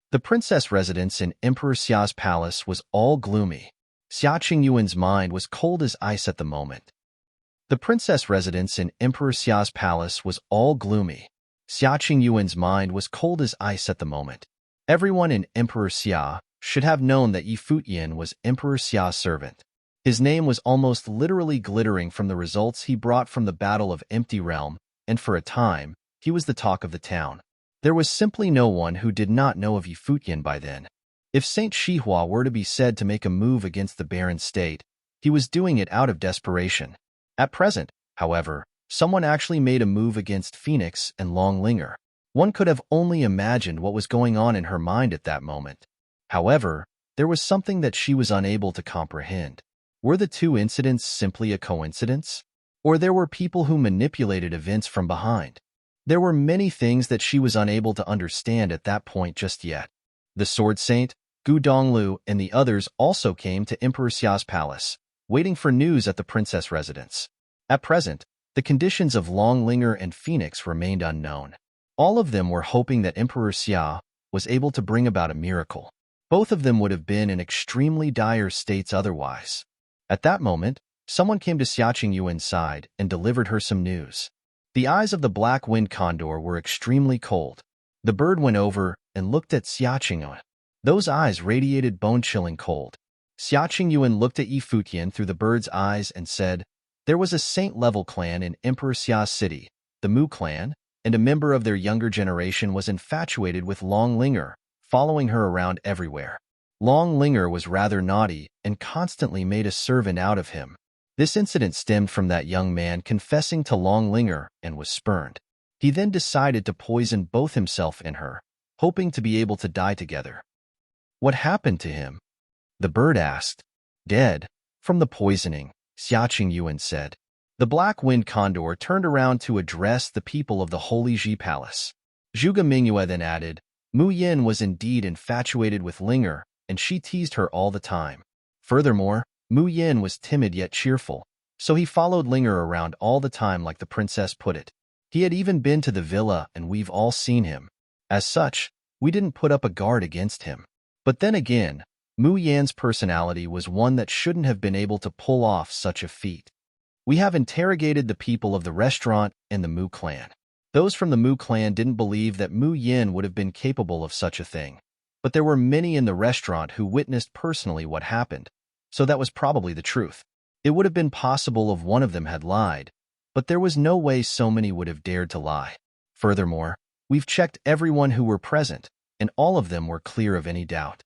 The princess residence in Emperor Xia's palace was all gloomy. Xia Qingyuan's mind was cold as ice at the moment. The princess residence in Emperor Xia's palace was all gloomy. Xia Qingyuan's mind was cold as ice at the moment. Everyone in Emperor Xia should have known that Futian was Emperor Xia's servant. His name was almost literally glittering from the results he brought from the Battle of Empty Realm, and for a time, he was the talk of the town. There was simply no one who did not know of Futian by then. If Saint Shihua were to be said to make a move against the barren state, he was doing it out of desperation. At present, however, someone actually made a move against Phoenix and Longlinger. One could have only imagined what was going on in her mind at that moment. However, there was something that she was unable to comprehend. Were the two incidents simply a coincidence? Or there were people who manipulated events from behind? There were many things that she was unable to understand at that point just yet. The Sword Saint, Gu Donglu, and the others also came to Emperor Xia's palace, waiting for news at the princess residence. At present, the conditions of Longlinger and Phoenix remained unknown. All of them were hoping that Emperor Xia was able to bring about a miracle. Both of them would have been in extremely dire states otherwise. At that moment, someone came to Xia Qingyuan's side and delivered her some news. The eyes of the black-winged condor were extremely cold. The bird went over and looked at Xia Qingyuan. Those eyes radiated bone-chilling cold. Xia Qingyuan looked at Futian through the bird's eyes and said, "There was a saint-level clan in Emperor Xia's city, the Mu clan, and a member of their younger generation was infatuated with Longlinger, following her around everywhere. Longlinger was rather naughty and constantly made a servant out of him. This incident stemmed from that young man confessing to Longlinger and was spurned. He then decided to poison both himself and her, hoping to be able to die together." "What happened to him?" the bird asked. "Dead, from the poisoning," Xia Qingyuan said. The black-winged condor turned around to address the people of the Holy Ji Palace. Zhuge Mingyue then added, "Mu Yin was indeed infatuated with Linger, and she teased her all the time. Furthermore, Mu Yin was timid yet cheerful, so he followed Linger around all the time like the princess put it. He had even been to the villa and we've all seen him. As such, we didn't put up a guard against him. But then again, Mu Yan's personality was one that shouldn't have been able to pull off such a feat. We have interrogated the people of the restaurant and the Mu clan. Those from the Mu clan didn't believe that Mu Yin would have been capable of such a thing. But there were many in the restaurant who witnessed personally what happened, so that was probably the truth. It would have been possible if one of them had lied, but there was no way so many would have dared to lie. Furthermore, we've checked everyone who were present, and all of them were clear of any doubt.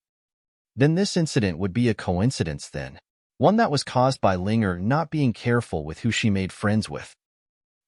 Then this incident would be a coincidence then, one that was caused by Linger not being careful with who she made friends with."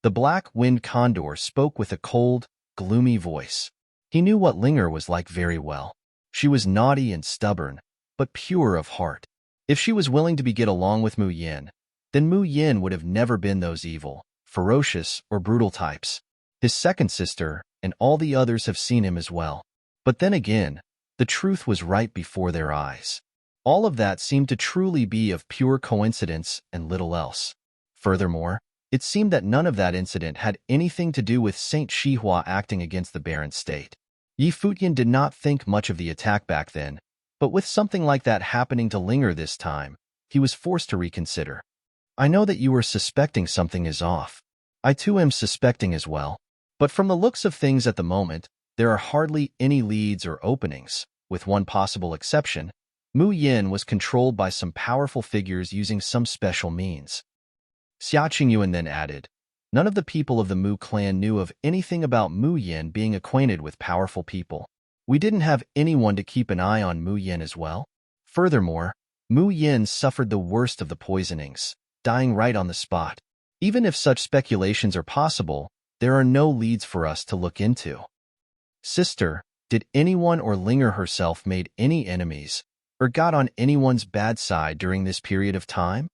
The black-winged condor spoke with a cold, gloomy voice. He knew what Linger was like very well. She was naughty and stubborn, but pure of heart. If she was willing to get along with Mu Yin, then Mu Yin would have never been those evil, ferocious, or brutal types. His second sister and all the others have seen him as well. But then again, the truth was right before their eyes. All of that seemed to truly be of pure coincidence and little else. Furthermore, it seemed that none of that incident had anything to do with Saint Shihua acting against the barren state. Futian did not think much of the attack back then, but with something like that happening to Linger this time, he was forced to reconsider. "I know that you are suspecting something is off. I too am suspecting as well. But from the looks of things at the moment, there are hardly any leads or openings, with one possible exception. Mu Yin was controlled by some powerful figures using some special means." Xia Qingyuan then added, "None of the people of the Mu clan knew of anything about Mu Yin being acquainted with powerful people. We didn't have anyone to keep an eye on Mu Yin as well. Furthermore, Mu Yin suffered the worst of the poisonings, dying right on the spot. Even if such speculations are possible, there are no leads for us to look into." "Sister, did anyone or Linger herself made any enemies, or got on anyone's bad side during this period of time?"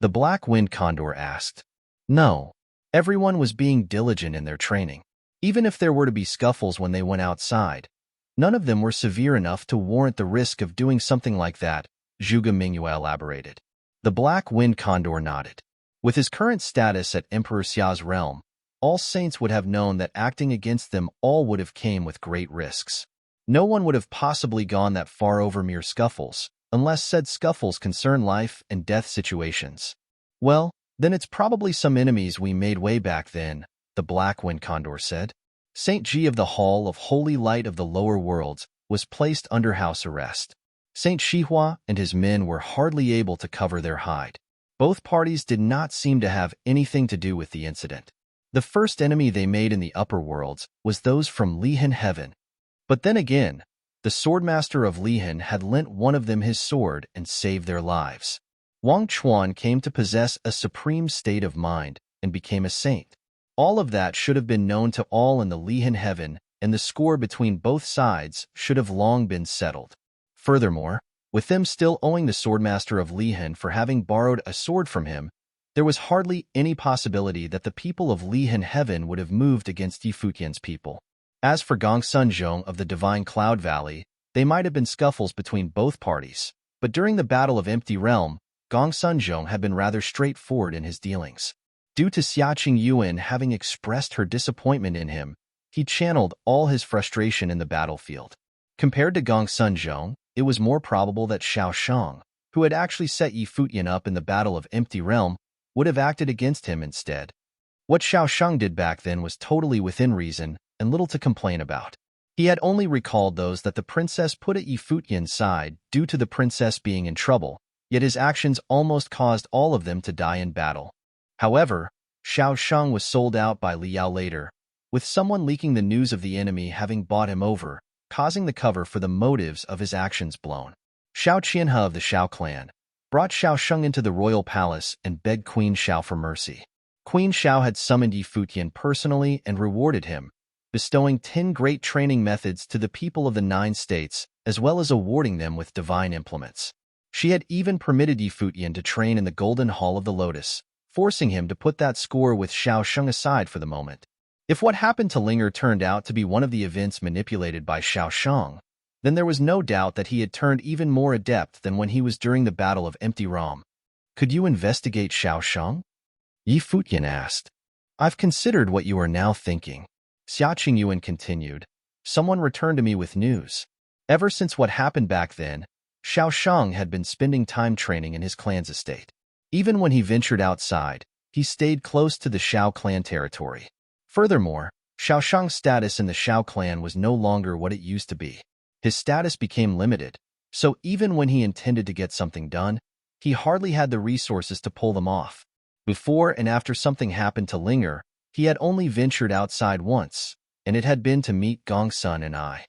the black-winged condor asked. "No. Everyone was being diligent in their training. Even if there were to be scuffles when they went outside, none of them were severe enough to warrant the risk of doing something like that," Zhuge Mingyue elaborated. The black-winged condor nodded. With his current status at Emperor Xia's realm, all saints would have known that acting against them all would have came with great risks. No one would have possibly gone that far over mere scuffles, unless said scuffles concern life and death situations. Well, then it's probably some enemies we made way back then, the Black Wind Condor said. Saint G of the Hall of Holy Light of the Lower Worlds was placed under house arrest. Saint Shihua and his men were hardly able to cover their hide. Both parties did not seem to have anything to do with the incident. The first enemy they made in the upper worlds was those from Lihan Heaven. But then again, the swordmaster of Lihan had lent one of them his sword and saved their lives. Wang Chuan came to possess a supreme state of mind and became a saint. All of that should have been known to all in the Lihan Heaven, and the score between both sides should have long been settled. Furthermore, with them still owing the swordmaster of Lihan for having borrowed a sword from him, there was hardly any possibility that the people of Lihan Heaven would have moved against Yi Futian's people. As for Gong Sunzhong of the Divine Cloud Valley, they might have been scuffles between both parties, but during the Battle of Empty Realm, Gong Sunzhong had been rather straightforward in his dealings. Due to Xiaqing Yuan having expressed her disappointment in him, he channeled all his frustration in the battlefield. Compared to Gong Sunzhong, it was more probable that Xiao Shang, who had actually set Yi Futian up in the Battle of Empty Realm, would have acted against him instead. What Xiao Shang did back then was totally within reason and little to complain about. He had only recalled those that the princess put at Yi Futian's side due to the princess being in trouble, yet his actions almost caused all of them to die in battle. However, Xiao Shang was sold out by Liao later, with someone leaking the news of the enemy having bought him over, causing the cover for the motives of his actions blown. Xiao Qianhe of the Xiao clan brought Xiao Shang into the royal palace and begged Queen Xiao for mercy. Queen Xiao had summoned Yi Futian personally and rewarded him, bestowing 10 great training methods to the people of the 9 states, as well as awarding them with divine implements. She had even permitted Yi Futian to train in the Golden Hall of the Lotus, forcing him to put that score with Xiao Shang aside for the moment. If what happened to Linger turned out to be one of the events manipulated by Xiao Shang, then there was no doubt that he had turned even more adept than when he was during the Battle of Empty Realm. Could you investigate Xiao Shang? Yi Futian asked. I've considered what you are now thinking. Xiaqing Yuan continued. Someone returned to me with news. Ever since what happened back then, Xiao Shang had been spending time training in his clan's estate. Even when he ventured outside, he stayed close to the Xiao clan territory. Furthermore, Xiao Shang's status in the Xiao clan was no longer what it used to be. His status became limited, so even when he intended to get something done, he hardly had the resources to pull them off. Before and after something happened to Linger, he had only ventured outside once, and it had been to meet Gong Sun and I.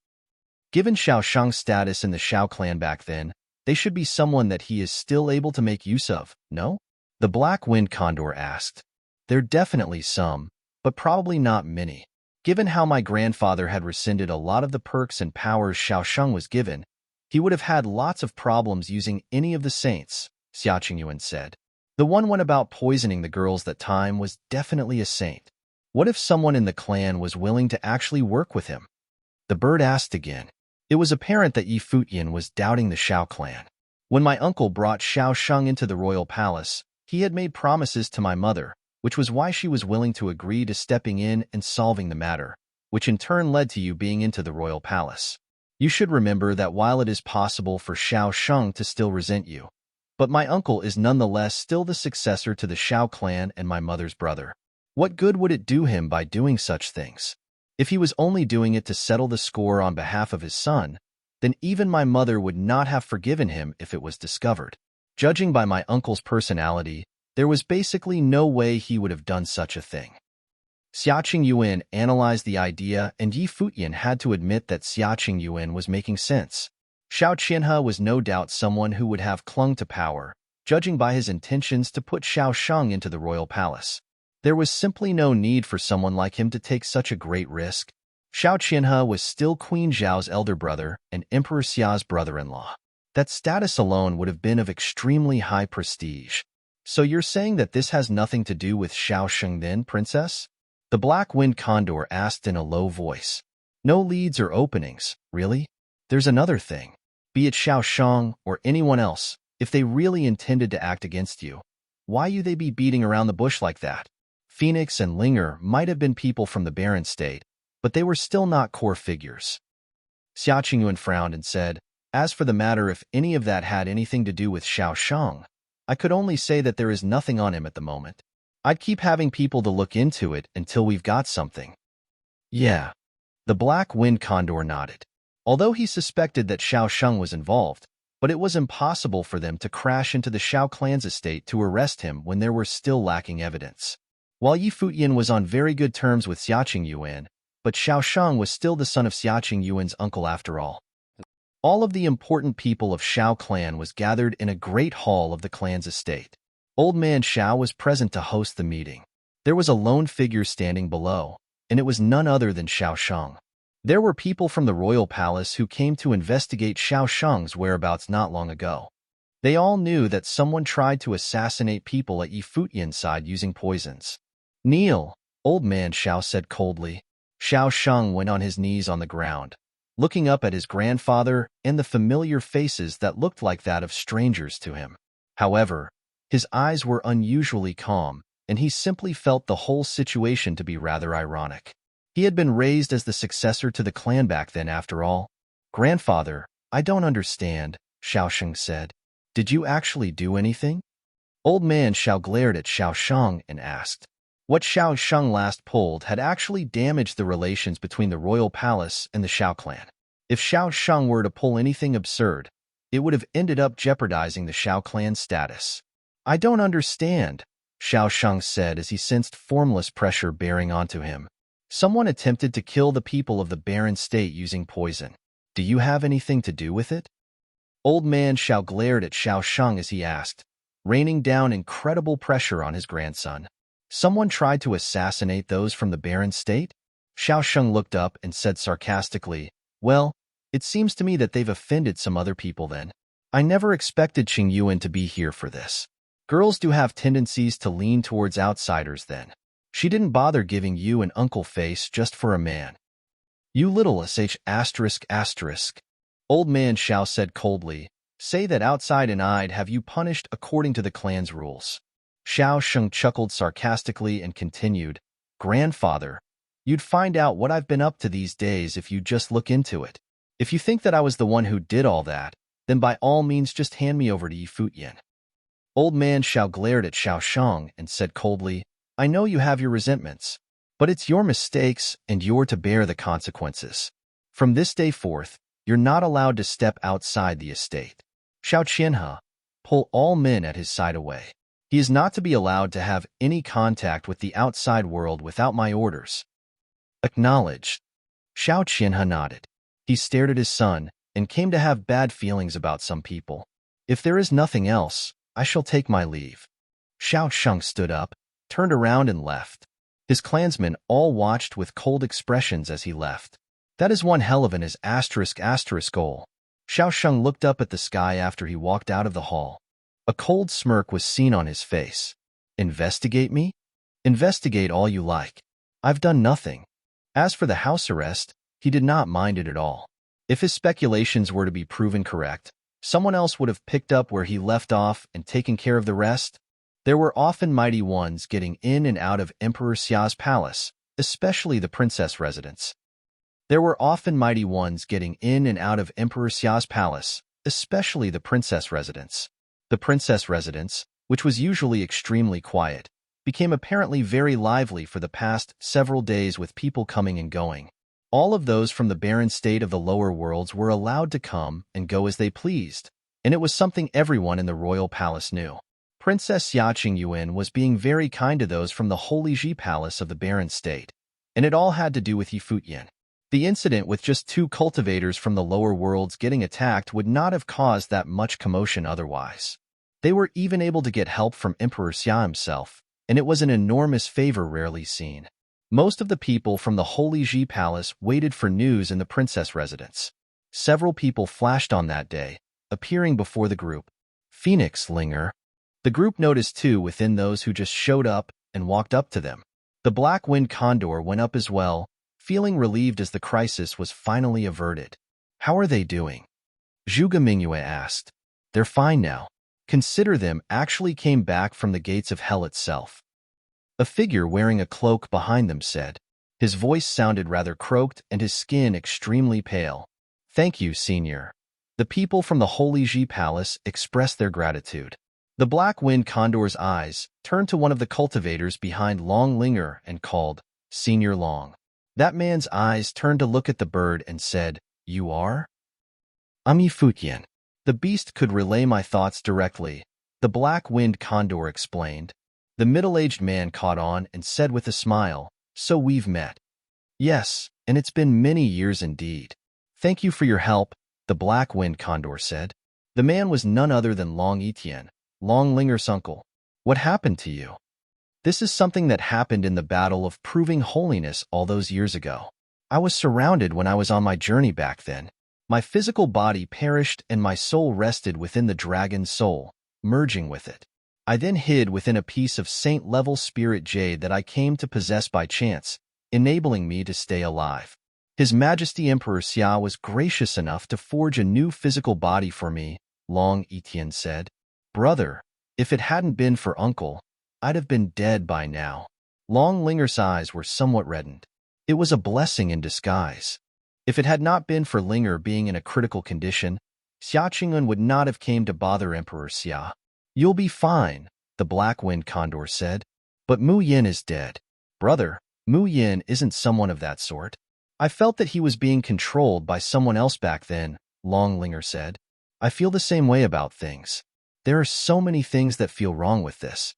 Given Xiao Shang's status in the Xiao clan back then, they should be someone that he is still able to make use of, no? The Black Wind Condor asked. There are definitely some, but probably not many. Given how my grandfather had rescinded a lot of the perks and powers Xiao Shang was given, he would have had lots of problems using any of the saints, Xiaqing Yuan said. The one went about poisoning the girls that time was definitely a saint. What if someone in the clan was willing to actually work with him? The bird asked again. It was apparent that Yi Futian was doubting the Xiao clan. When my uncle brought Xiao Shang into the royal palace, he had made promises to my mother, which was why she was willing to agree to stepping in and solving the matter, which in turn led to you being into the royal palace. You should remember that while it is possible for Xiao Shang to still resent you, but my uncle is nonetheless still the successor to the Xiao clan and my mother's brother. What good would it do him by doing such things? If he was only doing it to settle the score on behalf of his son, then even my mother would not have forgiven him if it was discovered. Judging by my uncle's personality, there was basically no way he would have done such a thing. Xiaqing Yuan analyzed the idea, and Yi Futian had to admit that Xiaqing Yuan was making sense. Xiao Qianhe was no doubt someone who would have clung to power, judging by his intentions to put Xiao Shang into the royal palace. There was simply no need for someone like him to take such a great risk. Xiao Qianhe was still Queen Zhao's elder brother and Emperor Xia's brother-in-law. That status alone would have been of extremely high prestige. So you're saying that this has nothing to do with Xiao Shang then, princess? The Black Wind Condor asked in a low voice. No leads or openings, really? There's another thing. Be it Xiao Shang or anyone else, if they really intended to act against you, why you they be beating around the bush like that? Phoenix and Linger might have been people from the Barren State, but they were still not core figures. Xia Qingyuan frowned and said, "As for the matter if any of that had anything to do with Xiao Sheng, I could only say that there is nothing on him at the moment. I'd keep having people to look into it until we've got something." "Yeah." The Black Wind Condor nodded. Although he suspected that Xiao Sheng was involved, but it was impossible for them to crash into the Xiao clan's estate to arrest him when there were still lacking evidence. While Yi Futian was on very good terms with Xia Qingyuan, but Xiao Sheng was still the son of Xia Qingyuan's uncle after all. All of the important people of Xiao clan was gathered in a great hall of the clan's estate. Old Man Xiao was present to host the meeting. There was a lone figure standing below, and it was none other than Xiao Sheng. There were people from the royal palace who came to investigate Xiao Sheng's whereabouts not long ago. They all knew that someone tried to assassinate people at Yi Futian's side using poisons. "Kneel," Old Man Xiao said coldly. Xiao Sheng went on his knees on the ground, looking up at his grandfather and the familiar faces that looked like that of strangers to him. However, his eyes were unusually calm, and he simply felt the whole situation to be rather ironic. He had been raised as the successor to the clan back then after all. "Grandfather, I don't understand," Xiao Sheng said. "Did you actually do anything?" Old Man Xiao glared at Xiao Sheng and asked. What Xiao Sheng last pulled had actually damaged the relations between the royal palace and the Xiao clan. If Xiao Sheng were to pull anything absurd, it would have ended up jeopardizing the Xiao clan's status. "I don't understand," Xiao Sheng said as he sensed formless pressure bearing onto him. "Someone attempted to kill the people of the barren state using poison. Do you have anything to do with it?" Old Man Xiao glared at Xiao Sheng as he asked, raining down incredible pressure on his grandson. "Someone tried to assassinate those from the barren state?" Xiao Sheng looked up and said sarcastically, "Well, it seems to me that they've offended some other people then. I never expected Qingyuan to be here for this. Girls do have tendencies to lean towards outsiders then. She didn't bother giving you an uncle face just for a man." "You little sh**. Old Man Xiao said coldly, "Say that outside and I'd have you punished according to the clan's rules." Xiao Sheng chuckled sarcastically and continued, "Grandfather, you'd find out what I've been up to these days if you just look into it. If you think that I was the one who did all that, then by all means just hand me over to Yi Futian." Old Man Xiao glared at Xiao Sheng and said coldly, "I know you have your resentments, but it's your mistakes and you're to bear the consequences. From this day forth, you're not allowed to step outside the estate. Xiao Qianhe, pull all men at his side away. He is not to be allowed to have any contact with the outside world without my orders." "Acknowledged." Xiao Qianhe nodded. He stared at his son and came to have bad feelings about some people. "If there is nothing else, I shall take my leave." Xiao Sheng stood up, turned around and left. His clansmen all watched with cold expressions as he left. "That is one hell of an goal." Xiao Sheng looked up at the sky after he walked out of the hall. A cold smirk was seen on his face. "Investigate me? Investigate all you like. I've done nothing." As for the house arrest, he did not mind it at all. If his speculations were to be proven correct, someone else would have picked up where he left off and taken care of the rest. There were often mighty ones getting in and out of Emperor Xia's palace, especially the princess residence. The princess residence, which was usually extremely quiet, became apparently very lively for the past several days with people coming and going. All of those from the barren state of the lower worlds were allowed to come and go as they pleased, and it was something everyone in the royal palace knew. Princess Xia Qingyuan was being very kind to those from the Holy Ji Palace of the barren state, and it all had to do with Yi Futian. The incident with just 2 cultivators from the lower worlds getting attacked would not have caused that much commotion otherwise. They were even able to get help from Emperor Xia himself, and it was an enormous favor rarely seen. Most of the people from the Holy Ji Palace waited for news in the princess residence. Several people flashed on that day, appearing before the group. Phoenix Linger. The group noticed 2 within those who just showed up and walked up to them. The Black Wind Condor went up as well, feeling relieved as the crisis was finally averted. "How are they doing?" Zhuge Mingyue asked. "They're fine now. Consider them actually came back from the gates of hell itself." A figure wearing a cloak behind them said. His voice sounded rather croaked and his skin extremely pale. Thank you, Senior. The people from the Holy Ji Palace expressed their gratitude. The Black Wind Condor's eyes turned to one of the cultivators behind Long Linger and called, Senior Long. That man's eyes turned to look at the bird and said, You are? I'm Futian. The beast could relay my thoughts directly, the Black Wind Condor explained. The middle-aged man caught on and said with a smile, So we've met. Yes, and it's been many years indeed. Thank you for your help, the Black Wind Condor said. The man was none other than Long Etienne, Long Linger's uncle. What happened to you? This is something that happened in the battle of proving holiness all those years ago. I was surrounded when I was on my journey back then. My physical body perished and my soul rested within the dragon's soul, merging with it. I then hid within a piece of saint-level spirit jade that I came to possess by chance, enabling me to stay alive. His Majesty Emperor Xia was gracious enough to forge a new physical body for me, Long Etienne said. Brother, if it hadn't been for Uncle, I'd have been dead by now. Long Linger's eyes were somewhat reddened. It was a blessing in disguise. If it had not been for Linger being in a critical condition, Xia Qingyun would not have came to bother Emperor Xia. You'll be fine, the Black Wind Condor said. But Mu Yin is dead. Brother, Mu Yin isn't someone of that sort. I felt that he was being controlled by someone else back then, Long Linger said. I feel the same way about things. There are so many things that feel wrong with this.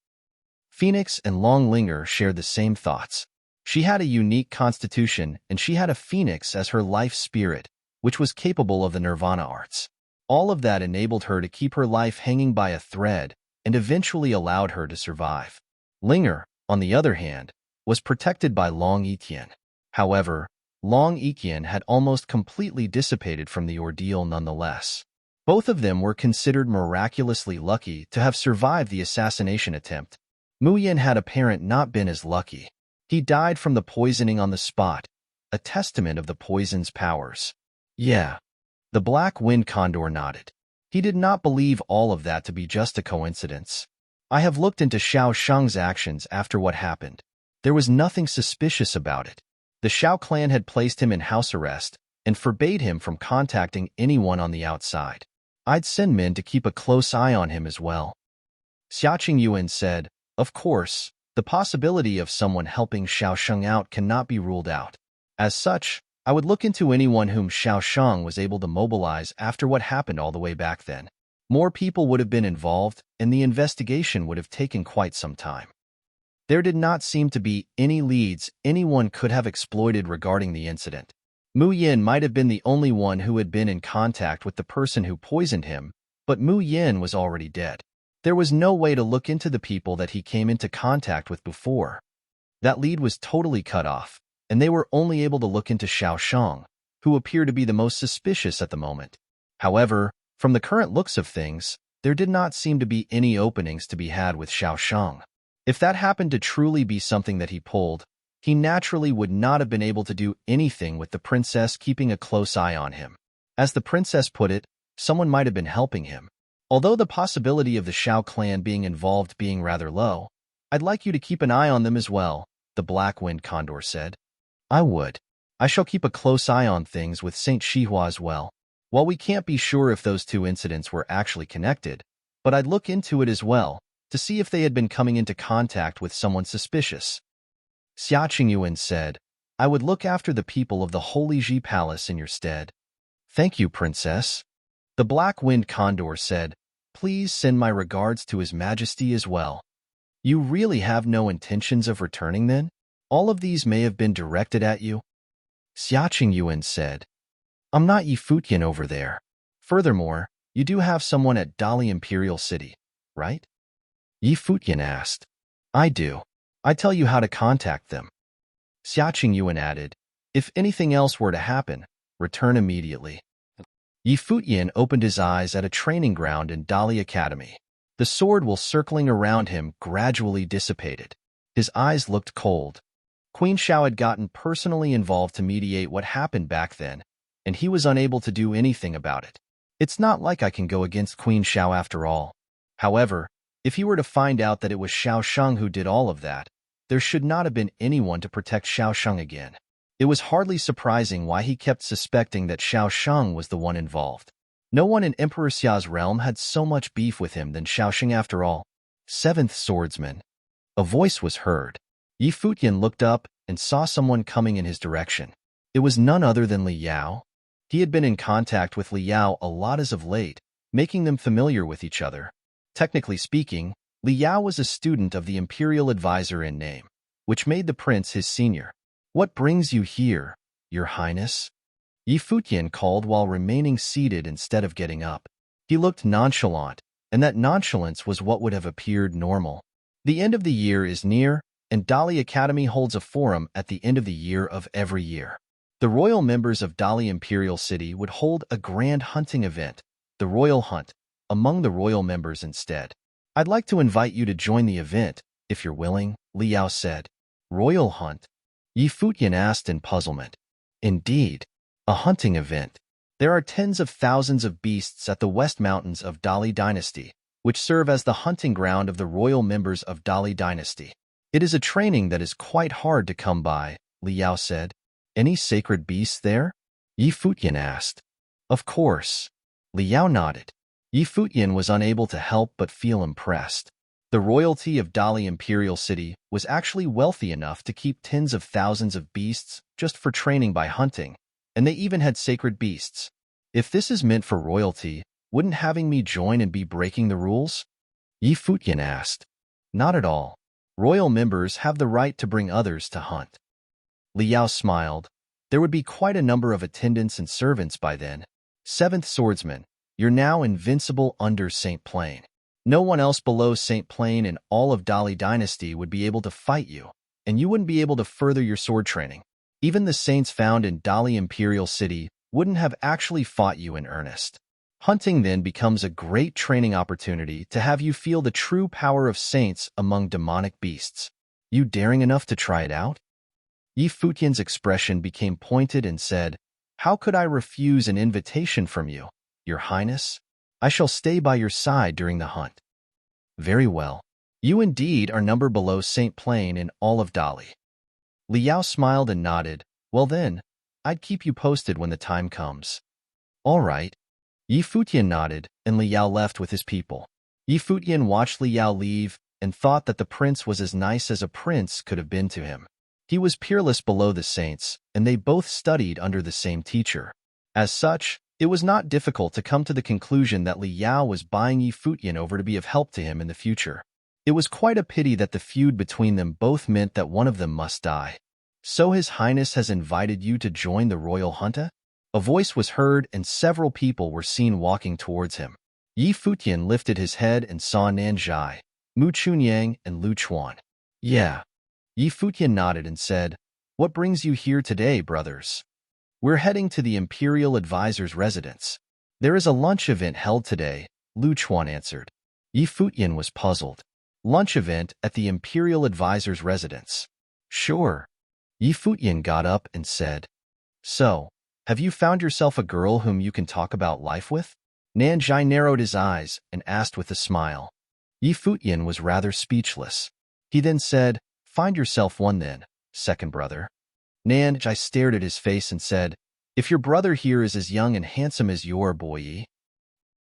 Phoenix and Long Linger shared the same thoughts. She had a unique constitution, and she had a phoenix as her life spirit, which was capable of the nirvana arts. All of that enabled her to keep her life hanging by a thread and eventually allowed her to survive. Linger, on the other hand, was protected by Long Etienne. However, Long Etienne had almost completely dissipated from the ordeal nonetheless. Both of them were considered miraculously lucky to have survived the assassination attempt. Mu Yin had apparently not been as lucky. He died from the poisoning on the spot, a testament of the poison's powers. Yeah. The Black Wind Condor nodded. He did not believe all of that to be just a coincidence. I have looked into Xiao Sheng's actions after what happened. There was nothing suspicious about it. The Xiao clan had placed him in house arrest and forbade him from contacting anyone on the outside. I'd send men to keep a close eye on him as well. Xia Qingyuan said, Of course, the possibility of someone helping Xiao Sheng out cannot be ruled out. As such, I would look into anyone whom Xiao Sheng was able to mobilize after what happened all the way back then. More people would have been involved, and the investigation would have taken quite some time. There did not seem to be any leads anyone could have exploited regarding the incident. Mu Yin might have been the only one who had been in contact with the person who poisoned him, but Mu Yin was already dead. There was no way to look into the people that he came into contact with before. That lead was totally cut off, and they were only able to look into Xiao Sheng, who appeared to be the most suspicious at the moment. However, from the current looks of things, there did not seem to be any openings to be had with Xiao Sheng. If that happened to truly be something that he pulled, he naturally would not have been able to do anything with the princess keeping a close eye on him. As the princess put it, someone might have been helping him. Although the possibility of the Xiao clan being involved being rather low, I'd like you to keep an eye on them as well, the Black Wind Condor said. I would. I shall keep a close eye on things with Saint Shihua as well. While we can't be sure if those two incidents were actually connected, but I'd look into it as well, to see if they had been coming into contact with someone suspicious. Xia Qingyuan said, I would look after the people of the Holy Ji Palace in your stead. Thank you, Princess. The Black Wind Condor said, Please send my regards to His Majesty as well. You really have no intentions of returning then? All of these may have been directed at you? Xia Qingyuan said, I'm not Futian over there. Furthermore, you do have someone at Dali Imperial City, right? Futian asked. I do. I tell you how to contact them. Xia Qingyuan added, If anything else were to happen, return immediately. Futian opened his eyes at a training ground in Dali Academy. The sword while circling around him gradually dissipated. His eyes looked cold. Queen Xiao had gotten personally involved to mediate what happened back then, and he was unable to do anything about it. It's not like I can go against Queen Xiao after all. However, if he were to find out that it was Xiao Sheng who did all of that, there should not have been anyone to protect Xiao Sheng again. It was hardly surprising why he kept suspecting that Xiao Sheng was the one involved. No one in Emperor Xia's realm had so much beef with him than Xiao Sheng after all. Seventh swordsman. A voice was heard. Yi Futian looked up and saw someone coming in his direction. It was none other than Li Yao. He had been in contact with Li Yao a lot as of late, making them familiar with each other. Technically speaking, Li Yao was a student of the imperial advisor in name, which made the prince his senior. "What brings you here, your highness?" Yi Futian called while remaining seated instead of getting up. He looked nonchalant, and that nonchalance was what would have appeared normal. The end of the year is near, and Dali Academy holds a forum at the end of the year of every year. The royal members of Dali Imperial City would hold a grand hunting event, the Royal Hunt, among the royal members instead. "I'd like to invite you to join the event, if you're willing," Li Yao said. "Royal Hunt?" Yi Futian asked in puzzlement. "Indeed, a hunting event. There are tens of thousands of beasts at the West Mountains of Dali Dynasty, which serve as the hunting ground of the royal members of Dali Dynasty. It is a training that is quite hard to come by," Li Yao said. "Any sacred beasts there?" Yi Futian asked. "Of course." Li Yao nodded. Yi Futian was unable to help but feel impressed. The royalty of Dali Imperial City was actually wealthy enough to keep tens of thousands of beasts just for training by hunting, and they even had sacred beasts. "If this is meant for royalty, wouldn't having me join and be breaking the rules?" Yi Futian asked. "Not at all. Royal members have the right to bring others to hunt." Li Yao smiled. There would be quite a number of attendants and servants by then. "Seventh swordsman, you're now invincible under St. Plain. No one else below St. Plain in all of Dali Dynasty would be able to fight you, and you wouldn't be able to further your sword training. Even the saints found in Dali Imperial City wouldn't have actually fought you in earnest. Hunting then becomes a great training opportunity to have you feel the true power of saints among demonic beasts. You daring enough to try it out?" Yi Futian's expression became pointed and said, "How could I refuse an invitation from you, your highness? I shall stay by your side during the hunt." "Very well. You indeed are number below St. Plain in all of Dali." Li Yao smiled and nodded. "Well then, I'd keep you posted when the time comes." "All right." Yi Futian nodded, and Li Yao left with his people. Yi Futian watched Li Yao leave and thought that the prince was as nice as a prince could have been to him. He was peerless below the saints, and they both studied under the same teacher. As such, it was not difficult to come to the conclusion that Li Yao was buying Yi Futian over to be of help to him in the future. It was quite a pity that the feud between them both meant that one of them must die. "So His Highness has invited you to join the royal hunta?" A voice was heard and several people were seen walking towards him. Yi Futian lifted his head and saw Nanzhai, Mu Chunyang, and Lu Chuan. "Yeah." Yi Futian nodded and said, "What brings you here today, brothers?" "We're heading to the Imperial Advisor's residence. There is a lunch event held today," Lu Chuan answered. Yi Futian was puzzled. "Lunch event at the Imperial Advisor's residence?" "Sure." Yi Futian got up and said, "So, have you found yourself a girl whom you can talk about life with?" Nanzhai narrowed his eyes and asked with a smile. Yi Futian was rather speechless. He then said, "Find yourself one then, second brother." Nanzhai stared at his face and said, "If your brother here is as young and handsome as your boy Yi."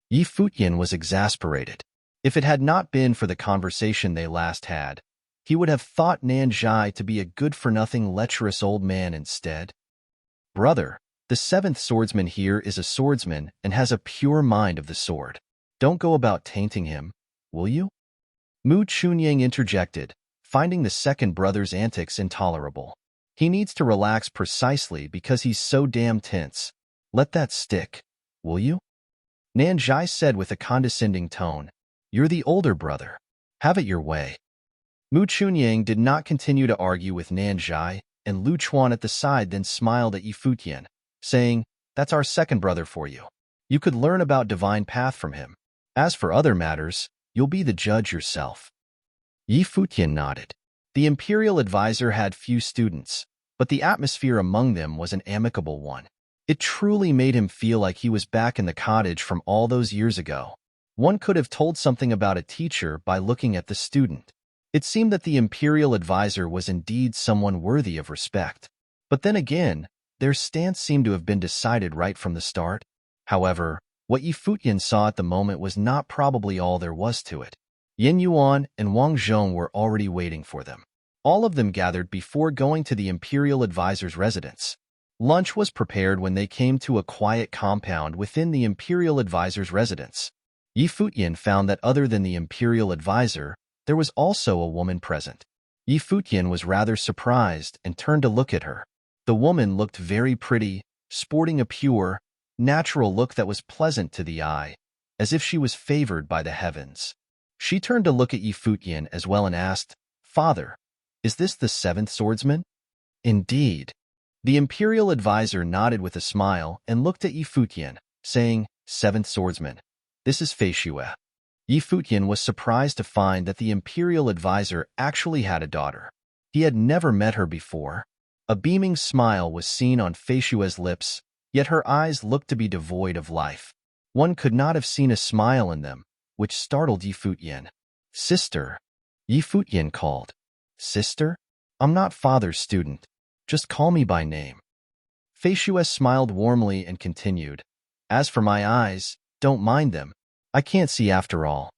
Yi Futian was exasperated. If it had not been for the conversation they last had, he would have thought Nanzhai to be a good-for-nothing lecherous old man instead. "Brother, the seventh swordsman here is a swordsman and has a pure mind of the sword. Don't go about tainting him, will you?" Mu Chunyang interjected, finding the second brother's antics intolerable. "He needs to relax precisely because he's so damn tense. Let that stick, will you?" Nanzhai said with a condescending tone, "You're the older brother. Have it your way." Mu Chunyang did not continue to argue with Nanzhai, and Lu Chuan at the side then smiled at Yi Futian, saying, "That's our second brother for you. You could learn about divine path from him. As for other matters, you'll be the judge yourself." Yi Futian nodded. The imperial advisor had few students, but the atmosphere among them was an amicable one. It truly made him feel like he was back in the cottage from all those years ago. One could have told something about a teacher by looking at the student. It seemed that the imperial advisor was indeed someone worthy of respect. But then again, their stance seemed to have been decided right from the start. However, what Yi Futian saw at the moment was not probably all there was to it. Yin Yuan and Wang Zhong were already waiting for them. All of them gathered before going to the Imperial Advisor's residence. Lunch was prepared when they came to a quiet compound within the Imperial Advisor's residence. Yi Futian found that other than the Imperial Advisor, there was also a woman present. Yi Futian was rather surprised and turned to look at her. The woman looked very pretty, sporting a pure, natural look that was pleasant to the eye, as if she was favored by the heavens. She turned to look at Yi Futian as well and asked, "Father, is this the seventh swordsman?" "Indeed." The Imperial Advisor nodded with a smile and looked at Yi Futian, saying, "Seventh swordsman, this is Fei Xue." Yi Futian was surprised to find that the Imperial Advisor actually had a daughter. He had never met her before. A beaming smile was seen on Fei Xue's lips, yet her eyes looked to be devoid of life. One could not have seen a smile in them, which startled Yi Futian. "Sister," Yi Futian called. "Sister? I'm not father's student. Just call me by name." Fei Xue smiled warmly and continued, "As for my eyes, don't mind them. I can't see after all."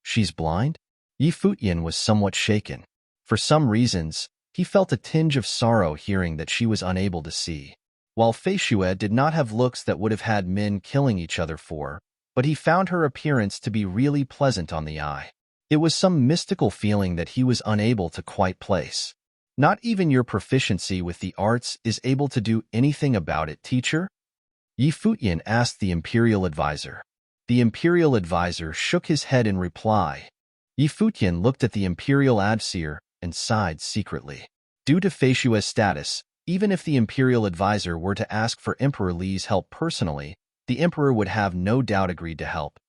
"She's blind?" Yi Futian was somewhat shaken. For some reasons, he felt a tinge of sorrow hearing that she was unable to see. While Fei Xue did not have looks that would have had men killing each other for, but he found her appearance to be really pleasant on the eye. It was some mystical feeling that he was unable to quite place. "Not even your proficiency with the arts is able to do anything about it, teacher?" Yi Futian asked the Imperial Advisor. The Imperial Advisor shook his head in reply. Yi Futian looked at the Imperial Advisor and sighed secretly. Due to Fei Xue's status, even if the Imperial Advisor were to ask for Emperor Li's help personally, the Emperor would have no doubt agreed to help.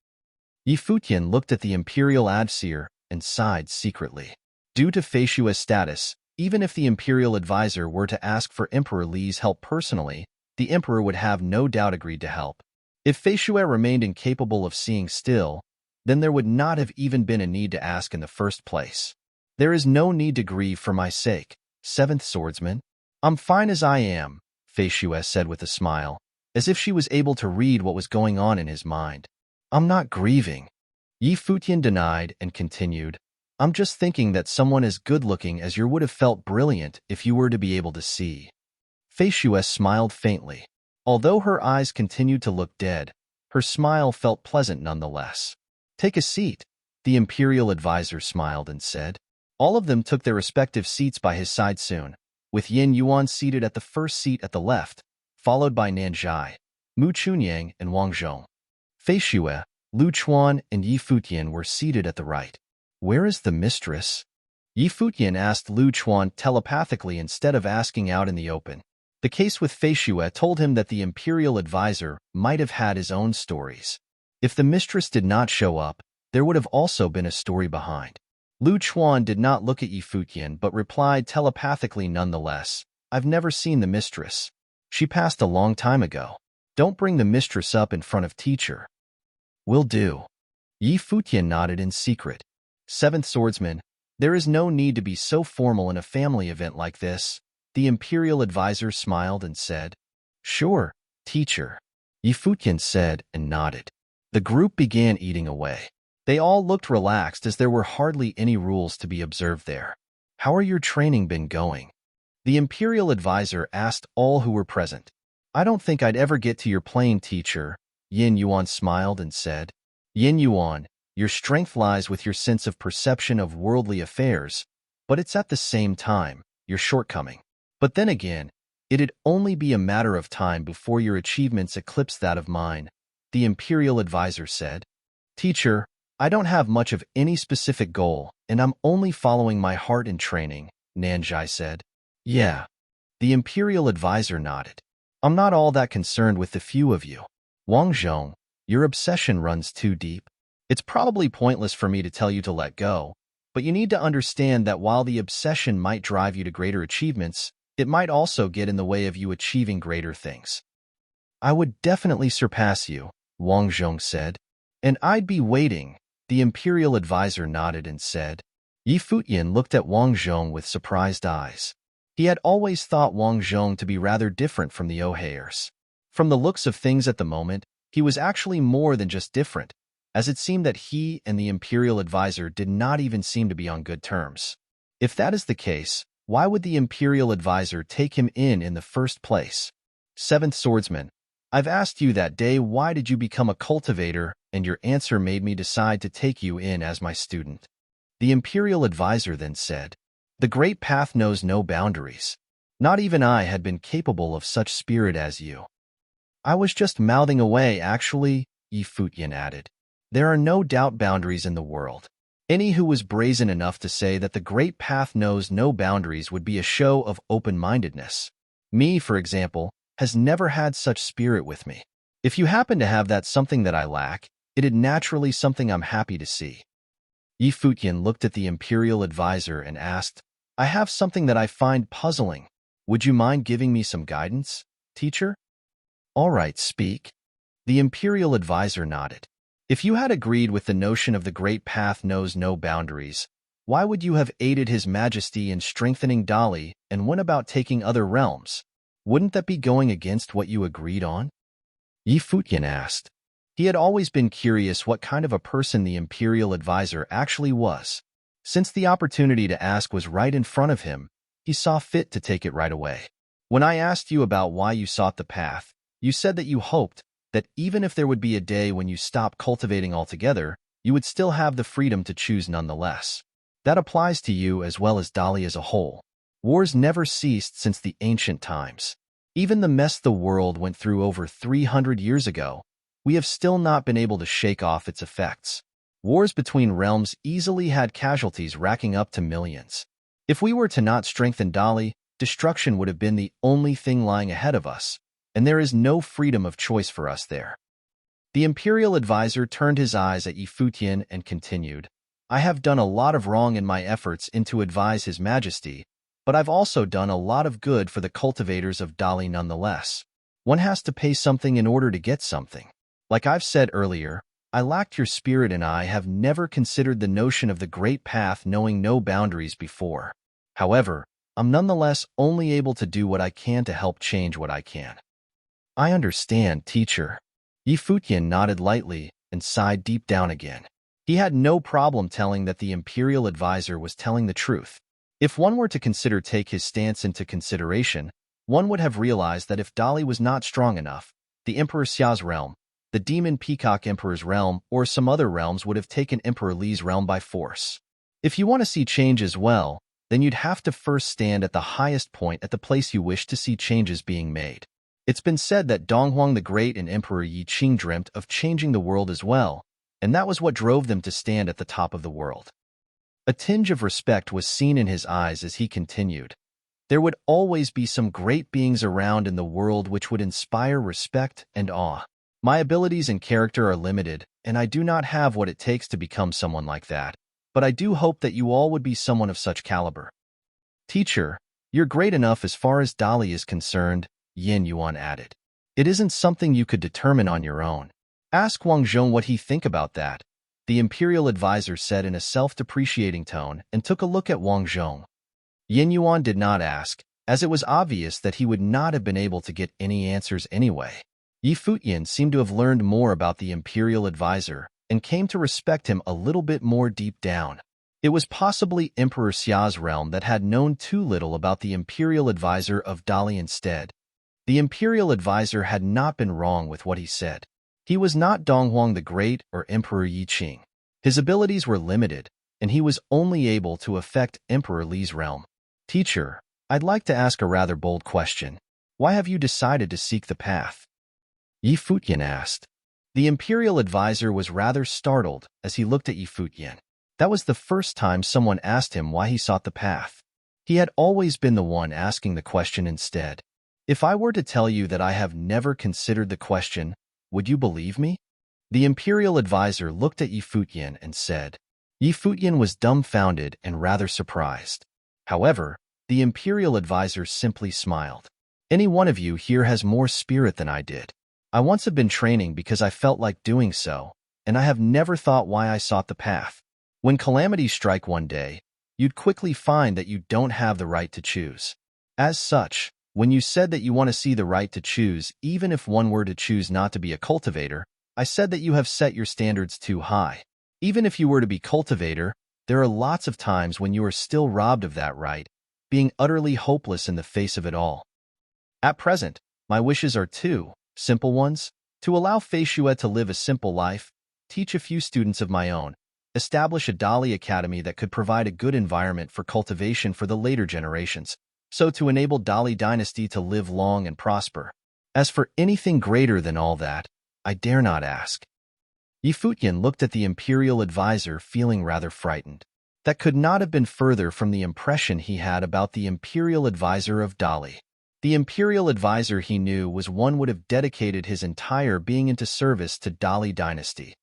Yi Futian looked at the Imperial Advisor and sighed secretly. Due to Fei Xue's status, even if the Imperial Advisor were to ask for Emperor Li's help personally, the Emperor would have no doubt agreed to help. If Fei Xue remained incapable of seeing still, then there would not have even been a need to ask in the first place. "There is no need to grieve for my sake, seventh swordsman. I'm fine as I am," Fei Xue said with a smile, as if she was able to read what was going on in his mind. "I'm not grieving," Yi Futian denied and continued. "I'm just thinking that someone as good-looking as you would have felt brilliant if you were to be able to see." Fei Xue smiled faintly. Although her eyes continued to look dead, her smile felt pleasant nonetheless. "Take a seat," the Imperial Advisor smiled and said. All of them took their respective seats by his side soon, with Yin Yuan seated at the first seat at the left, followed by Nanzhai, Mu Chunyang, and Wang Zhong. Fei Xue, Lu Chuan, and Yi Futian were seated at the right. "Where is the mistress?" Yi Futian asked Lu Chuan telepathically instead of asking out in the open. The case with Fei Xue told him that the Imperial Advisor might have had his own stories. If the mistress did not show up, there would have also been a story behind. Lu Chuan did not look at Yi Futian but replied telepathically nonetheless, "I've never seen the mistress. She passed a long time ago. Don't bring the mistress up in front of teacher." "Will do." Yi Futian nodded in secret. "Seventh swordsman, there is no need to be so formal in a family event like this," the Imperial Advisor smiled and said. "Sure, teacher," Yi Futian said and nodded. The group began eating away. They all looked relaxed as there were hardly any rules to be observed there. "How are your training been going?" the Imperial Advisor asked all who were present. "I don't think I'd ever get to your plane, teacher," Yin Yuan smiled and said. "Yin Yuan, your strength lies with your sense of perception of worldly affairs, but it's at the same time your shortcoming. But then again, it'd only be a matter of time before your achievements eclipse that of mine," the Imperial Advisor said. "Teacher, I don't have much of any specific goal, and I'm only following my heart in training," Nanzhai said. "Yeah." The Imperial Advisor nodded. "I'm not all that concerned with the few of you. Wang Zhong, your obsession runs too deep. It's probably pointless for me to tell you to let go, but you need to understand that while the obsession might drive you to greater achievements, it might also get in the way of you achieving greater things." "I would definitely surpass you," Wang Zhong said. "And I'd be waiting," the Imperial Advisor nodded and said. Yi Futian looked at Wang Zhong with surprised eyes. He had always thought Wang Zhong to be rather different from the O'Hairs. From the looks of things at the moment, he was actually more than just different, as it seemed that he and the Imperial Advisor did not even seem to be on good terms. If that is the case, why would the Imperial Advisor take him in the first place? Seventh Swordsman, I've asked you that day why did you become a cultivator, and your answer made me decide to take you in as my student. The Imperial Advisor then said, the Great Path knows no boundaries. Not even I had been capable of such spirit as you. I was just mouthing away, actually, Futian added. There are no doubt boundaries in the world. Any who was brazen enough to say that the Great Path knows no boundaries would be a show of open-mindedness. Me, for example, has never had such spirit with me. If you happen to have that something that I lack, it is naturally something I'm happy to see. Futian looked at the Imperial Advisor and asked, I have something that I find puzzling. Would you mind giving me some guidance, teacher? All right, speak. The Imperial Advisor nodded. If you had agreed with the notion of the Great Path knows no boundaries, why would you have aided His Majesty in strengthening Dali and went about taking other realms? Wouldn't that be going against what you agreed on? Futian asked. He had always been curious what kind of a person the Imperial Advisor actually was. Since the opportunity to ask was right in front of him, he saw fit to take it right away. When I asked you about why you sought the path, you said that you hoped that even if there would be a day when you stopped cultivating altogether, you would still have the freedom to choose nonetheless. That applies to you as well as Dali as a whole. Wars never ceased since the ancient times. Even the mess the world went through over 300 years ago, we have still not been able to shake off its effects. Wars between realms easily had casualties racking up to millions. If we were to not strengthen Dali, destruction would have been the only thing lying ahead of us, and there is no freedom of choice for us there. The Imperial Advisor turned his eyes at Futian and continued, I have done a lot of wrong in my efforts to advise His Majesty, but I've also done a lot of good for the cultivators of Dali nonetheless. One has to pay something in order to get something. Like I've said earlier, I lacked your spirit and I have never considered the notion of the Great Path knowing no boundaries before. However, I'm nonetheless only able to do what I can to help change what I can. I understand, teacher. Futian nodded lightly and sighed deep down again. He had no problem telling that the Imperial Advisor was telling the truth. If one were to take his stance into consideration, one would have realized that if Dali was not strong enough, the Emperor Xia's realm, the Demon Peacock Emperor's realm, or some other realms would have taken Emperor Li's realm by force. If you want to see change as well, then you'd have to first stand at the highest point at the place you wish to see changes being made. It's been said that Donghuang the Great and Emperor Yi Qing dreamt of changing the world as well, and that was what drove them to stand at the top of the world. A tinge of respect was seen in his eyes as he continued. There would always be some great beings around in the world which would inspire respect and awe. My abilities and character are limited, and I do not have what it takes to become someone like that, but I do hope that you all would be someone of such caliber. Teacher, you're great enough as far as Dali is concerned, Yin Yuan added. It isn't something you could determine on your own. Ask Wang Zhong what he think about that, the Imperial Advisor said in a self-depreciating tone and took a look at Wang Zhong. Yin Yuan did not ask, as it was obvious that he would not have been able to get any answers anyway. Futian seemed to have learned more about the Imperial Advisor and came to respect him a little bit more deep down. It was possibly Emperor Xia's realm that had known too little about the Imperial Advisor of Dali instead. The Imperial Advisor had not been wrong with what he said. He was not Donghuang the Great or Emperor Yi Qing. His abilities were limited, and he was only able to affect Emperor Li's realm. Teacher, I'd like to ask a rather bold question. Why have you decided to seek the path? Futian asked. The Imperial Advisor was rather startled as he looked at Futian. That was the first time someone asked him why he sought the path. He had always been the one asking the question instead. If I were to tell you that I have never considered the question, would you believe me? The Imperial Advisor looked at Futian and said. Futian was dumbfounded and rather surprised. However, the Imperial Advisor simply smiled. Any one of you here has more spirit than I did. I once have been training because I felt like doing so, and I have never thought why I sought the path. When calamities strike one day, you'd quickly find that you don't have the right to choose. As such, when you said that you want to see the right to choose, even if one were to choose not to be a cultivator, I said that you have set your standards too high. Even if you were to be cultivator, there are lots of times when you are still robbed of that right, being utterly hopeless in the face of it all. At present, my wishes are two simple ones: to allow Feishue to live a simple life, teach a few students of my own, establish a Dali academy that could provide a good environment for cultivation for the later generations, so to enable Dali dynasty to live long and prosper. As for anything greater than all that, I dare not ask. Futian looked at the imperial advisor, feeling rather frightened. That could not have been further from the impression he had about the imperial advisor of Dali. The imperial advisor, he knew, was one would have dedicated his entire being into service to Dali dynasty.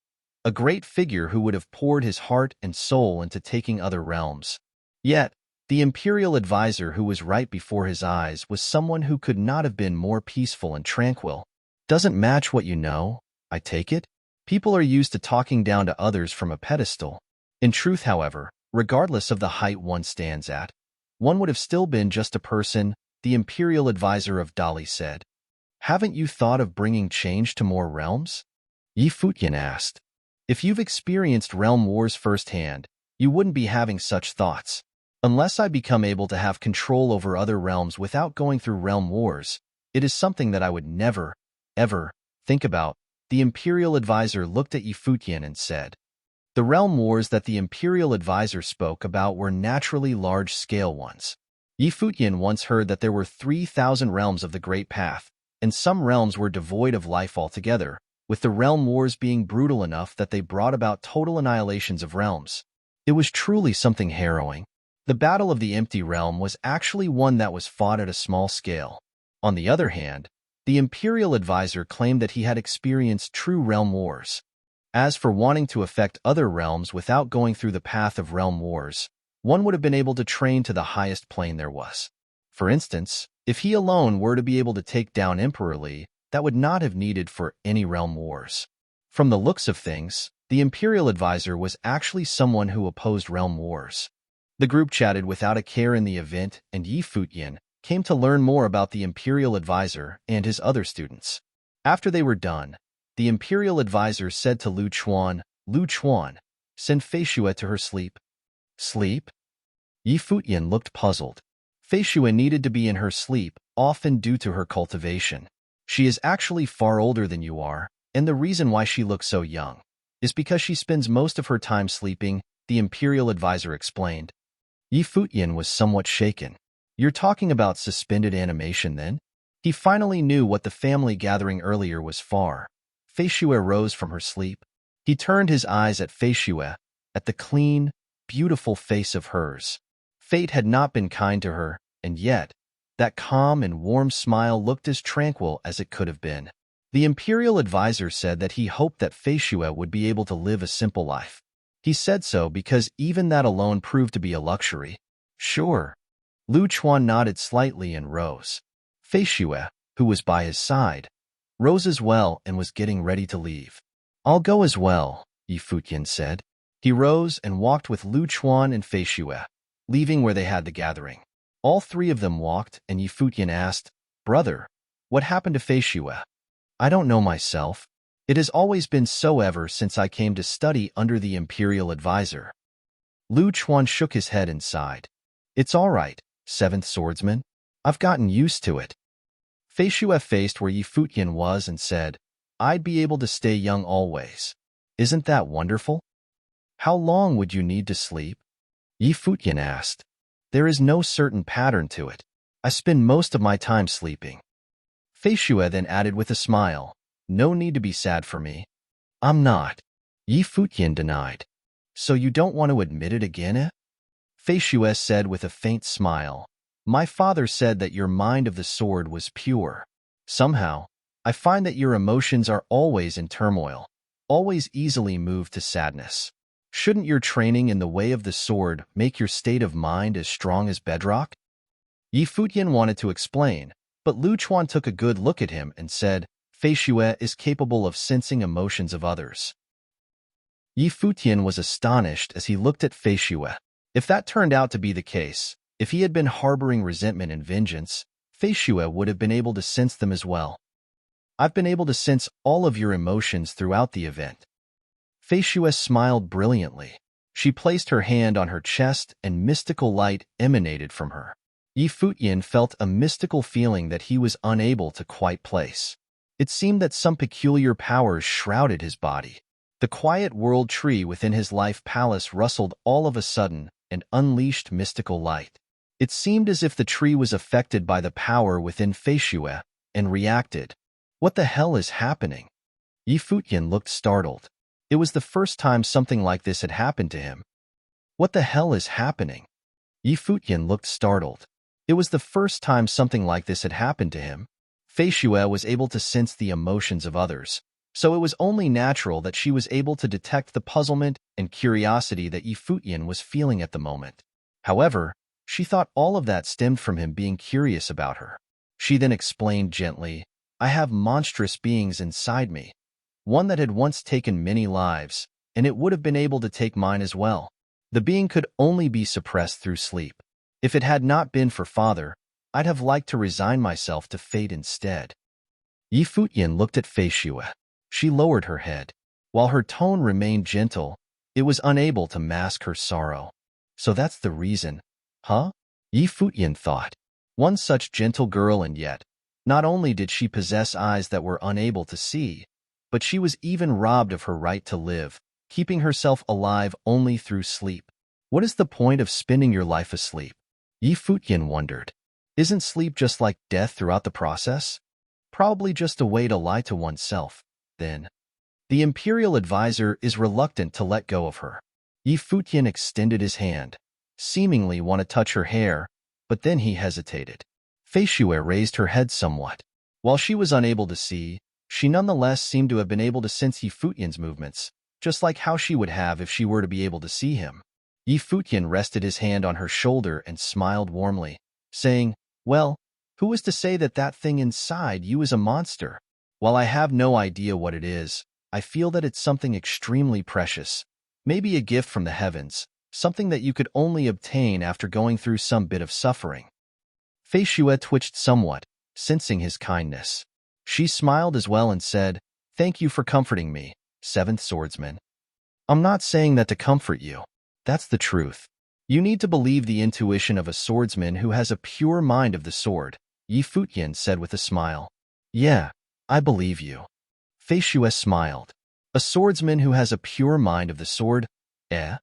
A great figure who would have poured his heart and soul into taking other realms. Yet, the imperial advisor who was right before his eyes was someone who could not have been more peaceful and tranquil. Doesn't match what you know, I take it? People are used to talking down to others from a pedestal. In truth, however, regardless of the height one stands at, one would have still been just a person, the imperial advisor of Dali said. Haven't you thought of bringing change to more realms? Futian asked. If you've experienced realm wars firsthand, you wouldn't be having such thoughts. Unless I become able to have control over other realms without going through realm wars, it is something that I would never, ever think about. The imperial advisor looked at Futian and said. The realm wars that the imperial advisor spoke about were naturally large-scale ones. Futian once heard that there were 3,000 realms of the Great Path, and some realms were devoid of life altogether, with the realm wars being brutal enough that they brought about total annihilations of realms. It was truly something harrowing. The Battle of the Empty Realm was actually one that was fought at a small scale. On the other hand, the imperial advisor claimed that he had experienced true realm wars. As for wanting to affect other realms without going through the path of realm wars, one would have been able to train to the highest plane there was. For instance, if he alone were to be able to take down Emperor Li, that would not have needed for any realm wars. From the looks of things, the imperial advisor was actually someone who opposed realm wars. The group chatted without a care in the event, and Futian came to learn more about the imperial advisor and his other students. After they were done, the imperial advisor said to Lu Chuan, send Feishue to her sleep. Sleep? Futian looked puzzled. Feishue needed to be in her sleep, often due to her cultivation. She is actually far older than you are, and the reason why she looks so young is because she spends most of her time sleeping, the imperial advisor explained. Futian was somewhat shaken. You're talking about suspended animation then? He finally knew what the family gathering earlier was for. Feishue rose from her sleep. He turned his eyes at Feishue, at the clean, beautiful face of hers. Fate had not been kind to her, and yet, that calm and warm smile looked as tranquil as it could have been. The imperial advisor said that he hoped that Feishue would be able to live a simple life. He said so because even that alone proved to be a luxury. Sure. Lu Chuan nodded slightly and rose. Feishue, who was by his side, rose as well and was getting ready to leave. I'll go as well, Futian said. He rose and walked with Lu Chuan and Feishue, leaving where they had the gathering. All three of them walked, and Futian asked, Brother, what happened to Feishue? I don't know myself. It has always been so ever since I came to study under the imperial advisor. Lu Chuan shook his head and sighed. It's all right, seventh swordsman. I've gotten used to it. Feishue faced where Futian was and said, I'd be able to stay young always. Isn't that wonderful? How long would you need to sleep? Futian asked. There is no certain pattern to it. I spend most of my time sleeping. Feishue then added with a smile, No need to be sad for me. I'm not. Futian denied. So you don't want to admit it again, eh? Feishue said with a faint smile, My father said that your mind of the sword was pure. Somehow, I find that your emotions are always in turmoil, always easily moved to sadness. Shouldn't your training in the way of the sword make your state of mind as strong as bedrock? Futian wanted to explain, but Lu Chuan took a good look at him and said, Feishue is capable of sensing emotions of others. Futian was astonished as he looked at Feishue. If that turned out to be the case, If he had been harboring resentment and vengeance, Fei Xue would have been able to sense them as well. I've been able to sense all of your emotions throughout the event. Fei Xue smiled brilliantly. She placed her hand on her chest and mystical light emanated from her. Futian felt a mystical feeling that he was unable to quite place. It seemed that some peculiar powers shrouded his body. The quiet world tree within his life palace rustled all of a sudden and unleashed mystical light. It seemed as if the tree was affected by the power within Fei Xue and reacted. What the hell is happening? Futian looked startled. It was the first time something like this had happened to him. What the hell is happening? Futian looked startled. It was the first time something like this had happened to him. Fei Xue was able to sense the emotions of others, so it was only natural that she was able to detect the puzzlement and curiosity that Futian was feeling at the moment. However, she thought all of that stemmed from him being curious about her. She then explained gently, I have monstrous beings inside me. One that had once taken many lives, and it would have been able to take mine as well. The being could only be suppressed through sleep. If it had not been for Father, I'd have liked to resign myself to fate instead. Futian looked at Fei Xue. She lowered her head. While her tone remained gentle, it was unable to mask her sorrow. So that's the reason, huh? Futian thought. One such gentle girl, and yet, not only did she possess eyes that were unable to see, but she was even robbed of her right to live, keeping herself alive only through sleep. What is the point of spending your life asleep? Futian wondered. Isn't sleep just like death throughout the process? Probably just a way to lie to oneself, then. The Imperial Advisor is reluctant to let go of her. Futian extended his hand, seemingly want to touch her hair, but then he hesitated. Fei Xue raised her head somewhat. While she was unable to see, she nonetheless seemed to have been able to sense Futian's movements, just like how she would have if she were to be able to see him. Futian rested his hand on her shoulder and smiled warmly, saying, well, who is to say that that thing inside you is a monster? While I have no idea what it is, I feel that it's something extremely precious, maybe a gift from the heavens, something that you could only obtain after going through some bit of suffering. Fei Xue twitched somewhat, sensing his kindness. She smiled as well and said, thank you for comforting me, Seventh Swordsman. I'm not saying that to comfort you. That's the truth. You need to believe the intuition of a swordsman who has a pure mind of the sword, Futian said with a smile. Yeah, I believe you. Fei Xue smiled. A swordsman who has a pure mind of the sword? Eh?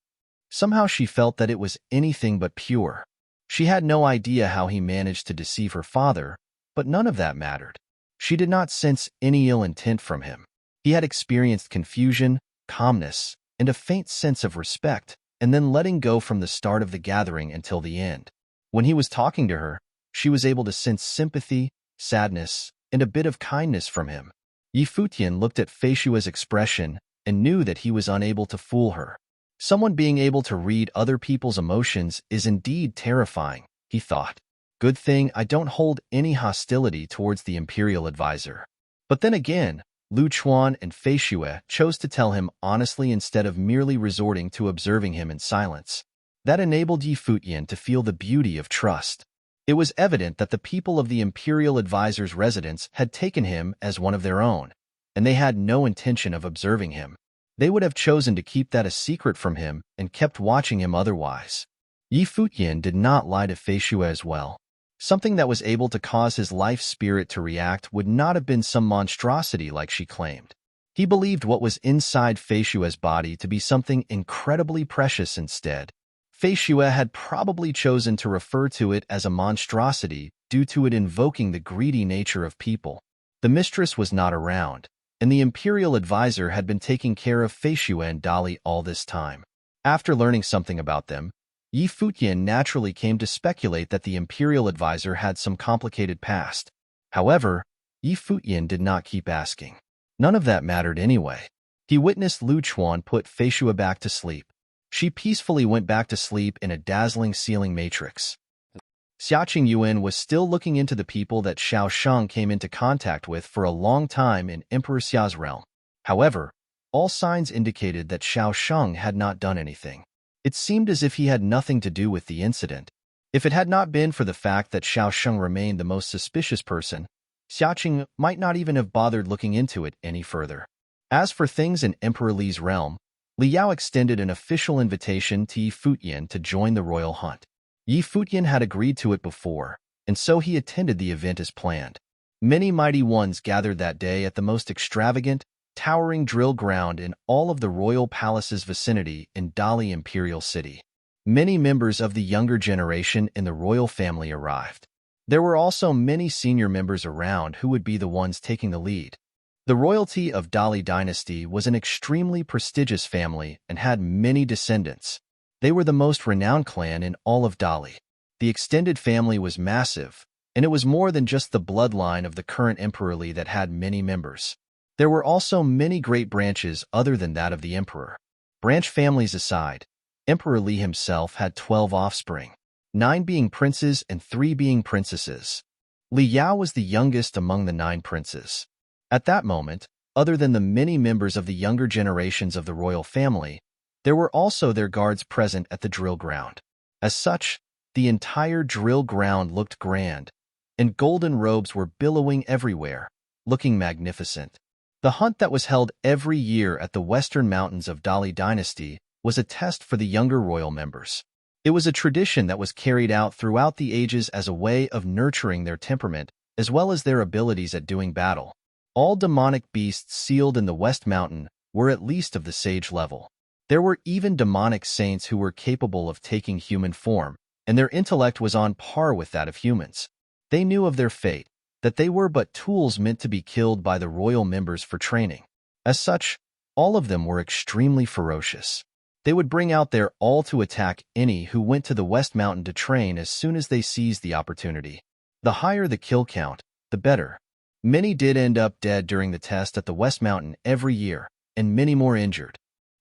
Somehow she felt that it was anything but pure. She had no idea how he managed to deceive her father, but none of that mattered. She did not sense any ill intent from him. He had experienced confusion, calmness, and a faint sense of respect, and then letting go from the start of the gathering until the end. When he was talking to her, she was able to sense sympathy, sadness, and a bit of kindness from him. Futian looked at Fei Xue's expression and knew that he was unable to fool her. Someone being able to read other people's emotions is indeed terrifying, he thought. Good thing I don't hold any hostility towards the Imperial Advisor. But then again, Lu Chuan and Fei Xue chose to tell him honestly instead of merely resorting to observing him in silence. That enabled Futian to feel the beauty of trust. It was evident that the people of the Imperial Advisor's residence had taken him as one of their own, and they had no intention of observing him. They would have chosen to keep that a secret from him and kept watching him otherwise. Futian did not lie to Fei Xue as well. Something that was able to cause his life spirit to react would not have been some monstrosity like she claimed. He believed what was inside Fei Xue's body to be something incredibly precious instead. Fei Xue had probably chosen to refer to it as a monstrosity due to it invoking the greedy nature of people. The mistress was not around, and the Imperial Advisor had been taking care of Fei Xue and Dali all this time. After learning something about them, Futian naturally came to speculate that the Imperial Advisor had some complicated past. However, Futian did not keep asking. None of that mattered anyway. He witnessed Lu Chuan put Fei Xue back to sleep. She peacefully went back to sleep in a dazzling ceiling matrix. Xiaqing Yuan was still looking into the people that Xiao Sheng came into contact with for a long time in Emperor Xia's realm. However, all signs indicated that Xiao Sheng had not done anything. It seemed as if he had nothing to do with the incident. If it had not been for the fact that Xiao Sheng remained the most suspicious person, Xiaoqing might not even have bothered looking into it any further. As for things in Emperor Li's realm, Li Yao extended an official invitation to Yi Futian to join the royal hunt. Yi Futian had agreed to it before, and so he attended the event as planned. Many mighty ones gathered that day at the most extravagant, towering drill ground in all of the royal palace's vicinity in Dali Imperial City. Many members of the younger generation in the royal family arrived. There were also many senior members around who would be the ones taking the lead. The royalty of Dali dynasty was an extremely prestigious family and had many descendants. They were the most renowned clan in all of Dali. The extended family was massive, and it was more than just the bloodline of the current Emperor Li that had many members. There were also many great branches other than that of the emperor. Branch families aside, Emperor Li himself had 12 offspring, 9 being princes and 3 being princesses. Li Yao was the youngest among the 9 princes. At that moment, other than the many members of the younger generations of the royal family, there were also their guards present at the drill ground. As such, the entire drill ground looked grand, and golden robes were billowing everywhere, looking magnificent. The hunt that was held every year at the western mountains of Dali dynasty was a test for the younger royal members. It was a tradition that was carried out throughout the ages as a way of nurturing their temperament as well as their abilities at doing battle. All demonic beasts sealed in the West Mountain were at least of the sage level. There were even demonic saints who were capable of taking human form, and their intellect was on par with that of humans. They knew of their fate, that they were but tools meant to be killed by the royal members for training. As such, all of them were extremely ferocious. They would bring out their all to attack any who went to the West Mountain to train as soon as they seized the opportunity. The higher the kill count, the better. Many did end up dead during the test at the West Mountain every year, and many more injured.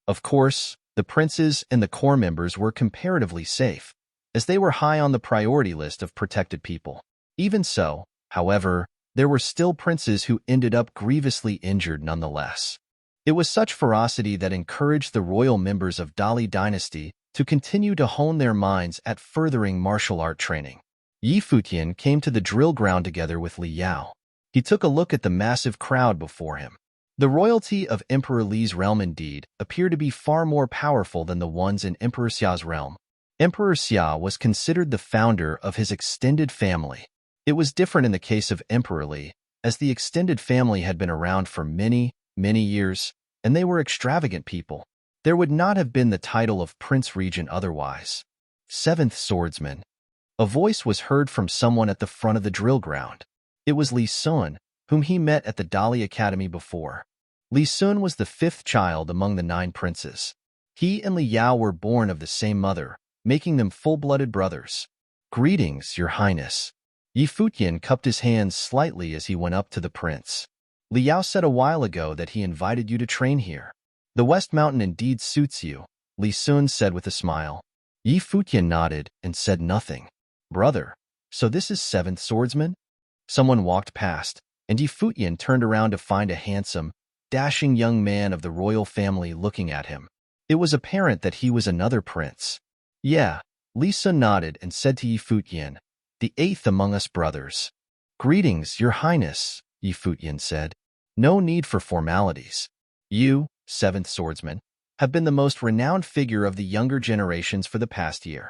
Of course, the princes and the core members were comparatively safe, as they were high on the priority list of protected people. Even so, however, there were still princes who ended up grievously injured nonetheless. It was such ferocity that encouraged the royal members of Dali dynasty to continue to hone their minds at furthering martial art training. Yi Futian came to the drill ground together with Li Yao. He took a look at the massive crowd before him. The royalty of Emperor Li's realm indeed appeared to be far more powerful than the ones in Emperor Xia's realm. Emperor Xia was considered the founder of his extended family. It was different in the case of Emperor Li, as the extended family had been around for many years, and they were extravagant people. There would not have been the title of Prince Regent otherwise. 7th Swordsman. A voice was heard from someone at the front of the drill ground. It was Li Sun, whom he met at the Dali Academy before. Li Sun was the 5th child among the 9 princes. He and Li Yao were born of the same mother, making them full-blooded brothers. "Greetings, Your Highness." Yi Futian cupped his hands slightly as he went up to the prince. "Li Yao said a while ago that he invited you to train here. The West Mountain indeed suits you," Li Sun said with a smile. Yi Futian nodded and said nothing. "Brother, so this is 7th Swordsman?" Someone walked past, and Yi Futian turned around to find a handsome, dashing young man of the royal family looking at him. It was apparent that he was another prince. "Yeah," Li Sun nodded and said to Yi Futian, "the 8th among us brothers." "Greetings, Your Highness," Yi Futian said. "No need for formalities. You, 7th Swordsman, have been the most renowned figure of the younger generations for the past year.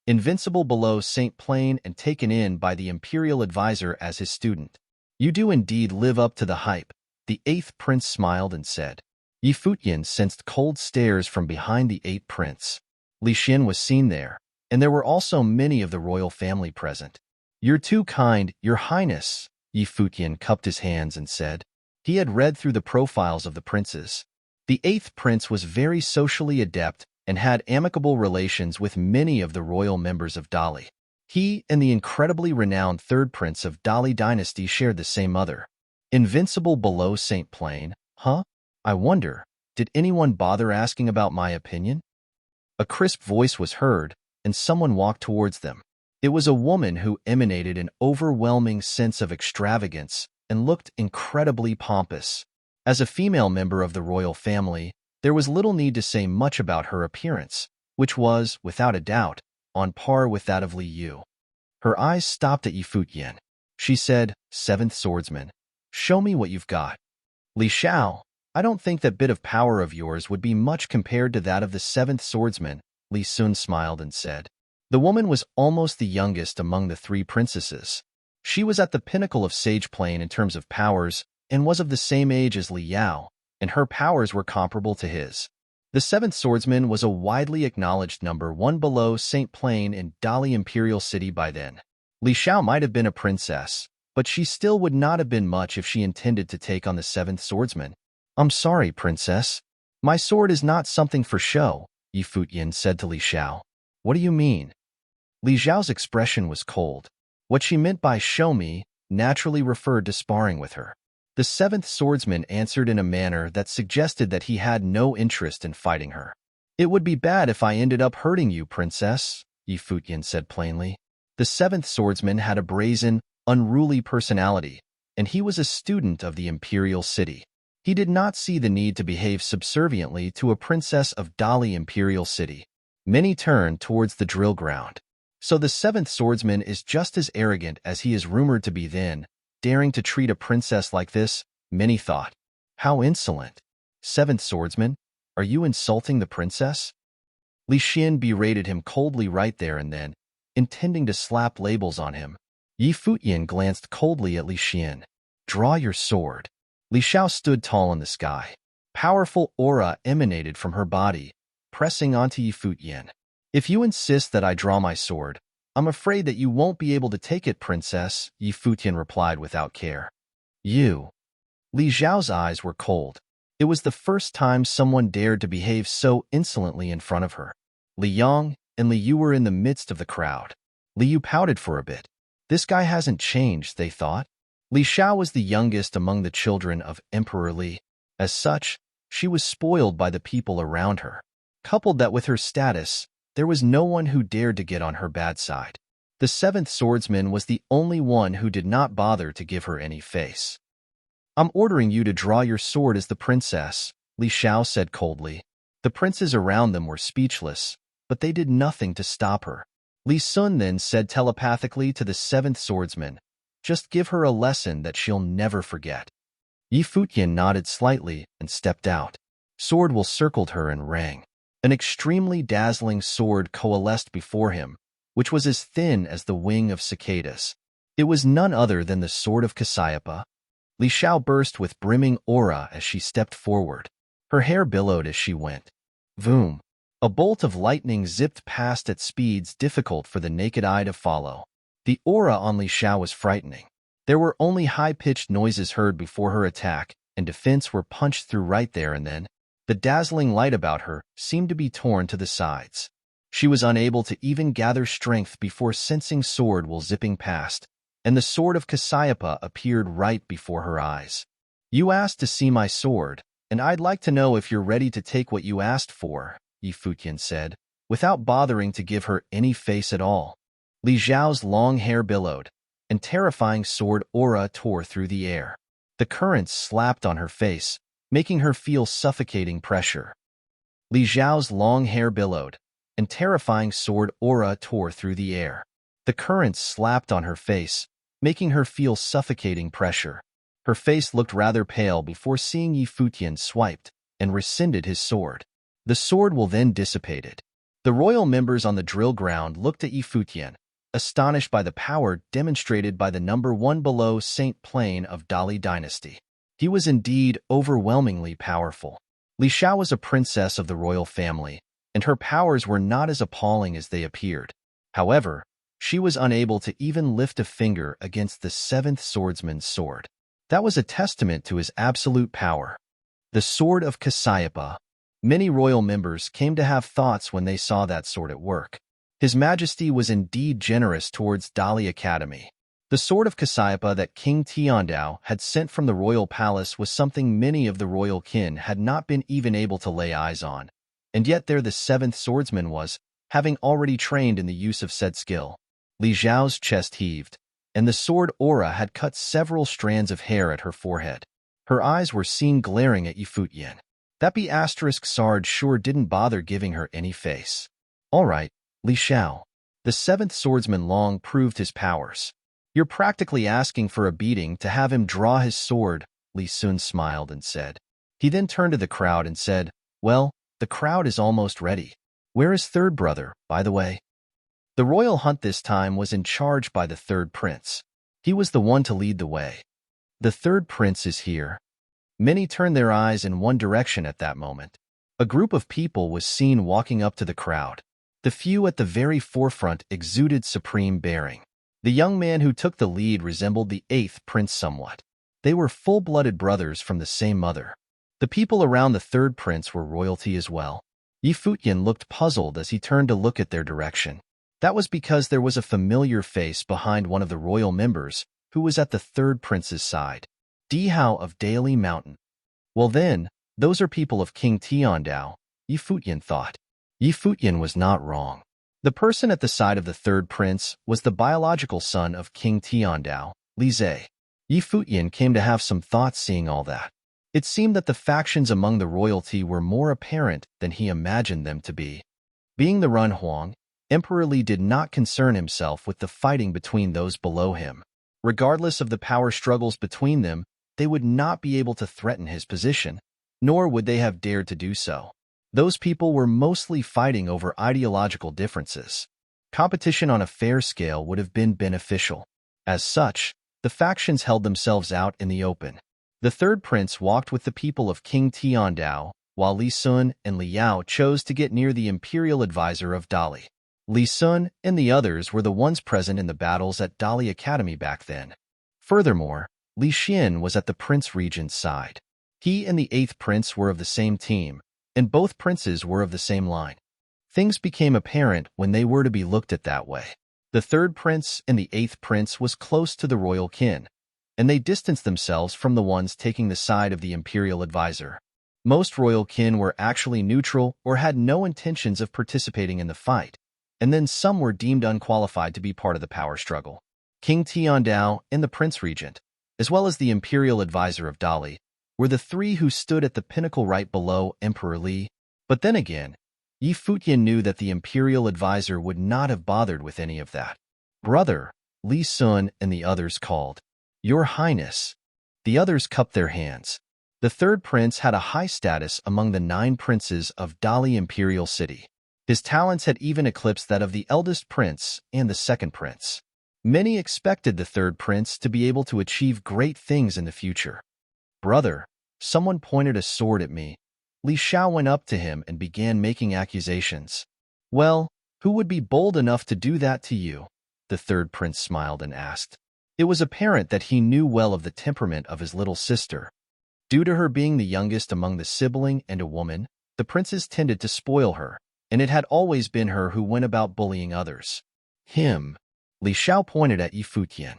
Invincible below St. Plain and taken in by the Imperial Advisor as his student. You do indeed live up to the hype," the 8th Prince smiled and said. Yi Futian sensed cold stares from behind the 8th Prince. Li Xin was seen there, and there were also many of the royal family present. "You're too kind, Your Highness," Yi Futian cupped his hands and said. He had read through the profiles of the princes. The 8th Prince was very socially adept and had amicable relations with many of the royal members of Dali. He and the incredibly renowned 3rd Prince of Dali dynasty shared the same mother. Invincible below St. Plain, huh? I wonder, did anyone bother asking about my opinion? A crisp voice was heard, and someone walked towards them. It was a woman who emanated an overwhelming sense of extravagance and looked incredibly pompous. As a female member of the royal family, there was little need to say much about her appearance, which was, without a doubt, on par with that of Li Yu. Her eyes stopped at Futian. She said, "Seventh swordsman, show me what you've got." "Li Xiao, I don't think that bit of power of yours would be much compared to that of the seventh swordsman," Li Sun smiled and said. The woman was almost the youngest among the three princesses. She was at the pinnacle of Sage Plane in terms of powers and was of the same age as Li Yao, and her powers were comparable to his. The seventh swordsman was a widely acknowledged number one below Saint Plain in Dali Imperial City by then. Li Xiao might have been a princess, but she still would not have been much if she intended to take on the seventh swordsman. "I'm sorry, princess. My sword is not something for show," Futian said to Li Xiao. "What do you mean?" Li Xiao's expression was cold. What she meant by "show me" naturally referred to sparring with her. The seventh swordsman answered in a manner that suggested that he had no interest in fighting her. "It would be bad if I ended up hurting you, princess," Futian said plainly. The seventh swordsman had a brazen, unruly personality, and he was a student of the imperial city. He did not see the need to behave subserviently to a princess of Dali Imperial City. Many turned towards the drill ground. So the seventh swordsman is just as arrogant as he is rumored to be then, daring to treat a princess like this, many thought. How insolent. "Seventh swordsman, are you insulting the princess?" Li Xian berated him coldly right there and then, intending to slap labels on him. Futian glanced coldly at Li Xian. "Draw your sword." Li Xiao stood tall in the sky. Powerful aura emanated from her body, pressing onto Futian. "If you insist that I draw my sword, I'm afraid that you won't be able to take it, princess," Futian replied without care. "You." Li Xiao's eyes were cold. It was the first time someone dared to behave so insolently in front of her. Li Yang and Li Yu were in the midst of the crowd. Li Yu pouted for a bit. This guy hasn't changed, they thought. Li Xiao was the youngest among the children of Emperor Li. As such, she was spoiled by the people around her. Coupled that with her status, there was no one who dared to get on her bad side. The seventh swordsman was the only one who did not bother to give her any face. "I'm ordering you to draw your sword as the princess," Li Xiao said coldly. The princes around them were speechless, but they did nothing to stop her. Li Sun then said telepathically to the seventh swordsman, "Just give her a lesson that she'll never forget." Futian nodded slightly and stepped out. Sword will circled her and rang. An extremely dazzling sword coalesced before him, which was as thin as the wing of cicadas. It was none other than the sword of Cassiopeia. Li Xiao burst with brimming aura as she stepped forward. Her hair billowed as she went. Voom! A bolt of lightning zipped past at speeds difficult for the naked eye to follow. The aura on Li Xiao was frightening. There were only high-pitched noises heard before her attack, and defense were punched through right there and then. The dazzling light about her seemed to be torn to the sides. She was unable to even gather strength before sensing sword while zipping past, and the sword of Cassiopeia appeared right before her eyes. "You asked to see my sword, and I'd like to know if you're ready to take what you asked for," Futian said, without bothering to give her any face at all. Li Xiao's long hair billowed, and terrifying sword aura tore through the air. The currents slapped on her face, making her feel suffocating pressure. Li Xiao's long hair billowed, and terrifying sword aura tore through the air. The currents slapped on her face, making her feel suffocating pressure. Her face looked rather pale before seeing Futian swiped and rescinded his sword. The sword will then dissipated. The royal members on the drill ground looked at Futian, astonished by the power demonstrated by the number one below Saint Plain of Dali dynasty. He was indeed overwhelmingly powerful. Li Xiao was a princess of the royal family, and her powers were not as appalling as they appeared. However, she was unable to even lift a finger against the seventh swordsman's sword. That was a testament to his absolute power. The sword of Cassiopeia. Many royal members came to have thoughts when they saw that sword at work. His Majesty was indeed generous towards Dali Academy. The sword of Cassiopeia that King Tiandao had sent from the royal palace was something many of the royal kin had not been even able to lay eyes on, and yet there the seventh swordsman was, having already trained in the use of said skill. Li Xiao's chest heaved, and the sword aura had cut several strands of hair at her forehead. Her eyes were seen glaring at Futian. That **Sard sure didn't bother giving her any face. "All right, Li Xiao. The seventh swordsman long proved his powers. You're practically asking for a beating to have him draw his sword, Li Sun smiled and said. He then turned to the crowd and said, well, the crowd is almost ready. Where is third brother, by the way? The royal hunt this time was in charge by the third prince. He was the one to lead the way. The third prince is here. Many turned their eyes in one direction at that moment. A group of people was seen walking up to the crowd. The few at the very forefront exuded supreme bearing. The young man who took the lead resembled the eighth prince somewhat. They were full-blooded brothers from the same mother. The people around the third prince were royalty as well. Futian looked puzzled as he turned to look at their direction. That was because there was a familiar face behind one of the royal members who was at the third prince's side. Dihao of Daily Mountain. Well then, those are people of King Tiandao, Futian thought. Futian was not wrong. The person at the side of the third prince was the biological son of King Tiandao, Li Zhe. Futian came to have some thoughts seeing all that. It seemed that the factions among the royalty were more apparent than he imagined them to be. Being the Runhuang, Emperor Li did not concern himself with the fighting between those below him. Regardless of the power struggles between them, they would not be able to threaten his position, nor would they have dared to do so. Those people were mostly fighting over ideological differences. Competition on a fair scale would have been beneficial. As such, the factions held themselves out in the open. The third prince walked with the people of King Tiandao, while Li Sun and Li Yao chose to get near the imperial advisor of Dali. Li Sun and the others were the ones present in the battles at Dali Academy back then. Furthermore, Li Xian was at the prince regent's side. He and the eighth prince were of the same team, and both princes were of the same line. Things became apparent when they were to be looked at that way. The third prince and the eighth prince was close to the royal kin, and they distanced themselves from the ones taking the side of the imperial advisor. Most royal kin were actually neutral or had no intentions of participating in the fight, and then some were deemed unqualified to be part of the power struggle. King Tiandao and the prince regent, as well as the imperial advisor of Dali, were the three who stood at the pinnacle right below Emperor Li. But then again, Futian knew that the imperial advisor would not have bothered with any of that. Brother, Li Sun and the others called. Your Highness. The others cupped their hands. The third prince had a high status among the 9 princes of Dali Imperial City. His talents had even eclipsed that of the eldest prince and the second prince. Many expected the third prince to be able to achieve great things in the future. Brother, someone pointed a sword at me. Li Xiao went up to him and began making accusations. Well, who would be bold enough to do that to you? The third prince smiled and asked. It was apparent that he knew well of the temperament of his little sister. Due to her being the youngest among the sibling and a woman, the princes tended to spoil her, and it had always been her who went about bullying others. Him. Li Xiao pointed at Futian.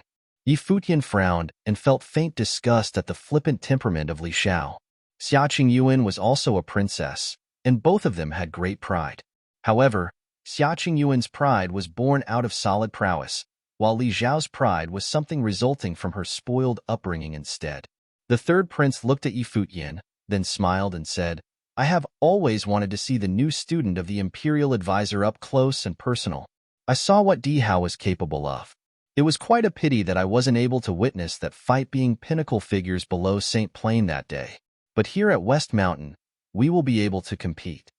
Futian frowned and felt faint disgust at the flippant temperament of Li Xiao. Xia Qingyuan was also a princess, and both of them had great pride. However, Xia Qingyuan's pride was born out of solid prowess, while Li Xiao's pride was something resulting from her spoiled upbringing instead. The third prince looked at Futian, then smiled and said, I have always wanted to see the new student of the imperial advisor up close and personal. I saw what Dihao was capable of. It was quite a pity that I wasn't able to witness that fight being pinnacle figures below St. Plain that day. But here at West Mountain, we will be able to compete.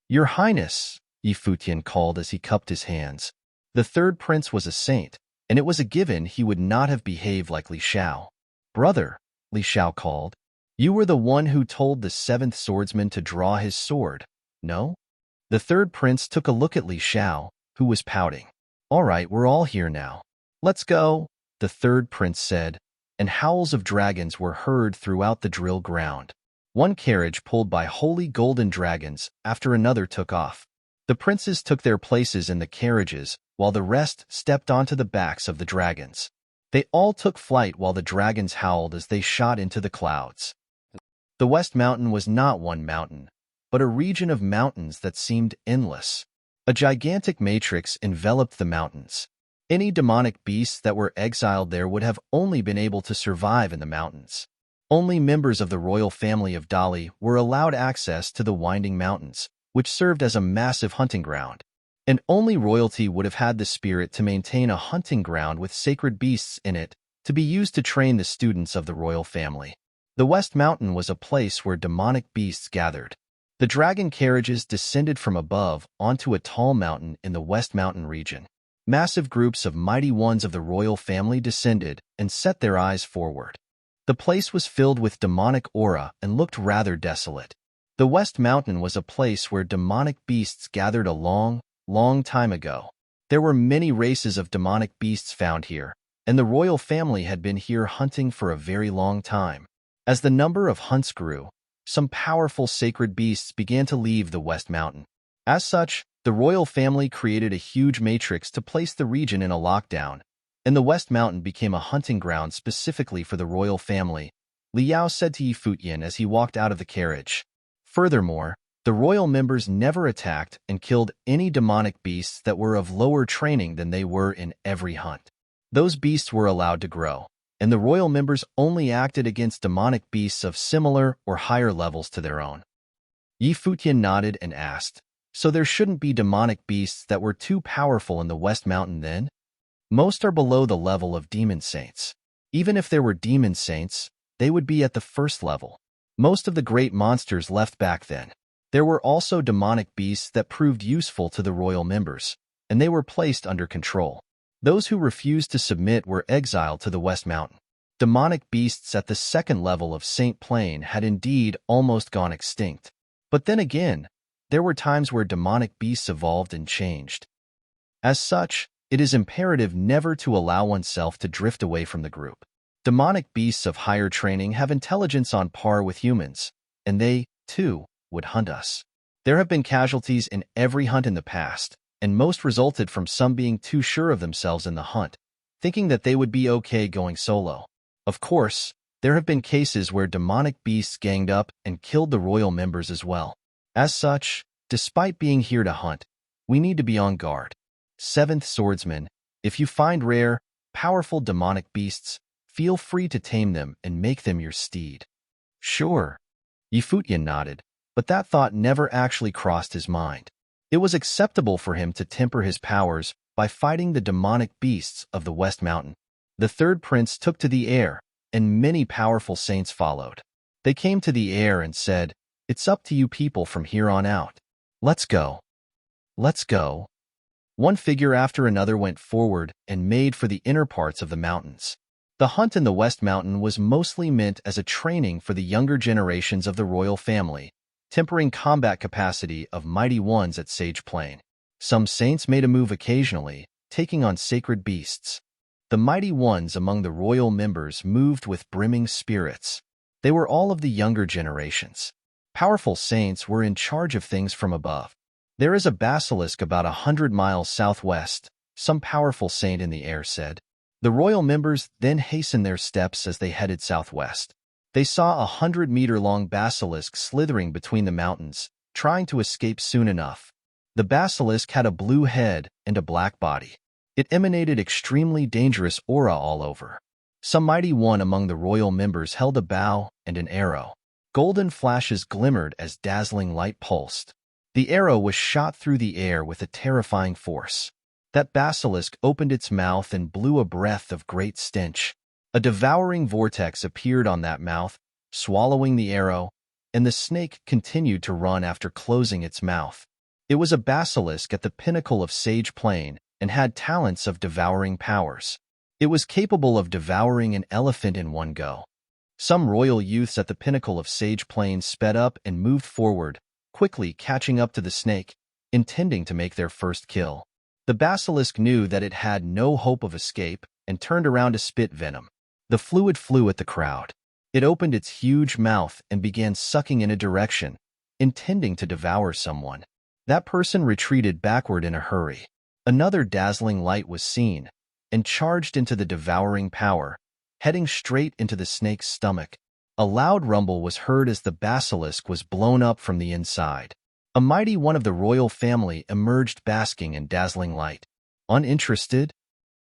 Your Highness, Futian called as he cupped his hands. The third prince was a saint, and it was a given he would not have behaved like Li Xiao. Brother, Li Xiao called. You were the one who told the seventh swordsman to draw his sword, no? The third prince took a look at Li Xiao, who was pouting. All right, we're all here now. Let's go, the third prince said, and howls of dragons were heard throughout the drill ground. One carriage pulled by holy golden dragons after another took off. The princes took their places in the carriages, while the rest stepped onto the backs of the dragons. They all took flight while the dragons howled as they shot into the clouds. The West Mountain was not one mountain, but a region of mountains that seemed endless. A gigantic matrix enveloped the mountains. Any demonic beasts that were exiled there would have only been able to survive in the mountains. Only members of the royal family of Dali were allowed access to the winding mountains, which served as a massive hunting ground. and only royalty would have had the spirit to maintain a hunting ground with sacred beasts in it to be used to train the students of the royal family. The West Mountain was a place where demonic beasts gathered. The dragon carriages descended from above onto a tall mountain in the West Mountain region. Massive groups of mighty ones of the royal family descended and set their eyes forward. The place was filled with demonic aura and looked rather desolate. The West Mountain was a place where demonic beasts gathered a long, long time ago. There were many races of demonic beasts found here, and the royal family had been here hunting for a very long time. As the number of hunts grew, some powerful sacred beasts began to leave the West Mountain. As such, the royal family created a huge matrix to place the region in a lockdown, and the West Mountain became a hunting ground specifically for the royal family, Liao said to Futian as he walked out of the carriage. Furthermore, the royal members never attacked and killed any demonic beasts that were of lower training than they were in every hunt. Those beasts were allowed to grow, and the royal members only acted against demonic beasts of similar or higher levels to their own. Futian nodded and asked, "So there shouldn't be demonic beasts that were too powerful in the West Mountain then?" "Most are below the level of demon saints. Even if there were demon saints, they would be at the first level. Most of the great monsters left back then. There were also demonic beasts that proved useful to the royal members, and they were placed under control. Those who refused to submit were exiled to the West Mountain. Demonic beasts at the second level of Saint Plain had indeed almost gone extinct. But then again, there were times where demonic beasts evolved and changed. As such, it is imperative never to allow oneself to drift away from the group. Demonic beasts of higher training have intelligence on par with humans, and they, too, would hunt us. There have been casualties in every hunt in the past, and most resulted from some being too sure of themselves in the hunt, thinking that they would be okay going solo. Of course, there have been cases where demonic beasts ganged up and killed the royal members as well. As such, despite being here to hunt, we need to be on guard. Seventh Swordsman, if you find rare, powerful demonic beasts, feel free to tame them and make them your steed." "Sure." Futian nodded, but that thought never actually crossed his mind. It was acceptable for him to temper his powers by fighting the demonic beasts of the West Mountain. The third prince took to the air, and many powerful saints followed. They came to the air and said, "It's up to you people from here on out. Let's go. Let's go." One figure after another went forward and made for the inner parts of the mountains. The hunt in the West Mountain was mostly meant as a training for the younger generations of the royal family, tempering combat capacity of mighty ones at Sage Plain. Some saints made a move occasionally, taking on sacred beasts. The mighty ones among the royal members moved with brimming spirits. They were all of the younger generations. Powerful saints were in charge of things from above. "There is a basilisk about 100 miles southwest," some powerful saint in the air said. The royal members then hastened their steps as they headed southwest. They saw a 100-meter-long basilisk slithering between the mountains, trying to escape soon enough. The basilisk had a blue head and a black body. It emanated extremely dangerous aura all over. Some mighty one among the royal members held a bow and an arrow. Golden flashes glimmered as dazzling light pulsed. The arrow was shot through the air with a terrifying force. That basilisk opened its mouth and blew a breath of great stench. A devouring vortex appeared on that mouth, swallowing the arrow, and the snake continued to run after closing its mouth. It was a basilisk at the pinnacle of Sage Plain and had talents of devouring powers. It was capable of devouring an elephant in one go. Some royal youths at the pinnacle of Sage Plain sped up and moved forward, quickly catching up to the snake, intending to make their first kill. The basilisk knew that it had no hope of escape and turned around to spit venom. The fluid flew at the crowd. It opened its huge mouth and began sucking in a direction, intending to devour someone. That person retreated backward in a hurry. Another dazzling light was seen, and charged into the devouring power, heading straight into the snake's stomach. A loud rumble was heard as the basilisk was blown up from the inside. A mighty one of the royal family emerged basking in dazzling light. "Uninterested?"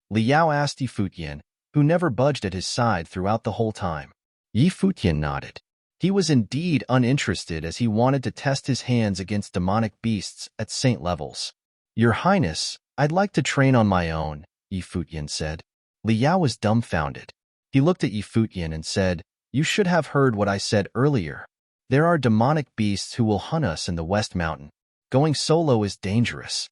Liao asked Futian, who never budged at his side throughout the whole time. Futian nodded. He was indeed uninterested as he wanted to test his hands against demonic beasts at saint levels. Your Highness, I'd like to train on my own, Futian said. Li Yao was dumbfounded. He looked at Futian and said, You should have heard what I said earlier. There are demonic beasts who will hunt us in the West Mountain. Going solo is dangerous.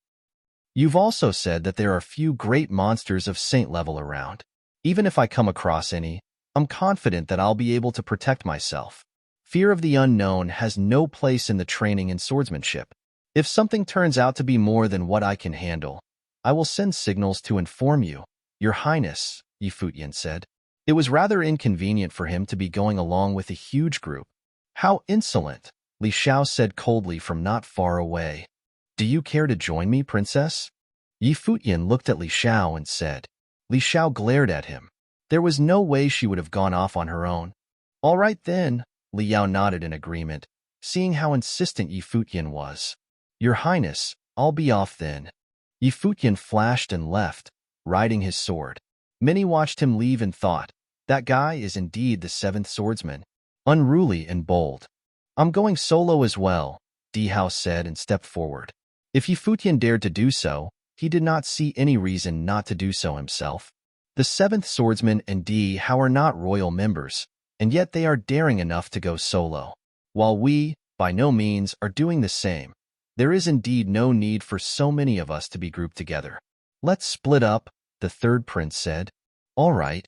You've also said that there are few great monsters of saint level around. Even if I come across any, I'm confident that I'll be able to protect myself. Fear of the unknown has no place in the training in swordsmanship. If something turns out to be more than what I can handle, I will send signals to inform you, Your Highness, Futian said. It was rather inconvenient for him to be going along with a huge group. How insolent, Li Xiao said coldly from not far away. Do you care to join me, princess? Futian looked at Li Xiao and said. Li Xiao glared at him. There was no way she would have gone off on her own. All right then, Li Yao nodded in agreement, seeing how insistent Futian was. Your Highness, I'll be off then. Futian flashed and left, riding his sword. Many watched him leave and thought, that guy is indeed the seventh swordsman, unruly and bold. I'm going solo as well, Di Hao said and stepped forward. If Futian dared to do so, he did not see any reason not to do so himself. The seventh swordsman and Di Hao are not royal members, and yet they are daring enough to go solo. While we, by no means, are doing the same, there is indeed no need for so many of us to be grouped together. Let's split up, the third prince said. All right.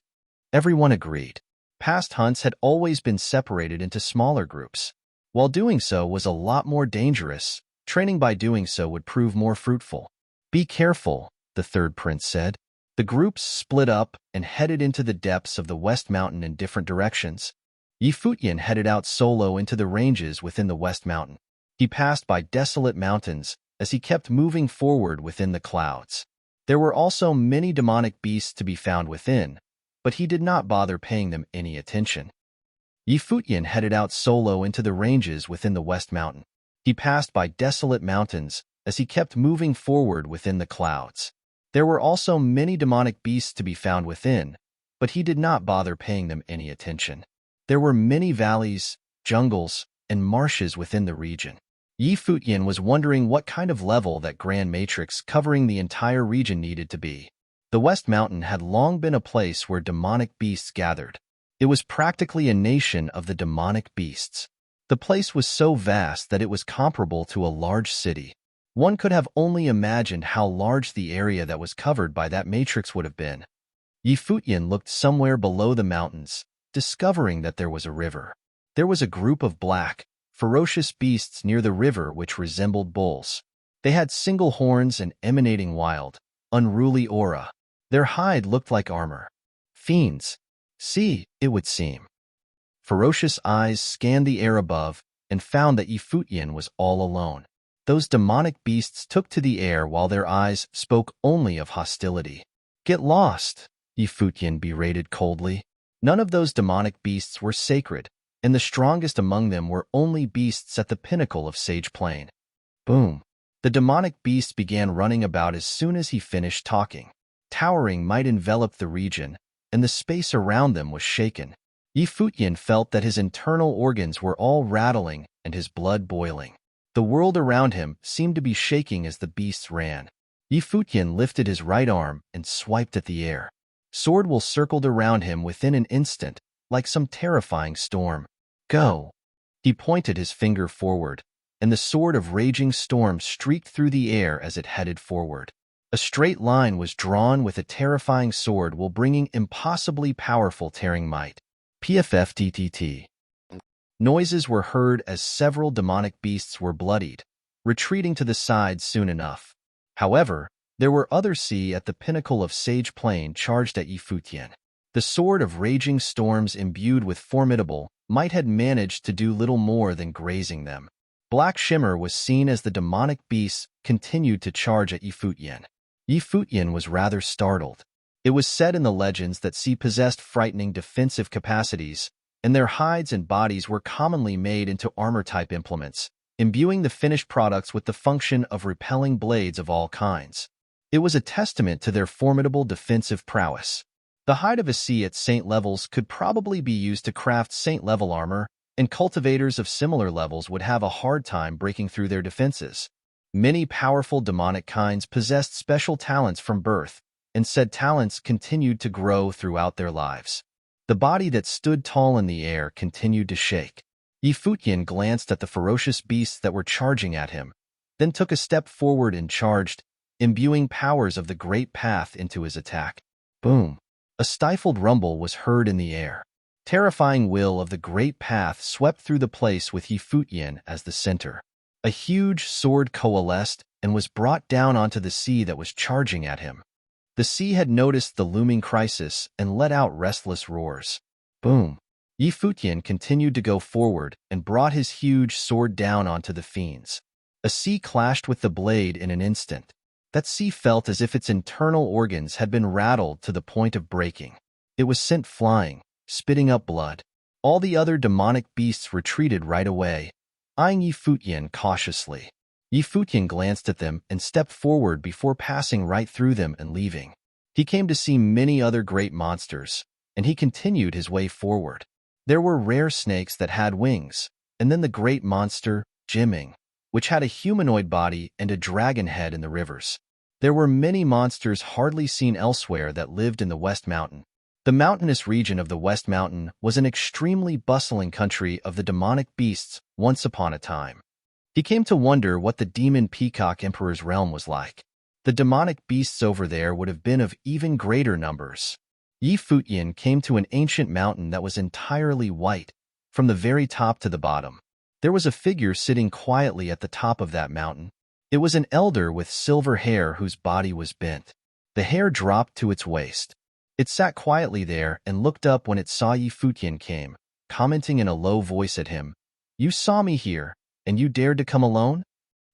Everyone agreed. Past hunts had always been separated into smaller groups. While doing so was a lot more dangerous, training by doing so would prove more fruitful. Be careful, the third prince said. The groups split up and headed into the depths of the West Mountain in different directions. Futian headed out solo into the ranges within the West Mountain. He passed by desolate mountains as he kept moving forward within the clouds. There were also many demonic beasts to be found within, but he did not bother paying them any attention. Futian headed out solo into the ranges within the West Mountain. He passed by desolate mountains as he kept moving forward within the clouds. There were also many demonic beasts to be found within, but he did not bother paying them any attention. There were many valleys, jungles, and marshes within the region. Futian was wondering what kind of level that grand matrix covering the entire region needed to be. The West Mountain had long been a place where demonic beasts gathered. It was practically a nation of the demonic beasts. The place was so vast that it was comparable to a large city. One could have only imagined how large the area that was covered by that matrix would have been. Futian looked somewhere below the mountains, discovering that there was a river. There was a group of black, ferocious beasts near the river which resembled bulls. They had single horns and emanating wild, unruly aura. Their hide looked like armor. Fiends. See, it would seem. Ferocious eyes scanned the air above and found that Futian was all alone. Those demonic beasts took to the air while their eyes spoke only of hostility. Get lost, Futian berated coldly. None of those demonic beasts were sacred, and the strongest among them were only beasts at the pinnacle of Sage Plain. Boom. The demonic beast began running about as soon as he finished talking. Towering might enveloped the region, and the space around them was shaken. Futian felt that his internal organs were all rattling and his blood boiling. The world around him seemed to be shaking as the beasts ran. Futian lifted his right arm and swiped at the air. Sword will circled around him within an instant, like some terrifying storm. Go! He pointed his finger forward, and the sword of raging storm streaked through the air as it headed forward. A straight line was drawn with a terrifying sword while bringing impossibly powerful tearing might. PFFTTT. Noises were heard as several demonic beasts were bloodied, retreating to the side soon enough. However, there were others at the pinnacle of Sage Plain charged at Futian. The sword of raging storms imbued with formidable might had managed to do little more than grazing them. Black shimmer was seen as the demonic beasts continued to charge at Futian. Futian was rather startled. It was said in the legends that sea possessed frightening defensive capacities, and their hides and bodies were commonly made into armor-type implements, imbuing the finished products with the function of repelling blades of all kinds. It was a testament to their formidable defensive prowess. The hide of a sea at saint levels could probably be used to craft saint-level armor, and cultivators of similar levels would have a hard time breaking through their defenses. Many powerful demonic kinds possessed special talents from birth, and said talents continued to grow throughout their lives. The body that stood tall in the air continued to shake. Futian glanced at the ferocious beasts that were charging at him, then took a step forward and charged, imbuing powers of the great path into his attack. Boom! A stifled rumble was heard in the air. Terrifying will of the great path swept through the place with Futian as the center. A huge sword coalesced and was brought down onto the sea that was charging at him. The sea had noticed the looming crisis and let out restless roars. Boom! Futian continued to go forward and brought his huge sword down onto the fiends. A sea clashed with the blade in an instant. That sea felt as if its internal organs had been rattled to the point of breaking. It was sent flying, spitting up blood. All the other demonic beasts retreated right away, eyeing Futian cautiously. Futian glanced at them and stepped forward before passing right through them and leaving. He came to see many other great monsters, and he continued his way forward. There were rare snakes that had wings, and then the great monster, Jimming, which had a humanoid body and a dragon head in the rivers. There were many monsters hardly seen elsewhere that lived in the West Mountain. The mountainous region of the West Mountain was an extremely bustling country of the demonic beasts once upon a time. He came to wonder what the demon peacock emperor's realm was like. The demonic beasts over there would have been of even greater numbers. Futian came to an ancient mountain that was entirely white, from the very top to the bottom. There was a figure sitting quietly at the top of that mountain. It was an elder with silver hair whose body was bent. The hair dropped to its waist. It sat quietly there and looked up when it saw Futian came, commenting in a low voice at him, "You saw me here, and you dared to come alone?"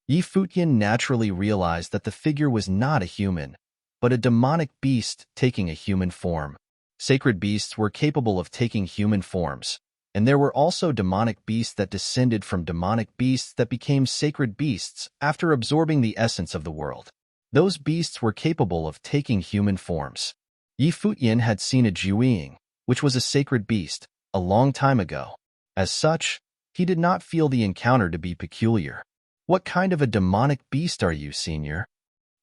Futian naturally realized that the figure was not a human, but a demonic beast taking a human form. Sacred beasts were capable of taking human forms, and there were also demonic beasts that descended from demonic beasts that became sacred beasts after absorbing the essence of the world. Those beasts were capable of taking human forms. Futian had seen a Jiuying, which was a sacred beast, a long time ago. As such, he did not feel the encounter to be peculiar. "What kind of a demonic beast are you, Senior?"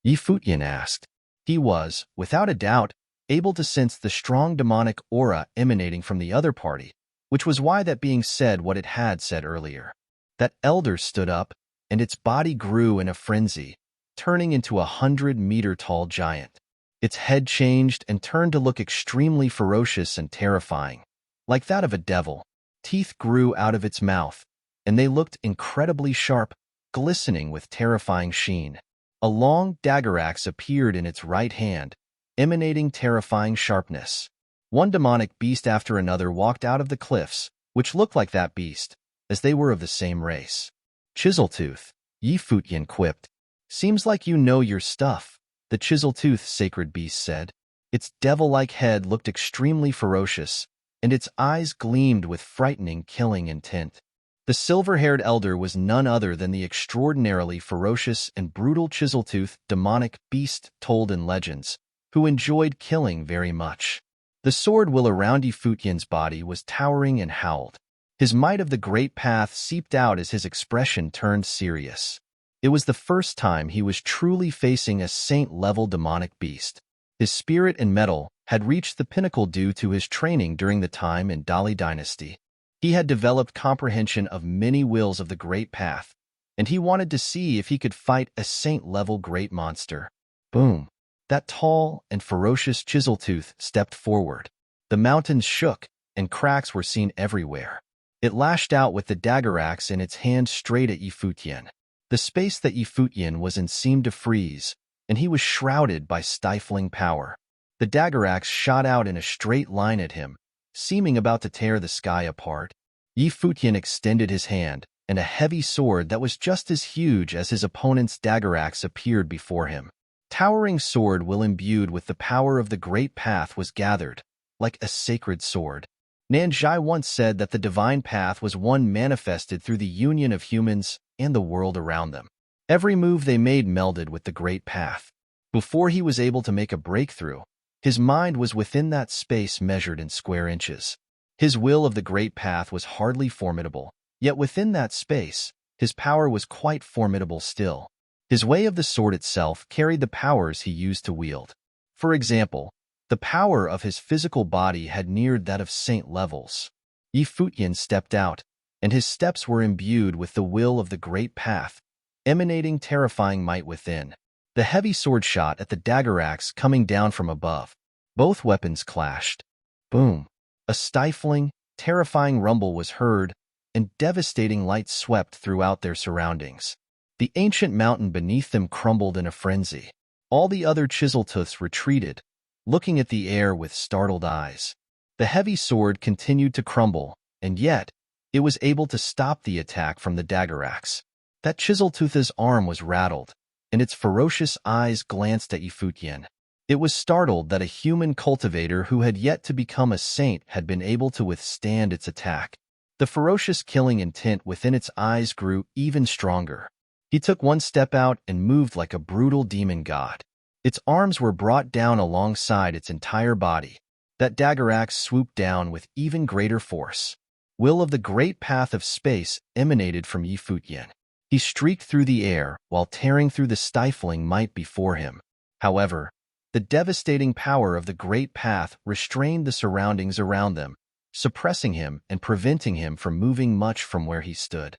Futian asked. He was, without a doubt, able to sense the strong demonic aura emanating from the other party, which was why that being said what it had said earlier. That elder stood up, and its body grew in a frenzy, turning into 100-meter-tall giant. Its head changed and turned to look extremely ferocious and terrifying, like that of a devil. Teeth grew out of its mouth, and they looked incredibly sharp, glistening with terrifying sheen. A long dagger axe appeared in its right hand, emanating terrifying sharpness. One demonic beast after another walked out of the cliffs, which looked like that beast, as they were of the same race. "Chiseltooth," Futian quipped. "Seems like you know your stuff," the Chiseltooth sacred beast said. Its devil-like head looked extremely ferocious, and its eyes gleamed with frightening, killing intent. The silver-haired elder was none other than the extraordinarily ferocious and brutal Chiseltooth demonic beast told in legends, who enjoyed killing very much. The sword will around Futian's body was towering and howled. His might of the great path seeped out as his expression turned serious. It was the first time he was truly facing a saint-level demonic beast. His spirit and mettle had reached the pinnacle due to his training during the time in Dali Dynasty. He had developed comprehension of many wills of the great path, and he wanted to see if he could fight a saint-level great monster. Boom! That tall and ferocious Chiseltooth stepped forward. The mountains shook, and cracks were seen everywhere. It lashed out with the dagger axe in its hand straight at Futian. The space that Futian was in seemed to freeze, and he was shrouded by stifling power. The dagger axe shot out in a straight line at him, seeming about to tear the sky apart. Futian extended his hand, and a heavy sword that was just as huge as his opponent's dagger axe appeared before him. Towering sword will imbued with the power of the great path was gathered, like a sacred sword. Nanjai once said that the divine path was one manifested through the union of humans and the world around them. Every move they made melded with the great path. Before he was able to make a breakthrough, his mind was within that space measured in square inches. His will of the great path was hardly formidable, yet within that space, his power was quite formidable still. His way of the sword itself carried the powers he used to wield. For example, the power of his physical body had neared that of saint levels. Futian stepped out, and his steps were imbued with the will of the great path, emanating terrifying might within. The heavy sword shot at the dagger axe coming down from above. Both weapons clashed. Boom! A stifling, terrifying rumble was heard, and devastating light swept throughout their surroundings. The ancient mountain beneath them crumbled in a frenzy. All the other chiseltooths retreated, looking at the air with startled eyes. The heavy sword continued to crumble, and yet, it was able to stop the attack from the dagger axe. That chiseltooth's arm was rattled, and its ferocious eyes glanced at Futian. It was startled that a human cultivator who had yet to become a saint had been able to withstand its attack. The ferocious killing intent within its eyes grew even stronger. He took one step out and moved like a brutal demon god. Its arms were brought down alongside its entire body. That dagger axe swooped down with even greater force. Will of the great path of space emanated from Futian. He streaked through the air while tearing through the stifling might before him. However, the devastating power of the great path restrained the surroundings around them, suppressing him and preventing him from moving much from where he stood.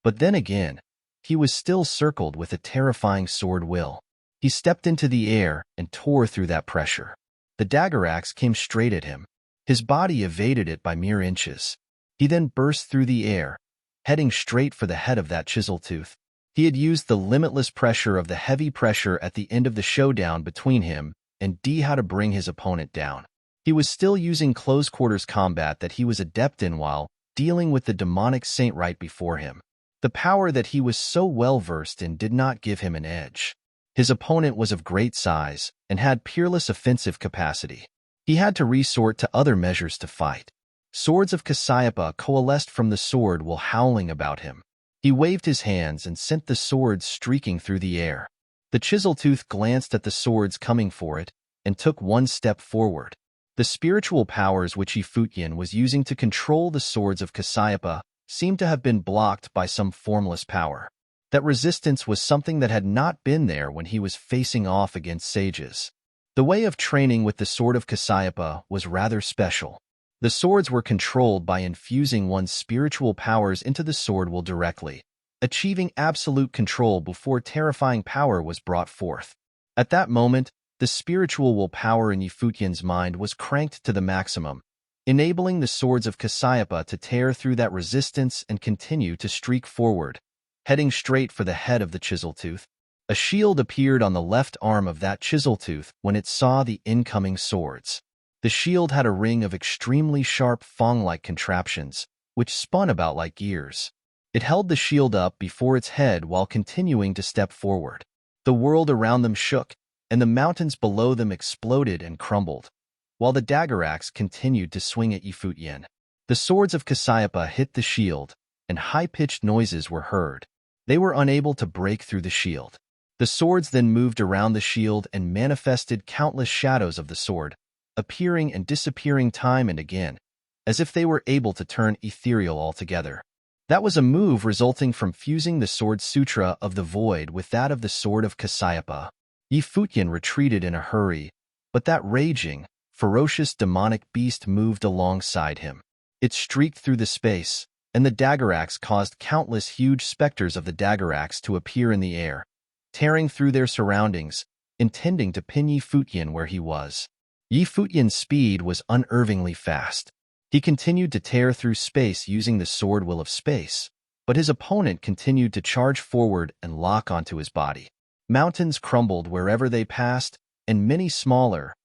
But then again, he was still circled with a terrifying sword will. He stepped into the air and tore through that pressure. The dagger axe came straight at him. His body evaded it by mere inches. He then burst through the air, heading straight for the head of that chiseltooth. He had used the limitless pressure of the heavy pressure at the end of the showdown between him and how to bring his opponent down. He was still using close-quarters combat that he was adept in while dealing with the demonic saint right before him. The power that he was so well-versed in did not give him an edge. His opponent was of great size and had peerless offensive capacity. He had to resort to other measures to fight. Swords of Cassiopeia coalesced from the sword while howling about him. He waved his hands and sent the swords streaking through the air. The chiseltooth glanced at the swords coming for it and took one step forward. The spiritual powers which Futian was using to control the swords of Cassiopeia seemed to have been blocked by some formless power. That resistance was something that had not been there when he was facing off against sages. The way of training with the sword of Cassiopeia was rather special. The swords were controlled by infusing one's spiritual powers into the sword will directly, achieving absolute control before terrifying power was brought forth. At that moment, the spiritual will power in Futian's mind was cranked to the maximum, enabling the swords of Cassiopeia to tear through that resistance and continue to streak forward, heading straight for the head of the chiseltooth. A shield appeared on the left arm of that chiseltooth when it saw the incoming swords. The shield had a ring of extremely sharp fong-like contraptions, which spun about like gears. It held the shield up before its head while continuing to step forward. The world around them shook, and the mountains below them exploded and crumbled, while the dagger axe continued to swing at Futian. The swords of Cassiopeia hit the shield, and high-pitched noises were heard. They were unable to break through the shield. The swords then moved around the shield and manifested countless shadows of the sword, appearing and disappearing time and again, as if they were able to turn ethereal altogether. That was a move resulting from fusing the sword sutra of the void with that of the sword of Cassiopeia. Futian retreated in a hurry, but that raging, ferocious demonic beast moved alongside him. It streaked through the space, and the dagger axe caused countless huge specters of the dagger axe to appear in the air, tearing through their surroundings, intending to pin Futian where he was. Futian's speed was unervingly fast. He continued to tear through space using the sword will of space, but his opponent continued to charge forward and lock onto his body. Mountains crumbled wherever they passed, and many smaller,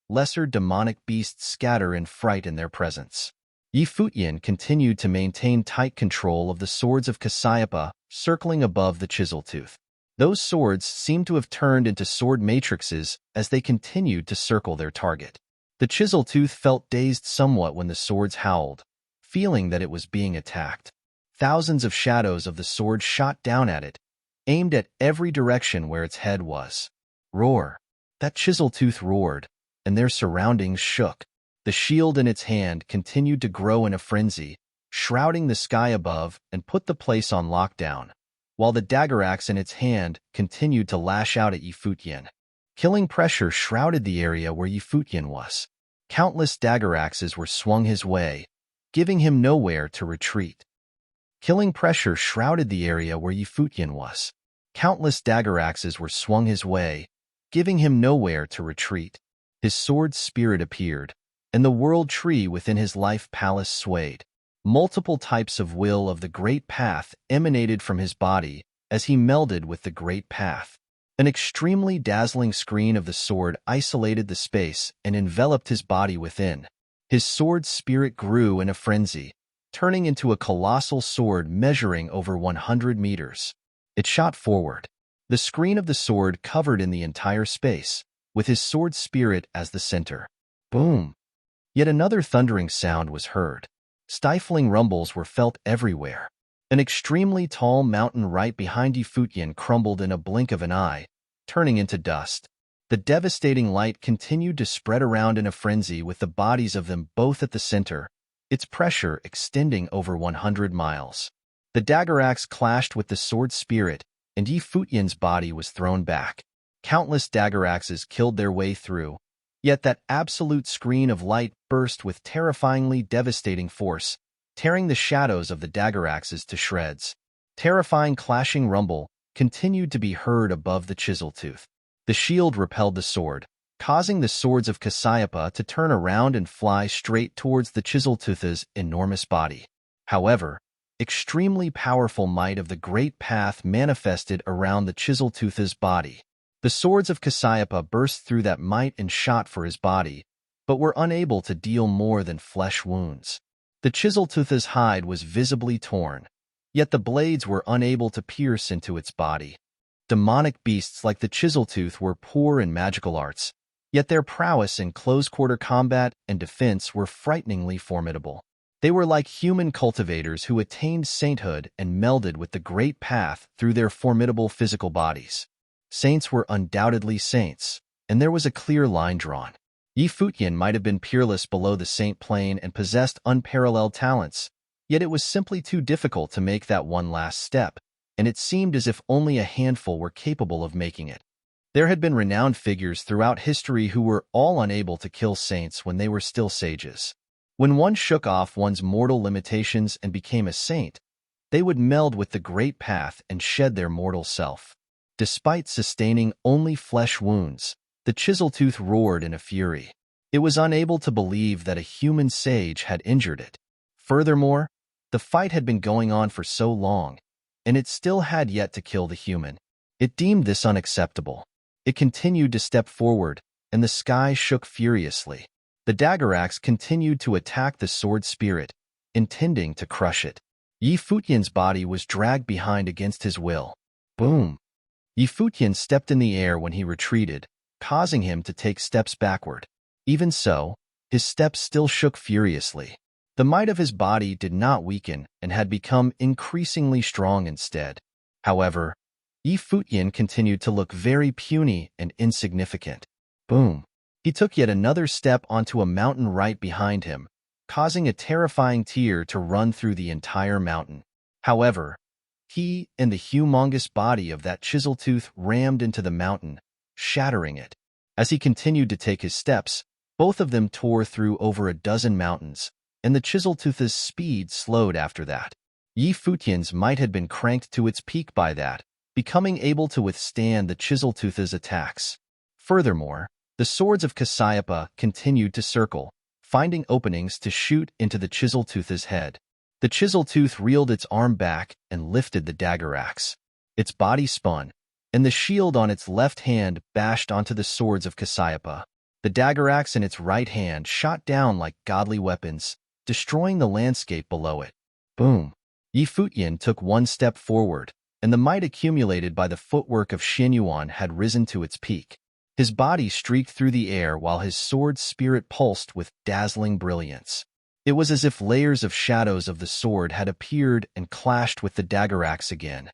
lesser demonic beasts scatter in fright in their presence. Futian continued to maintain tight control of the swords of Cassiopeia circling above the chiseltooth. Those swords seemed to have turned into sword matrices as they continued to circle their target. The chiseltooth felt dazed somewhat when the swords howled, feeling that it was being attacked. Thousands of shadows of the sword shot down at it, aimed at every direction where its head was. Roar! That chiseltooth roared, and their surroundings shook. The shield in its hand continued to grow in a frenzy, shrouding the sky above and put the place on lockdown. while the dagger axe in its hand continued to lash out at Futian. Killing pressure shrouded the area where Futian was. Countless dagger axes were swung his way, giving him nowhere to retreat. Killing pressure shrouded the area where Futian was. Countless dagger axes were swung his way, giving him nowhere to retreat. His sword spirit appeared, and the world tree within his life palace swayed. Multiple types of will of the great path emanated from his body as he melded with the great path. An extremely dazzling screen of the sword isolated the space and enveloped his body within. His sword spirit grew in a frenzy, turning into a colossal sword measuring over 100 meters. It shot forward. The screen of the sword covered in the entire space, with his sword spirit as the center. Boom! Yet another thundering sound was heard. Stifling rumbles were felt everywhere. An extremely tall mountain right behind Futian crumbled in a blink of an eye, turning into dust. The devastating light continued to spread around in a frenzy with the bodies of them both at the center, its pressure extending over 100 miles. The dagger axe clashed with the sword spirit, and Futian's body was thrown back. Countless dagger axes killed their way through, yet that absolute screen of light burst with terrifyingly devastating force, tearing the shadows of the dagger axes to shreds. Terrifying clashing rumble continued to be heard above the chisel tooth. The shield repelled the sword, causing the swords of Cassiopeia to turn around and fly straight towards the Chiseltooth's enormous body. However, extremely powerful might of the great path manifested around the Chiseltooth's body. The swords of Cassiopeia burst through that might and shot for his body, but were unable to deal more than flesh wounds. The Chiseltooth's hide was visibly torn, yet the blades were unable to pierce into its body. Demonic beasts like the Chiseltooth were poor in magical arts, yet their prowess in close-quarter combat and defense were frighteningly formidable. They were like human cultivators who attained sainthood and melded with the great path through their formidable physical bodies. Saints were undoubtedly saints, and there was a clear line drawn. Futian might have been peerless below the saint plane and possessed unparalleled talents, yet it was simply too difficult to make that one last step, and it seemed as if only a handful were capable of making it. There had been renowned figures throughout history who were all unable to kill saints when they were still sages. When one shook off one's mortal limitations and became a saint, they would meld with the great path and shed their mortal self. Despite sustaining only flesh wounds, the Chiseltooth roared in a fury. It was unable to believe that a human sage had injured it. Furthermore, the fight had been going on for so long, and it still had yet to kill the human. It deemed this unacceptable. It continued to step forward, and the sky shook furiously. The dagger axe continued to attack the sword spirit, intending to crush it. Futian's body was dragged behind against his will. Boom! Futian stepped in the air when he retreated, causing him to take steps backward. Even so, his steps still shook furiously. The might of his body did not weaken and had become increasingly strong instead. However, Futian continued to look very puny and insignificant. Boom! He took yet another step onto a mountain right behind him, causing a terrifying tear to run through the entire mountain. However, he and the humongous body of that Chiseltooth rammed into the mountain, shattering it. As he continued to take his steps, both of them tore through over a dozen mountains, and the Chiseltooth's speed slowed after that. Futian's might had been cranked to its peak by that, becoming able to withstand the Chiseltooth's attacks. Furthermore, the swords of Cassiopeia continued to circle, finding openings to shoot into the Chiseltooth's head. The Chiseltooth reeled its arm back and lifted the dagger axe. Its body spun, and the shield on its left hand bashed onto the swords of Cassiopeia. The dagger axe in its right hand shot down like godly weapons, destroying the landscape below it. Boom! Futian took one step forward, and the might accumulated by the footwork of Xinyuan had risen to its peak. His body streaked through the air while his sword spirit pulsed with dazzling brilliance. It was as if layers of shadows of the sword had appeared and clashed with the dagger axe again.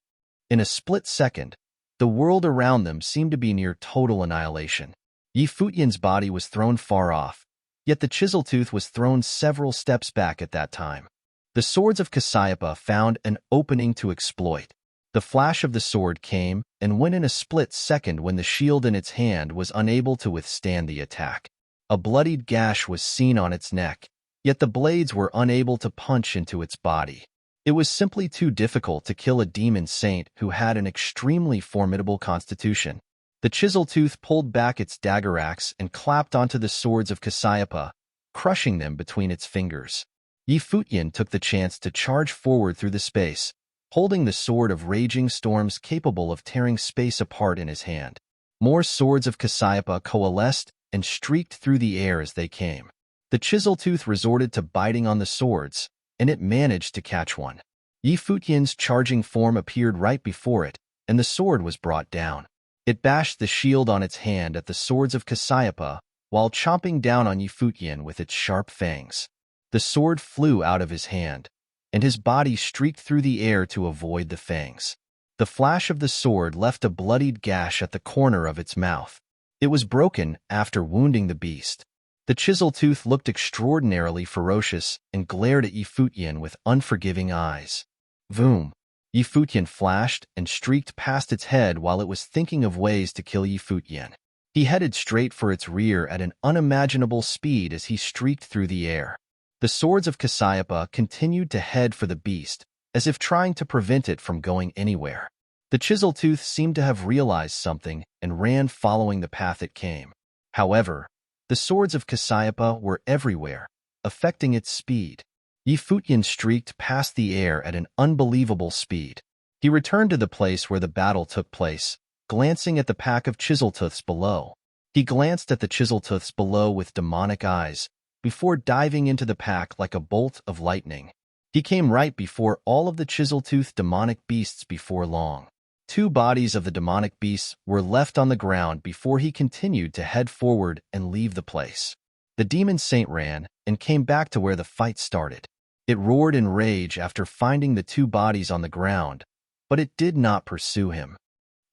In a split second, the world around them seemed to be near total annihilation. Futian's body was thrown far off, yet the Chiseltooth was thrown several steps back at that time. The swords of Cassiopeia found an opening to exploit. The flash of the sword came, and went in a split second when the shield in its hand was unable to withstand the attack. A bloodied gash was seen on its neck, yet the blades were unable to punch into its body. It was simply too difficult to kill a demon saint who had an extremely formidable constitution. The chisel-tooth pulled back its dagger axe and clapped onto the swords of Cassiopeia, crushing them between its fingers. Futian took the chance to charge forward through the space, holding the sword of raging storms capable of tearing space apart in his hand. More swords of Cassiopeia coalesced and streaked through the air as they came. The chisel-tooth resorted to biting on the swords, and it managed to catch one. Futian's charging form appeared right before it, and the sword was brought down. It bashed the shield on its hand at the swords of Cassiopeia, while chomping down on Futian with its sharp fangs. The sword flew out of his hand, and his body streaked through the air to avoid the fangs. The flash of the sword left a bloodied gash at the corner of its mouth. It was broken after wounding the beast. The chisel-tooth looked extraordinarily ferocious and glared at Futian with unforgiving eyes. Voom! Futian flashed and streaked past its head while it was thinking of ways to kill Futian. He headed straight for its rear at an unimaginable speed as he streaked through the air. The swords of Cassiopeia continued to head for the beast, as if trying to prevent it from going anywhere. The chisel-tooth seemed to have realized something and ran following the path it came. However, the swords of Cassiopeia were everywhere, affecting its speed. Futian streaked past the air at an unbelievable speed. He returned to the place where the battle took place, glancing at the pack of chisel-tooths below. He glanced at the chisel-tooths below with demonic eyes, before diving into the pack like a bolt of lightning. He came right before all of the chisel-tooth demonic beasts before long. 2 bodies of the demonic beasts were left on the ground before he continued to head forward and leave the place. The demon saint ran and came back to where the fight started. It roared in rage after finding the 2 bodies on the ground, but it did not pursue him.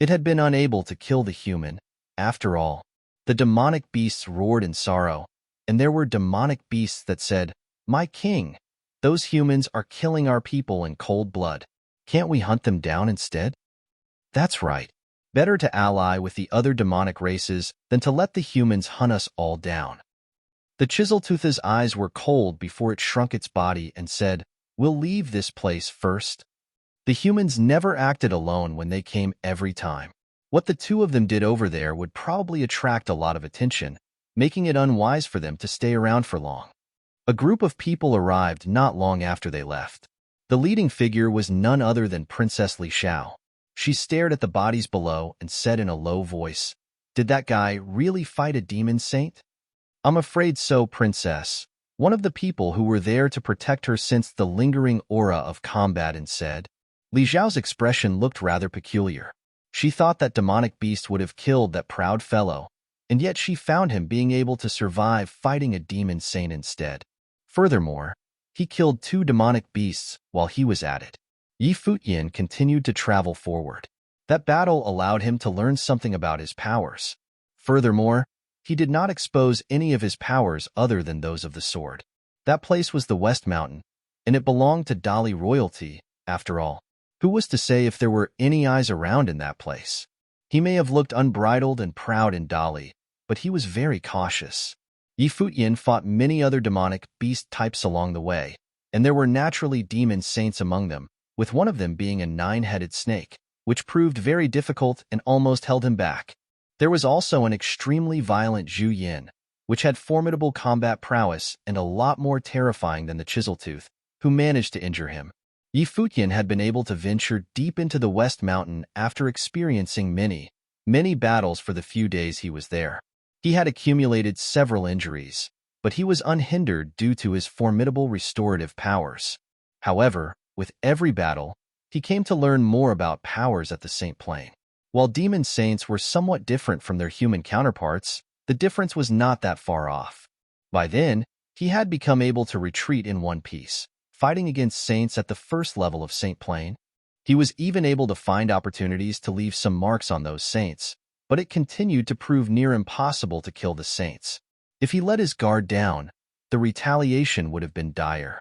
It had been unable to kill the human, after all. The demonic beasts roared in sorrow, and there were demonic beasts that said, "My king, those humans are killing our people in cold blood. Can't we hunt them down instead?" That's right. Better to ally with the other demonic races than to let the humans hunt us all down. The chisel-tooth's eyes were cold before it shrunk its body and said, "We'll leave this place first." The humans never acted alone when they came every time. What the 2 of them did over there would probably attract a lot of attention, making it unwise for them to stay around for long. A group of people arrived not long after they left. The leading figure was none other than Princess Li Xiao. She stared at the bodies below and said in a low voice, "Did that guy really fight a demon saint?" "I'm afraid so, Princess," one of the people who were there to protect her sensed the lingering aura of combat and said. Li Xiao's expression looked rather peculiar. She thought that demonic beast would have killed that proud fellow, and yet she found him being able to survive fighting a demon saint instead. Furthermore, he killed 2 demonic beasts while he was at it. Futian continued to travel forward. That battle allowed him to learn something about his powers. Furthermore, he did not expose any of his powers other than those of the sword. That place was the West Mountain, and it belonged to Dali royalty, after all. Who was to say if there were any eyes around in that place? He may have looked unbridled and proud in Dali, but he was very cautious. Futian fought many other demonic beast types along the way, and there were naturally demon saints among them, with one of them being a 9-headed snake, which proved very difficult and almost held him back. There was also an extremely violent Zhu Yin, which had formidable combat prowess and a lot more terrifying than the chisel-tooth, who managed to injure him. Futian had been able to venture deep into the West Mountain after experiencing many battles for the few days he was there. He had accumulated several injuries, but he was unhindered due to his formidable restorative powers. However, with every battle, he came to learn more about powers at the Saint Plane. While demon saints were somewhat different from their human counterparts, the difference was not that far off. By then, he had become able to retreat in one piece, fighting against saints at the first level of Saint Plane. He was even able to find opportunities to leave some marks on those saints, but it continued to prove near impossible to kill the saints. If he let his guard down, the retaliation would have been dire.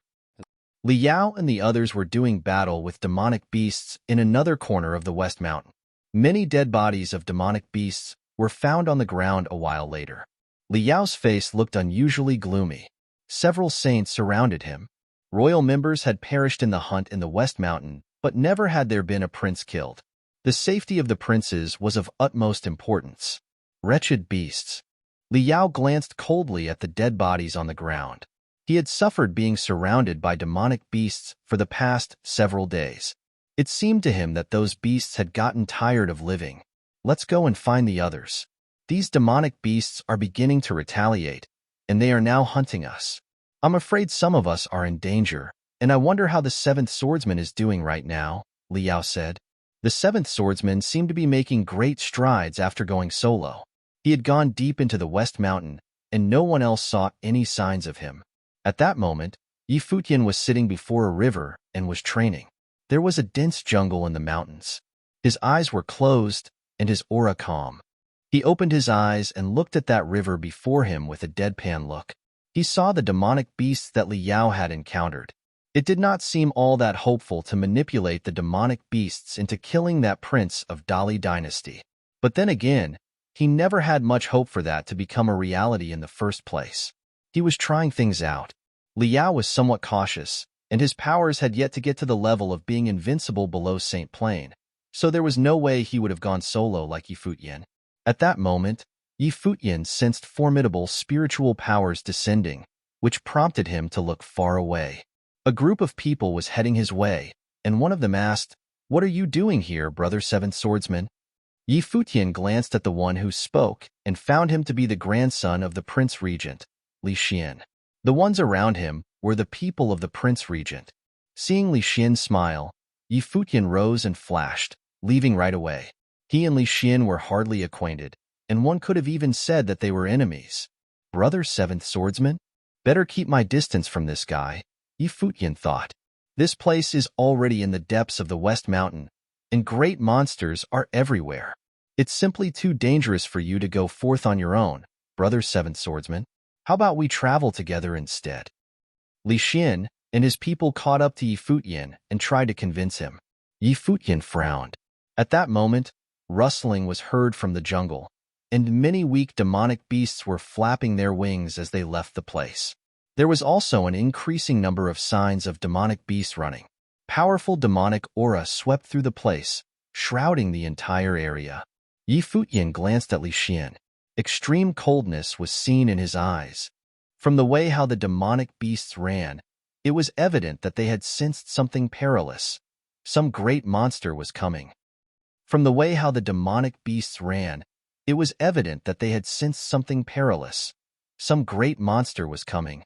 Li Yao and the others were doing battle with demonic beasts in another corner of the West Mountain. Many dead bodies of demonic beasts were found on the ground a while later. Li Yao's face looked unusually gloomy. Several saints surrounded him. Royal members had perished in the hunt in the West Mountain, but never had there been a prince killed. The safety of the princes was of utmost importance. Wretched beasts. Li Yao glanced coldly at the dead bodies on the ground. He had suffered being surrounded by demonic beasts for the past several days. It seemed to him that those beasts had gotten tired of living. Let's go and find the others. These demonic beasts are beginning to retaliate, and they are now hunting us. I'm afraid some of us are in danger, and I wonder how the seventh swordsman is doing right now, Li Yao said. The seventh swordsman seemed to be making great strides after going solo. He had gone deep into the West Mountain, and no one else saw any signs of him. At that moment, Futian was sitting before a river and was training. There was a dense jungle in the mountains. His eyes were closed, and his aura calm. He opened his eyes and looked at that river before him with a deadpan look. He saw the demonic beasts that Li Yao had encountered. It did not seem all that hopeful to manipulate the demonic beasts into killing that prince of Dali dynasty. But then again, he never had much hope for that to become a reality in the first place. He was trying things out. Li Yao was somewhat cautious, and his powers had yet to get to the level of being invincible below Saint Plain, so there was no way he would have gone solo like Futian. At that moment, Futian sensed formidable spiritual powers descending, which prompted him to look far away. A group of people was heading his way, and one of them asked, "What are you doing here, brother seventh swordsman?" Futian glanced at the one who spoke and found him to be the grandson of the Prince Regent, Li Xian. The ones around him were the people of the Prince Regent. Seeing Li Xian smile, Futian rose and flashed, leaving right away. He and Li Xian were hardly acquainted, and one could have even said that they were enemies. Brother seventh swordsman? Better keep my distance from this guy, Futian thought. This place is already in the depths of the West Mountain, and great monsters are everywhere. It's simply too dangerous for you to go forth on your own, brother seventh swordsman. How about we travel together instead? Li Xian and his people caught up to Futian and tried to convince him. Futian frowned. At that moment, rustling was heard from the jungle, and many weak demonic beasts were flapping their wings as they left the place. There was also an increasing number of signs of demonic beasts running. Powerful demonic aura swept through the place, shrouding the entire area. Futian glanced at Li Xian. Extreme coldness was seen in his eyes. From the way how the demonic beasts ran, it was evident that they had sensed something perilous. Some great monster was coming. From the way how the demonic beasts ran, it was evident that they had sensed something perilous. Some great monster was coming.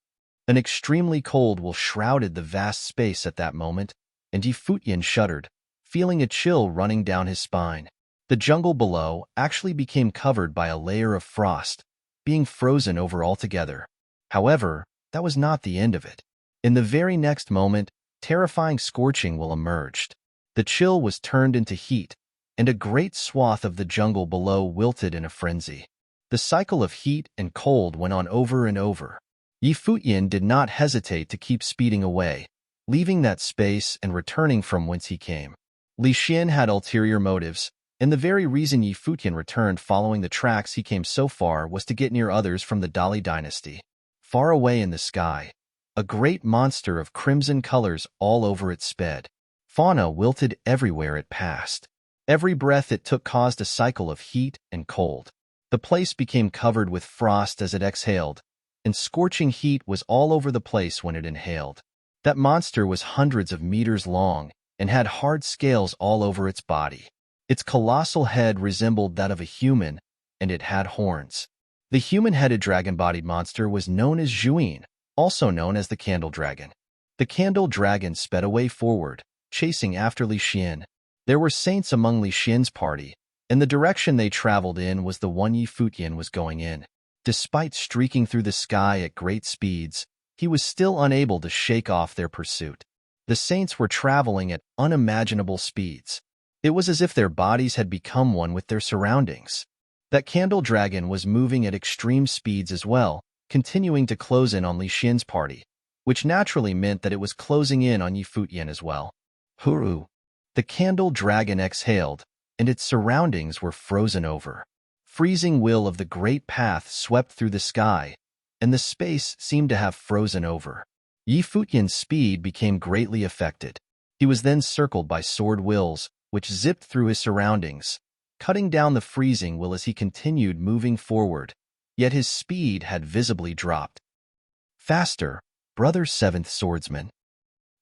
An extremely cold will shrouded the vast space at that moment, and Futian shuddered, feeling a chill running down his spine. The jungle below actually became covered by a layer of frost, being frozen over altogether. However, that was not the end of it. In the very next moment, terrifying scorching will emerged. The chill was turned into heat, and a great swath of the jungle below wilted in a frenzy. The cycle of heat and cold went on over and over. Futian did not hesitate to keep speeding away, leaving that space and returning from whence he came. Li Xian had ulterior motives, and the very reason Futian returned following the tracks he came so far was to get near others from the Dali dynasty. Far away in the sky, a great monster of crimson colors all over it sped. Fauna wilted everywhere it passed. Every breath it took caused a cycle of heat and cold. The place became covered with frost as it exhaled, and scorching heat was all over the place when it inhaled. That monster was hundreds of meters long and had hard scales all over its body. Its colossal head resembled that of a human, and it had horns. The human-headed dragon-bodied monster was known as Zhuin, also known as the Candle Dragon. The Candle Dragon sped away forward, chasing after Li Xian. There were saints among Li Xian's party, and the direction they traveled in was the one Futian was going in. Despite streaking through the sky at great speeds, he was still unable to shake off their pursuit. The saints were traveling at unimaginable speeds. It was as if their bodies had become one with their surroundings. That Candle Dragon was moving at extreme speeds as well, continuing to close in on Li Xian's party, which naturally meant that it was closing in on Futian as well. Huru! The candle dragon exhaled, and its surroundings were frozen over. Freezing will of the great path swept through the sky, and the space seemed to have frozen over. Futian's speed became greatly affected. He was then circled by sword wills, which zipped through his surroundings, cutting down the freezing will as he continued moving forward, yet his speed had visibly dropped. Faster, brother seventh swordsman.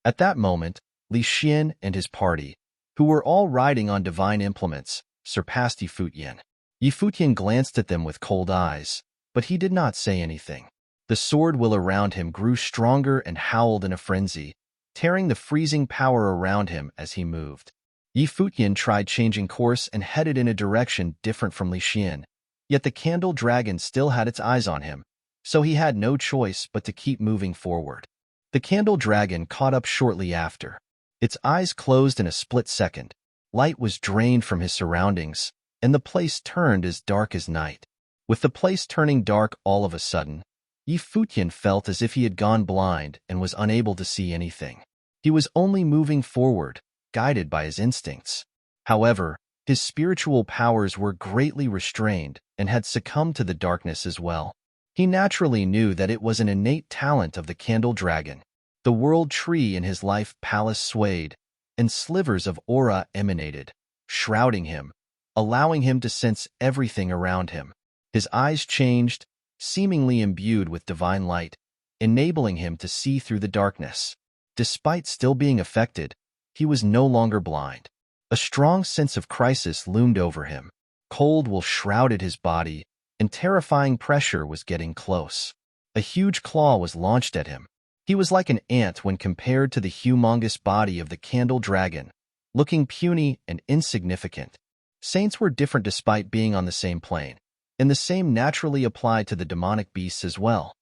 At that moment, Li Xian and his party, who were all riding on divine implements, surpassed Futian. Futian glanced at them with cold eyes, but he did not say anything. The sword will around him grew stronger and howled in a frenzy, tearing the freezing power around him as he moved. Futian tried changing course and headed in a direction different from Li Xian, yet the candle dragon still had its eyes on him, so he had no choice but to keep moving forward. The candle dragon caught up shortly after. Its eyes closed in a split second. Light was drained from his surroundings, and the place turned as dark as night. With the place turning dark all of a sudden, Futian felt as if he had gone blind and was unable to see anything. He was only moving forward, guided by his instincts. However, his spiritual powers were greatly restrained and had succumbed to the darkness as well. He naturally knew that it was an innate talent of the candle dragon. The world tree in his life palace swayed, and slivers of aura emanated, shrouding him, allowing him to sense everything around him. His eyes changed, seemingly imbued with divine light, enabling him to see through the darkness. Despite still being affected, he was no longer blind. A strong sense of crisis loomed over him. Cold will shrouded his body, and terrifying pressure was getting close. A huge claw was launched at him. He was like an ant when compared to the humongous body of the candle dragon, looking puny and insignificant. Saints were different despite being on the same plane, and the same naturally applied to the demonic beasts as well.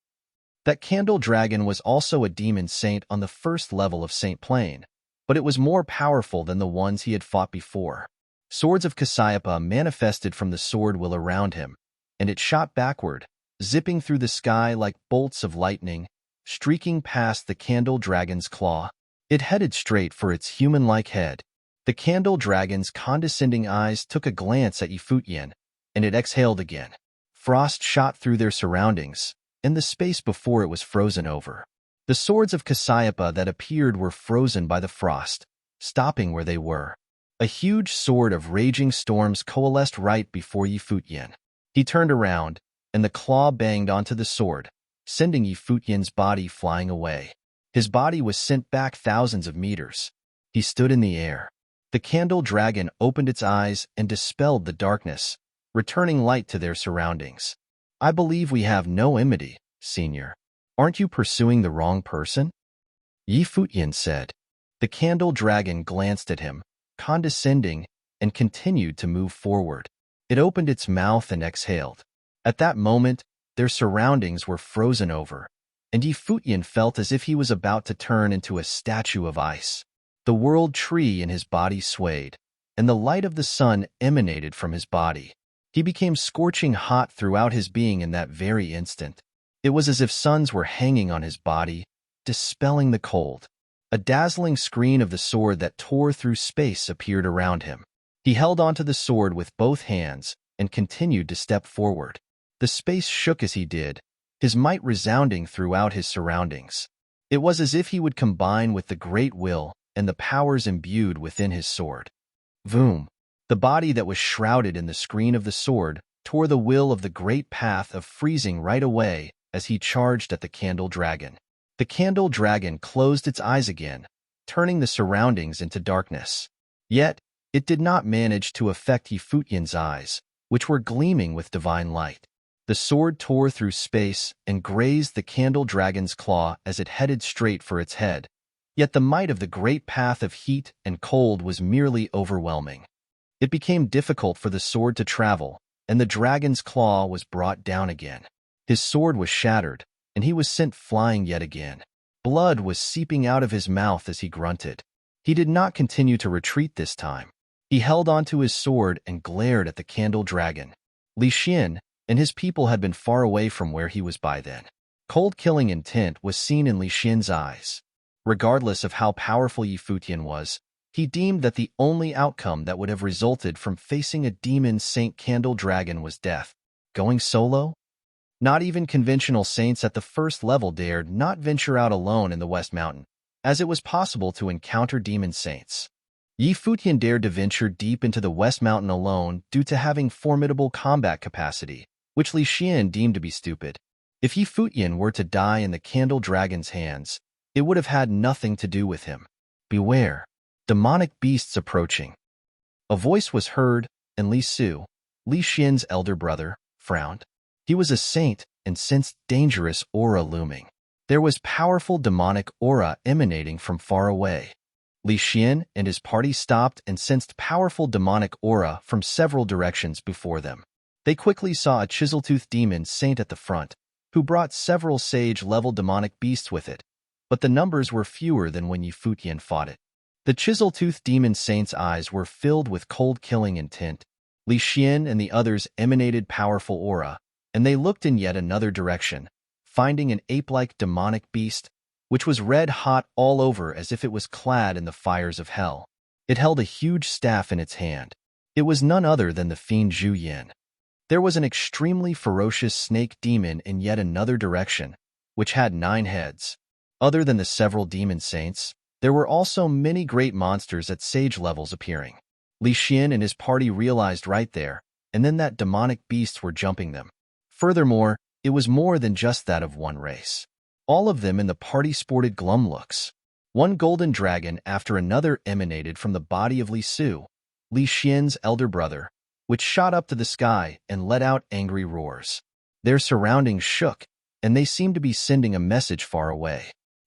That candle dragon was also a demon saint on the first level of Saint Plane, but it was more powerful than the ones he had fought before. Swords of Cassiopeia manifested from the sword will around him, and it shot backward, zipping through the sky like bolts of lightning, streaking past the candle dragon's claw. It headed straight for its human-like head. The candle dragon's condescending eyes took a glance at Futian, and it exhaled again. Frost shot through their surroundings, and the space before it was frozen over. The swords of Cassiopeia that appeared were frozen by the frost, stopping where they were. A huge sword of raging storms coalesced right before Futian. He turned around, and the claw banged onto the sword, sending Futian's body flying away. His body was sent back thousands of meters. He stood in the air. The candle dragon opened its eyes and dispelled the darkness, returning light to their surroundings. "I believe we have no enmity, Senior. Aren't you pursuing the wrong person?" Futian said. The candle dragon glanced at him, condescending, and continued to move forward. It opened its mouth and exhaled. At that moment, their surroundings were frozen over, and Futian felt as if he was about to turn into a statue of ice. The world tree in his body swayed, and the light of the sun emanated from his body. He became scorching hot throughout his being in that very instant. It was as if suns were hanging on his body, dispelling the cold. A dazzling screen of the sword that tore through space appeared around him. He held onto the sword with both hands and continued to step forward. The space shook as he did, his might resounding throughout his surroundings. It was as if he would combine with the great will and the powers imbued within his sword. Voom! The body that was shrouded in the screen of the sword tore the will of the great path of freezing right away as he charged at the candle dragon. The candle dragon closed its eyes again, turning the surroundings into darkness. Yet, it did not manage to affect Futian's eyes, which were gleaming with divine light. The sword tore through space and grazed the candle dragon's claw as it headed straight for its head. Yet the might of the great path of heat and cold was merely overwhelming. It became difficult for the sword to travel, and the dragon's claw was brought down again. His sword was shattered, and he was sent flying yet again. Blood was seeping out of his mouth as he grunted. He did not continue to retreat this time. He held onto his sword and glared at the candle dragon. Li Xian and his people had been far away from where he was by then. Cold killing intent was seen in Li Xian's eyes. Regardless of how powerful Yi Futian was, he deemed that the only outcome that would have resulted from facing a demon saint candle dragon was death. Going solo? Not even conventional saints at the first level dared not venture out alone in the West Mountain, as it was possible to encounter demon saints. Yi Futian dared to venture deep into the West Mountain alone due to having formidable combat capacity, which Li Xian deemed to be stupid. If Yi Futian were to die in the Candle Dragon's hands, it would have had nothing to do with him. Beware. Demonic beasts approaching. A voice was heard, and Li Su, Li Xian's elder brother, frowned. He was a saint and sensed dangerous aura looming. There was powerful demonic aura emanating from far away. Li Xian and his party stopped and sensed powerful demonic aura from several directions before them. They quickly saw a chisel-toothed demon saint at the front, who brought several sage-level demonic beasts with it, but the numbers were fewer than when Yi Futian fought it. The chisel-toothed demon saint's eyes were filled with cold-killing intent. Li Xian and the others emanated powerful aura, and they looked in yet another direction, finding an ape-like demonic beast, which was red-hot all over as if it was clad in the fires of hell. It held a huge staff in its hand. It was none other than the fiend Zhu Yin. There was an extremely ferocious snake demon in yet another direction, which had 9 heads. Other than the several demon saints, there were also many great monsters at sage levels appearing. Li Xian and his party realized right there, and then that demonic beasts were jumping them. Furthermore, it was more than just that of one race. All of them in the party sported glum looks. One golden dragon after another emanated from the body of Li Su, Li Xian's elder brother, which shot up to the sky and let out angry roars. Their surroundings shook, and they seemed to be sending a message far away.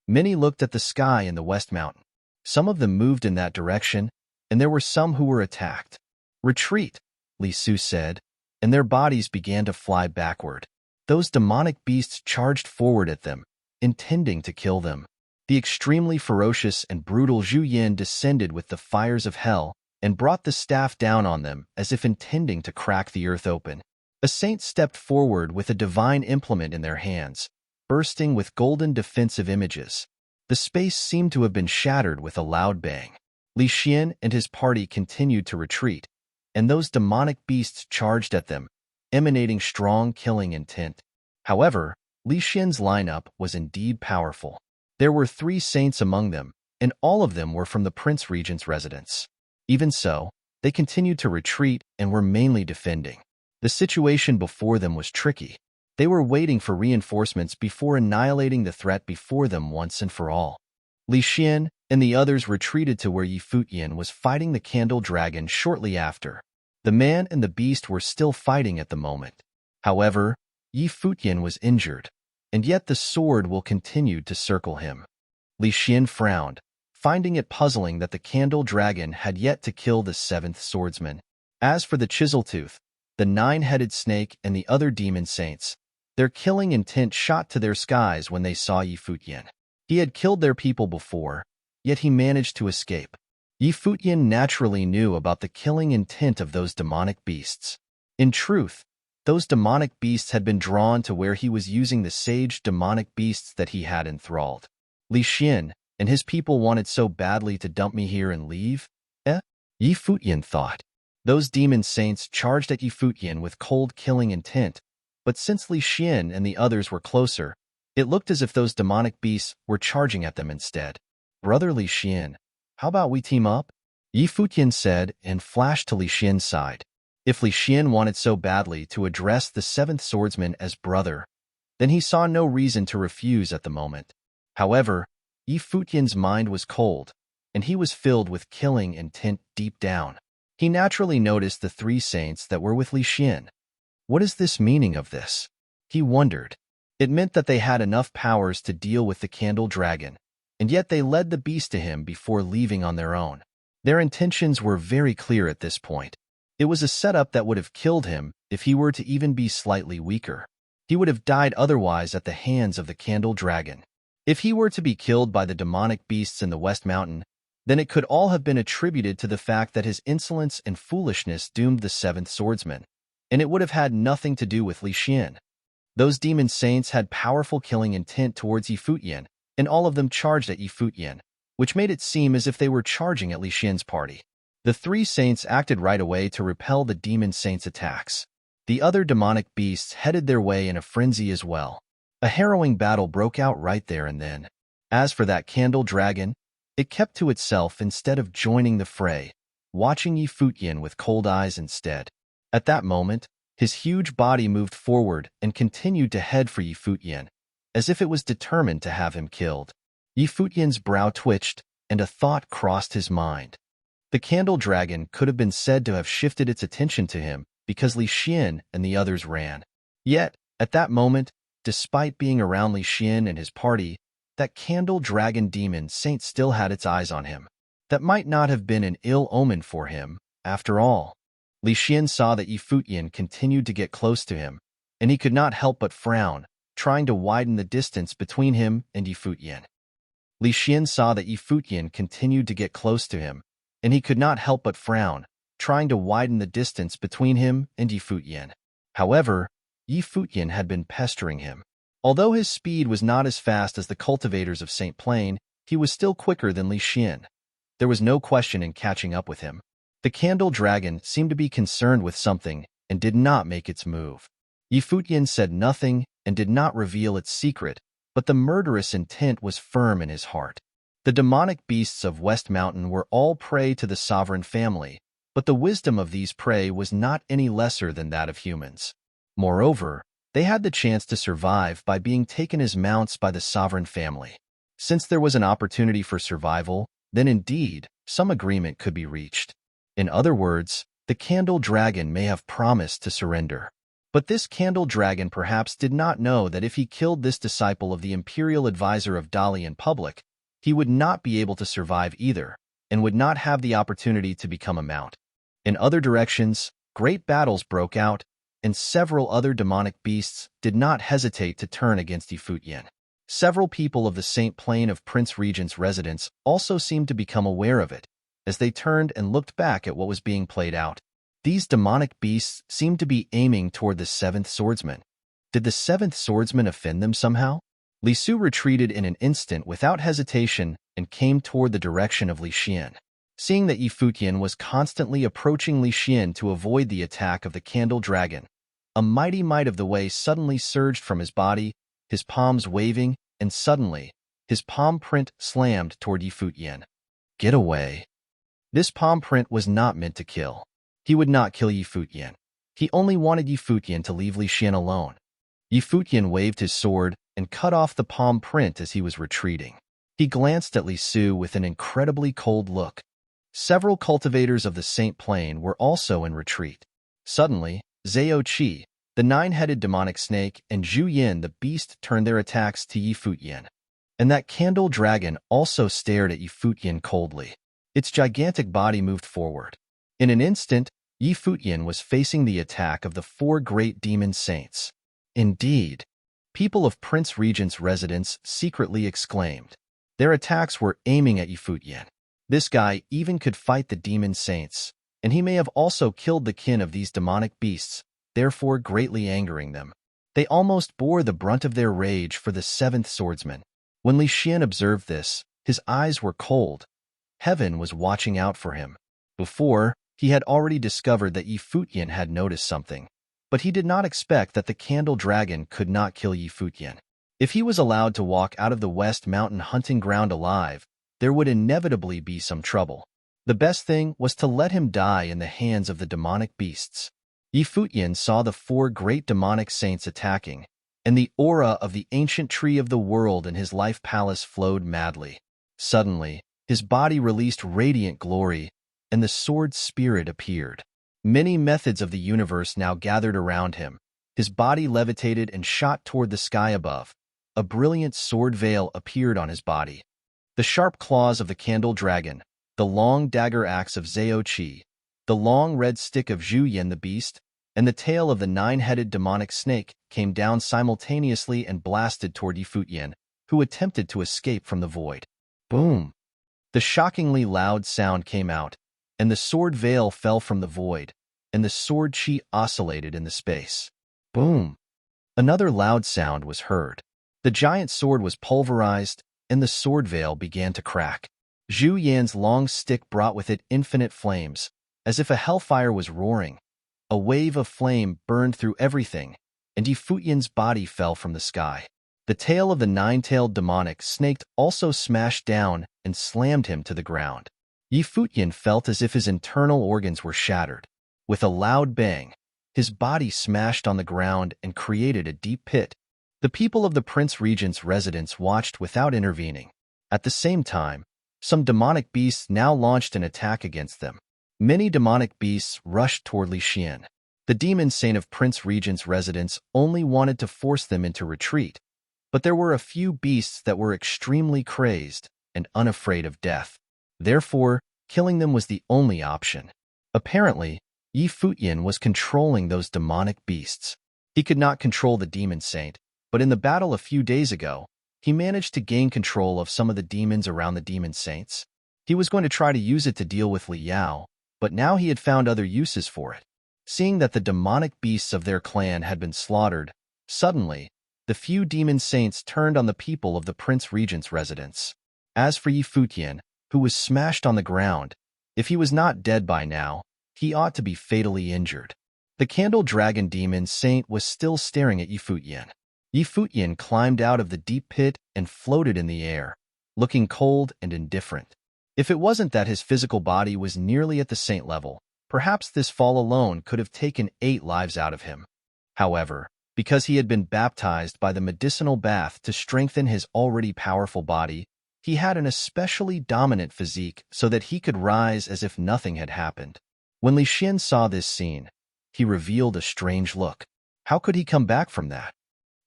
Many looked at the sky in the West Mountain. Some of them moved in that direction, and there were some who were attacked. "Retreat," Li Su said, and their bodies began to fly backward. Those demonic beasts charged forward at them, intending to kill them. The extremely ferocious and brutal Zhu Yin descended with the fires of hell and brought the staff down on them as if intending to crack the earth open. A saint stepped forward with a divine implement in their hands, bursting with golden defensive images. The space seemed to have been shattered with a loud bang. Li Xian and his party continued to retreat, and those demonic beasts charged at them, emanating strong killing intent. However, Li Xian's lineup was indeed powerful. There were 3 saints among them, and all of them were from the Prince Regent's residence. Even so, they continued to retreat and were mainly defending. The situation before them was tricky. They were waiting for reinforcements before annihilating the threat before them once and for all. Li Xian and the others retreated to where Yi Futian was fighting the Candle Dragon shortly after. The man and the beast were still fighting at the moment. However, Yi Futian was injured, and yet the sword will continue to circle him. Li Xian frowned, finding it puzzling that the Candle Dragon had yet to kill the 7th swordsman. As for the Chiseltooth, the 9-headed snake and the other demon saints, their killing intent shot to their skies when they saw Yi Futian. He had killed their people before, yet he managed to escape. Yi Futian naturally knew about the killing intent of those demonic beasts. In truth, those demonic beasts had been drawn to where he was using the sage demonic beasts that he had enthralled. Li Xian and his people wanted so badly to dump me here and leave? Yi Futian thought. Those demon saints charged at Yi Futian with cold killing intent, but since Li Xian and the others were closer, it looked as if those demonic beasts were charging at them instead. "Brother Li Xian, how about we team up?" Yi Futian said and flashed to Li Xian's side. If Li Xian wanted so badly to address the 7th swordsman as brother, then he saw no reason to refuse at the moment. However, Yi Futian's mind was cold, and he was filled with killing intent deep down. He naturally noticed the 3 saints that were with Li Xian. What is this meaning of this? He wondered. It meant that they had enough powers to deal with the Candle Dragon, and yet they led the beast to him before leaving on their own. Their intentions were very clear at this point. It was a setup that would have killed him if he were to even be slightly weaker. He would have died otherwise at the hands of the Candle Dragon. If he were to be killed by the demonic beasts in the West Mountain, then it could all have been attributed to the fact that his insolence and foolishness doomed the 7th swordsman, and it would have had nothing to do with Li Xian. Those demon saints had powerful killing intent towards Futian, and all of them charged at Futian, which made it seem as if they were charging at Li Xian's party. The three saints acted right away to repel the demon saints' attacks. The other demonic beasts headed their way in a frenzy as well. A harrowing battle broke out right there and then. As for that candle dragon, it kept to itself instead of joining the fray, watching Futian with cold eyes instead. At that moment, his huge body moved forward and continued to head for Futian, as if it was determined to have him killed. Futian's brow twitched, and a thought crossed his mind. The candle dragon could have been said to have shifted its attention to him because Li Xian and the others ran. Yet, at that moment, despite being around Li Xian and his party, that candle dragon demon saint still had its eyes on him. That might not have been an ill omen for him, after all. Li Xian saw that Futian continued to get close to him, and he could not help but frown, trying to widen the distance between him and Futian. Li Xian saw that Futian continued to get close to him, and he could not help but frown, trying to widen the distance between him and Futian. However, Futian had been pestering him. Although his speed was not as fast as the cultivators of St. Plain, he was still quicker than Li Xian. There was no question in catching up with him. The candle dragon seemed to be concerned with something and did not make its move. Futian said nothing and did not reveal its secret, but the murderous intent was firm in his heart. The demonic beasts of West Mountain were all prey to the sovereign family, but the wisdom of these prey was not any lesser than that of humans. Moreover, they had the chance to survive by being taken as mounts by the sovereign family. Since there was an opportunity for survival, then indeed, some agreement could be reached. In other words, the candle dragon may have promised to surrender. But this candle dragon perhaps did not know that if he killed this disciple of the imperial advisor of Dali in public, he would not be able to survive either, and would not have the opportunity to become a mount. In other directions, great battles broke out, and several other demonic beasts did not hesitate to turn against Futian. Several people of the St. Plain of Prince Regent's residence also seemed to become aware of it, as they turned and looked back at what was being played out. These demonic beasts seemed to be aiming toward the seventh swordsman. Did the seventh swordsman offend them somehow? Li Su retreated in an instant without hesitation and came toward the direction of Li Xian. Seeing that Futian was constantly approaching Li Xian to avoid the attack of the candle dragon, a mighty might of the way suddenly surged from his body, his palms waving, and suddenly, his palm print slammed toward Futian. Get away. This palm print was not meant to kill. He would not kill Futian. He only wanted Futian to leave Li Xian alone. Futian waved his sword and cut off the palm print as he was retreating. He glanced at Li Su with an incredibly cold look. Several cultivators of the St. Plain were also in retreat. Suddenly, Zhao Qi, the nine-headed demonic snake, and Zhu Yin the beast turned their attacks to Futian. And that candle dragon also stared at Futian coldly. Its gigantic body moved forward. In an instant, Futian was facing the attack of the four great demon saints. Indeed, people of Prince Regent's residence secretly exclaimed. Their attacks were aiming at Futian. This guy even could fight the demon saints, and he may have also killed the kin of these demonic beasts, therefore greatly angering them. They almost bore the brunt of their rage for the seventh swordsman. When Li Xian observed this, his eyes were cold. Heaven was watching out for him. Before, he had already discovered that Futian had noticed something, but he did not expect that the candle dragon could not kill Futian. If he was allowed to walk out of the West Mountain hunting ground alive, there would inevitably be some trouble. The best thing was to let him die in the hands of the demonic beasts. Futian saw the four great demonic saints attacking, and the aura of the ancient tree of the world in his life palace flowed madly. Suddenly, his body released radiant glory, and the sword spirit appeared. Many methods of the universe now gathered around him. His body levitated and shot toward the sky above. A brilliant sword veil appeared on his body. The sharp claws of the candle dragon, the long dagger axe of Zhao Qi, the long red stick of Zhu Yin the beast, and the tail of the nine-headed demonic snake came down simultaneously and blasted toward Futian, who attempted to escape from the void. Boom! The shockingly loud sound came out, and the sword veil fell from the void, and the sword chi oscillated in the space. Boom! Another loud sound was heard. The giant sword was pulverized, and the sword veil began to crack. Zhu Yan's long stick brought with it infinite flames, as if a hellfire was roaring. A wave of flame burned through everything, and Futian's body fell from the sky. The tail of the nine-tailed demonic snake also smashed down and slammed him to the ground. Futian felt as if his internal organs were shattered. With a loud bang, his body smashed on the ground and created a deep pit. The people of the Prince Regent's residence watched without intervening. At the same time, some demonic beasts now launched an attack against them. Many demonic beasts rushed toward Li Xian. The demon saint of Prince Regent's residence only wanted to force them into retreat, but there were a few beasts that were extremely crazed and unafraid of death. Therefore, killing them was the only option. Apparently, Futian was controlling those demonic beasts. He could not control the demon saint, but in the battle a few days ago, he managed to gain control of some of the demons around the demon saints. He was going to try to use it to deal with Li Yao, but now he had found other uses for it. Seeing that the demonic beasts of their clan had been slaughtered, suddenly, the few demon saints turned on the people of the Prince Regent's residence. As for Futian, who was smashed on the ground, if he was not dead by now, he ought to be fatally injured. The Candle Dragon Demon Saint was still staring at Futian. Futian climbed out of the deep pit and floated in the air, looking cold and indifferent. If it wasn't that his physical body was nearly at the saint level, perhaps this fall alone could have taken 8 lives out of him. However, because he had been baptized by the medicinal bath to strengthen his already powerful body, he had an especially dominant physique so that he could rise as if nothing had happened. When Li Xian saw this scene, he revealed a strange look. How could he come back from that?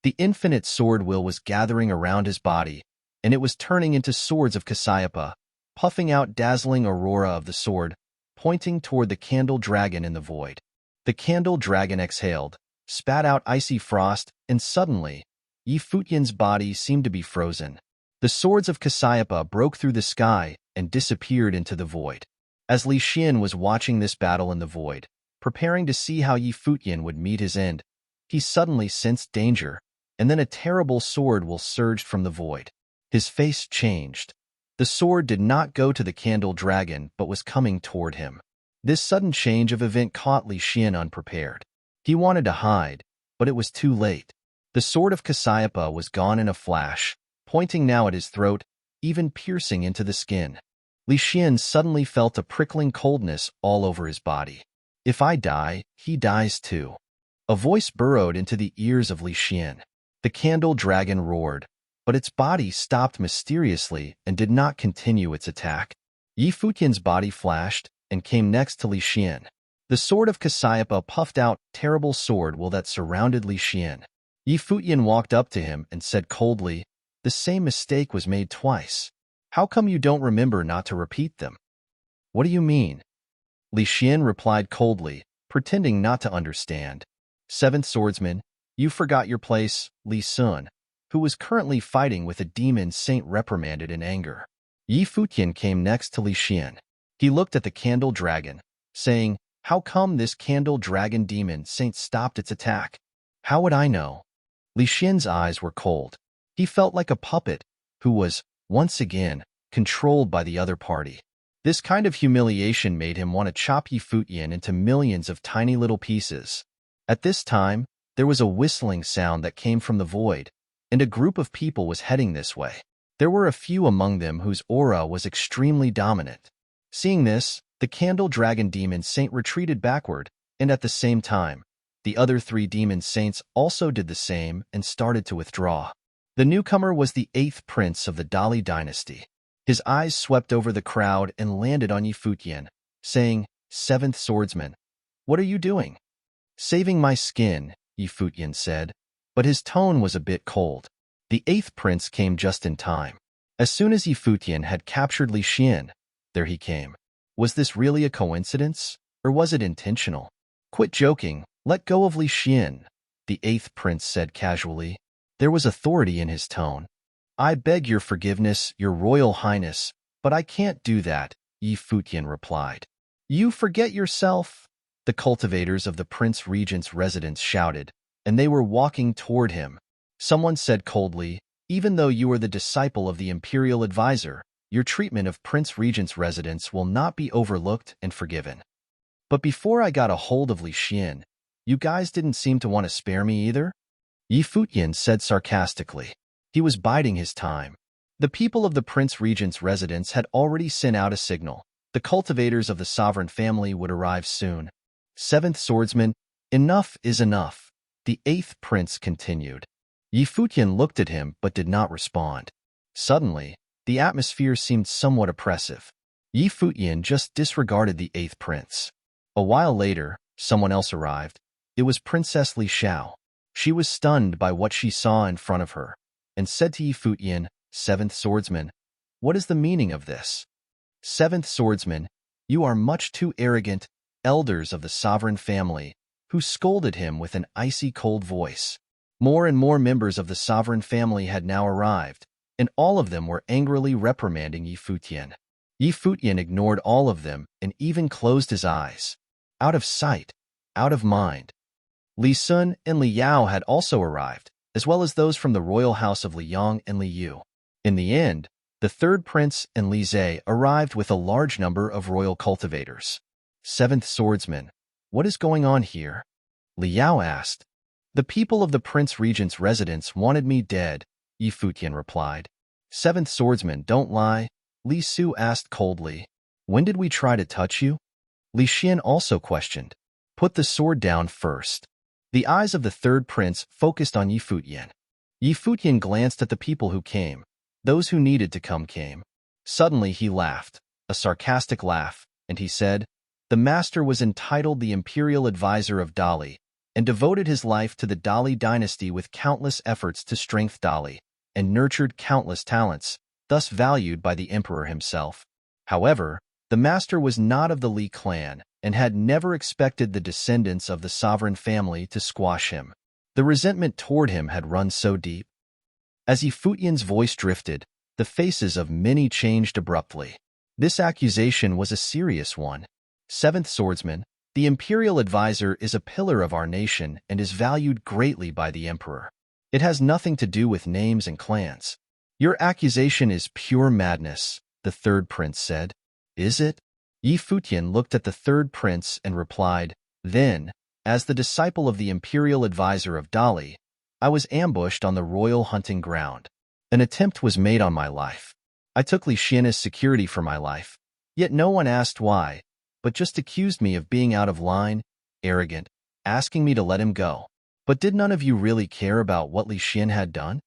The infinite sword will was gathering around his body, and it was turning into swords of Cassiopeia, puffing out dazzling aurora of the sword, pointing toward the candle dragon in the void. The candle dragon exhaled, spat out icy frost, and suddenly, Futian's body seemed to be frozen. The swords of Cassiopeia broke through the sky and disappeared into the void. As Li Xian was watching this battle in the void, preparing to see how Futian would meet his end, he suddenly sensed danger, and then a terrible sword will surged from the void. His face changed. The sword did not go to the candle dragon but was coming toward him. This sudden change of event caught Li Xian unprepared. He wanted to hide, but it was too late. The sword of Cassiopeia was gone in a flash, pointing now at his throat, even piercing into the skin. Li Xian suddenly felt a prickling coldness all over his body. If I die, he dies too. A voice burrowed into the ears of Li Xian. The candle dragon roared, but its body stopped mysteriously and did not continue its attack. Futian's body flashed and came next to Li Xian. The sword of Cassiopeia puffed out terrible sword will that surrounded Li Xian. Futian walked up to him and said coldly, "The same mistake was made twice. How come you don't remember not to repeat them?" "What do you mean?" Li Xian replied coldly, pretending not to understand. "Seventh swordsman, you forgot your place," Li Sun, who was currently fighting with a demon saint, reprimanded in anger. Futian came next to Li Xian. He looked at the candle dragon, saying, "How come this candle dragon demon saint stopped its attack?" "How would I know?" Li Xian's eyes were cold. He felt like a puppet who was, once again, controlled by the other party. This kind of humiliation made him want to chop Futian into millions of tiny little pieces. At this time, there was a whistling sound that came from the void, and a group of people was heading this way. There were a few among them whose aura was extremely dominant. Seeing this, the candle dragon demon saint retreated backward, and at the same time, the other 3 demon saints also did the same and started to withdraw. The newcomer was the 8th prince of the Dali dynasty. His eyes swept over the crowd and landed on Futian, saying, "Seventh swordsman, what are you doing?" "Saving my skin," Futian said, but his tone was a bit cold. The 8th prince came just in time. As soon as Futian had captured Li Xian, there he came. Was this really a coincidence, or was it intentional? "Quit joking, let go of Li Xian," the 8th prince said casually. There was authority in his tone. "I beg your forgiveness, your royal highness, but I can't do that," Futian replied. "You forget yourself," the cultivators of the Prince Regent's residence shouted, and they were walking toward him. Someone said coldly, "Even though you are the disciple of the imperial advisor, your treatment of Prince Regent's residence will not be overlooked and forgiven." But before I got a hold of Li Xian, you guys didn't seem to want to spare me either? Yi Futian said sarcastically. He was biding his time. The people of the Prince Regent's residence had already sent out a signal. The cultivators of the sovereign family would arrive soon. Seventh swordsman, enough is enough, the eighth prince continued. Yi Futian looked at him but did not respond. Suddenly, the atmosphere seemed somewhat oppressive. Yi Futian just disregarded the eighth prince. A while later, someone else arrived. It was Princess Li Xiao. She was stunned by what she saw in front of her, and said to Yi Futian, "Seventh swordsman, what is the meaning of this?" "Seventh swordsman, you are much too arrogant," elders of the sovereign family, who scolded him with an icy cold voice. More and more members of the sovereign family had now arrived, and all of them were angrily reprimanding Yi Futian. Yi Futian ignored all of them and even closed his eyes. Out of sight, out of mind. Li Sun and Li Yao had also arrived, as well as those from the royal house of Li Yong and Li Yu. In the end, the third prince and Li Zhe arrived with a large number of royal cultivators. "Seventh swordsman, what is going on here?" Li Yao asked. "The people of the Prince Regent's residence wanted me dead," Yi Futian replied. "Seventh swordsman, don't lie," Li Su asked coldly. "When did we try to touch you?" Li Xian also questioned. "Put the sword down first." The eyes of the third prince focused on Yi Futian. Yi Futian glanced at the people who came. Those who needed to come came. Suddenly he laughed, a sarcastic laugh, and he said, "The master was entitled the imperial advisor of Dali, and devoted his life to the Dali dynasty with countless efforts to strengthen Dali, and nurtured countless talents, thus valued by the emperor himself. However, the master was not of the Li clan, and had never expected the descendants of the sovereign family to squash him. The resentment toward him had run so deep." As Yi Futian's voice drifted, the faces of many changed abruptly. This accusation was a serious one. "Seventh swordsman, the imperial advisor is a pillar of our nation and is valued greatly by the emperor. It has nothing to do with names and clans." "Your accusation is pure madness," the third prince said. "Is it?" Yi Futian looked at the third prince and replied, "Then, as the disciple of the imperial advisor of Dali, I was ambushed on the royal hunting ground. An attempt was made on my life. I took Li Xian as security for my life, yet no one asked why, but just accused me of being out of line, arrogant, asking me to let him go. But did none of you really care about what Li Xian had done?"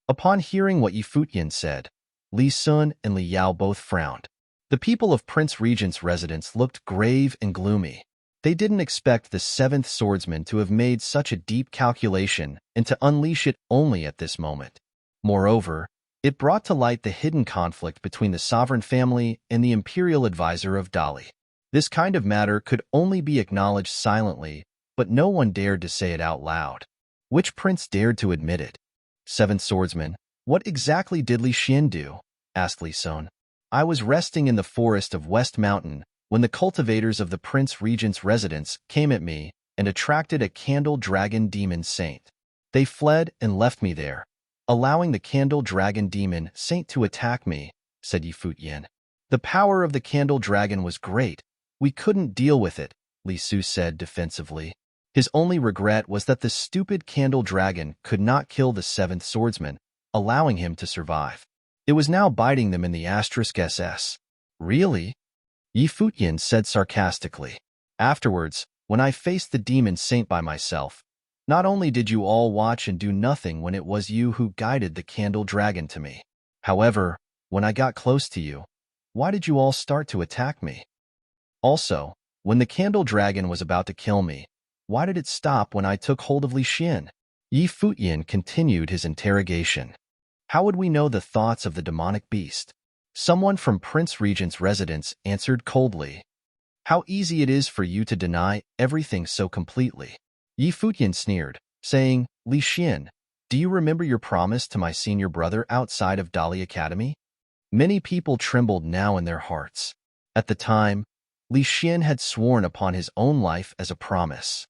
Upon hearing what Yi Futian said, Li Sun and Li Yao both frowned. The people of Prince Regent's residence looked grave and gloomy. They didn't expect the seventh swordsman to have made such a deep calculation and to unleash it only at this moment. Moreover, it brought to light the hidden conflict between the sovereign family and the imperial advisor of Dali. This kind of matter could only be acknowledged silently, but no one dared to say it out loud. Which prince dared to admit it? "Seventh swordsman, what exactly did Li Xian do?" asked Li Sun. "I was resting in the forest of West Mountain when the cultivators of the Prince Regent's residence came at me and attracted a candle dragon demon saint. They fled and left me there, allowing the candle dragon demon saint to attack me," said Yi Futian. "The power of the candle dragon was great. We couldn't deal with it," Li Su said defensively. His only regret was that the stupid candle dragon could not kill the seventh swordsman, allowing him to survive. It was now biting them in the *SS. "Really?" Yi Futian said sarcastically. "Afterwards, when I faced the demon saint by myself, not only did you all watch and do nothing when it was you who guided the candle dragon to me. However, when I got close to you, why did you all start to attack me? Also, when the candle dragon was about to kill me, why did it stop when I took hold of Li Xian?" Yi Futian continued his interrogation. "How would we know the thoughts of the demonic beast?" Someone from Prince Regent's residence answered coldly. "How easy it is for you to deny everything so completely." Yi Futian sneered, saying, "Li Xian, do you remember your promise to my senior brother outside of Dali Academy?" Many people trembled now in their hearts. At the time, Li Xian had sworn upon his own life as a promise.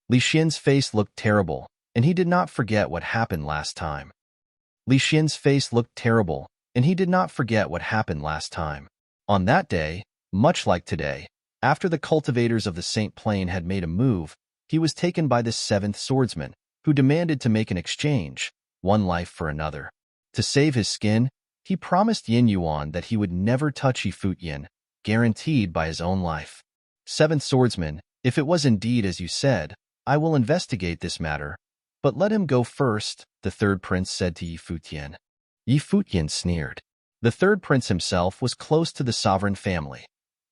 Li Xian's face looked terrible, and he did not forget what happened last time. Li Xian's face looked terrible, and he did not forget what happened last time. On that day, much like today, after the cultivators of the Saint Plain had made a move, he was taken by this seventh swordsman, who demanded to make an exchange, one life for another. To save his skin, he promised Yin Yuan that he would never touch Futian, guaranteed by his own life. Seventh swordsman, if it was indeed as you said, I will investigate this matter, but let him go first, the third prince said to Futian. Futian sneered. The third prince himself was close to the sovereign family.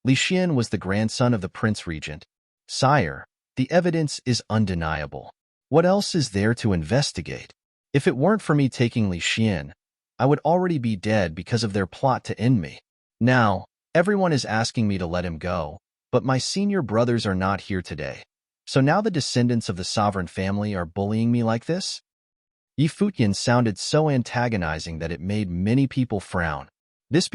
Li Xian was the grandson of the prince regent. Sire, the evidence is undeniable. What else is there to investigate? If it weren't for me taking Li Xian, I would already be dead because of their plot to end me. Now, everyone is asking me to let him go, but my senior brothers are not here today. So now the descendants of the sovereign family are bullying me like this? Futian sounded so antagonizing that it made many people frown. This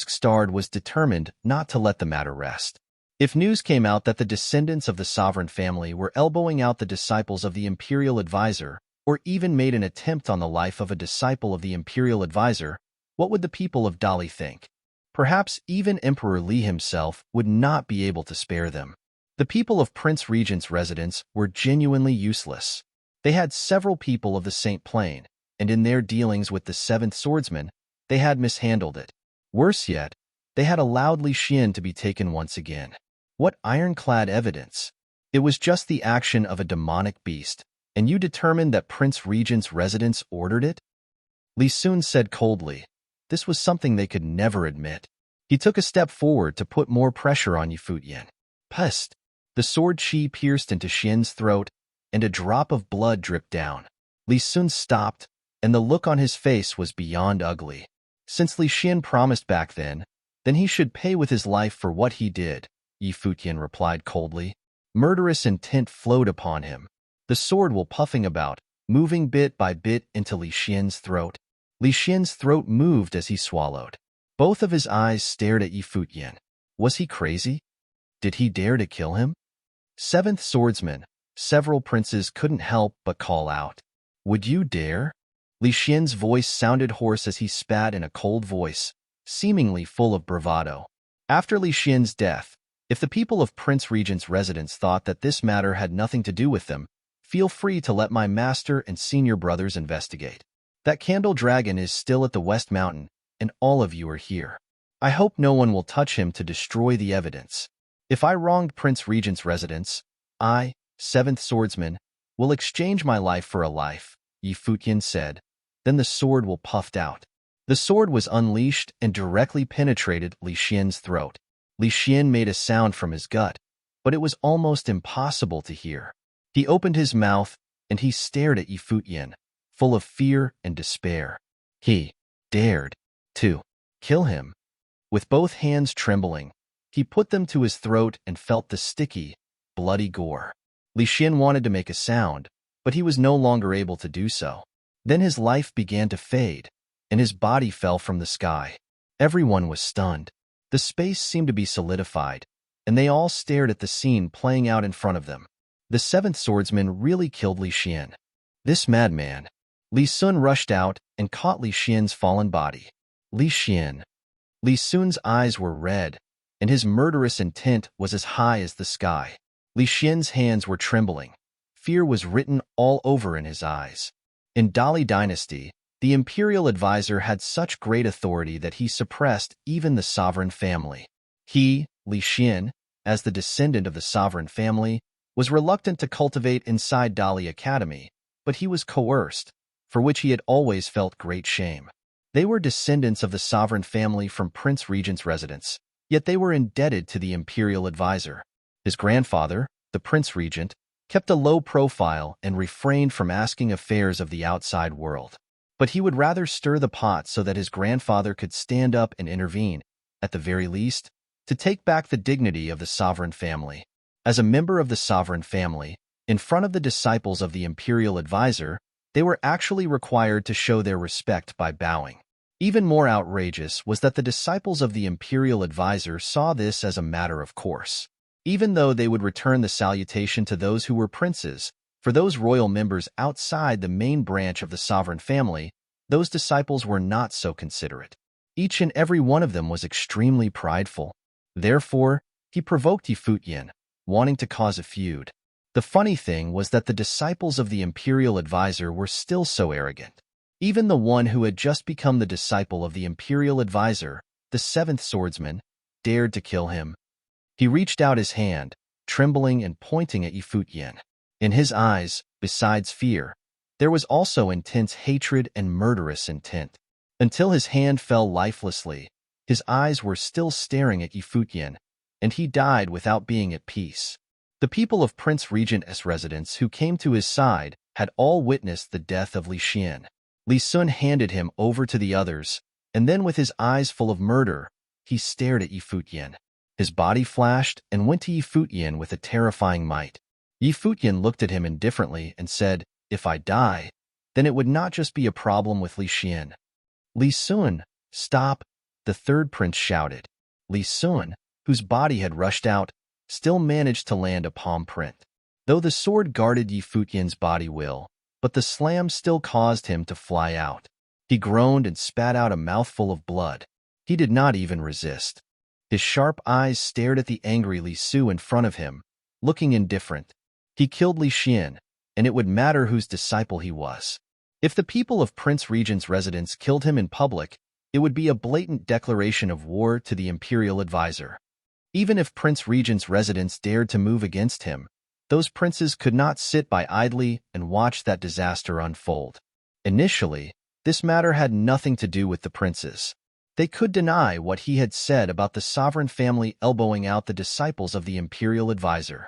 **starred was determined not to let the matter rest. If news came out that the descendants of the sovereign family were elbowing out the disciples of the imperial advisor, or even made an attempt on the life of a disciple of the imperial advisor, what would the people of Dali think? Perhaps even Emperor Li himself would not be able to spare them. The people of Prince Regent's residence were genuinely useless. They had several people of the Saint Plain, and in their dealings with the seventh swordsman, they had mishandled it. Worse yet, they had allowed Li Xian to be taken once again. What ironclad evidence! It was just the action of a demonic beast, and you determined that Prince Regent's residence ordered it? Li Sun said coldly. This was something they could never admit. He took a step forward to put more pressure on Futian. Pest! The sword chi pierced into Xian's throat, and a drop of blood dripped down. Li Sun stopped, and the look on his face was beyond ugly. Since Li Xian promised back then he should pay with his life for what he did, Futian replied coldly. Murderous intent flowed upon him. The sword was puffing about, moving bit by bit into Li Xian's throat. Li Xian's throat moved as he swallowed. Both of his eyes stared at Futian. Was he crazy? Did he dare to kill him? Seventh swordsman, several princes couldn't help but call out. Would you dare? Li Xian's voice sounded hoarse as he spat in a cold voice, seemingly full of bravado. After Li Xian's death, if the people of Prince Regent's residence thought that this matter had nothing to do with them, feel free to let my master and senior brothers investigate. That candle dragon is still at the West Mountain, and all of you are here. I hope no one will touch him to destroy the evidence. If I wronged Prince Regent's residence, I, seventh swordsman, will exchange my life for a life, Futian said. Then the sword will puffed out. The sword was unleashed and directly penetrated Li Xian's throat. Li Xian made a sound from his gut, but it was almost impossible to hear. He opened his mouth, and he stared at Futian, full of fear and despair. He dared to kill him. With both hands trembling, he put them to his throat and felt the sticky, bloody gore. Li Xian wanted to make a sound, but he was no longer able to do so. Then his life began to fade, and his body fell from the sky. Everyone was stunned. The space seemed to be solidified, and they all stared at the scene playing out in front of them. The seventh swordsman really killed Li Xian. This madman. Li Sun rushed out and caught Li Xian's fallen body. Li Xian. Li Sun's eyes were red, and his murderous intent was as high as the sky. Li Xian's hands were trembling. Fear was written all over in his eyes. In Dali Dynasty, the imperial advisor had such great authority that he suppressed even the sovereign family. He, Li Xian, as the descendant of the sovereign family, was reluctant to cultivate inside Dali Academy, but he was coerced, for which he had always felt great shame. They were descendants of the sovereign family from Prince Regent's residence, yet they were indebted to the imperial advisor. His grandfather, the Prince Regent, kept a low profile and refrained from asking affairs of the outside world. But he would rather stir the pot so that his grandfather could stand up and intervene, at the very least, to take back the dignity of the sovereign family. As a member of the sovereign family, in front of the disciples of the imperial advisor, they were actually required to show their respect by bowing. Even more outrageous was that the disciples of the imperial advisor saw this as a matter of course. Even though they would return the salutation to those who were princes, For those royal members outside the main branch of the sovereign family, those disciples were not so considerate. Each and every one of them was extremely prideful. Therefore, he provoked Futian, wanting to cause a feud. The funny thing was that the disciples of the imperial advisor were still so arrogant. Even the one who had just become the disciple of the imperial advisor, the seventh swordsman, dared to kill him. He reached out his hand, trembling and pointing at Futian. In his eyes, besides fear, there was also intense hatred and murderous intent. Until his hand fell lifelessly, his eyes were still staring at Futian, and he died without being at peace. The people of Prince Regent's residence who came to his side had all witnessed the death of Li Xian. Li Sun handed him over to the others, and then with his eyes full of murder, he stared at Futian. His body flashed and went to Futian with a terrifying might. Futian looked at him indifferently and said, "If I die, then it would not just be a problem with Li Xian." "Li Sun, stop!" the third prince shouted. Li Sun, whose body had rushed out, still managed to land a palm print. Though the sword guarded Futian's body well, but the slam still caused him to fly out. He groaned and spat out a mouthful of blood. He did not even resist. His sharp eyes stared at the angry Li Su in front of him, looking indifferent. He killed Li Xian, and it would matter whose disciple he was. If the people of Prince Regent's residence killed him in public, it would be a blatant declaration of war to the imperial advisor. Even if Prince Regent's residence dared to move against him, those princes could not sit by idly and watch that disaster unfold. Initially, this matter had nothing to do with the princes. They could deny what he had said about the sovereign family elbowing out the disciples of the imperial advisor.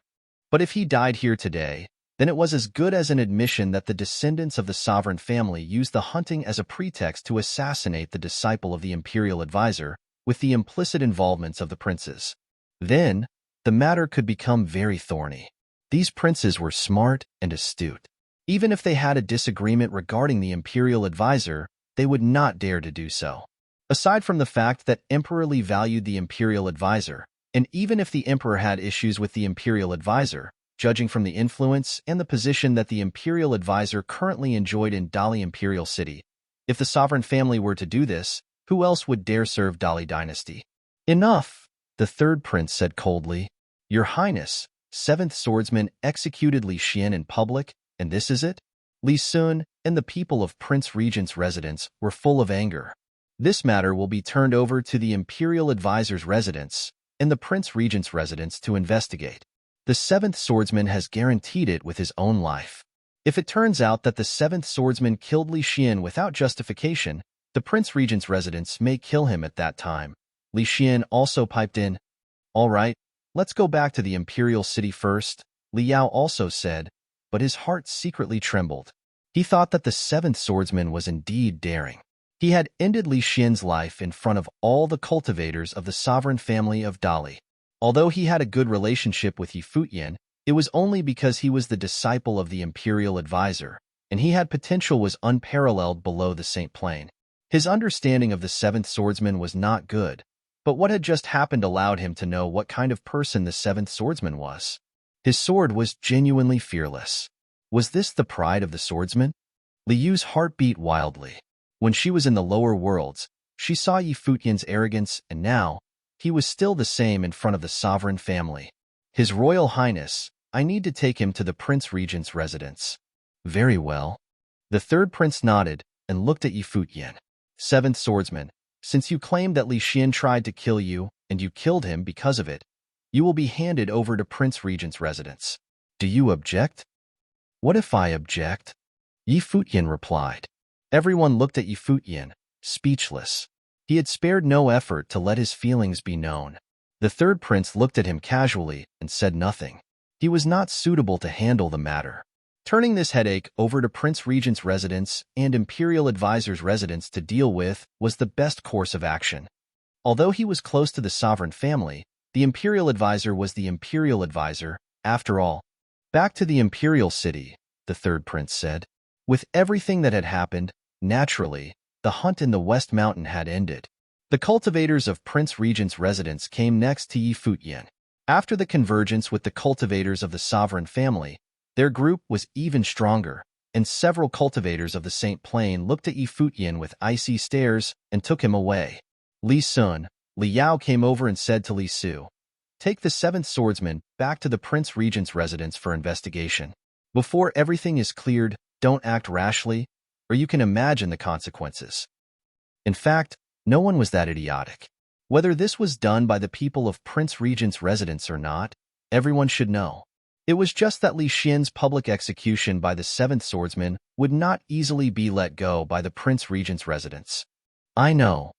But if he died here today, then it was as good as an admission that the descendants of the sovereign family used the hunting as a pretext to assassinate the disciple of the imperial advisor with the implicit involvements of the princes. Then, the matter could become very thorny. These princes were smart and astute. Even if they had a disagreement regarding the imperial advisor, they would not dare to do so. Aside from the fact that Emperor Li valued the imperial advisor, and even if the emperor had issues with the imperial advisor, judging from the influence and the position that the imperial advisor currently enjoyed in Dali Imperial City, if the sovereign family were to do this, who else would dare serve Dali dynasty? "Enough," the third prince said coldly. "Your Highness, seventh swordsman executed Li Xian in public, and this is it?" Li Sun and the people of Prince Regent's residence were full of anger. "This matter will be turned over to the imperial advisor's residence and the Prince Regent's residence to investigate. The seventh swordsman has guaranteed it with his own life. If it turns out that the seventh swordsman killed Li Xian without justification, the Prince Regent's residence may kill him at that time." Li Xian also piped in, "All right, let's go back to the imperial city first," Li Yao also said, but his heart secretly trembled. He thought that the seventh swordsman was indeed daring. He had ended Li Xian's life in front of all the cultivators of the sovereign family of Dali. Although he had a good relationship with Futian, it was only because he was the disciple of the imperial advisor, and he had potential was unparalleled below the Saint Plane. His understanding of the seventh swordsman was not good, but what had just happened allowed him to know what kind of person the seventh swordsman was. His sword was genuinely fearless. Was this the pride of the swordsman? Li Yu's heart beat wildly. When she was in the lower worlds, she saw Futian's arrogance, and now, he was still the same in front of the sovereign family. "His Royal Highness, I need to take him to the Prince Regent's residence." "Very well." The third prince nodded and looked at Futian. "Seventh swordsman, since you claim that Li Xian tried to kill you, and you killed him because of it, you will be handed over to Prince Regent's residence. Do you object?" "What if I object?" Futian replied. Everyone looked at Futian, speechless. He had spared no effort to let his feelings be known. The third prince looked at him casually and said nothing. He was not suitable to handle the matter. Turning this headache over to Prince Regent's residence and Imperial Advisor's residence to deal with was the best course of action. Although he was close to the sovereign family, the Imperial Advisor was the Imperial Advisor, after all. "Back to the Imperial City," the third prince said. With everything that had happened, naturally, the hunt in the West Mountain had ended. The cultivators of Prince Regent's residence came next to Futian. After the convergence with the cultivators of the sovereign family, Their group was even stronger, and several cultivators of the Saint Plain looked at Yi Futian with icy stares and took him away. Li Sun, Li Yao came over and said to Li Su, "Take the seventh swordsman back to the Prince Regent's residence for investigation. Before everything is cleared, don't act rashly, or you can imagine the consequences." In fact, no one was that idiotic. Whether this was done by the people of Prince Regent's residence or not, everyone should know. It was just that Li Xian's public execution by the seventh swordsman would not easily be let go by the Prince Regent's residence. "I know."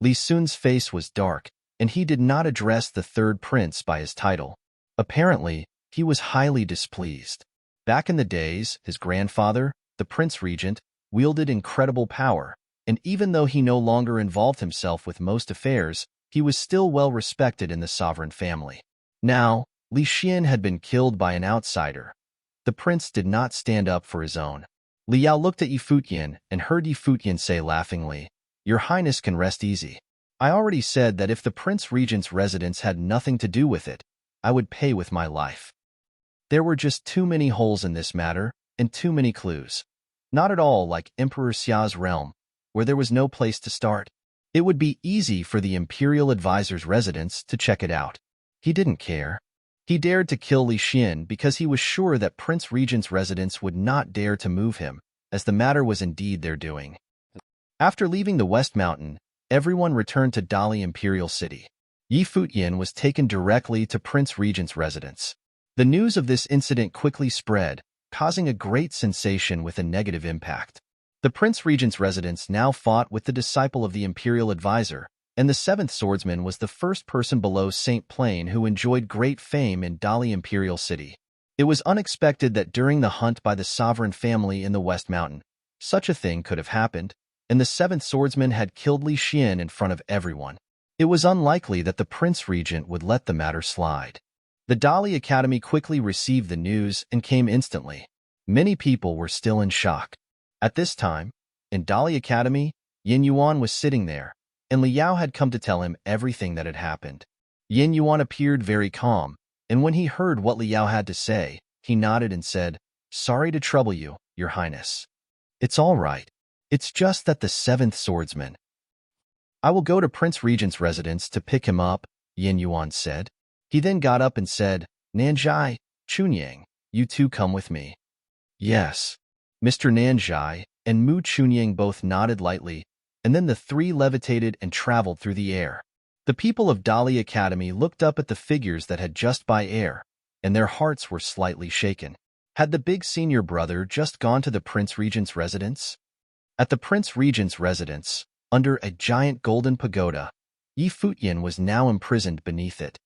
Li Sun's face was dark, and he did not address the third prince by his title. Apparently, he was highly displeased. Back in the days, his grandfather, the Prince Regent, wielded incredible power, and even though he no longer involved himself with most affairs, he was still well respected in the sovereign family. Now, Li Xian had been killed by an outsider. The prince did not stand up for his own. Li Yao looked at Yi Futian and heard Yi Futian say laughingly, "Your Highness can rest easy. I already said that if the Prince Regent's residence had nothing to do with it, I would pay with my life." There were just too many holes in this matter, and too many clues. Not at all like Emperor Xia's realm, where there was no place to start. It would be easy for the Imperial Advisor's residence to check it out. He didn't care. He dared to kill Li Xian because he was sure that Prince Regent's residence would not dare to move him, as the matter was indeed their doing. After leaving the West Mountain, everyone returned to Dali Imperial City. Yi Futian was taken directly to Prince Regent's residence. The news of this incident quickly spread, causing a great sensation with a negative impact. The Prince Regent's residence now fought with the disciple of the Imperial Advisor, and the seventh swordsman was the first person below Saint Plain who enjoyed great fame in Dali Imperial City. It was unexpected that during the hunt by the sovereign family in the West Mountain, such a thing could have happened, and the seventh swordsman had killed Li Xian in front of everyone. It was unlikely that the Prince Regent would let the matter slide. The Dali Academy quickly received the news and came instantly. Many people were still in shock. At this time, in Dali Academy, Yin Yuan was sitting there, and Li Yao had come to tell him everything that had happened. Yin Yuan appeared very calm, and when he heard what Li Yao had to say, he nodded and said, "Sorry to trouble you, Your Highness." "It's all right. It's just that the seventh swordsman." "I will go to Prince Regent's residence to pick him up," Yin Yuan said. He then got up and said, "Nanzhai, Chunyang, you two come with me." "Yes." Mr. Nanzhai and Mu Chunyang both nodded lightly, and then the three levitated and traveled through the air. The people of Dali Academy looked up at the figures that had just by air, and their hearts were slightly shaken. Had the big senior brother just gone to the Prince Regent's residence? At the Prince Regent's residence, under a giant golden pagoda, Yi Futian was now imprisoned beneath it.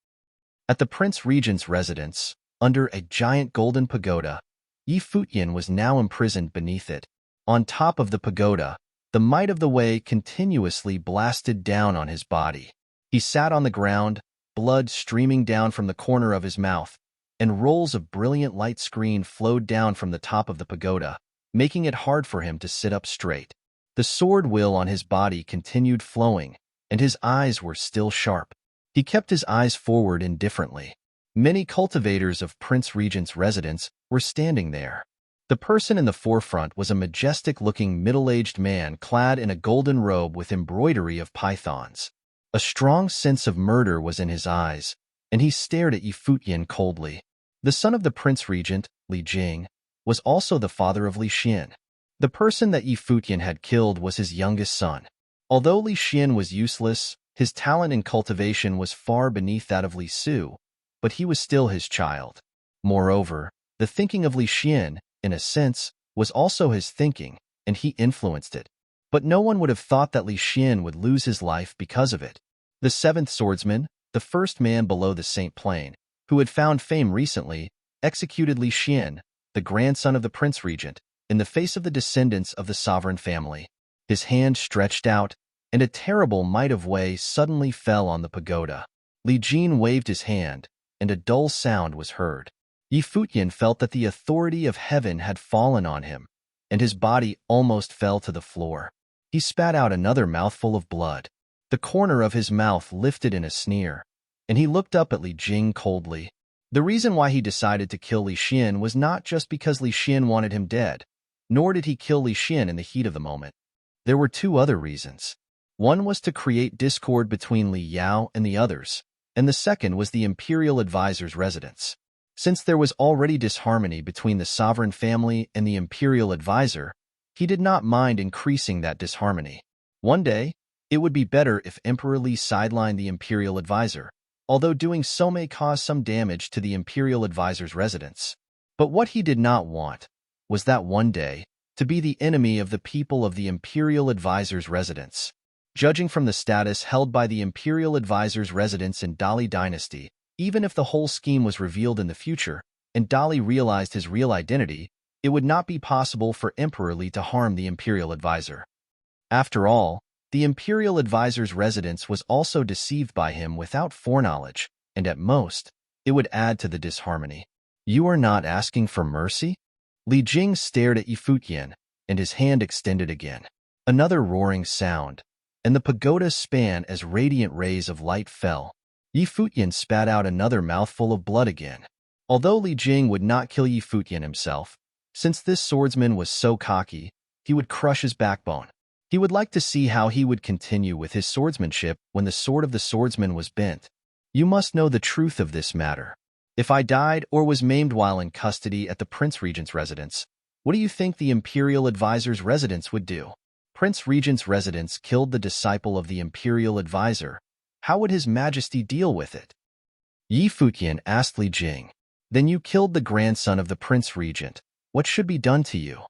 At the Prince Regent's residence, under a giant golden pagoda, Yi Futian was now imprisoned beneath it. On top of the pagoda, the might of the Wei continuously blasted down on his body. He sat on the ground, blood streaming down from the corner of his mouth, and rolls of brilliant light screen flowed down from the top of the pagoda, making it hard for him to sit up straight. The sword will on his body continued flowing, and his eyes were still sharp. He kept his eyes forward indifferently. Many cultivators of Prince Regent's residence were standing there. The person in the forefront was a majestic-looking middle-aged man clad in a golden robe with embroidery of pythons. A strong sense of murder was in his eyes, and he stared at Yi Futian coldly. The son of the Prince Regent, Li Jing, was also the father of Li Xian. The person that Yi Futian had killed was his youngest son. Although Li Xian was useless, his talent in cultivation was far beneath that of Li Su, but he was still his child. Moreover, the thinking of Li Xian, in a sense, was also his thinking, and he influenced it. But no one would have thought that Li Xian would lose his life because of it. The seventh swordsman, the first man below the Saint Plain, who had found fame recently, executed Li Xian, the grandson of the Prince Regent, in the face of the descendants of the sovereign family. His hand stretched out, and a terrible might of Wei suddenly fell on the pagoda. Li Jing waved his hand, and a dull sound was heard. Yi Futian felt that the authority of heaven had fallen on him, and his body almost fell to the floor. He spat out another mouthful of blood. The corner of his mouth lifted in a sneer, and he looked up at Li Jing coldly. The reason why he decided to kill Li Xian was not just because Li Xian wanted him dead, nor did he kill Li Xian in the heat of the moment. There were two other reasons. One was to create discord between Li Yao and the others, and the second was the imperial advisor's residence. Since there was already disharmony between the sovereign family and the imperial advisor, he did not mind increasing that disharmony. One day, it would be better if Emperor Li sidelined the imperial advisor, although doing so may cause some damage to the imperial advisor's residence. But what he did not want was that one day to be the enemy of the people of the imperial advisor's residence. Judging from the status held by the imperial advisor's residence in Dali dynasty, even if the whole scheme was revealed in the future and Dali realized his real identity, it would not be possible for Emperor Li to harm the imperial advisor. After all, the imperial advisor's residence was also deceived by him without foreknowledge, and at most, it would add to the disharmony. You are not asking for mercy? Li Jing stared at Futian, and his hand extended again. Another roaring sound, and the pagoda span as radiant rays of light fell. Futian spat out another mouthful of blood again. Although Li Jing would not kill Futian himself, since this swordsman was so cocky, he would crush his backbone. He would like to see how he would continue with his swordsmanship when the sword of the swordsman was bent. You must know the truth of this matter. If I died or was maimed while in custody at the Prince Regent's residence, what do you think the Imperial Advisor's residence would do? Prince Regent's residence killed the disciple of the Imperial Advisor. How would His Majesty deal with it? Futian asked Li Jing. Then you killed the grandson of the Prince Regent. What should be done to you?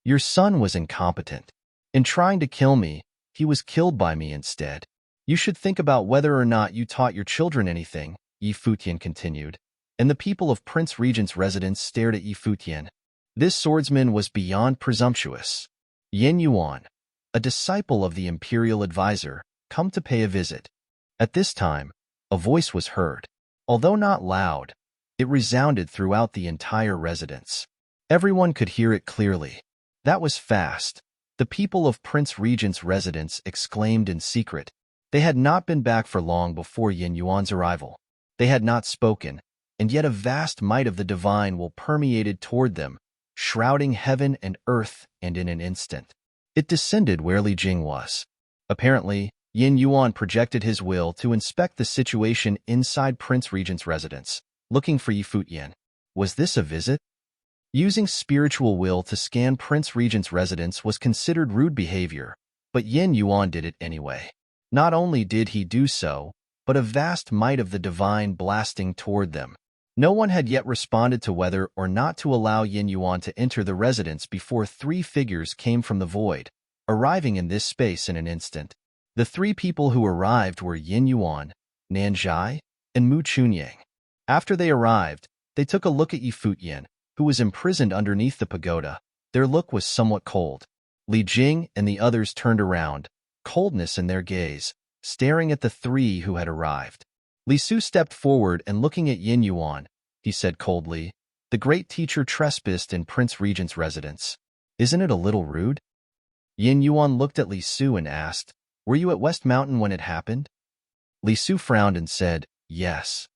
Your son was incompetent. In trying to kill me, he was killed by me instead. You should think about whether or not you taught your children anything, Futian continued, and the people of Prince Regent's residence stared at Futian. This swordsman was beyond presumptuous. Yin Yuan, a disciple of the Imperial Advisor, come to pay a visit. At this time, a voice was heard. Although not loud, it resounded throughout the entire residence. Everyone could hear it clearly. That was fast. The people of Prince Regent's residence exclaimed in secret. They had not been back for long before Yin Yuan's arrival. They had not spoken, and yet a vast might of the divine will permeated toward them, shrouding heaven and earth, and in an instant, it descended where Li Jing was. Apparently, Yin Yuan projected his will to inspect the situation inside Prince Regent's residence, looking for Futian. Was this a visit? Using spiritual will to scan Prince Regent's residence was considered rude behavior, but Yin Yuan did it anyway. Not only did he do so, but a vast might of the divine blasting toward them. No one had yet responded to whether or not to allow Yin Yuan to enter the residence before three figures came from the void, arriving in this space in an instant. The three people who arrived were Yin Yuan, Nanzhai, and Mu Chunyang. After they arrived, they took a look at Futian, who was imprisoned underneath the pagoda. Their look was somewhat cold. Li Jing and the others turned around, coldness in their gaze, staring at the three who had arrived. Li Su stepped forward and looking at Yin Yuan, he said coldly, "The great teacher trespassed in Prince Regent's residence. Isn't it a little rude?" Yin Yuan looked at Li Su and asked, "Were you at West Mountain when it happened?" Li Su frowned and said, "Yes."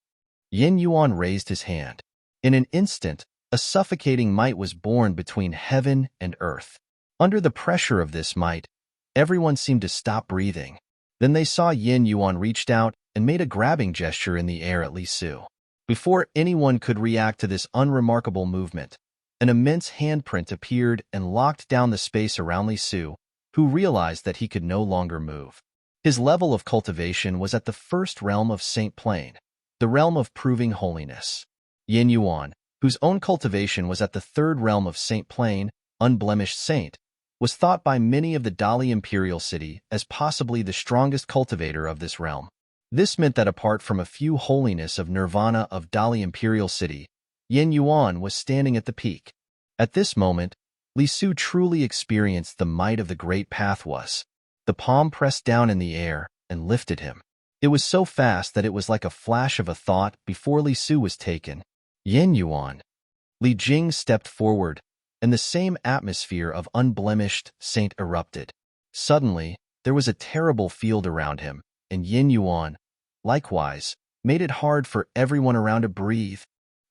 Yin Yuan raised his hand. In an instant, a suffocating might was born between heaven and earth. Under the pressure of this might, everyone seemed to stop breathing. Then they saw Yin Yuan reached out and made a grabbing gesture in the air at Li Su. Before anyone could react to this unremarkable movement, an immense handprint appeared and locked down the space around Li Su, who realized that he could no longer move. His level of cultivation was at the first realm of Saint Plane, the realm of proving holiness. Yin Yuan, whose own cultivation was at the third realm of Saint Plane, unblemished saint, was thought by many of the Dali imperial city as possibly the strongest cultivator of this realm. This meant that apart from a few holiness of nirvana of Dali imperial city, Yin Yuan was standing at the peak. At this moment, Li Su truly experienced the might of the great path was. The palm pressed down in the air and lifted him. It was so fast that it was like a flash of a thought before Li Su was taken. Yin Yuan. Li Jing stepped forward, and the same atmosphere of unblemished saint erupted. Suddenly, there was a terrible field around him, and Yin Yuan, likewise, made it hard for everyone around to breathe.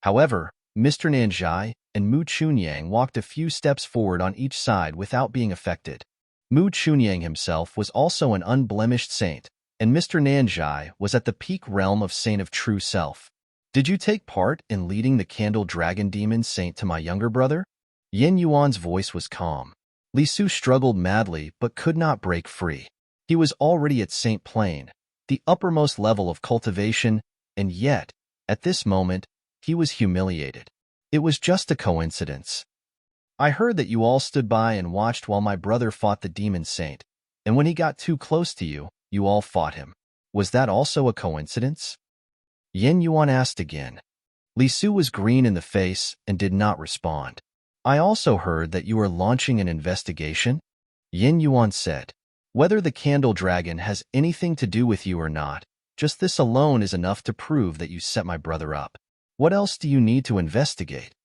However, Mr. Nanzhai and Mu Chunyang walked a few steps forward on each side without being affected. Mu Chunyang himself was also an unblemished saint, and Mr. Nanzhai was at the peak realm of saint of true self. Did you take part in leading the candle dragon demon saint to my younger brother? Yin Yuan's voice was calm. Li Su struggled madly but could not break free. He was already at Saint Plane, the uppermost level of cultivation, and yet, at this moment, he was humiliated. It was just a coincidence. I heard that you all stood by and watched while my brother fought the demon saint, and when he got too close to you, you all fought him. Was that also a coincidence? Yin Yuan asked again. Li Su was green in the face and did not respond. I also heard that you are launching an investigation, Yin Yuan said. Whether the candle dragon has anything to do with you or not, just this alone is enough to prove that you set my brother up. What else do you need to investigate?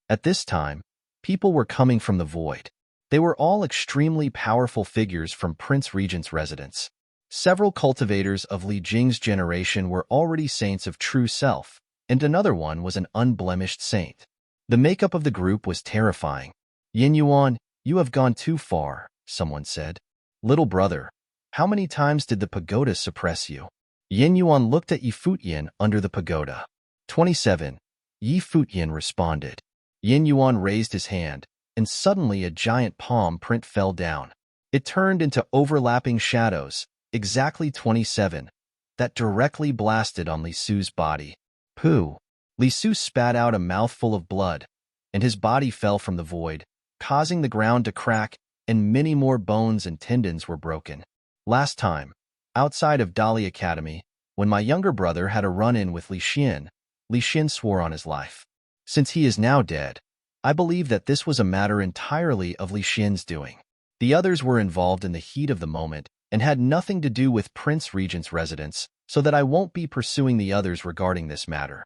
At this time, people were coming from the void. They were all extremely powerful figures from Prince Regent's residence. Several cultivators of Li Jing's generation were already saints of true self, and another one was an unblemished saint. The makeup of the group was terrifying. Yin Yuan, you have gone too far, someone said. Little brother, how many times did the pagoda suppress you? Yin Yuan looked at Yi Futian under the pagoda. 27. Yi Futian responded. Yin Yuan raised his hand, and suddenly a giant palm print fell down. It turned into overlapping shadows, exactly 27, that directly blasted on Li Su's body. Pooh! Li Su spat out a mouthful of blood, and his body fell from the void, causing the ground to crack, and many more bones and tendons were broken. Last time, outside of Dali Academy, when my younger brother had a run-in with Li Xin swore on his life. Since he is now dead, I believe that this was a matter entirely of Li Xin's doing. The others were involved in the heat of the moment and had nothing to do with Prince Regent's residence, so that I won't be pursuing the others regarding this matter.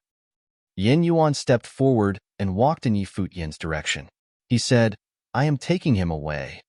Yin Yuan stepped forward and walked in Yi Futian's direction. He said, I am taking him away.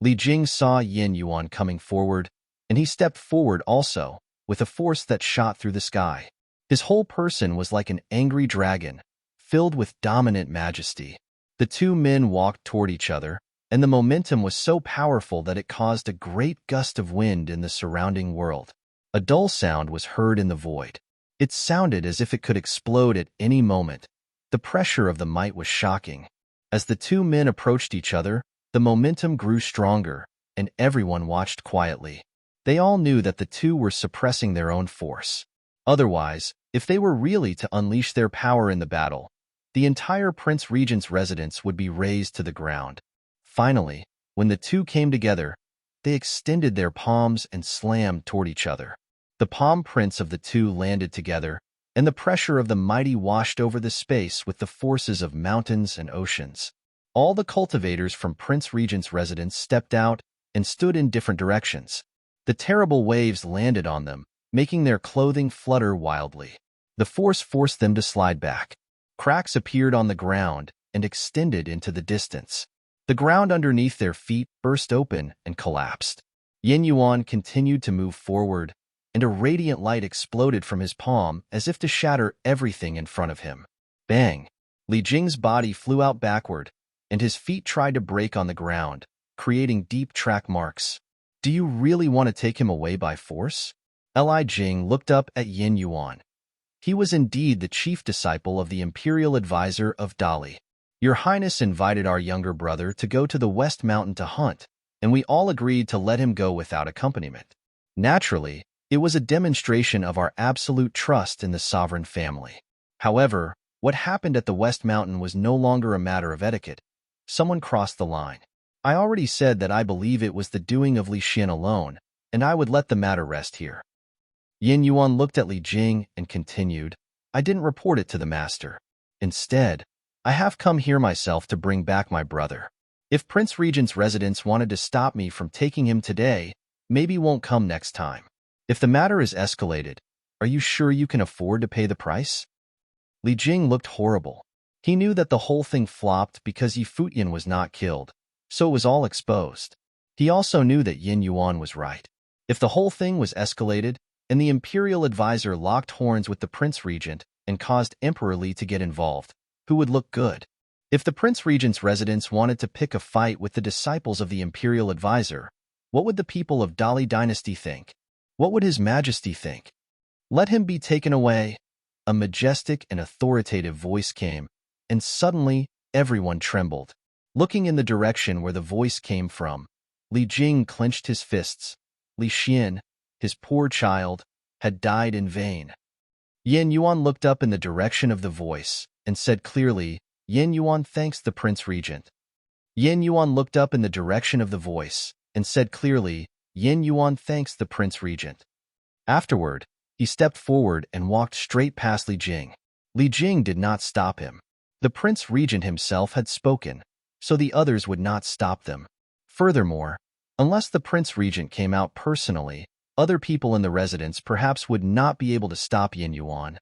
Li Jing saw Yin Yuan coming forward, and he stepped forward also, with a force that shot through the sky. His whole person was like an angry dragon, filled with dominant majesty. The two men walked toward each other, and the momentum was so powerful that it caused a great gust of wind in the surrounding world. A dull sound was heard in the void. It sounded as if it could explode at any moment. The pressure of the might was shocking. As the two men approached each other, the momentum grew stronger, and everyone watched quietly. They all knew that the two were suppressing their own force. Otherwise, if they were really to unleash their power in the battle, the entire Prince Regent's residence would be razed to the ground. Finally, when the two came together, they extended their palms and slammed toward each other. The palm prints of the two landed together, and the pressure of the mighty washed over the space with the forces of mountains and oceans. All the cultivators from Prince Regent's residence stepped out and stood in different directions. The terrible waves landed on them, making their clothing flutter wildly. The force forced them to slide back. Cracks appeared on the ground and extended into the distance. The ground underneath their feet burst open and collapsed. Yin Yuan continued to move forward, and a radiant light exploded from his palm as if to shatter everything in front of him. Bang! Li Jing's body flew out backward, and his feet tried to break on the ground, creating deep track marks. Do you really want to take him away by force? Li Jing looked up at Yin Yuan. He was indeed the chief disciple of the imperial advisor of Dali. Your Highness invited our younger brother to go to the West Mountain to hunt, and we all agreed to let him go without accompaniment. Naturally, it was a demonstration of our absolute trust in the sovereign family. However, what happened at the West Mountain was no longer a matter of etiquette. Someone crossed the line. I already said that I believe it was the doing of Li Xin alone, and I would let the matter rest here. Yin Yuan looked at Li Jing and continued, I didn't report it to the master. Instead, I have come here myself to bring back my brother. If Prince Regent's residents wanted to stop me from taking him today, maybe won't come next time. If the matter is escalated, are you sure you can afford to pay the price? Li Jing looked horrible. He knew that the whole thing flopped because Yi Futian was not killed, so it was all exposed. He also knew that Yin Yuan was right. If the whole thing was escalated, and the imperial advisor locked horns with the Prince Regent, and caused Emperor Li to get involved. Who would look good? If the Prince Regent's residence wanted to pick a fight with the disciples of the Imperial Advisor, what would the people of Dali Dynasty think? What would His Majesty think? Let him be taken away. A majestic and authoritative voice came, and suddenly everyone trembled. Looking in the direction where the voice came from, Li Jing clenched his fists. Li Xian, his poor child, had died in vain. Yin Yuan looked up in the direction of the voice and said clearly, Yin Yuan thanks the Prince Regent. Yin Yuan looked up in the direction of the voice and said clearly, Yin Yuan thanks the Prince Regent. Afterward, he stepped forward and walked straight past Li Jing. Li Jing did not stop him. The Prince Regent himself had spoken, so the others would not stop them. Furthermore, unless the Prince Regent came out personally, other people in the residence perhaps would not be able to stop Yin Yuan.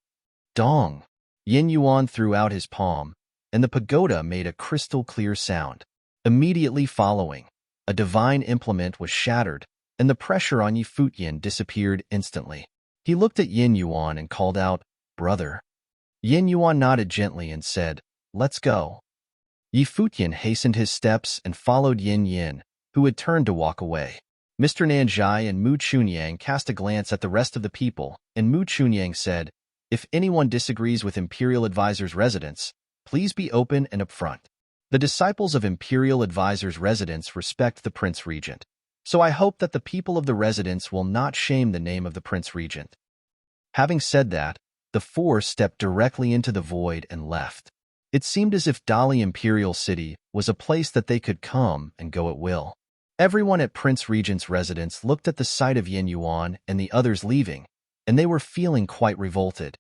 Dong! Yin Yuan threw out his palm, and the pagoda made a crystal-clear sound. Immediately following, a divine implement was shattered, and the pressure on Yi Futian disappeared instantly. He looked at Yin Yuan and called out, Brother. Yin Yuan nodded gently and said, Let's go. Yi Futian hastened his steps and followed Yin Yin, who had turned to walk away. Mr. Nanzhai and Mu Chunyang cast a glance at the rest of the people, and Mu Chunyang said, If anyone disagrees with Imperial Advisor's residence, please be open and upfront. The disciples of Imperial Advisor's residence respect the Prince Regent, so I hope that the people of the residence will not shame the name of the Prince Regent. Having said that, the four stepped directly into the void and left. It seemed as if Dali Imperial City was a place that they could come and go at will. Everyone at Prince Regent's residence looked at the sight of Yin Yuan and the others leaving, and they were feeling quite revolted.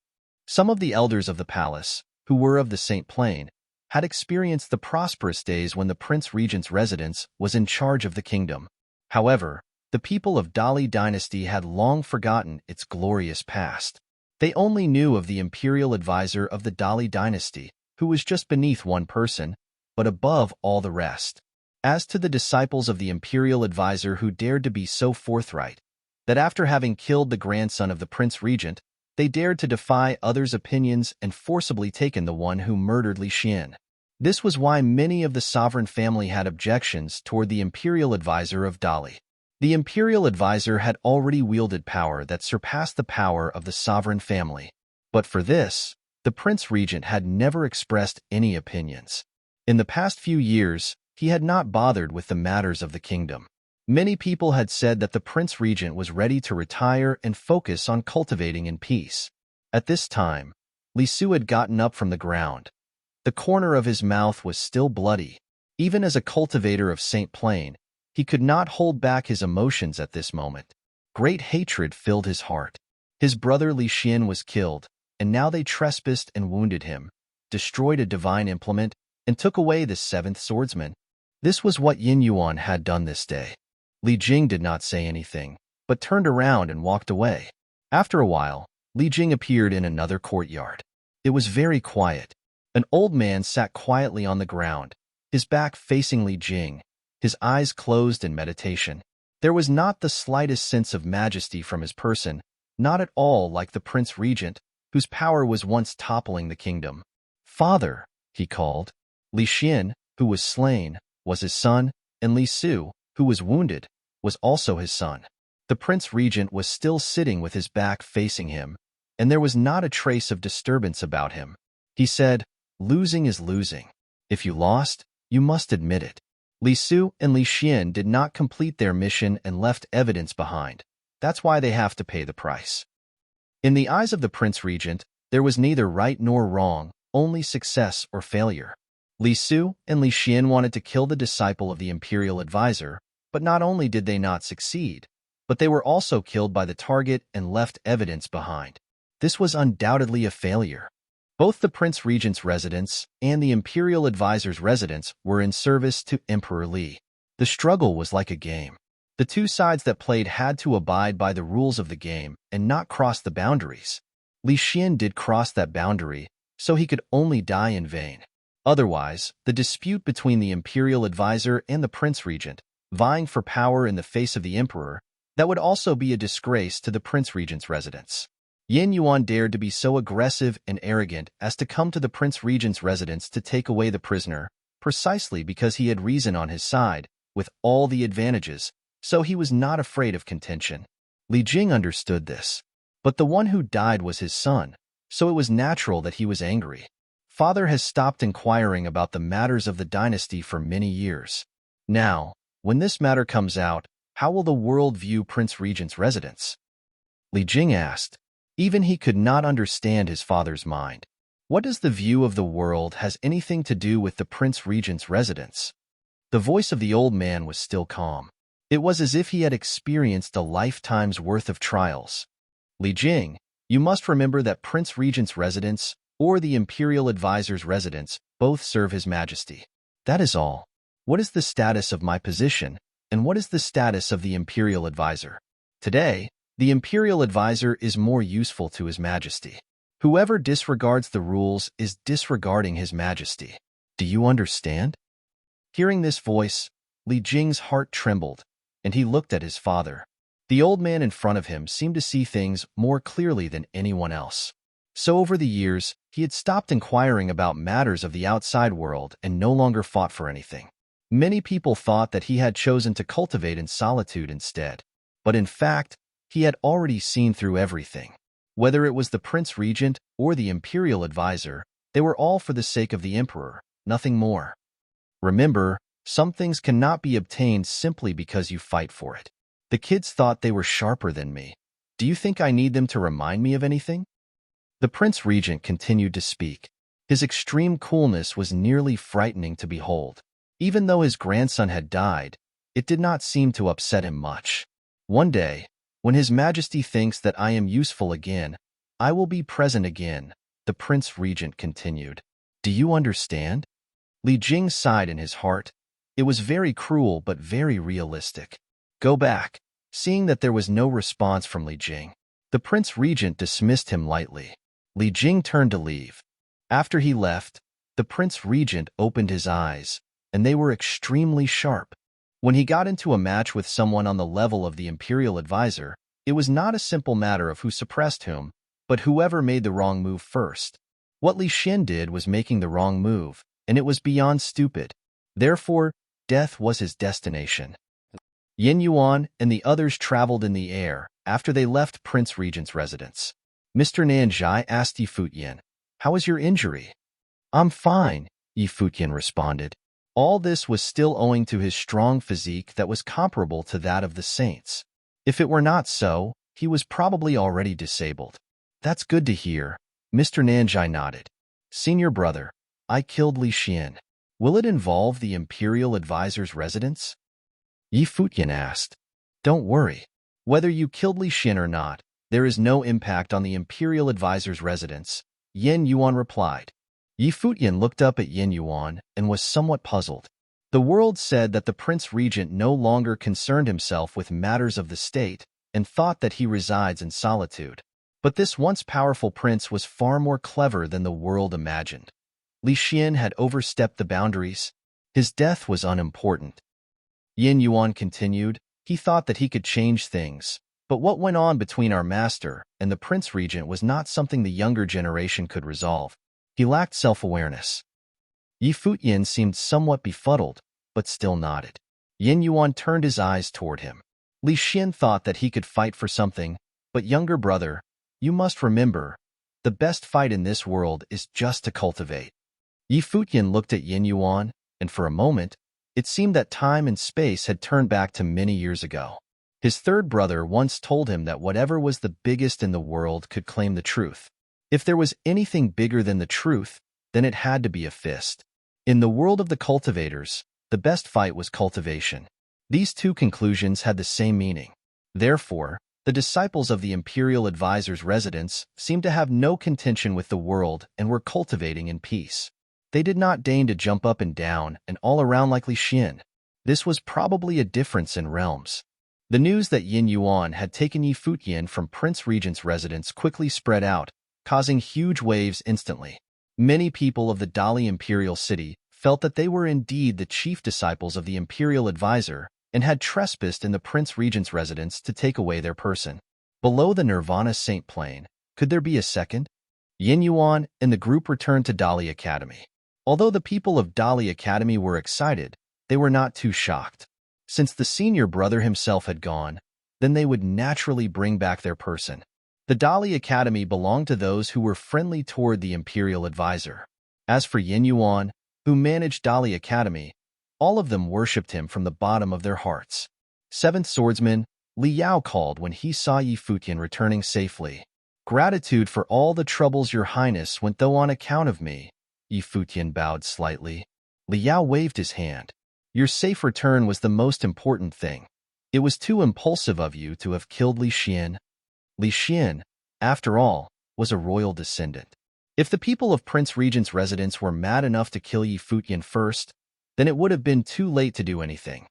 Some of the elders of the palace, who were of the Saint Plain, had experienced the prosperous days when the Prince Regent's residence was in charge of the kingdom. However, the people of Dali Dynasty had long forgotten its glorious past. They only knew of the Imperial Advisor of the Dali Dynasty, who was just beneath one person, but above all the rest. As to the disciples of the Imperial Advisor who dared to be so forthright, that after having killed the grandson of the Prince Regent, they dared to defy others' opinions and forcibly taken the one who murdered Li Xian. This was why many of the sovereign family had objections toward the Imperial Advisor of Dali. The Imperial Advisor had already wielded power that surpassed the power of the sovereign family. But for this, the Prince Regent had never expressed any opinions. In the past few years, he had not bothered with the matters of the kingdom. Many people had said that the Prince Regent was ready to retire and focus on cultivating in peace. At this time, Li Su had gotten up from the ground. The corner of his mouth was still bloody. Even as a cultivator of Saint Plain, he could not hold back his emotions at this moment. Great hatred filled his heart. His brother Li Xian was killed, and now they trespassed and wounded him, destroyed a divine implement, and took away the seventh swordsman. This was what Yin Yuan had done this day. Li Jing did not say anything, but turned around and walked away. After a while, Li Jing appeared in another courtyard. It was very quiet. An old man sat quietly on the ground, his back facing Li Jing, his eyes closed in meditation. There was not the slightest sense of majesty from his person, not at all like the Prince Regent, whose power was once toppling the kingdom. Father, he called. Li Xian, who was slain, was his son, and Li Su, who was wounded, was also his son. The Prince Regent was still sitting with his back facing him, and there was not a trace of disturbance about him. He said, Losing is losing. If you lost, you must admit it. Li Su and Li Xian did not complete their mission and left evidence behind. That's why they have to pay the price. In the eyes of the Prince Regent, there was neither right nor wrong, only success or failure. Li Su and Li Xian wanted to kill the disciple of the Imperial Advisor, but not only did they not succeed, but they were also killed by the target and left evidence behind. This was undoubtedly a failure. Both the Prince Regent's residence and the Imperial Advisor's residence were in service to Emperor Li. The struggle was like a game. The two sides that played had to abide by the rules of the game and not cross the boundaries. Li Xian did cross that boundary, so he could only die in vain. Otherwise, the dispute between the Imperial Advisor and the Prince Regent, vying for power in the face of the Emperor, that would also be a disgrace to the Prince Regent's residence. Yin Yuan dared to be so aggressive and arrogant as to come to the Prince Regent's residence to take away the prisoner, precisely because he had reason on his side, with all the advantages, so he was not afraid of contention. Li Jing understood this. But the one who died was his son, so it was natural that he was angry. Father has stopped inquiring about the matters of the dynasty for many years. Now, when this matter comes out, how will the world view Prince Regent's residence? Li Jing asked. Even he could not understand his father's mind. What does the view of the world has anything to do with the Prince Regent's residence? The voice of the old man was still calm. It was as if he had experienced a lifetime's worth of trials. Li Jing, you must remember that Prince Regent's residence or the Imperial Advisor's residence both serve His Majesty. That is all. What is the status of my position, and what is the status of the Imperial Advisor? Today, the Imperial Advisor is more useful to His Majesty. Whoever disregards the rules is disregarding His Majesty. Do you understand? Hearing this voice, Li Jing's heart trembled, and he looked at his father. The old man in front of him seemed to see things more clearly than anyone else. So over the years, he had stopped inquiring about matters of the outside world and no longer fought for anything. Many people thought that he had chosen to cultivate in solitude instead. But in fact, he had already seen through everything. Whether it was the Prince Regent or the Imperial Advisor, they were all for the sake of the Emperor, nothing more. Remember, some things cannot be obtained simply because you fight for it. The kids thought they were sharper than me. Do you think I need them to remind me of anything? The Prince Regent continued to speak. His extreme coolness was nearly frightening to behold. Even though his grandson had died, it did not seem to upset him much. One day, when His Majesty thinks that I am useful again, I will be present again, the Prince Regent continued. Do you understand? Li Jing sighed in his heart. It was very cruel but very realistic. Go back. Seeing that there was no response from Li Jing, the Prince Regent dismissed him lightly. Li Jing turned to leave. After he left, the Prince Regent opened his eyes, and they were extremely sharp. When he got into a match with someone on the level of the Imperial Advisor, it was not a simple matter of who suppressed whom, but whoever made the wrong move first. What Li Xin did was making the wrong move, and it was beyond stupid. Therefore, death was his destination. Yin Yuan and the others traveled in the air after they left Prince Regent's residence. Mr. Nanzhai asked Yi Futian, "How is your injury?" "I'm fine," Yi Futian responded. All this was still owing to his strong physique that was comparable to that of the saints. If it were not so, he was probably already disabled. That's good to hear, Mr. Nanzhai nodded. Senior brother, I killed Li Xin. Will it involve the Imperial Advisor's residence? Yi Futian asked. Don't worry. Whether you killed Li Xin or not, there is no impact on the Imperial Advisor's residence, Yin Yuan replied. Yi Futian looked up at Yin Yuan and was somewhat puzzled. The world said that the Prince Regent no longer concerned himself with matters of the state and thought that he resides in solitude. But this once powerful prince was far more clever than the world imagined. Li Xin had overstepped the boundaries. His death was unimportant. Yin Yuan continued, he thought that he could change things, but what went on between our master and the Prince Regent was not something the younger generation could resolve. He lacked self-awareness. Yi Futian seemed somewhat befuddled, but still nodded. Yin Yuan turned his eyes toward him. Li Xin thought that he could fight for something, but younger brother, you must remember, the best fight in this world is just to cultivate. Yi Futian looked at Yin Yuan, and for a moment, it seemed that time and space had turned back to many years ago. His third brother once told him that whatever was the biggest in the world could claim the truth. If there was anything bigger than the truth, then it had to be a fist. In the world of the cultivators, the best fight was cultivation. These two conclusions had the same meaning. Therefore, the disciples of the Imperial Advisor's residence seemed to have no contention with the world and were cultivating in peace. They did not deign to jump up and down and all around like Li Xin. This was probably a difference in realms. The news that Yin Yuan had taken Yi Futian from Prince Regent's residence quickly spread out, causing huge waves instantly. Many people of the Dali Imperial City felt that they were indeed the chief disciples of the Imperial Advisor and had trespassed in the Prince Regent's residence to take away their person. Below the Nirvana Saint Plain, Could there be a second? Yin Yuan and the group returned to Dali Academy. Although the people of Dali Academy were excited, they were not too shocked. Since the senior brother himself had gone, then they would naturally bring back their person. The Dali Academy belonged to those who were friendly toward the imperial advisor. As for Yin Yuan, who managed Dali Academy, all of them worshipped him from the bottom of their hearts. Seventh Swordsman, Li Yao called when he saw Yi Futian returning safely. Gratitude for all the troubles your highness went through on account of me. Yi Futian bowed slightly. Li Yao waved his hand. Your safe return was the most important thing. It was too impulsive of you to have killed Li Xian. Li Xian, after all, was a royal descendant. If the people of Prince Regent's residence were mad enough to kill Yi Futian first, then it would have been too late to do anything.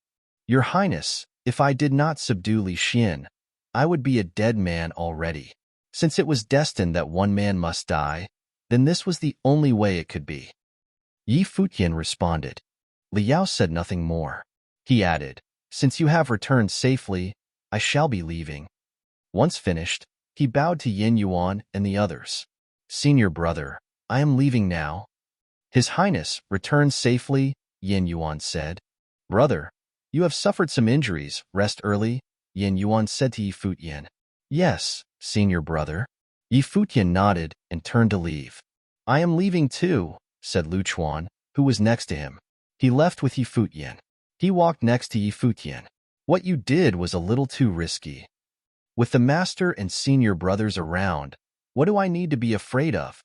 Your Highness, if I did not subdue Li Xian, I would be a dead man already. Since it was destined that one man must die, then this was the only way it could be. Yi Futian responded. Li Yao said nothing more. He added, since you have returned safely, I shall be leaving. Once finished, he bowed to Yin Yuan and the others. Senior brother, I am leaving now. His Highness returned safely, Yin Yuan said. Brother, you have suffered some injuries, rest early, Yin Yuan said to Yi Futian. Yes, senior brother. Yi Futian nodded and turned to leave. I am leaving too, said Lu Chuan, who was next to him. He left with Yi Futian. He walked next to Yi Futian. What you did was a little too risky. With the master and senior brothers around, what do I need to be afraid of?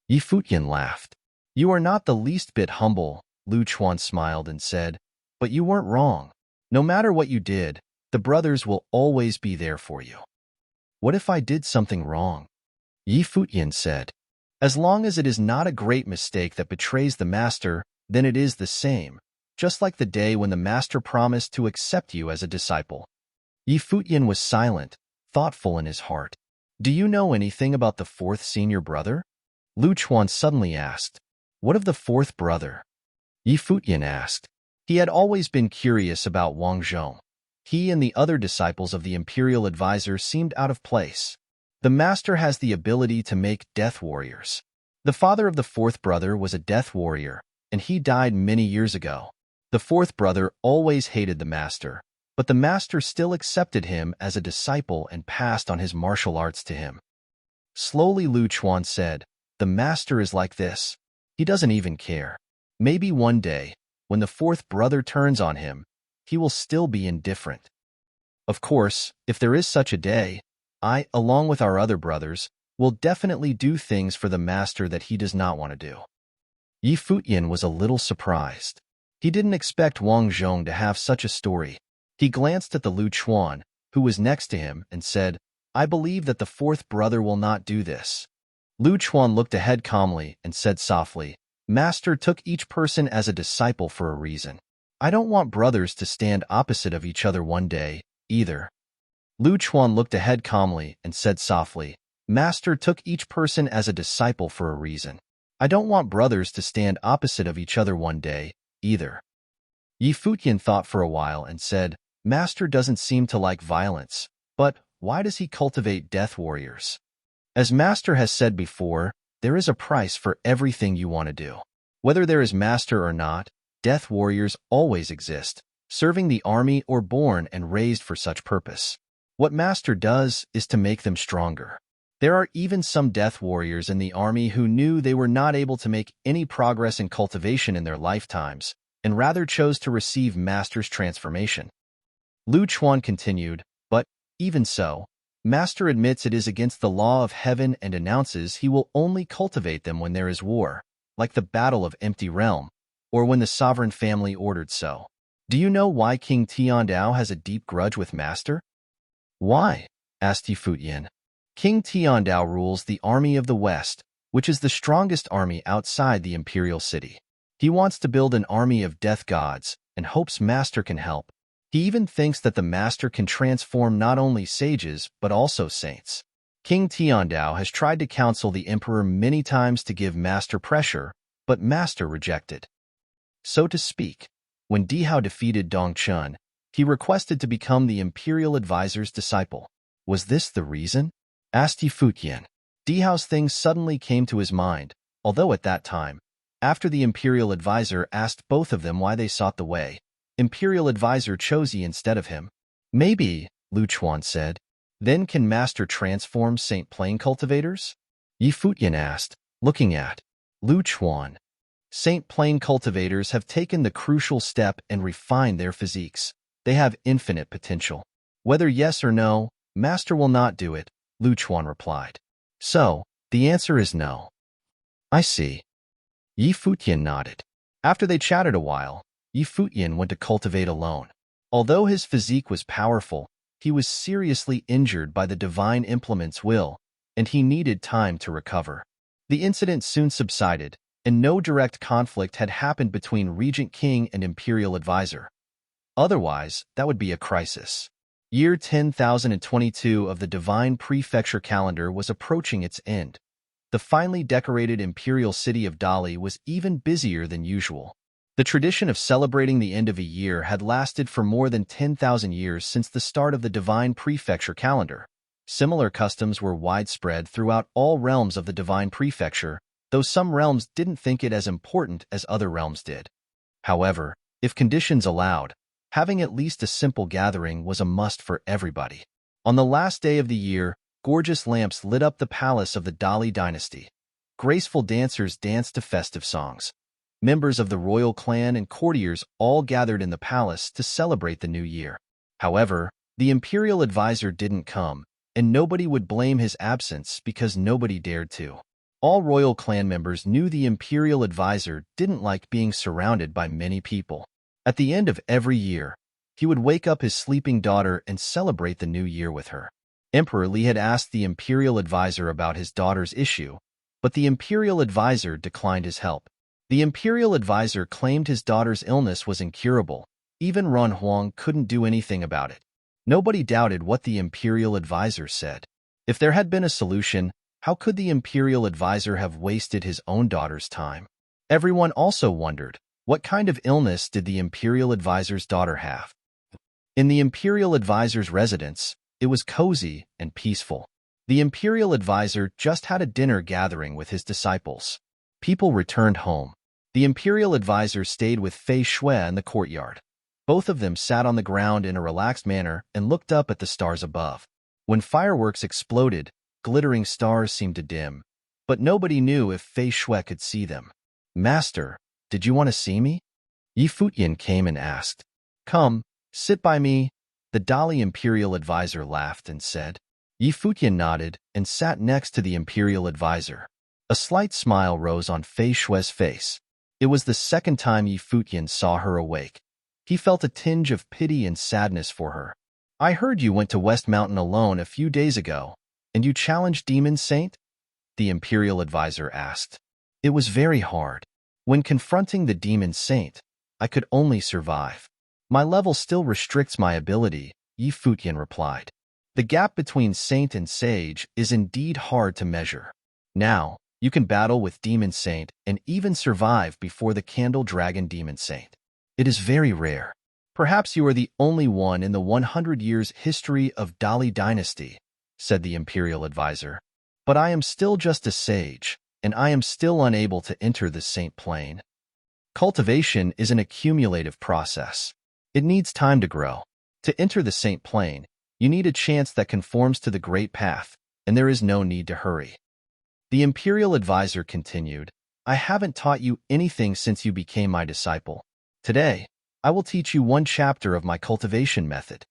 Yi Futian laughed. You are not the least bit humble, Lu Chuan smiled and said, but you weren't wrong. No matter what you did, the brothers will always be there for you. What if I did something wrong? Yi Futian said. As long as it is not a great mistake that betrays the master, then it is the same, just like the day when the master promised to accept you as a disciple. Yi Futian was silent, thoughtful in his heart. Do you know anything about the fourth senior brother? Lu Chuan suddenly asked. What of the fourth brother? Yi Futian asked. He had always been curious about Wang Zhong. He and the other disciples of the imperial advisor seemed out of place. The master has the ability to make death warriors. The father of the fourth brother was a death warrior, and he died many years ago. The fourth brother always hated the master, but the master still accepted him as a disciple and passed on his martial arts to him. Slowly Lu Chuan said, the master is like this. He doesn't even care. Maybe one day, when the fourth brother turns on him, he will still be indifferent. Of course, if there is such a day, I, along with our other brothers, will definitely do things for the master that he does not want to do. Yi Futian was a little surprised. He didn't expect Wang Zhong to have such a story. He glanced at the Lu Chuan, who was next to him, and said, I believe that the fourth brother will not do this. Lu Chuan looked ahead calmly and said softly, Master took each person as a disciple for a reason. I don't want brothers to stand opposite of each other one day, either. Lu Chuan looked ahead calmly and said softly, Master took each person as a disciple for a reason. I don't want brothers to stand opposite of each other one day, either. Yi Futian thought for a while and said, Master doesn't seem to like violence, but why does he cultivate death warriors? As Master has said before, there is a price for everything you want to do. Whether there is master or not, death warriors always exist, serving the army or born and raised for such purpose. What master does is to make them stronger. There are even some death warriors in the army who knew they were not able to make any progress in cultivation in their lifetimes, and rather chose to receive master's transformation. Lu Chuan continued, but, even so, master admits it is against the law of heaven and announces he will only cultivate them when there is war, like the Battle of Empty Realm, or when the sovereign family ordered so. Do you know why King Tiandao has a deep grudge with master? Why? Asked Yi Futian. King Tiandao rules the army of the West, which is the strongest army outside the imperial city. He wants to build an army of death gods and hopes master can help. He even thinks that the master can transform not only sages but also saints. King Tiandao has tried to counsel the emperor many times to give master pressure, but master rejected. So to speak, when Dihao defeated Dongchun, he requested to become the imperial advisor's disciple. Was this the reason? Asked Yi Futian. Dehao's thing suddenly came to his mind, although at that time, after the Imperial Advisor asked both of them why they sought the way, Imperial Advisor chose Yi instead of him. Maybe, Lu Chuan said. Then can Master transform Saint Plain cultivators? Yi Futian asked, looking at Lu Chuan. Saint Plain cultivators have taken the crucial step and refined their physiques. They have infinite potential. Whether yes or no, Master will not do it, Lu Chuan replied. So, the answer is no. I see. Yi Futian nodded. After they chatted a while, Yi Futian went to cultivate alone. Although his physique was powerful, he was seriously injured by the divine implement's will, and he needed time to recover. The incident soon subsided, and no direct conflict had happened between Regent King and Imperial Advisor. Otherwise, that would be a crisis. Year 10,022 of the Divine Prefecture calendar was approaching its end. The finely decorated imperial city of Dali was even busier than usual. The tradition of celebrating the end of a year had lasted for more than 10,000 years since the start of the Divine Prefecture calendar. Similar customs were widespread throughout all realms of the Divine Prefecture, though some realms didn't think it as important as other realms did. However, if conditions allowed, having at least a simple gathering was a must for everybody. On the last day of the year, gorgeous lamps lit up the palace of the Dali dynasty. Graceful dancers danced to festive songs. Members of the royal clan and courtiers all gathered in the palace to celebrate the new year. However, the imperial advisor didn't come, and nobody would blame his absence because nobody dared to. All royal clan members knew the imperial advisor didn't like being surrounded by many people. At the end of every year, he would wake up his sleeping daughter and celebrate the new year with her. Emperor Li had asked the imperial advisor about his daughter's issue, but the imperial advisor declined his help. The imperial advisor claimed his daughter's illness was incurable. Even Ron Huang couldn't do anything about it. Nobody doubted what the imperial advisor said. If there had been a solution, how could the imperial advisor have wasted his own daughter's time? Everyone also wondered, what kind of illness did the imperial advisor's daughter have? In the imperial advisor's residence, it was cozy and peaceful. The imperial advisor just had a dinner gathering with his disciples. People returned home. The imperial advisor stayed with Fei Shui in the courtyard. Both of them sat on the ground in a relaxed manner and looked up at the stars above. When fireworks exploded, glittering stars seemed to dim, but nobody knew if Fei Shui could see them. Master, did you want to see me? Yi Futian came and asked. Come, sit by me. The Dali imperial advisor laughed and said. Yi Futian nodded and sat next to the imperial advisor. A slight smile rose on Fei Shui's face. It was the second time Yi Futian saw her awake. He felt a tinge of pity and sadness for her. I heard you went to West Mountain alone a few days ago, and you challenged Demon Saint? The imperial advisor asked. It was very hard. When confronting the Demon Saint, I could only survive. My level still restricts my ability, Yi Futian replied. The gap between Saint and Sage is indeed hard to measure. Now, you can battle with Demon Saint and even survive before the Candle Dragon Demon Saint. It is very rare. Perhaps you are the only one in the 100 years history of Dali dynasty, said the imperial advisor. But I am still just a sage, and I am still unable to enter the Saint Plane. Cultivation is an accumulative process. It needs time to grow. To enter the Saint Plane, you need a chance that conforms to the Great Path, and there is no need to hurry. The imperial advisor continued, I haven't taught you anything since you became my disciple. Today, I will teach you one chapter of my cultivation method.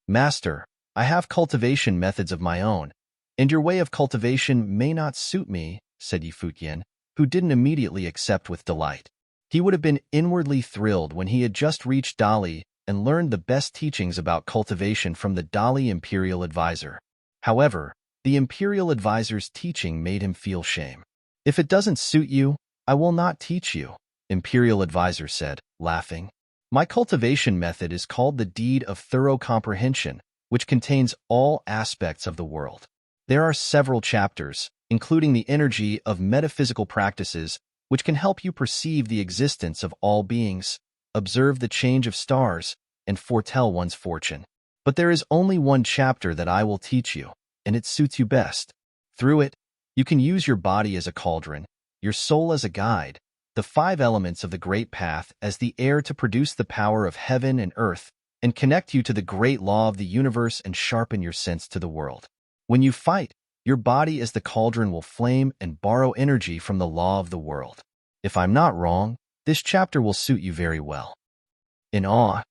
Master, I have cultivation methods of my own, and your way of cultivation may not suit me, said Yi Futian, who didn't immediately accept with delight. He would have been inwardly thrilled when he had just reached Dali and learned the best teachings about cultivation from the Dali imperial advisor. However, the imperial advisor's teaching made him feel shame. If it doesn't suit you, I will not teach you, imperial advisor said, laughing. My cultivation method is called the Deed of Thorough Comprehension, which contains all aspects of the world. There are several chapters, including the energy of metaphysical practices, which can help you perceive the existence of all beings, observe the change of stars, and foretell one's fortune. But there is only one chapter that I will teach you, and it suits you best. Through it, You can use your body as a cauldron, your soul as a guide, the 5 elements of the great path as the air to produce the power of heaven and earth, and connect you to the great law of the universe and sharpen your sense to the world. When you fight, your body as the cauldron will flame and borrow energy from the law of the world. If I'm not wrong, this chapter will suit you very well. In awe,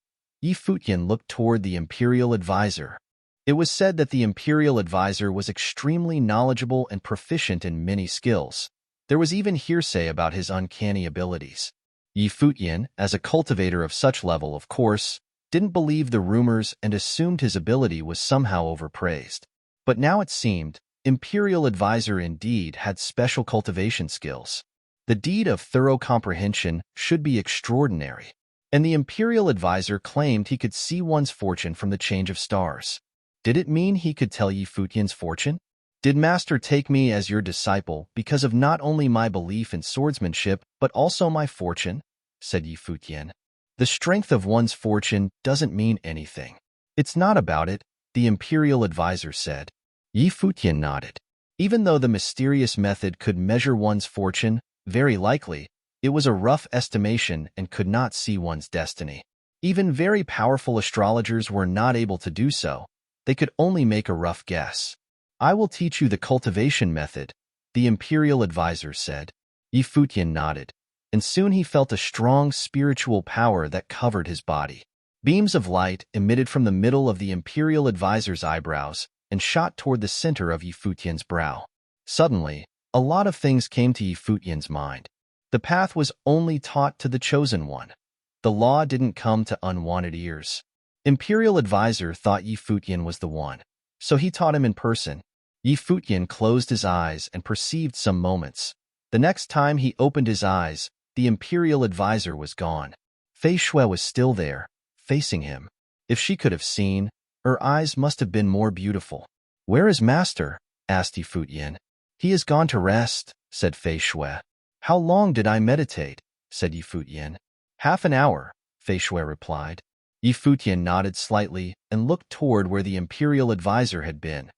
Futian looked toward the imperial advisor. It was said that the imperial advisor was extremely knowledgeable and proficient in many skills. There was even hearsay about his uncanny abilities. Futian, as a cultivator of such level, of course, didn't believe the rumors and assumed his ability was somehow overpraised. But now it seemed, imperial advisor indeed had special cultivation skills. The deed of thorough comprehension should be extraordinary, and the imperial advisor claimed he could see one's fortune from the change of stars. Did it mean he could tell Futian's fortune? Did Master take me as your disciple because of not only my belief in swordsmanship but also my fortune? Said Futian. The strength of one's fortune doesn't mean anything. It's not about it, the imperial advisor said. Futian nodded. Even though the mysterious method could measure one's fortune, very likely, it was a rough estimation and could not see one's destiny. Even very powerful astrologers were not able to do so. They could only make a rough guess. I will teach you the cultivation method, the imperial advisor said. Futian nodded, and soon he felt a strong spiritual power that covered his body. Beams of light emitted from the middle of the imperial advisor's eyebrows and shot toward the center of Futian's brow. Suddenly, a lot of things came to Futian's mind. The path was only taught to the chosen one. The law didn't come to unwanted ears. Imperial advisor thought Futian was the one, so he taught him in person. Futian closed his eyes and perceived some moments. The next time he opened his eyes, the imperial advisor was gone. Fei Shui was still there, facing him. If she could have seen, her eyes must have been more beautiful. Where is Master? Asked Futian. He has gone to rest, said Fei Shui. How long did I meditate? Said Futian. Half an hour, Fei Shui replied. Futian nodded slightly and looked toward where the imperial advisor had been.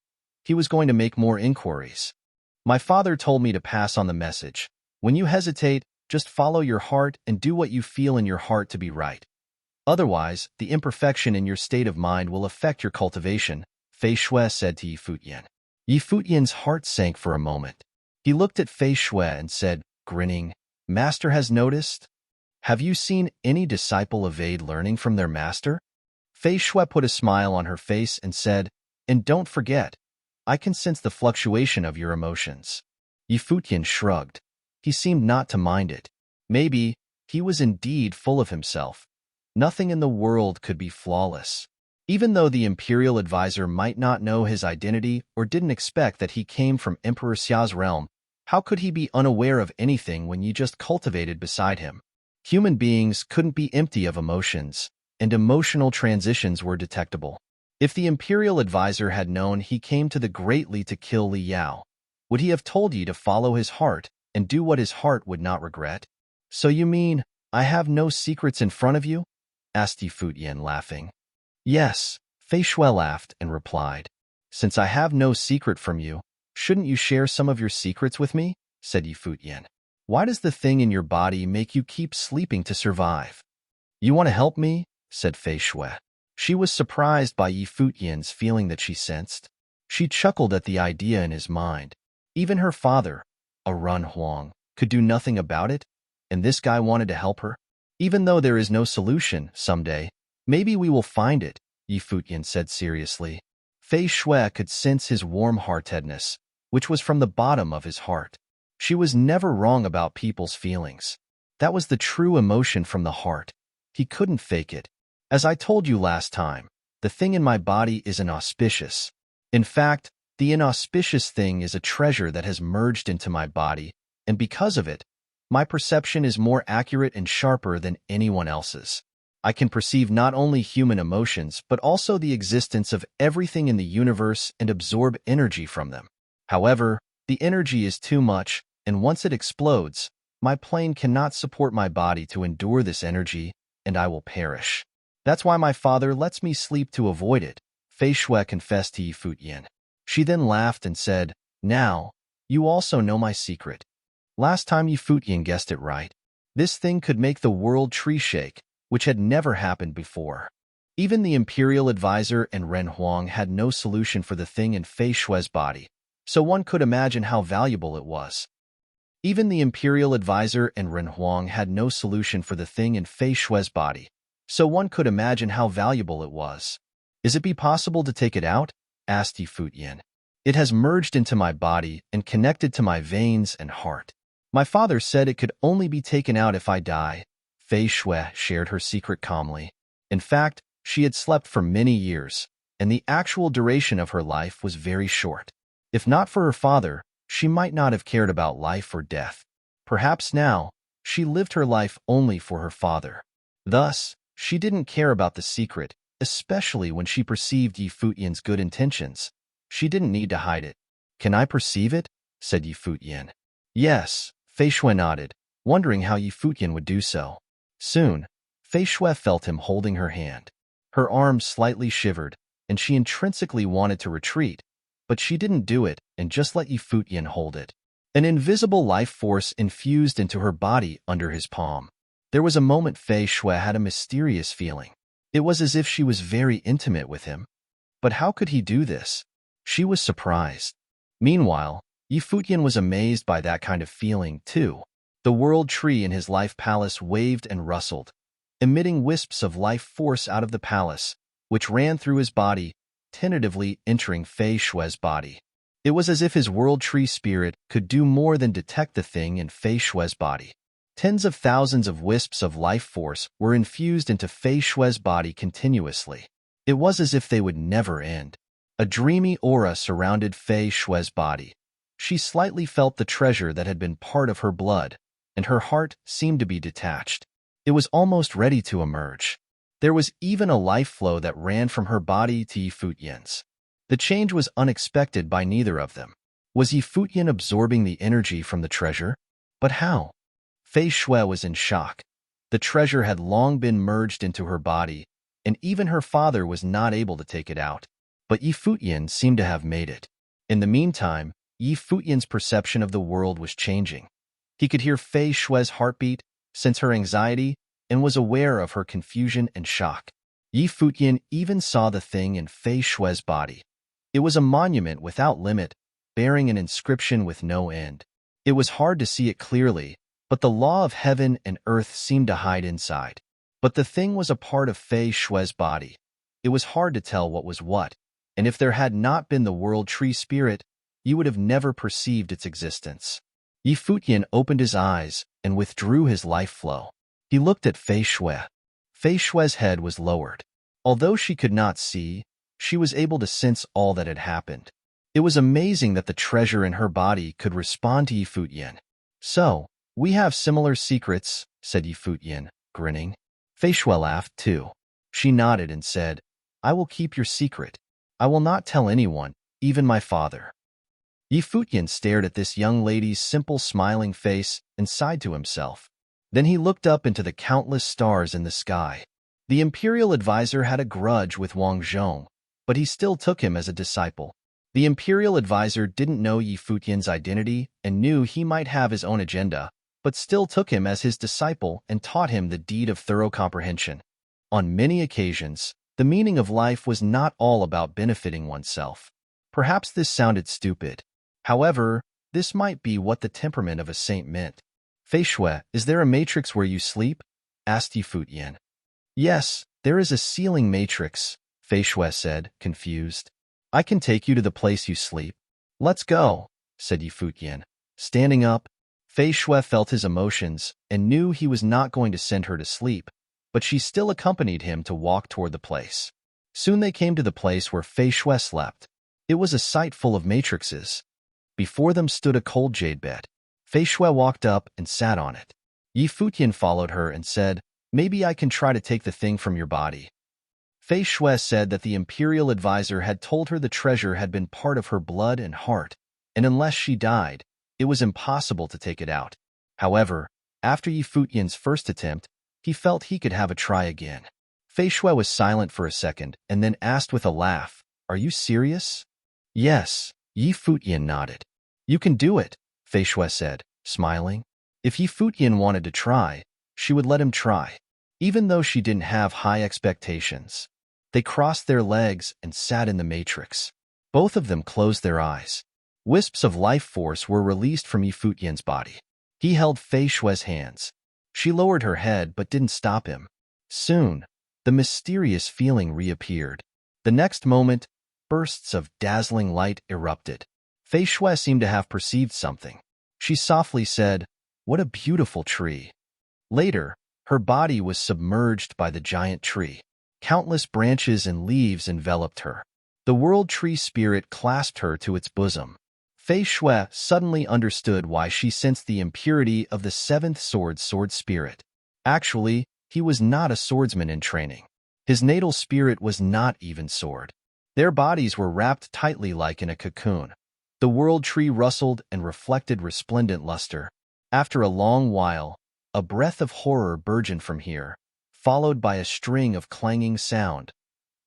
He was going to make more inquiries. My father told me to pass on the message. When you hesitate, just follow your heart and do what you feel in your heart to be right. Otherwise, the imperfection in your state of mind will affect your cultivation, Fei Shui said to Futian. Futian's heart sank for a moment. He looked at Fei Shui and said, grinning, Master has noticed? Have you seen any disciple evade learning from their master? Fei Shui put a smile on her face and said, and don't forget, I can sense the fluctuation of your emotions. Futian shrugged. He seemed not to mind it. Maybe, he was indeed full of himself. Nothing in the world could be flawless. Even though the imperial advisor might not know his identity or didn't expect that he came from Emperor Xia's realm, how could he be unaware of anything when you just cultivated beside him? Human beings couldn't be empty of emotions, and emotional transitions were detectable. If the imperial advisor had known he came to the Great Li to kill Li Yao, would he have told you to follow his heart and do what his heart would not regret? So you mean, I have no secrets in front of you? Asked Futian, laughing. Yes, Fei Shui laughed and replied. Since I have no secret from you, shouldn't you share some of your secrets with me? Said Futian. Why does the thing in your body make you keep sleeping to survive? You want to help me? Said Fei Shui. She was surprised by Futian's feeling that she sensed. She chuckled at the idea in his mind. Even her father, a Run Huang, could do nothing about it, and this guy wanted to help her? Even though there is no solution, someday, maybe we will find it, Futian said seriously. Fei Shui could sense his warm-heartedness, which was from the bottom of his heart. She was never wrong about people's feelings. That was the true emotion from the heart. He couldn't fake it. As I told you last time, the thing in my body is inauspicious. In fact, the inauspicious thing is a treasure that has merged into my body, and because of it, my perception is more accurate and sharper than anyone else's. I can perceive not only human emotions, but also the existence of everything in the universe and absorb energy from them. However, the energy is too much, and once it explodes, my plane cannot support my body to endure this energy, and I will perish. That's why my father lets me sleep to avoid it, Fei Shui confessed to Futian. She then laughed and said, Now, You also know my secret. Last time Futian guessed it right. This thing could make the world tree shake, which had never happened before. Even the Imperial Advisor and Ren Huang had no solution for the thing in Fei Shue's body, so one could imagine how valuable it was. Even the Imperial Advisor and Ren Huang had no solution for the thing in Fei Shue's body, so one could imagine how valuable it was. Is it be possible to take it out? Asked Futian. It has merged into my body and connected to my veins and heart. My father said it could only be taken out if I die. Fei Shui shared her secret calmly. In fact, she had slept for many years, and the actual duration of her life was very short. If not for her father, she might not have cared about life or death. Perhaps now, she lived her life only for her father. Thus, she didn't care about the secret, especially when she perceived Futian's good intentions. She didn't need to hide it. Can I perceive it? Said Futian. Yes, Fei Shui nodded, wondering how Futian would do so. Soon, Fei Shui felt him holding her hand. Her arms slightly shivered, and she intrinsically wanted to retreat, but she didn't do it and just let Futian hold it. An invisible life force infused into her body under his palm. There was a moment Fei Shui had a mysterious feeling. It was as if she was very intimate with him. But how could he do this? She was surprised. Meanwhile, Futian was amazed by that kind of feeling, too. The world tree in his life palace waved and rustled, emitting wisps of life force out of the palace, which ran through his body, tentatively entering Fei Shue's body. It was as if his world tree spirit could do more than detect the thing in Fei Shue's body. Tens of thousands of wisps of life force were infused into Fei Shue's body continuously. It was as if they would never end. A dreamy aura surrounded Fei Shue's body. She slightly felt the treasure that had been part of her blood, and her heart seemed to be detached. It was almost ready to emerge. There was even a life flow that ran from her body to Futian's. The change was unexpected by neither of them. Was Futian absorbing the energy from the treasure? But how? Fei Shui was in shock. The treasure had long been merged into her body, and even her father was not able to take it out. But Futian seemed to have made it. In the meantime, Futian's perception of the world was changing. He could hear Fei Shue's heartbeat, sense her anxiety, and was aware of her confusion and shock. Futian even saw the thing in Fei Shue's body. It was a monument without limit, bearing an inscription with no end. It was hard to see it clearly, but the law of heaven and earth seemed to hide inside. But the thing was a part of Fei Shue's body. It was hard to tell what was what, and if there had not been the world tree spirit, you would have never perceived its existence. Futian opened his eyes and withdrew his life flow. He looked at Fei Shui. Fei Shue's head was lowered. Although she could not see, she was able to sense all that had happened. It was amazing that the treasure in her body could respond to Futian. So, we have similar secrets, said Futian, grinning. Fei Shui laughed too. She nodded and said, I will keep your secret. I will not tell anyone, even my father. Futian stared at this young lady's simple smiling face and sighed to himself. Then he looked up into the countless stars in the sky. The Imperial Advisor had a grudge with Wang Zhong, but he still took him as a disciple. The Imperial Advisor didn't know Futian's identity and knew he might have his own agenda, but still took him as his disciple and taught him the deed of thorough comprehension. On many occasions, the meaning of life was not all about benefiting oneself. Perhaps this sounded stupid. However, this might be what the temperament of a saint meant. Fei Shui, is there a matrix where you sleep? Asked Futian. Yes, there is a ceiling matrix, Fei Shui said, confused. I can take you to the place you sleep. Let's go, said Futian. Standing up, Fei Shui felt his emotions and knew he was not going to send her to sleep, but she still accompanied him to walk toward the place. Soon they came to the place where Fei Shui slept. It was a sight full of matrices. Before them stood a cold jade bed. Fei Shui walked up and sat on it. Futian followed her and said, Maybe I can try to take the thing from your body. Fei Shui said that the Imperial Advisor had told her the treasure had been part of her blood and heart, and unless she died, it was impossible to take it out. However, after Futian's first attempt, he felt he could have a try again. Fei Shui was silent for a second and then asked with a laugh, Are you serious? Yes, Futian nodded. You can do it, Fei Shui said, smiling. If Futian wanted to try, she would let him try, even though she didn't have high expectations. They crossed their legs and sat in the matrix. Both of them closed their eyes. Wisps of life force were released from Futian's body. He held Fei Shui's hands. She lowered her head but didn't stop him. Soon, the mysterious feeling reappeared. The next moment, bursts of dazzling light erupted. Fei Shui seemed to have perceived something. She softly said, "What a beautiful tree." Later, her body was submerged by the giant tree. Countless branches and leaves enveloped her. The world tree spirit clasped her to its bosom. Fei Shui suddenly understood why she sensed the impurity of the seventh sword spirit. Actually, he was not a swordsman in training. His natal spirit was not even sword. Their bodies were wrapped tightly like in a cocoon. The world tree rustled and reflected resplendent luster. After a long while, a breath of horror burgeoned from here, followed by a string of clanging sound.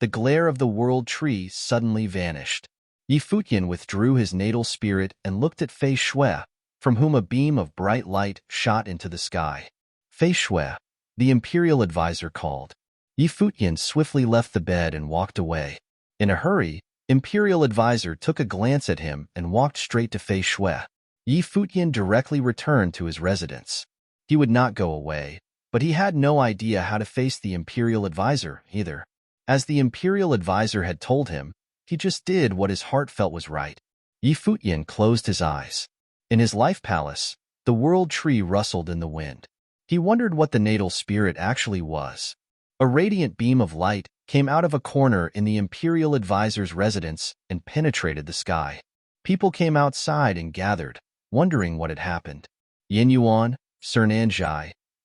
The glare of the world tree suddenly vanished. Futian withdrew his natal spirit and looked at Fei Shui, from whom a beam of bright light shot into the sky. "Fei Shui," the imperial advisor called. Futian swiftly left the bed and walked away. In a hurry, imperial advisor took a glance at him and walked straight to Fei Shui. Futian directly returned to his residence. He would not go away, but he had no idea how to face the imperial advisor either. As the imperial advisor had told him, he just did what his heart felt was right. Futian closed his eyes. In his life palace, the world tree rustled in the wind. He wondered what the natal spirit actually was. A radiant beam of light came out of a corner in the imperial advisor's residence and penetrated the sky. People came outside and gathered, wondering what had happened. Yin Yuan, Serene,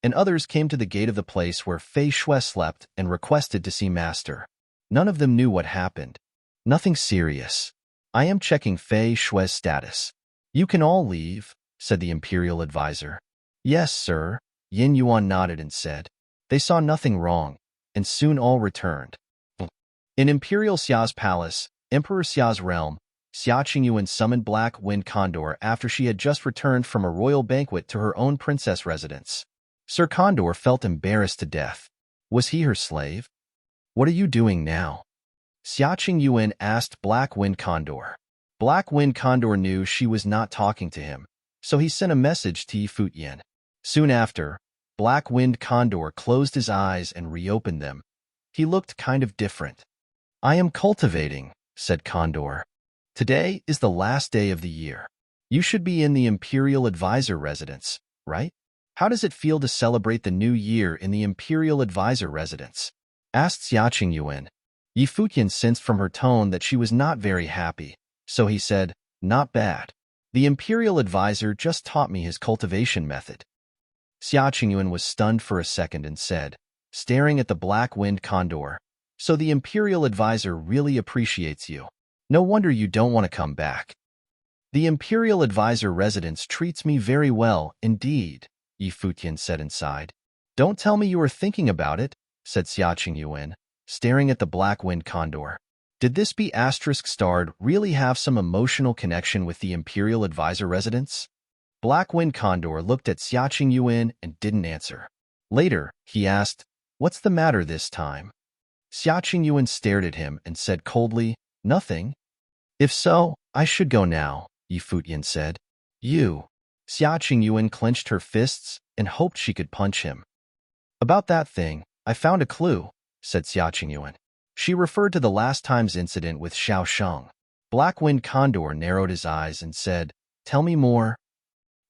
and others came to the gate of the place where Fei Shui slept and requested to see Master. None of them knew what happened. "Nothing serious. I am checking Fei Shui's status. You can all leave," said the imperial advisor. "Yes, sir," Yin Yuan nodded and said. They saw nothing wrong, and soon all returned. In Imperial Xia's palace, Emperor Xia's realm, Xia Qingyuan summoned Black Wind Condor after she had just returned from a royal banquet to her own princess residence. Sir Condor felt embarrassed to death. Was he her slave? "What are you doing now?" Xia Qingyuan asked Black Wind Condor. Black Wind Condor knew she was not talking to him, so he sent a message to Futian. Soon after, Black Wind Condor closed his eyes and reopened them. He looked kind of different. "I am cultivating," said Condor. "Today is the last day of the year. You should be in the Imperial Advisor residence, right? How does it feel to celebrate the new year in the Imperial Advisor residence?" asked Xia Qingyuan. Futian sensed from her tone that she was not very happy, so he said, "Not bad. The Imperial Advisor just taught me his cultivation method." Xia Qingyuan was stunned for a second and said, staring at the Black Wind Condor, "So the Imperial Advisor really appreciates you. No wonder you don't want to come back." "The Imperial Advisor residence treats me very well indeed," Futian said inside. "Don't tell me you were thinking about it," said Xia Qingyuan, staring at the Black Wind Condor. Did this be *starred really have some emotional connection with the Imperial Advisor residence? Black Wind Condor looked at Xia Qingyuan and didn't answer. Later, he asked, "What's the matter this time?" Xia Qingyuan stared at him and said coldly, "Nothing." "If so, I should go now," Futian said. "You." Xia Qingyuan clenched her fists and hoped she could punch him. "About that thing, I found a clue," said Xia Qingyuan. She referred to the last time's incident with Xiao Sheng. Black Wind Condor narrowed his eyes and said, "Tell me more."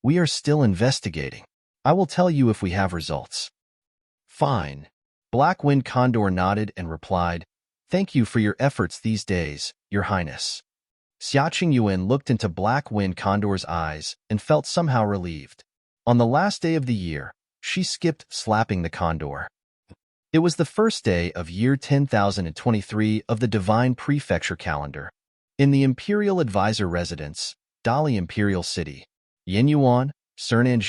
"We are still investigating. I will tell you if we have results." "Fine." Black Wind Condor nodded and replied, "Thank you for your efforts these days, Your Highness." Xia Qingyuan looked into Black Wind Condor's eyes and felt somehow relieved. On the last day of the year, she skipped slapping the condor. It was the first day of year 10,023 of the Divine Prefecture calendar. In the Imperial Advisor residence, Dali Imperial City, Yin Yuan, Serene,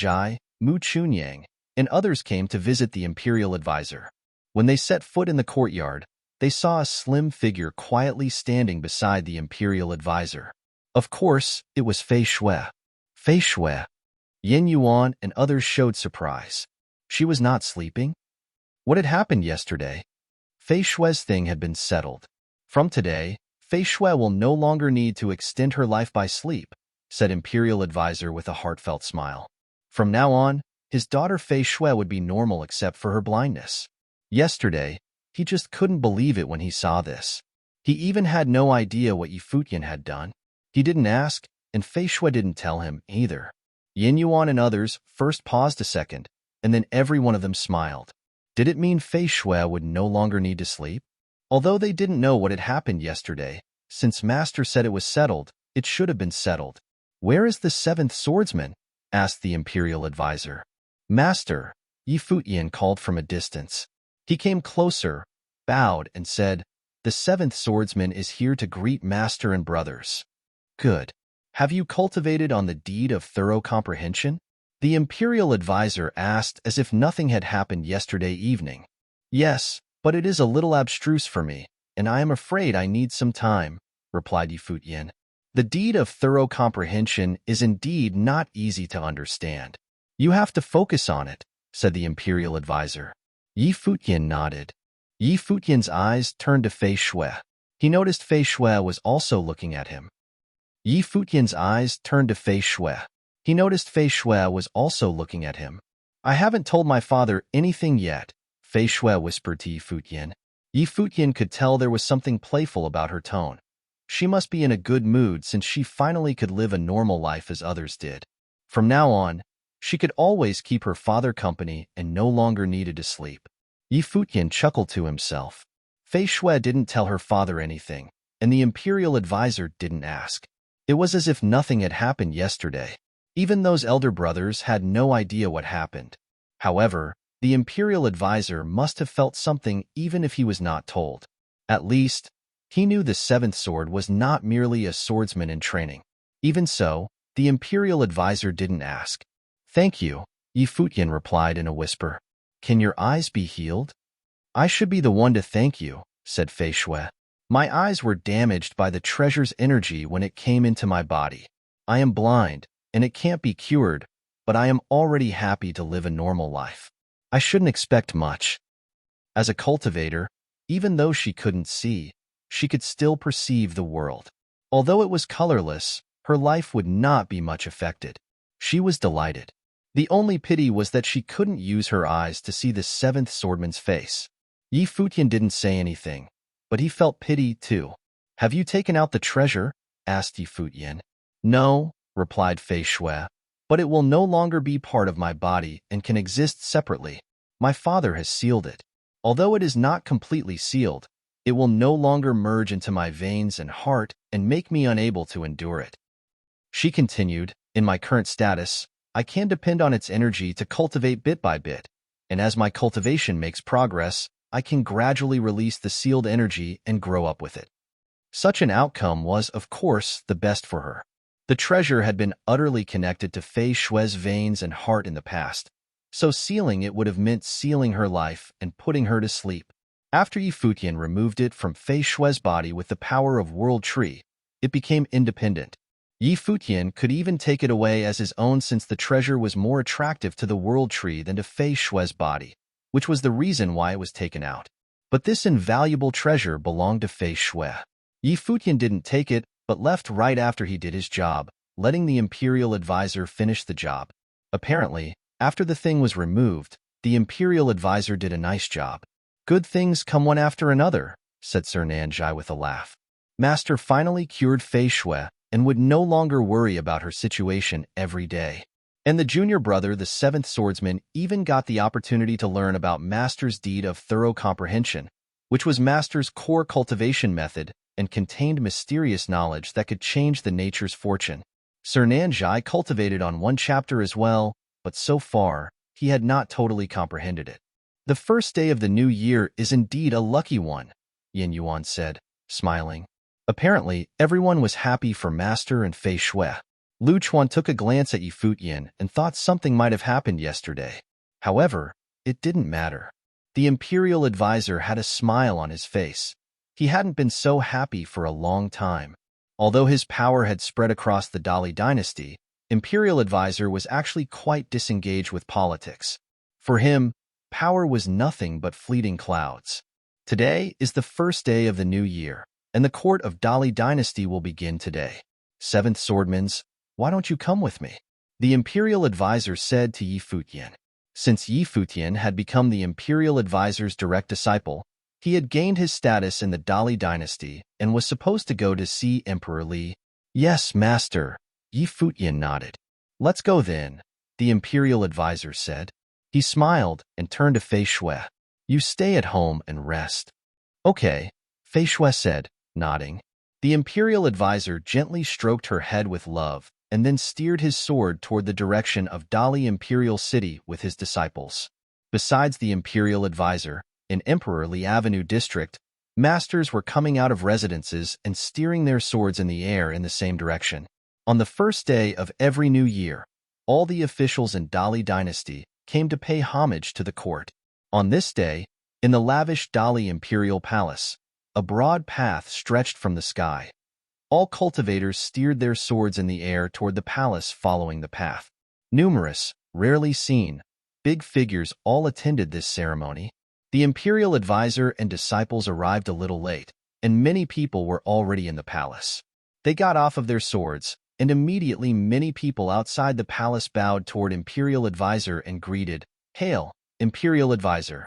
Mu Chunyang, and others came to visit the Imperial Advisor. When they set foot in the courtyard, they saw a slim figure quietly standing beside the Imperial Advisor. Of course, it was Fei Shui. Fei Shui. Yin Yuan and others showed surprise. She was not sleeping? What had happened yesterday? Fei Shui's thing had been settled. From today, Fei Shui will no longer need to extend her life by sleep, said Imperial Advisor with a heartfelt smile. From now on, his daughter Fei Shui would be normal except for her blindness. Yesterday, he just couldn't believe it when he saw this. He even had no idea what Yi Futian had done. He didn't ask, and Fei Shui didn't tell him either. Yin Yuan and others first paused a second, and then every one of them smiled. Did it mean Fei Shui would no longer need to sleep? Although they didn't know what had happened yesterday, since Master said it was settled, it should have been settled. Where is the seventh swordsman? Asked the Imperial Advisor. Master, Yi Futian called from a distance. He came closer, bowed, and said, the seventh swordsman is here to greet Master and brothers. Good. Have you cultivated on the deed of thorough comprehension? The Imperial Advisor asked as if nothing had happened yesterday evening. Yes, but it is a little abstruse for me, and I am afraid I need some time, replied Yi Futian. The deed of thorough comprehension is indeed not easy to understand. You have to focus on it, said the Imperial Advisor. Yi Futian nodded. Yi Futian's eyes turned to Fei Shui. He noticed Fei Shui was also looking at him. Yi Futian's eyes turned to Fei Shui. He noticed Fei Shui was also looking at him. I haven't told my father anything yet, Fei Shui whispered to Yi Futian. Yi Futian could tell there was something playful about her tone. She must be in a good mood since she finally could live a normal life as others did. From now on, she could always keep her father company and no longer needed to sleep. Yi Futian chuckled to himself. Fei Shui didn't tell her father anything, and the Imperial Advisor didn't ask. It was as if nothing had happened yesterday. Even those elder brothers had no idea what happened. However, the Imperial Advisor must have felt something even if he was not told. At least, he knew the seventh sword was not merely a swordsman in training. Even so, the Imperial Advisor didn't ask. Thank you, Yi Futian replied in a whisper. Can your eyes be healed? I should be the one to thank you, said Fei Shui. My eyes were damaged by the treasure's energy when it came into my body. I am blind, and it can't be cured, but I am already happy to live a normal life. I shouldn't expect much. As a cultivator, even though she couldn't see, she could still perceive the world. Although it was colorless, her life would not be much affected. She was delighted. The only pity was that she couldn't use her eyes to see the seventh swordman's face. Yi Futian didn't say anything, but he felt pity too. Have you taken out the treasure? Asked Yi Futian. No, replied Fei Shui, but it will no longer be part of my body and can exist separately. My father has sealed it. Although it is not completely sealed, it will no longer merge into my veins and heart and make me unable to endure it. She continued, in my current status, I can depend on its energy to cultivate bit by bit, and as my cultivation makes progress, I can gradually release the sealed energy and grow up with it. Such an outcome was, of course, the best for her. The treasure had been utterly connected to Fei Shui's veins and heart in the past, so sealing it would have meant sealing her life and putting her to sleep. After Yi Futian removed it from Fei Shui's body with the power of World Tree, it became independent. Yi Futian could even take it away as his own since the treasure was more attractive to the World Tree than to Fei Shui's body, which was the reason why it was taken out. But this invaluable treasure belonged to Fei Shui. Yi Futian didn't take it, but left right after he did his job, letting the Imperial Advisor finish the job. Apparently, after the thing was removed, the Imperial Advisor did a nice job. Good things come one after another, said Serene with a laugh. Master finally cured Fei Shui and would no longer worry about her situation every day. And the junior brother, the seventh swordsman, even got the opportunity to learn about Master's deed of thorough comprehension, which was Master's core cultivation method and contained mysterious knowledge that could change the nature's fortune. Serene cultivated on one chapter as well, but so far, he had not totally comprehended it. The first day of the new year is indeed a lucky one, Yin Yuan said, smiling. Apparently, everyone was happy for Master and Fei Shui. Lu Chuan took a glance at Yi Futian and thought something might have happened yesterday. However, it didn't matter. The Imperial Advisor had a smile on his face. He hadn't been so happy for a long time. Although his power had spread across the Dali dynasty, Imperial Advisor was actually quite disengaged with politics. For him, power was nothing but fleeting clouds. Today is the first day of the new year, and the court of Dali dynasty will begin today. Seventh Swordmans, why don't you come with me? The Imperial Advisor said to Yi Futian. Since Yi Futian had become the Imperial Advisor's direct disciple, he had gained his status in the Dali dynasty and was supposed to go to see Emperor Li. Yes, master, Yi Futian nodded. Let's go then, the Imperial Advisor said. He smiled and turned to Fei Shui. You stay at home and rest. Okay, Fei Shui said, nodding. The Imperial Advisor gently stroked her head with love and then steered his sword toward the direction of Dali Imperial City with his disciples. Besides the Imperial Advisor, in Emperor Li Avenue District, masters were coming out of residences and steering their swords in the air in the same direction. On the first day of every new year, all the officials in Dali dynasty came to pay homage to the court. On this day, in the lavish Dali Imperial Palace, a broad path stretched from the sky. All cultivators steered their swords in the air toward the palace following the path. Numerous, rarely seen, big figures all attended this ceremony. The Imperial Advisor and disciples arrived a little late, and many people were already in the palace. They got off of their swords, and immediately many people outside the palace bowed toward Imperial Advisor and greeted, "Hail, Imperial Advisor."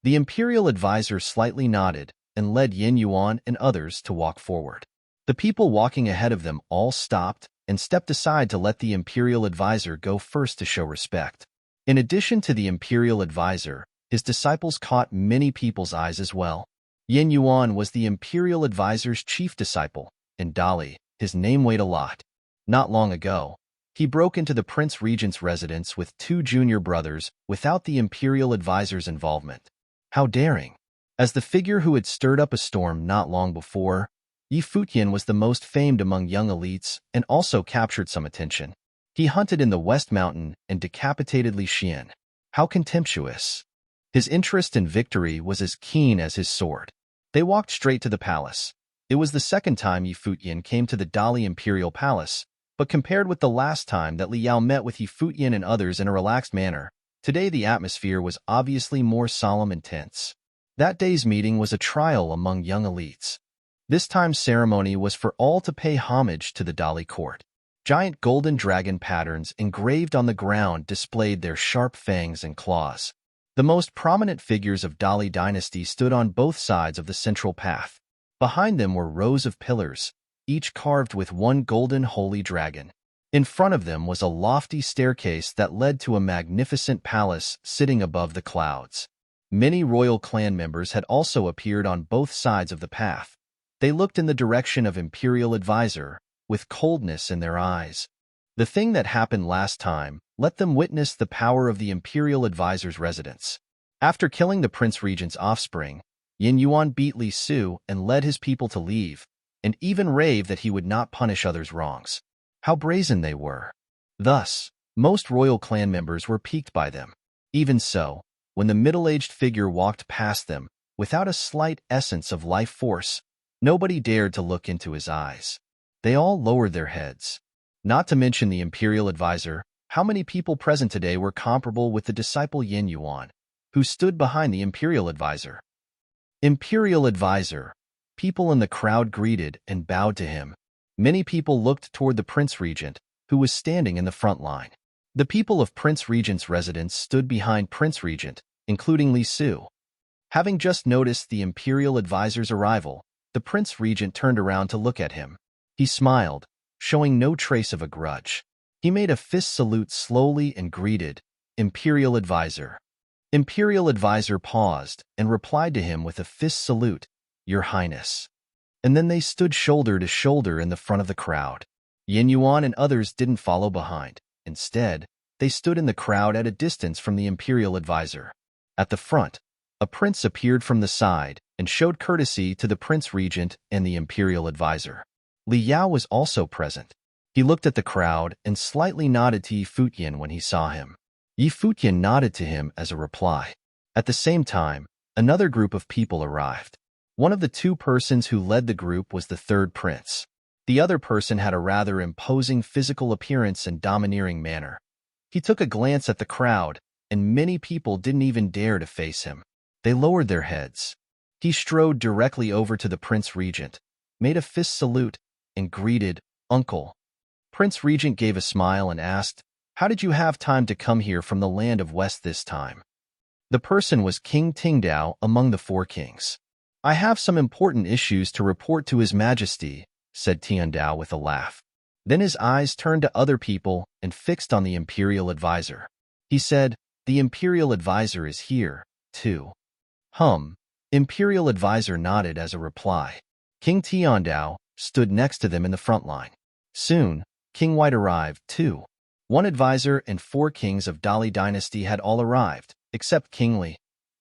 The Imperial Advisor slightly nodded and led Yin Yuan and others to walk forward. The people walking ahead of them all stopped and stepped aside to let the Imperial Advisor go first to show respect. In addition to the Imperial Advisor, his disciples caught many people's eyes as well. Yin Yuan was the Imperial Advisor's chief disciple, and Dali, his name weighed a lot. Not long ago, he broke into the Prince Regent's residence with 2 junior brothers without the Imperial Advisor's involvement. How daring! As the figure who had stirred up a storm not long before, Yi Futian was the most famed among young elites and also captured some attention. He hunted in the West Mountain and decapitated Li Xian. How contemptuous! His interest in victory was as keen as his sword. They walked straight to the palace. It was the second time Yi Futian came to the Dali Imperial Palace, but compared with the last time that Li Yao met with Yi Futian and others in a relaxed manner, today the atmosphere was obviously more solemn and tense. That day's meeting was a trial among young elites. This time's ceremony was for all to pay homage to the Dali court. Giant golden dragon patterns engraved on the ground displayed their sharp fangs and claws. The most prominent figures of Dali dynasty stood on both sides of the central path. Behind them were rows of pillars, each carved with one golden holy dragon. In front of them was a lofty staircase that led to a magnificent palace sitting above the clouds. Many royal clan members had also appeared on both sides of the path. They looked in the direction of Imperial Advisor, with coldness in their eyes. The thing that happened last time let them witness the power of the Imperial Advisor's residence. After killing the Prince Regent's offspring, Yin Yuan beat Li Su and led his people to leave, and even raved that he would not punish others' wrongs. How brazen they were! Thus, most royal clan members were piqued by them. Even so, when the middle-aged figure walked past them, without a slight essence of life force, nobody dared to look into his eyes. They all lowered their heads. Not to mention the Imperial Advisor, how many people present today were comparable with the disciple Yin Yuan, who stood behind the Imperial Advisor? Imperial Advisor. People in the crowd greeted and bowed to him. Many people looked toward the Prince Regent, who was standing in the front line. The people of Prince Regent's residence stood behind Prince Regent, including Li Su. Having just noticed the Imperial Advisor's arrival, the Prince Regent turned around to look at him. He smiled, showing no trace of a grudge. He made a fist salute slowly and greeted, "Imperial Advisor." Imperial Advisor paused and replied to him with a fist salute, "Your Highness." And then they stood shoulder to shoulder in the front of the crowd. Yin Yuan and others didn't follow behind. Instead, they stood in the crowd at a distance from the Imperial Advisor. At the front, a prince appeared from the side and showed courtesy to the Prince Regent and the Imperial Advisor. Li Yao was also present. He looked at the crowd and slightly nodded to Yi Futian when he saw him. Yi Futian nodded to him as a reply. At the same time, another group of people arrived. One of the 2 persons who led the group was the third prince. The other person had a rather imposing physical appearance and domineering manner. He took a glance at the crowd, and many people didn't even dare to face him. They lowered their heads. He strode directly over to the Prince Regent, made a fist salute, and greeted, "Uncle." Prince Regent gave a smile and asked, "How did you have time to come here from the land of West this time?" The person was King Tingdao among the four kings. "I have some important issues to report to His Majesty," said Tiandao with a laugh. Then his eyes turned to other people and fixed on the imperial advisor. He said, "The imperial advisor is here, too." Imperial advisor nodded as a reply. King Tiandao stood next to them in the front line. Soon, King White arrived, too. One advisor and four kings of Dali dynasty had all arrived, except King Li.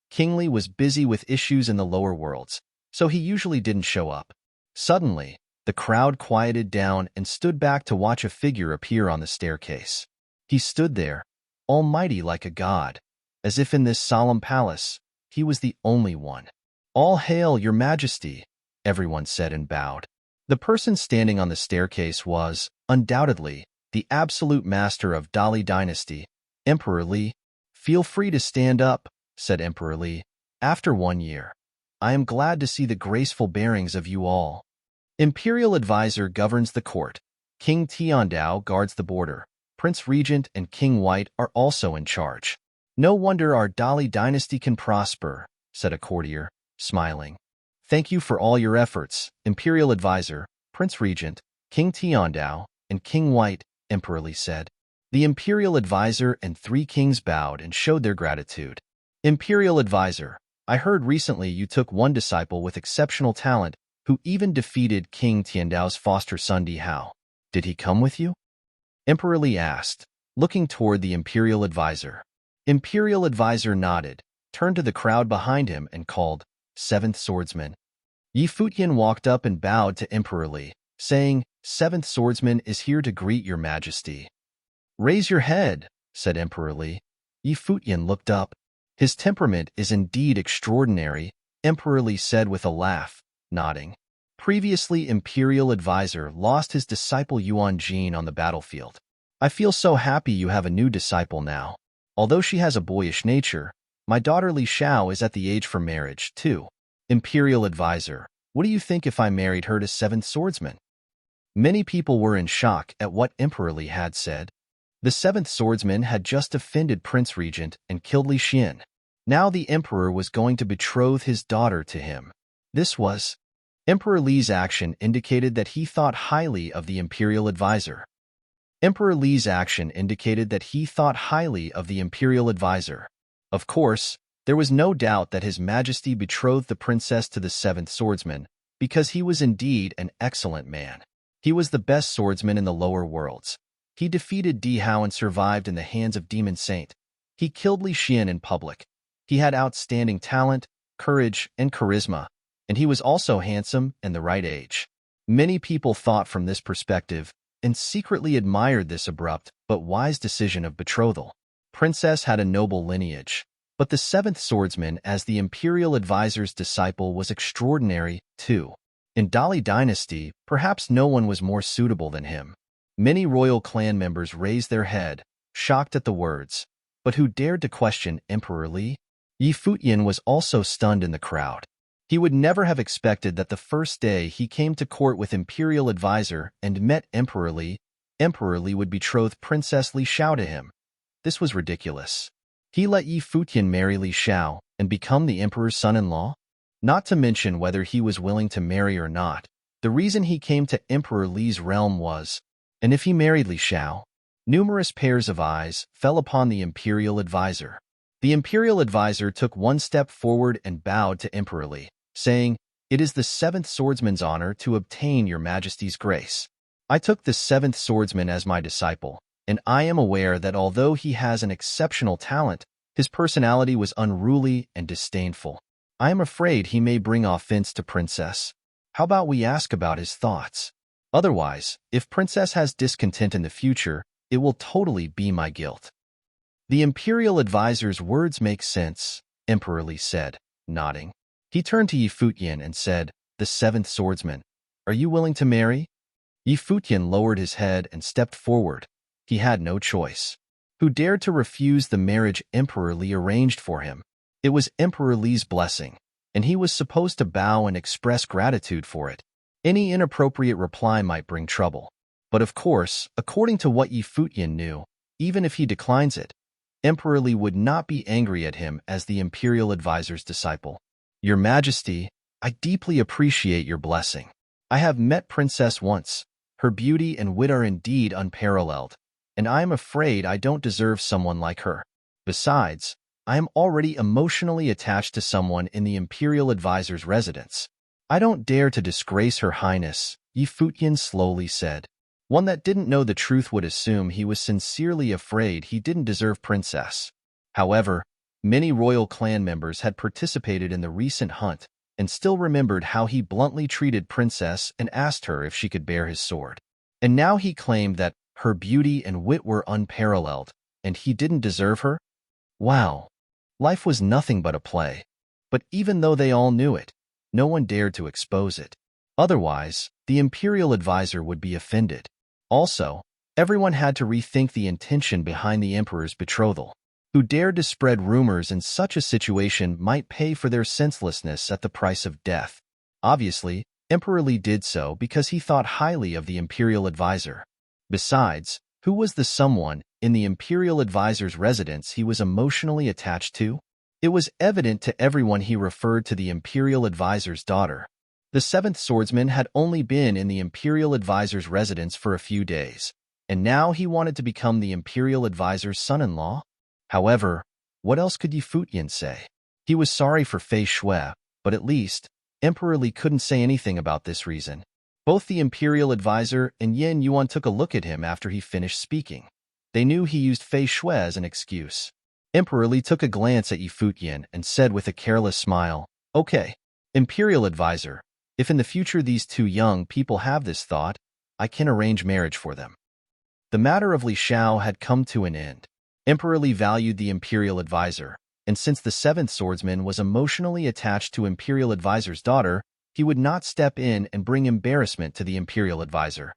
King Li was busy with issues in the lower worlds, so he usually didn't show up. Suddenly, the crowd quieted down and stood back to watch a figure appear on the staircase. He stood there, almighty like a god, as if in this solemn palace, he was the only one. "All hail, Your Majesty," everyone said and bowed. The person standing on the staircase was, undoubtedly, the absolute master of Dali dynasty, Emperor Li. "Feel free to stand up," said Emperor Li. "After 1 year, I am glad to see the graceful bearings of you all." Imperial advisor governs the court. King Tiandao guards the border. Prince Regent and King White are also in charge. "No wonder our Dali dynasty can prosper," said a courtier, smiling. "Thank you for all your efforts, Imperial advisor, Prince Regent, King Tiandao, and King White," Emperor Li said. The Imperial advisor and 3 kings bowed and showed their gratitude. "Imperial advisor, I heard recently you took one disciple with exceptional talent who even defeated King Tiandao's foster son Di Hao. Did he come with you?" Emperor Li asked, looking toward the Imperial advisor. Imperial advisor nodded, turned to the crowd behind him and called, "Seventh Swordsman." Futian walked up and bowed to Emperor Li, saying, "Seventh Swordsman is here to greet Your Majesty." "Raise your head," said Emperor Li. Futian looked up. "His temperament is indeed extraordinary," Emperor Li said with a laugh, nodding. Previously, Imperial advisor lost his disciple Yuan Jin on the battlefield. "I feel so happy you have a new disciple now. Although she has a boyish nature, my daughter Li Xiao is at the age for marriage, too." Imperial advisor, "What do you think if I married her to Seventh Swordsman?" Many people were in shock at what Emperor Li had said. The Seventh Swordsman had just offended Prince Regent and killed Li Xian. Now the Emperor was going to betroth his daughter to him. This was... Emperor Li's action indicated that he thought highly of the Imperial advisor. Emperor Li's action indicated that he thought highly of the Imperial advisor. Of course, there was no doubt that His Majesty betrothed the princess to the Seventh Swordsman, because he was indeed an excellent man. He was the best swordsman in the lower worlds. He defeated Di Hao and survived in the hands of Demon Saint. He killed Li Xian in public. He had outstanding talent, courage, and charisma, and he was also handsome and the right age. Many people thought from this perspective and secretly admired this abrupt but wise decision of betrothal. Princess had a noble lineage, but the Seventh Swordsman as the Imperial advisor's disciple was extraordinary, too. In Dali dynasty, perhaps no one was more suitable than him. Many royal clan members raised their head, shocked at the words, but who dared to question Emperor Li? Futian was also stunned in the crowd. He would never have expected that the first day he came to court with Imperial advisor and met Emperor Li would betroth Princess Li Xiao to him. This was ridiculous. He let Futian marry Li Xiao and become the Emperor's son-in-law? Not to mention whether he was willing to marry or not. The reason he came to Emperor Li's realm was, and if he married Li Xiao? Numerous pairs of eyes fell upon the Imperial advisor. The Imperial advisor took one step forward and bowed to Emperor Li, saying, "It is the Seventh Swordsman's honor to obtain Your Majesty's grace. I took the Seventh Swordsman as my disciple, and I am aware that although he has an exceptional talent, his personality was unruly and disdainful. I am afraid he may bring offense to Princess. How about we ask about his thoughts? Otherwise, if Princess has discontent in the future, it will totally be my guilt." The Imperial advisor's words make sense, Emperor Li said, nodding. He turned to Futian and said, "The Seventh Swordsman, are you willing to marry?" Futian lowered his head and stepped forward. He had no choice. Who dared to refuse the marriage Emperor Li arranged for him? It was Emperor Li's blessing, and he was supposed to bow and express gratitude for it. Any inappropriate reply might bring trouble. But of course, according to what Futian knew, even if he declines it, Emperor Li would not be angry at him as the imperial advisor's disciple. Your Majesty, I deeply appreciate your blessing. I have met Princess once. Her beauty and wit are indeed unparalleled, and I am afraid I don't deserve someone like her. Besides, I am already emotionally attached to someone in the imperial advisor's residence. I don't dare to disgrace Her Highness, Futian slowly said. One that didn't know the truth would assume he was sincerely afraid he didn't deserve Princess. However, many royal clan members had participated in the recent hunt and still remembered how he bluntly treated Princess and asked her if she could bear his sword. And now he claimed that her beauty and wit were unparalleled, and he didn't deserve her? Wow. Life was nothing but a play. But even though they all knew it, no one dared to expose it. Otherwise, the imperial advisor would be offended. Also, everyone had to rethink the intention behind the emperor's betrothal. Who dared to spread rumors in such a situation might pay for their senselessness at the price of death. Obviously, Emperor Li did so because he thought highly of the imperial advisor. Besides, who was the someone in the imperial advisor's residence he was emotionally attached to? It was evident to everyone he referred to the imperial advisor's daughter. The seventh swordsman had only been in the imperial advisor's residence for a few days, and now he wanted to become the imperial advisor's son-in-law? However, what else could Futian say? He was sorry for Fei Shui, but at least, Emperor Li couldn't say anything about this reason. Both the imperial advisor and Yin Yuan took a look at him after he finished speaking. They knew he used Fei Shui as an excuse. Emperor Li took a glance at Futian and said with a careless smile, "Okay, imperial advisor, if in the future these two young people have this thought, I can arrange marriage for them." The matter of Li Shao had come to an end. Emperor Li valued the imperial advisor, and since the seventh swordsman was emotionally attached to imperial advisor's daughter, he would not step in and bring embarrassment to the imperial advisor.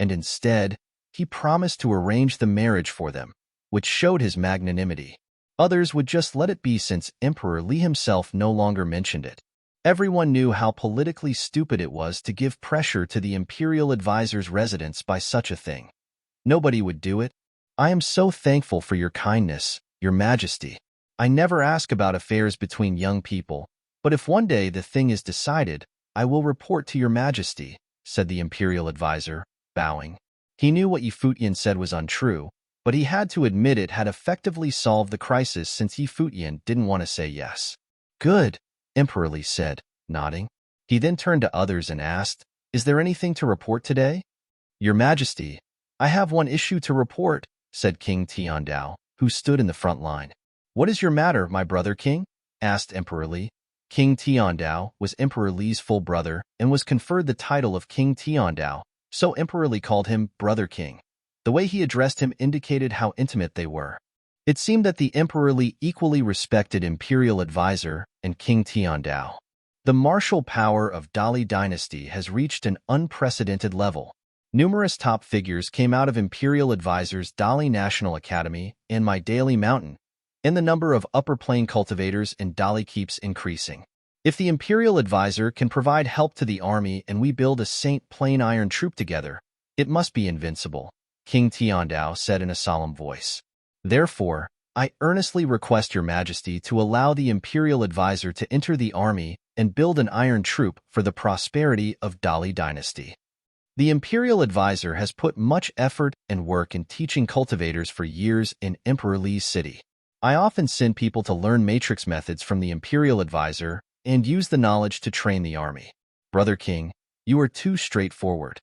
And instead, he promised to arrange the marriage for them, which showed his magnanimity. Others would just let it be since Emperor Li himself no longer mentioned it. Everyone knew how politically stupid it was to give pressure to the imperial advisor's residence by such a thing. Nobody would do it. I am so thankful for your kindness, Your Majesty. I never ask about affairs between young people, but if one day the thing is decided, I will report to Your Majesty, said the imperial advisor, bowing. He knew what Futian said was untrue, but he had to admit it had effectively solved the crisis since Futian didn't want to say yes. Good, Emperor Li said, nodding. He then turned to others and asked, "Is there anything to report today?" "Your Majesty, I have one issue to report," said King Tiandao, who stood in the front line. "What is your matter, my brother king?" asked Emperor Li. King Tiandao was Emperor Li's full brother and was conferred the title of King Tiandao, so Emperor Li called him Brother King. The way he addressed him indicated how intimate they were. It seemed that the Emperor Li equally respected imperial advisor and King Tiandao. The martial power of Dali dynasty has reached an unprecedented level. Numerous top figures came out of Imperial Advisor's Dali National Academy and My Daily Mountain, and the number of upper plane cultivators in Dali keeps increasing. If the Imperial Advisor can provide help to the army and we build a Saint Plain Iron troop together, it must be invincible, King Tiandao said in a solemn voice. Therefore, I earnestly request Your Majesty to allow the Imperial Advisor to enter the army and build an iron troop for the prosperity of Dali dynasty. The Imperial Advisor has put much effort and work in teaching cultivators for years in Emperor Li's city. I often send people to learn matrix methods from the Imperial Advisor and use the knowledge to train the army. Brother King, you are too straightforward.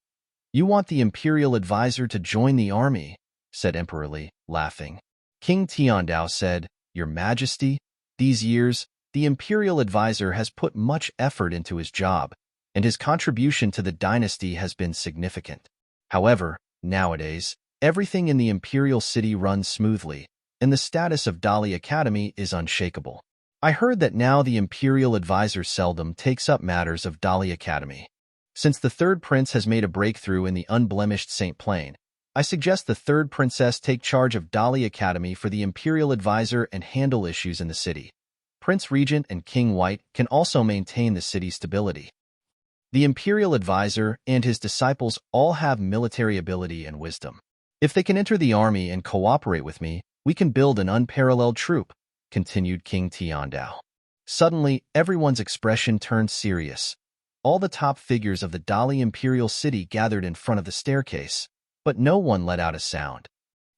You want the Imperial Advisor to join the army, said Emperor Li, laughing. King Tiandao said, Your Majesty, these years, the Imperial Advisor has put much effort into his job, and his contribution to the dynasty has been significant. However, nowadays, everything in the imperial city runs smoothly, and the status of Dali Academy is unshakable. I heard that now the Imperial Advisor seldom takes up matters of Dali Academy. Since the third prince has made a breakthrough in the unblemished Saint Plain, I suggest the third princess take charge of Dali Academy for the Imperial Advisor and handle issues in the city. Prince Regent and King White can also maintain the city's stability. The Imperial Advisor and his disciples all have military ability and wisdom. If they can enter the army and cooperate with me, we can build an unparalleled troop, continued King Tiandao. Suddenly, everyone's expression turned serious. All the top figures of the Dali Imperial City gathered in front of the staircase, but no one let out a sound.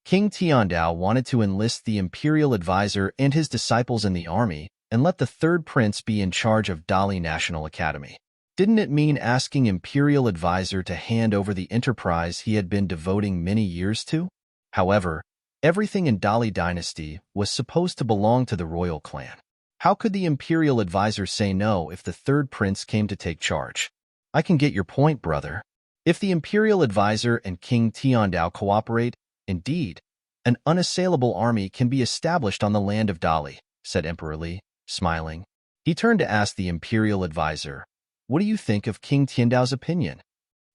King Tiandao wanted to enlist the Imperial Advisor and his disciples in the army and let the third prince be in charge of Dali National Academy. Didn't it mean asking Imperial Advisor to hand over the enterprise he had been devoting many years to? However, everything in Dali Dynasty was supposed to belong to the royal clan. How could the Imperial Advisor say no if the third prince came to take charge? I can get your point, brother. If the Imperial Advisor and King Tiandao cooperate, indeed, an unassailable army can be established on the land of Dali, said Emperor Li, smiling. He turned to ask the Imperial Advisor, "What do you think of King Tiandao's opinion?"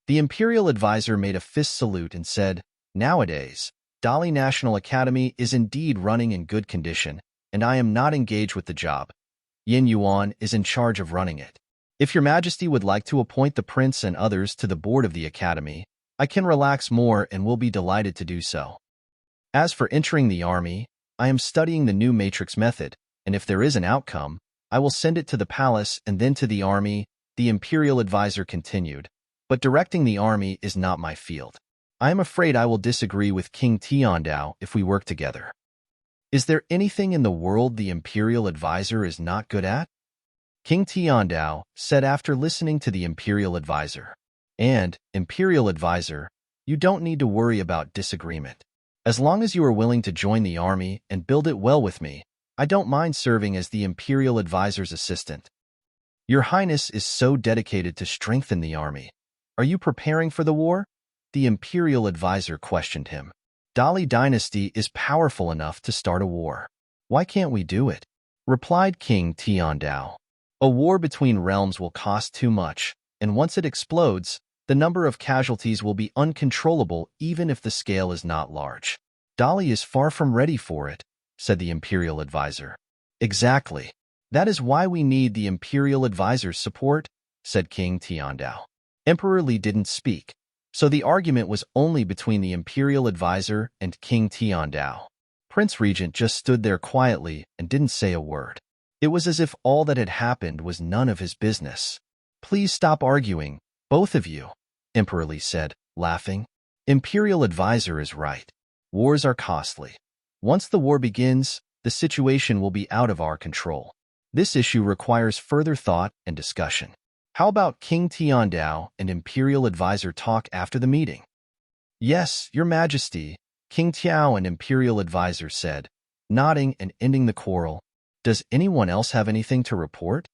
The Imperial Advisor made a fist salute and said, "Nowadays, Dali National Academy is indeed running in good condition, and I am not engaged with the job. Yin Yuan is in charge of running it. If your majesty would like to appoint the prince and others to the board of the academy, I can relax more and will be delighted to do so. As for entering the army, I am studying the new matrix method, and if there is an outcome, I will send it to the palace and then to the army," the Imperial Advisor continued. "But directing the army is not my field. I am afraid I will disagree with King Tiandao if we work together." Is there anything in the world the Imperial Advisor is not good at? King Tiandao said after listening to the Imperial Advisor. And, Imperial Advisor, you don't need to worry about disagreement. As long as you are willing to join the army and build it well with me, I don't mind serving as the Imperial Advisor's assistant. Your Highness is so dedicated to strengthen the army. Are you preparing for the war? The Imperial Advisor questioned him. Dali Dynasty is powerful enough to start a war. Why can't we do it? Replied King Tiandao. A war between realms will cost too much, and once it explodes, the number of casualties will be uncontrollable even if the scale is not large. Dali is far from ready for it, said the Imperial Advisor. Exactly. That is why we need the Imperial Advisor's support, said King Tiandao. Emperor Li didn't speak, so the argument was only between the Imperial Advisor and King Tiandao. Prince Regent just stood there quietly and didn't say a word. It was as if all that had happened was none of his business. Please stop arguing, both of you, Emperor Li said, laughing. Imperial Advisor is right. Wars are costly. Once the war begins, the situation will be out of our control. This issue requires further thought and discussion. How about King Tiandao and Imperial Advisor talk after the meeting? Yes, Your Majesty, King Tiao and Imperial Advisor said, nodding and ending the quarrel. Does anyone else have anything to report?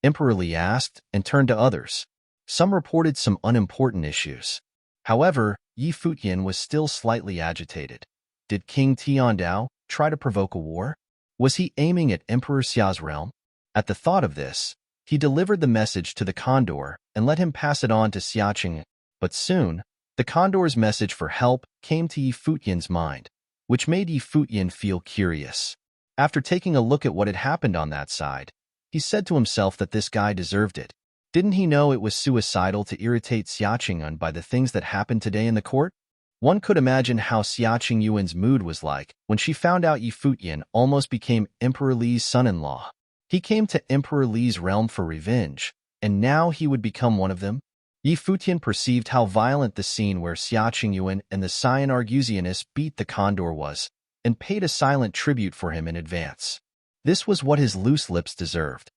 Emperor Li asked and turned to others. Some reported some unimportant issues. However, Yi Futian was still slightly agitated. Did King Tiandao try to provoke a war? Was he aiming at Emperor Xia's realm? At the thought of this, he delivered the message to the Condor and let him pass it on to Xiaqing. But soon, the Condor's message for help came to Yi Futian's mind, which made Yi Futian feel curious. After taking a look at what had happened on that side, he said to himself that this guy deserved it. Didn't he know it was suicidal to irritate Xiaqing by the things that happened today in the court? One could imagine how Xiaqing Yuan's mood was like when she found out Yi Futian almost became Emperor Li's son-in-law. He came to Emperor Li's realm for revenge, and now he would become one of them? Yi Futian perceived how violent the scene where Xiaqing Yuan and the Cyan Argusianus beat the Condor was, and paid a silent tribute for him in advance. This was what his loose lips deserved.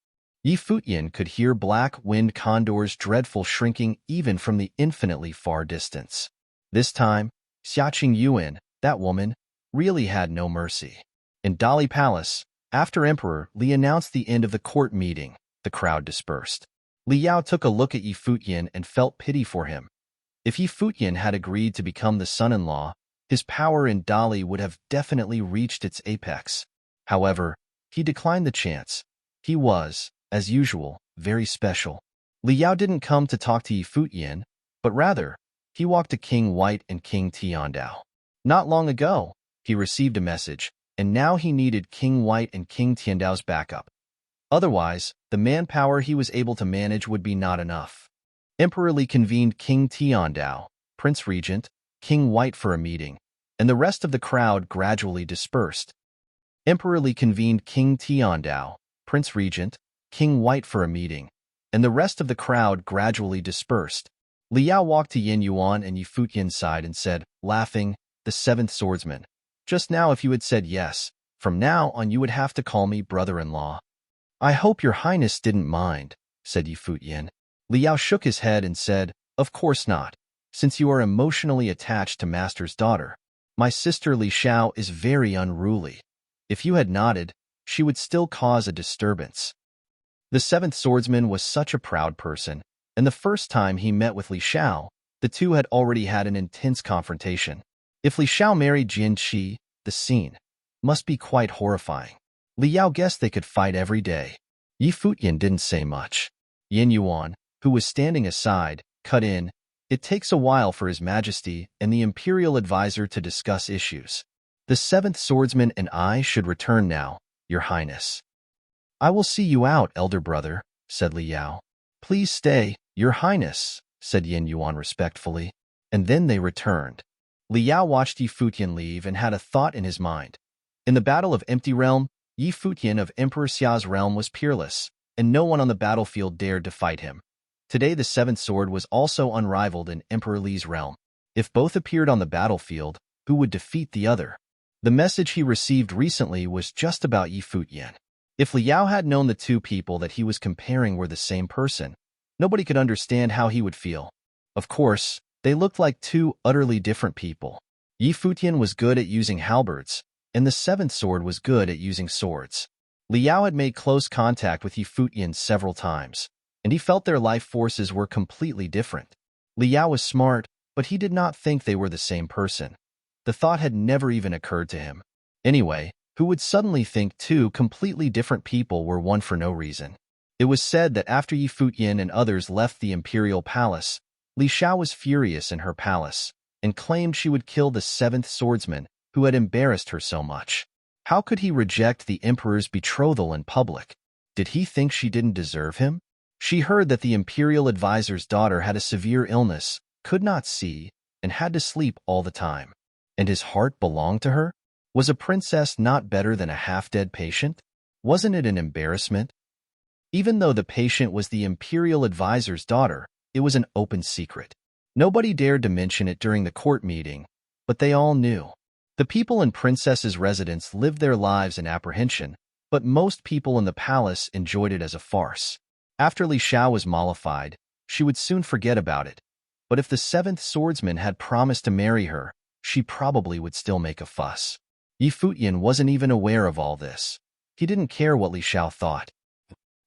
Yi Futian could hear black-winged condors dreadful shrinking even from the infinitely far distance. This time, Xiaqing Yuan, that woman, really had no mercy. In Dali Palace, after Emperor Li announced the end of the court meeting, the crowd dispersed. Li Yao took a look at Yi Futian and felt pity for him. If Yi Futian had agreed to become the son-in-law, his power in Dali would have definitely reached its apex. However, he declined the chance. He was, as usual, very special. Li Yao didn't come to talk to Yi Futian, but rather, he walked to King White and King Tiandao. Not long ago, he received a message, and now he needed King White and King Tiandao's backup. Otherwise, the manpower he was able to manage would be not enough. Emperor Li convened King Tiandao, Prince Regent, King White for a meeting, and the rest of the crowd gradually dispersed. Emperor Li convened King Tiandao, Prince Regent, King White for a meeting, and the rest of the crowd gradually dispersed. Li Yao walked to Yin Yuan and Yi Futian's side and said, laughing, "The seventh swordsman. Just now if you had said yes, from now on you would have to call me brother-in-law." "I hope your highness didn't mind," said Yi Futian. Li Yao shook his head and said, "Of course not, since you are emotionally attached to master's daughter. My sister Li Xiao is very unruly. If you had nodded, she would still cause a disturbance." The seventh swordsman was such a proud person, and the first time he met with Li Xiao, the two had already had an intense confrontation. If Li Xiao married Jin Qi, the scene must be quite horrifying. Li Yao guessed they could fight every day. Yi Futian didn't say much. Yin Yuan, who was standing aside, cut in, "It takes a while for His Majesty and the Imperial Advisor to discuss issues. The seventh swordsman and I should return now, Your Highness." "I will see you out, elder brother," said Li Yao. "Please stay, Your Highness," said Yin Yuan respectfully. And then they returned. Li Yao watched Yi Futian leave and had a thought in his mind. In the Battle of Empty Realm, Yi Futian of Emperor Xia's realm was peerless, and no one on the battlefield dared to fight him. Today the seventh sword was also unrivaled in Emperor Li's realm. If both appeared on the battlefield, who would defeat the other? The message he received recently was just about Yi Futian. If Li Yao had known the two people that he was comparing were the same person, nobody could understand how he would feel. Of course, they looked like two utterly different people. Yi Futian was good at using halberds, and the seventh sword was good at using swords. Li Yao had made close contact with Yi Futian several times, and he felt their life forces were completely different. Li Yao was smart, but he did not think they were the same person. The thought had never even occurred to him. Anyway, who would suddenly think two completely different people were one for no reason? It was said that after Yi Futian and others left the imperial palace, Li Xiao was furious in her palace and claimed she would kill the seventh swordsman who had embarrassed her so much. How could he reject the emperor's betrothal in public? Did he think she didn't deserve him? She heard that the imperial advisor's daughter had a severe illness, could not see, and had to sleep all the time. And his heart belonged to her? Was a princess not better than a half-dead patient? Wasn't it an embarrassment? Even though the patient was the imperial advisor's daughter, it was an open secret. Nobody dared to mention it during the court meeting, but they all knew. The people in princess's residence lived their lives in apprehension, but most people in the palace enjoyed it as a farce. After Li Xiao was mollified, she would soon forget about it. But if the seventh swordsman had promised to marry her, she probably would still make a fuss. Yi Futian wasn't even aware of all this. He didn't care what Li Xiao thought.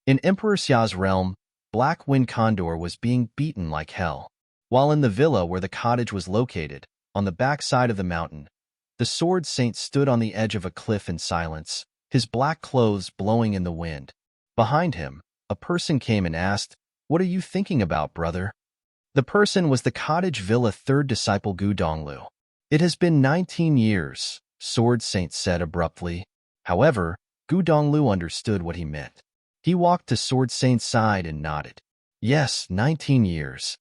In Emperor Xia's realm, Black Wind Condor was being beaten like hell. While in the villa where the cottage was located, on the back side of the mountain, the sword saint stood on the edge of a cliff in silence, his black clothes blowing in the wind. Behind him, a person came and asked, "What are you thinking about, brother?" The person was the cottage villa third disciple Gu Donglu. "It has been 19 years, Sword Saint said abruptly. However, Gu Donglu understood what he meant. He walked to Sword Saint's side and nodded. "Yes, 19 years.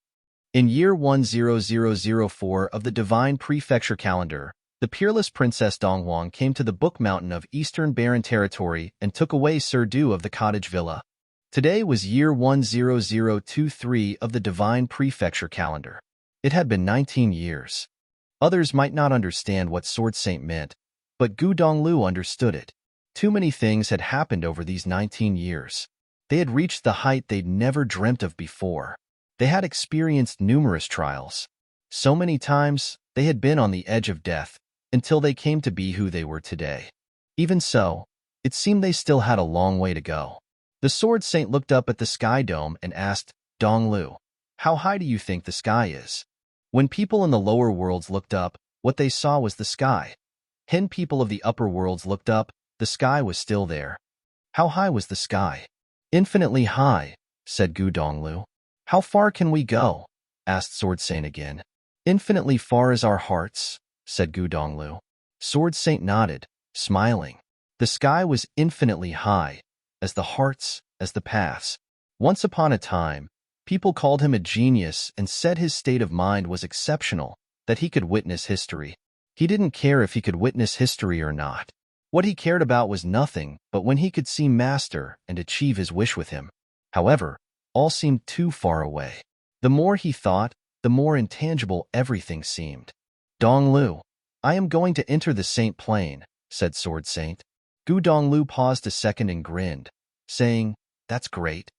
In year 10004 of the Divine Prefecture calendar, the peerless Princess Donghuang came to the Book Mountain of Eastern Barren Territory and took away Sir Du of the cottage villa. Today was year 10023 of the Divine Prefecture calendar. It had been 19 years. Others might not understand what Sword Saint meant, but Gu Donglu understood it. Too many things had happened over these 19 years. They had reached the height they'd never dreamt of before. They had experienced numerous trials. So many times, they had been on the edge of death, until they came to be who they were today. Even so, it seemed they still had a long way to go. The Sword Saint looked up at the sky dome and asked, "Donglu, how high do you think the sky is?" When people in the lower worlds looked up, what they saw was the sky. When people of the upper worlds looked up, the sky was still there. How high was the sky? "Infinitely high," said Gu Donglu. How far can we go? Asked Sword Saint again. Infinitely far as our hearts, said Gu Donglu. Sword Saint nodded, smiling. The sky was infinitely high, as the hearts, as the paths. Once upon a time, people called him a genius and said his state of mind was exceptional, that he could witness history. He didn't care if he could witness history or not. What he cared about was nothing but when he could see Master and achieve his wish with him. However, all seemed too far away. The more he thought, the more intangible everything seemed. Donglu, I am going to enter the Saint Plane, said Sword Saint. Gu Donglu paused a second and grinned, saying, That's great.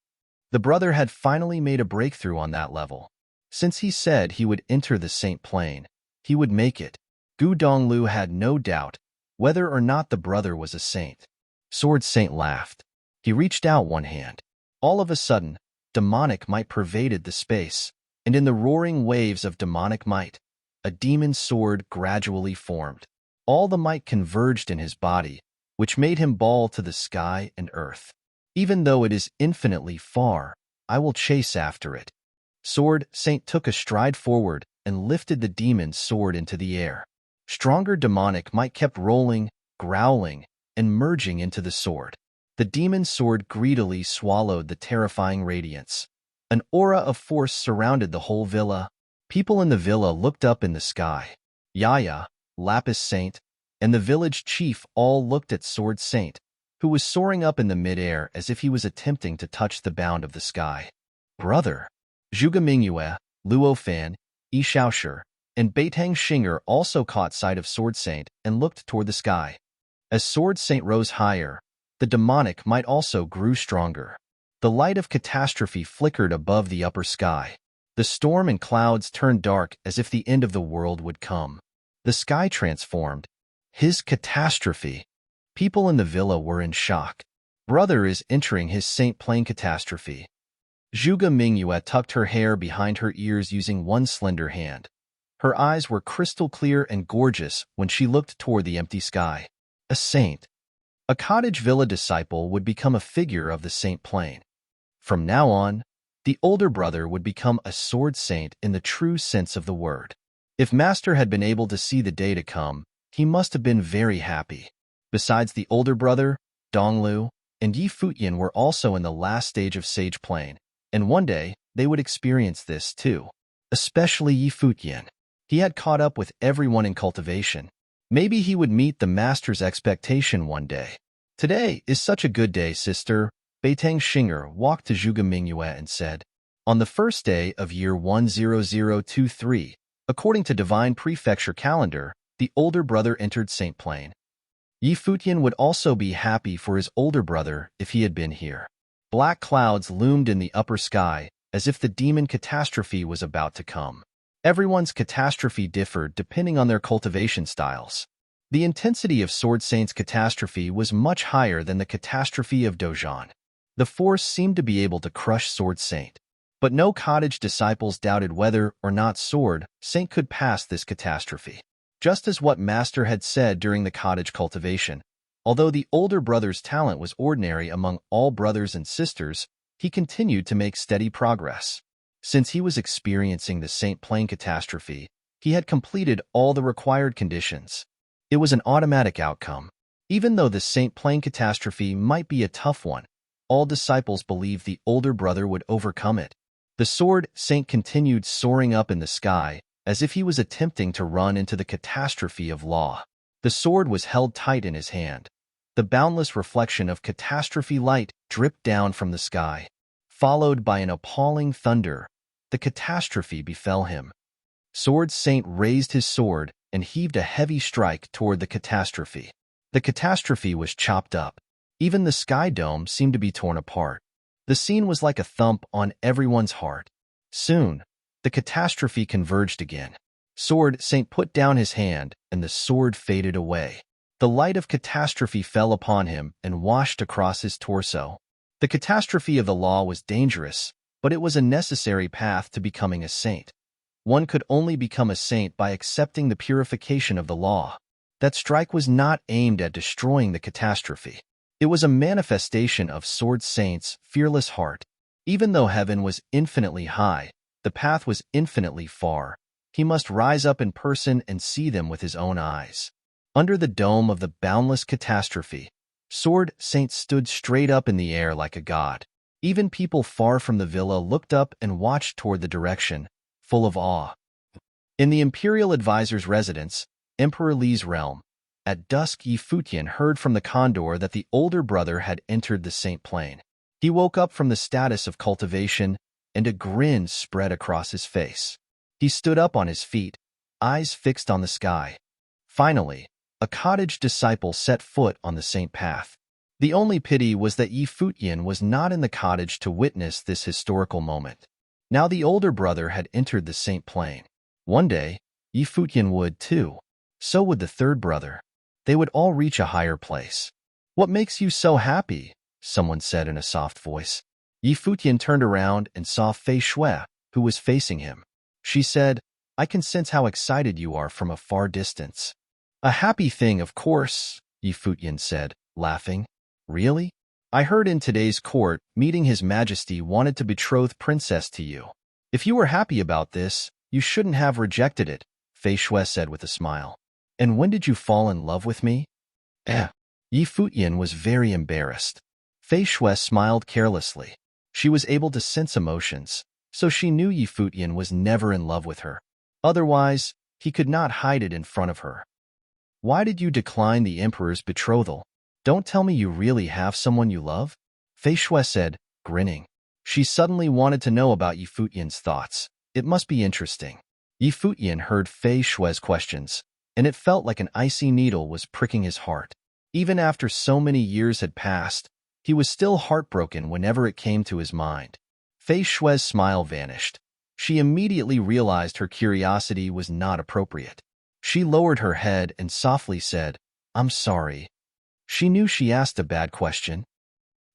The brother had finally made a breakthrough on that level. Since he said he would enter the Saint Plane, he would make it. Gu Donglu had no doubt whether or not the brother was a saint. Sword Saint laughed. He reached out one hand. All of a sudden, demonic might pervaded the space, and in the roaring waves of demonic might, a demon sword gradually formed. All the might converged in his body, which made him bawl to the sky and earth. Even though it is infinitely far, I will chase after it. Sword Saint took a stride forward and lifted the demon's sword into the air. Stronger demonic might kept rolling, growling, and merging into the sword. The demon's sword greedily swallowed the terrifying radiance. An aura of force surrounded the whole villa. People in the villa looked up in the sky. Yaya, Lapis Saint, and the village chief all looked at Sword Saint, who was soaring up in the midair as if he was attempting to touch the bound of the sky. Brother! Zhuge Mingyue, Luo Fan, Yi Shaoshi, and Beitang Xinger also caught sight of Sword Saint and looked toward the sky. As Sword Saint rose higher, the demonic might also grew stronger. The light of catastrophe flickered above the upper sky. The storm and clouds turned dark as if the end of the world would come. The sky transformed. His catastrophe. People in the villa were in shock. Brother is entering his Saint Plane catastrophe. Zhuge Mingyue tucked her hair behind her ears using one slender hand. Her eyes were crystal clear and gorgeous when she looked toward the empty sky. A saint. A cottage villa disciple would become a figure of the Saint Plane. From now on, the older brother would become a sword saint in the true sense of the word. If Master had been able to see the day to come, he must have been very happy. Besides the older brother, Donglu, and Yi Futian were also in the last stage of Sage Plane, and one day they would experience this too. Especially Yi Futian. He had caught up with everyone in cultivation. Maybe he would meet the Master's expectation one day. Today is such a good day, sister. Beitang Xinger walked to Zhuge Mingyue and said, On the first day of year 10023, according to Divine Prefecture calendar, the older brother entered Saint Plane. Yi Futian would also be happy for his older brother if he had been here. Black clouds loomed in the upper sky, as if the demon catastrophe was about to come. Everyone's catastrophe differed depending on their cultivation styles. The intensity of Sword Saint's catastrophe was much higher than the catastrophe of Dozhan. The force seemed to be able to crush Sword Saint. But no cottage disciples doubted whether or not Sword Saint could pass this catastrophe. Just as what Master had said during the cottage cultivation, although the older brother's talent was ordinary among all brothers and sisters, he continued to make steady progress. Since he was experiencing the Saint Plane catastrophe, he had completed all the required conditions. It was an automatic outcome. Even though the Saint Plane catastrophe might be a tough one, all disciples believed the older brother would overcome it. The Sword Saint continued soaring up in the sky, as if he was attempting to run into the catastrophe of law. The sword was held tight in his hand. The boundless reflection of catastrophe light dripped down from the sky. Followed by an appalling thunder, the catastrophe befell him. Sword Saint raised his sword and heaved a heavy strike toward the catastrophe. The catastrophe was chopped up. Even the sky dome seemed to be torn apart. The scene was like a thump on everyone's heart. Soon, the catastrophe converged again. Sword Saint put down his hand, and the sword faded away. The light of catastrophe fell upon him and washed across his torso. The catastrophe of the law was dangerous, but it was a necessary path to becoming a saint. One could only become a saint by accepting the purification of the law. That strike was not aimed at destroying the catastrophe. It was a manifestation of Sword Saint's fearless heart. Even though heaven was infinitely high, the path was infinitely far. He must rise up in person and see them with his own eyes. Under the dome of the boundless catastrophe, Sword Saint stood straight up in the air like a god. Even people far from the villa looked up and watched toward the direction, full of awe. In the Imperial Advisor's residence, Emperor Li's realm, at dusk Futian heard from the condor that the older brother had entered the Saint Plain. He woke up from the status of cultivation, and a grin spread across his face. He stood up on his feet, eyes fixed on the sky. Finally, a cottage disciple set foot on the Saint path. The only pity was that Futian was not in the cottage to witness this historical moment. Now the older brother had entered the Saint Plain. One day, Futian would too. So would the third brother. They would all reach a higher place. "What makes you so happy?" someone said in a soft voice. Futian turned around and saw Fei Shui, who was facing him. She said, "I can sense how excited you are from a far distance." "A happy thing, of course," Futian said, laughing. "Really? I heard in today's court meeting His Majesty wanted to betroth Princess to you. If you were happy about this, you shouldn't have rejected it," Fei Shui said with a smile. "And when did you fall in love with me?" Futian was very embarrassed. Fei Shui smiled carelessly. She was able to sense emotions, so she knew Futian was never in love with her. Otherwise, he could not hide it in front of her. "Why did you decline the Emperor's betrothal? Don't tell me you really have someone you love?" Fei Shui said, grinning. She suddenly wanted to know about Futian's thoughts. It must be interesting. Futian heard Fei Shui's questions, and it felt like an icy needle was pricking his heart. Even after so many years had passed, he was still heartbroken whenever it came to his mind. Fei Shui's smile vanished. She immediately realized her curiosity was not appropriate. She lowered her head and softly said, "I'm sorry." She knew she asked a bad question.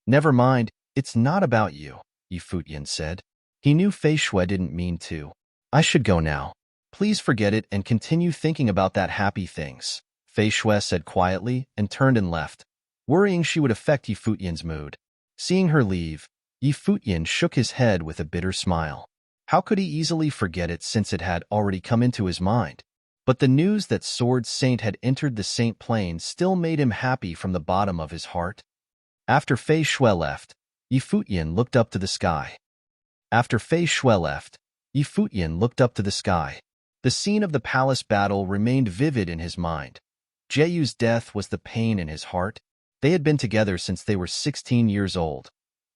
"Never mind, it's not about you," Futian said. He knew Fei Shui didn't mean to. "I should go now. Please forget it and continue thinking about that happy things," Fei Shui said quietly and turned and left, worrying she would affect Futian's mood. Seeing her leave, Futian shook his head with a bitter smile. How could he easily forget it since it had already come into his mind? But the news that Sword Saint had entered the Saint Plain still made him happy from the bottom of his heart. After Fei Shui left, Futian looked up to the sky. The scene of the palace battle remained vivid in his mind. Jeyu's death was the pain in his heart. They had been together since they were 16 years old.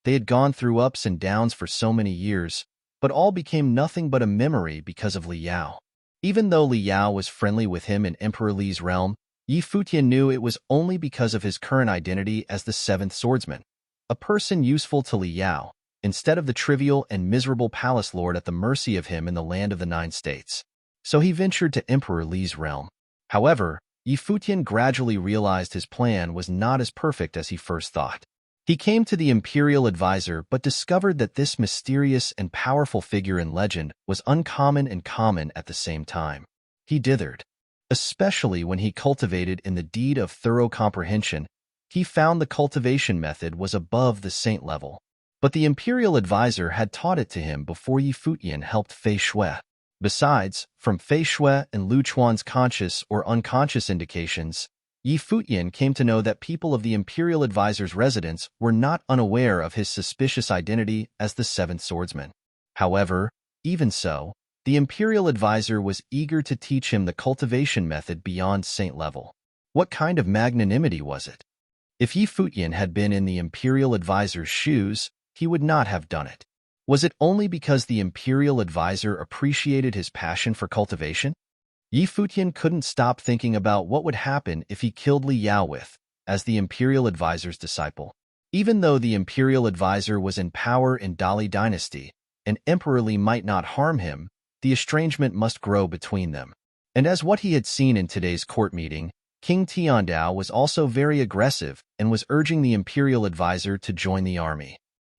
They had gone through ups and downs for so many years, but all became nothing but a memory because of Li Yao. Even though Li Yao was friendly with him in Emperor Li's realm, Futian knew it was only because of his current identity as the Seventh Swordsman, a person useful to Li Yao, instead of the trivial and miserable palace lord at the mercy of him in the land of the Nine States. So he ventured to Emperor Li's realm. However, Futian gradually realized his plan was not as perfect as he first thought. He came to the Imperial Advisor but discovered that this mysterious and powerful figure in legend was uncommon and common at the same time. He dithered. Especially when he cultivated in the deed of thorough comprehension, he found the cultivation method was above the saint level. But the Imperial Advisor had taught it to him before Futian helped Fei Shui. Besides, from Fei Shui and Lu Chuan's conscious or unconscious indications, Futian came to know that people of the Imperial Advisor's residence were not unaware of his suspicious identity as the Seventh Swordsman. However, even so, the Imperial Advisor was eager to teach him the cultivation method beyond saint level. What kind of magnanimity was it? If Futian had been in the Imperial Advisor's shoes, he would not have done it. Was it only because the Imperial Advisor appreciated his passion for cultivation? Futian couldn't stop thinking about what would happen if he killed Li Yao as the Imperial Advisor's disciple. Even though the Imperial Advisor was in power in Dali dynasty, and Emperor Li might not harm him, the estrangement must grow between them. And as what he had seen in today's court meeting, King Tiandao was also very aggressive and was urging the Imperial Advisor to join the army.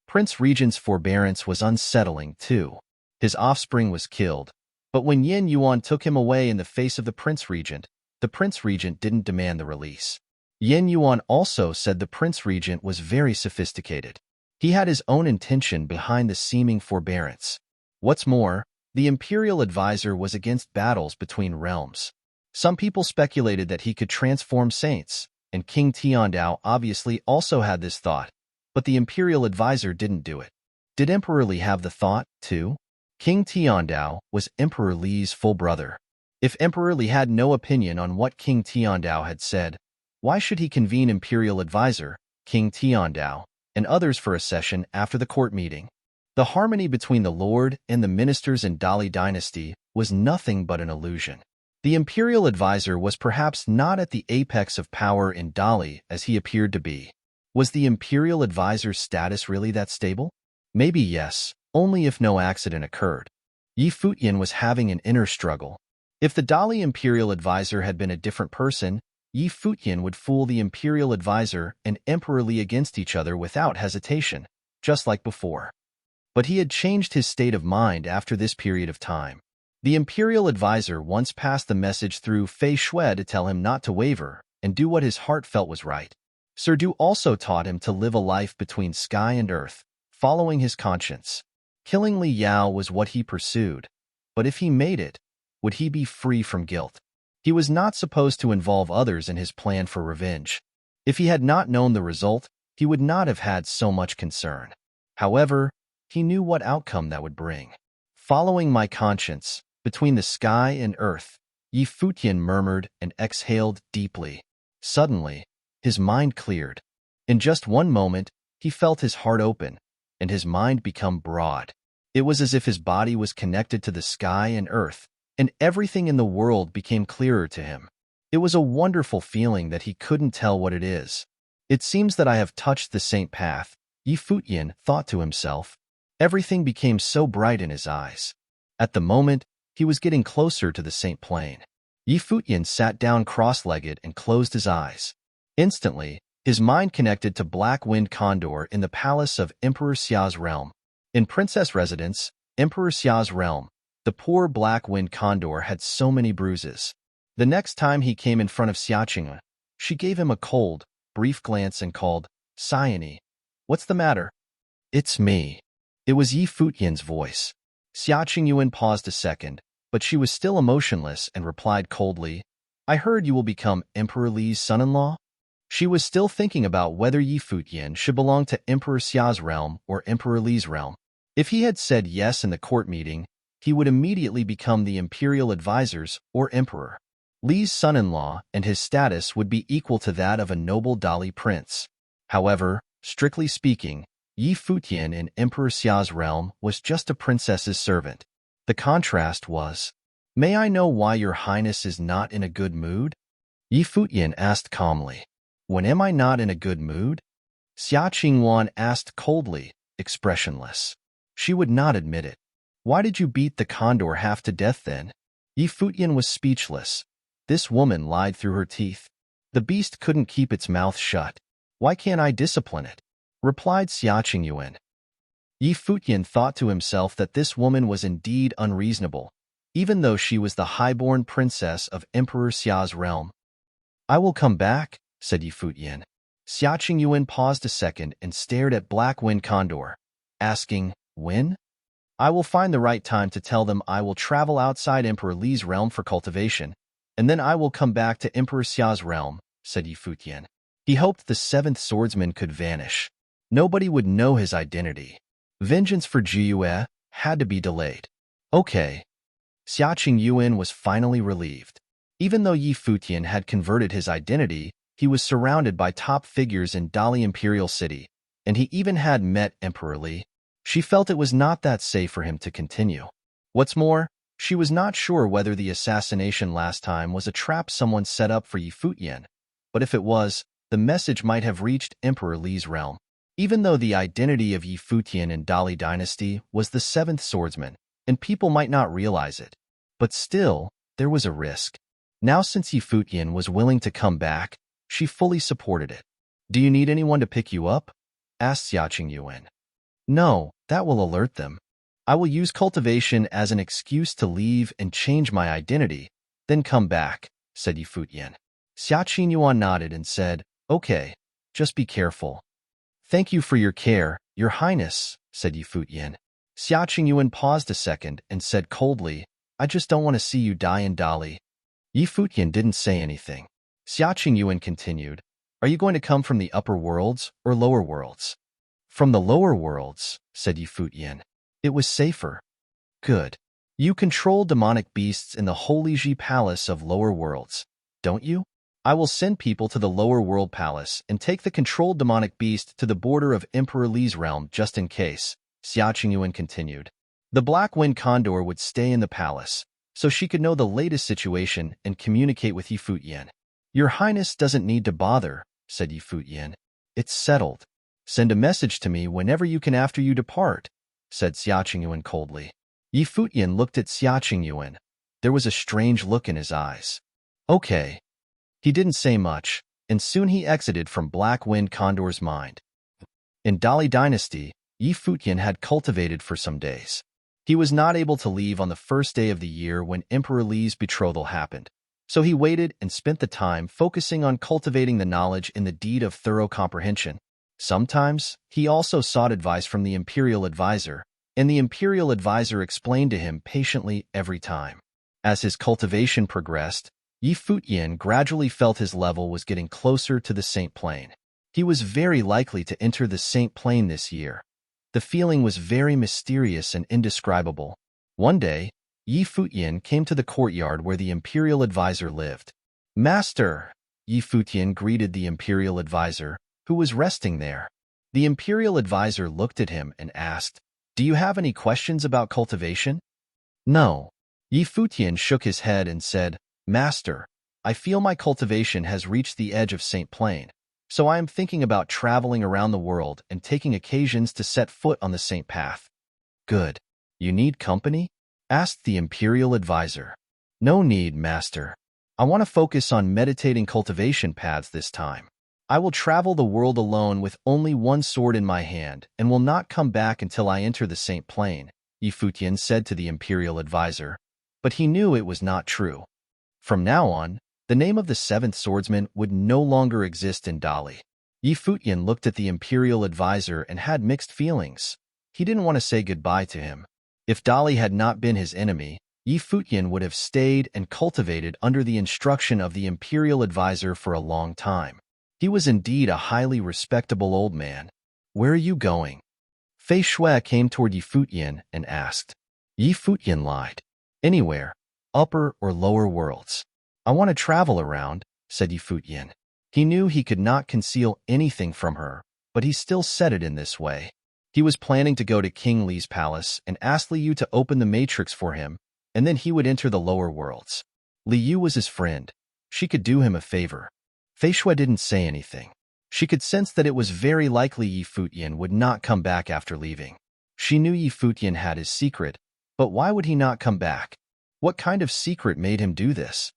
Prince Regent's forbearance was unsettling too. His offspring was killed, but when Yin Yuan took him away in the face of the Prince Regent didn't demand the release. Yin Yuan also said the Prince Regent was very sophisticated. He had his own intention behind the seeming forbearance. What's more, the imperial advisor was against battles between realms. Some people speculated that he could transform saints, and King Tiandao obviously also had this thought, but the imperial advisor didn't do it. Did Emperor Li have the thought, too? King Tiandao was Emperor Li's full brother. If Emperor Li had no opinion on what King Tiandao had said, why should he convene imperial advisor, King Tiandao, and others for a session after the court meeting? The harmony between the lord and the ministers in Dali dynasty was nothing but an illusion. The imperial advisor was perhaps not at the apex of power in Dali as he appeared to be. Was the imperial advisor's status really that stable? Maybe yes, only if no accident occurred. Yi Futian was having an inner struggle. If the Dali imperial advisor had been a different person, Yi Futian would fool the imperial advisor and Emperor Li against each other without hesitation, just like before. But he had changed his state of mind after this period of time. The imperial advisor once passed the message through Fei Shui to tell him not to waver and do what his heart felt was right. Sir Du also taught him to live a life between sky and earth, following his conscience. Killing Li Yao was what he pursued, but if he made it, would he be free from guilt? He was not supposed to involve others in his plan for revenge. If he had not known the result, he would not have had so much concern. However, he knew what outcome that would bring. Following my conscience, between the sky and earth, Yi Futian murmured and exhaled deeply. Suddenly, his mind cleared. In just one moment, he felt his heart open, and his mind become broad. It was as if his body was connected to the sky and earth, and everything in the world became clearer to him. It was a wonderful feeling that he couldn't tell what it is. It seems that I have touched the saint path, Yi Futian thought to himself. Everything became so bright in his eyes. At the moment, he was getting closer to the saint plane. Yi Futian sat down cross-legged and closed his eyes. Instantly, his mind connected to Black Wind Condor in the palace of Emperor Xia's realm. In Princess Residence, Emperor Xia's realm, the poor Black Wind Condor had so many bruises. The next time he came in front of Xia Qingyu, she gave him a cold, brief glance and called, "Cyane, what's the matter?" "It's me." It was Yi Futian's voice. Xia Qingyu paused a second, but she was still emotionless and replied coldly, "I heard you will become Emperor Li's son-in-law?" She was still thinking about whether Yi Futian should belong to Emperor Xia's realm or Emperor Li's realm. If he had said yes in the court meeting, he would immediately become the imperial advisors or emperor. Li's son-in-law and his status would be equal to that of a noble Dali prince. However, strictly speaking, Yi Futian in Emperor Xia's realm was just a princess's servant. The contrast was, "May I know why your highness is not in a good mood?" Yi Futian asked calmly. "When am I not in a good mood?" Xia Qingyu asked coldly, expressionless. She would not admit it. "Why did you beat the condor half to death then?" Yi Futian was speechless. This woman lied through her teeth. The beast couldn't keep its mouth shut. "Why can't I discipline it?" replied Xia Qingyu. Yi Futian thought to himself that this woman was indeed unreasonable, even though she was the highborn princess of Emperor Xia's realm. "I will come back," said Yi Futian. Xia Qingyu paused a second and stared at Black Wind Condor, asking, "When?" "I will find the right time to tell them I will travel outside Emperor Li's realm for cultivation, and then I will come back to Emperor Xia's realm," said Yi Futian. He hoped the seventh swordsman could vanish. Nobody would know his identity. Vengeance for Jiyue had to be delayed. Okay. Xia Qingyu was finally relieved. Even though Yi Futian had converted his identity, he was surrounded by top figures in Dali Imperial City, and he even had met Emperor Li. She felt it was not that safe for him to continue. What's more, she was not sure whether the assassination last time was a trap someone set up for Yi Futian, but if it was, the message might have reached Emperor Li's realm. Even though the identity of Yi Futian in Dali dynasty was the seventh swordsman, and people might not realize it, but still, there was a risk. Now since Yi Futian was willing to come back, she fully supported it. "Do you need anyone to pick you up?" asked Xia Qingyu. "No, that will alert them. I will use cultivation as an excuse to leave and change my identity, then come back," said Yi Futian. Xia Qingyu nodded and said, "Okay, just be careful." Thank you for your care, Your Highness, said Yi Futian. Xia Qingyuan paused a second and said coldly, I just don't want to see you die in Dali. Yi Futian didn't say anything. Xia Qingyuan continued, Are you going to come from the upper worlds or lower worlds? From the lower worlds, said Yi Futian. It was safer. Good. You control demonic beasts in the Holy Ji Palace of lower worlds, don't you? I will send people to the lower world palace and take the controlled demonic beast to the border of Emperor Li's realm just in case, Xia Qingyuan continued. The Black Wind Condor would stay in the palace, so she could know the latest situation and communicate with Yi Futian. Your Highness doesn't need to bother, said Yi Futian. It's settled. Send a message to me whenever you can after you depart, said Xia Qingyuan coldly. Yi Futian looked at Xia Qingyuan. There was a strange look in his eyes. Okay. He didn't say much, and soon he exited from Black Wind Condor's mind. In Dali Dynasty, Yi Futian had cultivated for some days. He was not able to leave on the first day of the year when Emperor Li's betrothal happened, so he waited and spent the time focusing on cultivating the knowledge in the deed of thorough comprehension. Sometimes, he also sought advice from the Imperial Advisor, and the Imperial Advisor explained to him patiently every time. As his cultivation progressed, Yi Futian gradually felt his level was getting closer to the Saint Plane. He was very likely to enter the Saint Plane this year. The feeling was very mysterious and indescribable. One day, Yi Futian came to the courtyard where the Imperial Advisor lived. Master, Yi Futian greeted the Imperial Advisor, who was resting there. The Imperial Advisor looked at him and asked, Do you have any questions about cultivation? No. Yi Futian shook his head and said, Master, I feel my cultivation has reached the edge of Saint Plane, so I am thinking about traveling around the world and taking occasions to set foot on the Saint Path. Good. You need company? Asked the Imperial Advisor. No need, Master. I want to focus on meditating cultivation paths this time. I will travel the world alone with only one sword in my hand and will not come back until I enter the Saint Plane, Yi Futian said to the Imperial Advisor, but he knew it was not true. From now on, the name of the seventh swordsman would no longer exist in Dali. Yi Futian looked at the Imperial Advisor and had mixed feelings. He didn't want to say goodbye to him. If Dali had not been his enemy, Yi Futian would have stayed and cultivated under the instruction of the Imperial Advisor for a long time. He was indeed a highly respectable old man. Where are you going? Fei Shui came toward Yi Futian and asked. Yi Futian lied. Anywhere, upper or lower worlds. I want to travel around, said Yi Futian. He knew he could not conceal anything from her, but he still said it in this way. He was planning to go to King Li's palace and ask Li Yu to open the matrix for him, and then he would enter the lower worlds. Li Yu was his friend. She could do him a favor. Fei Shui didn't say anything. She could sense that it was very likely Yi Futian would not come back after leaving. She knew Yi Futian had his secret, but why would he not come back? What kind of secret made him do this?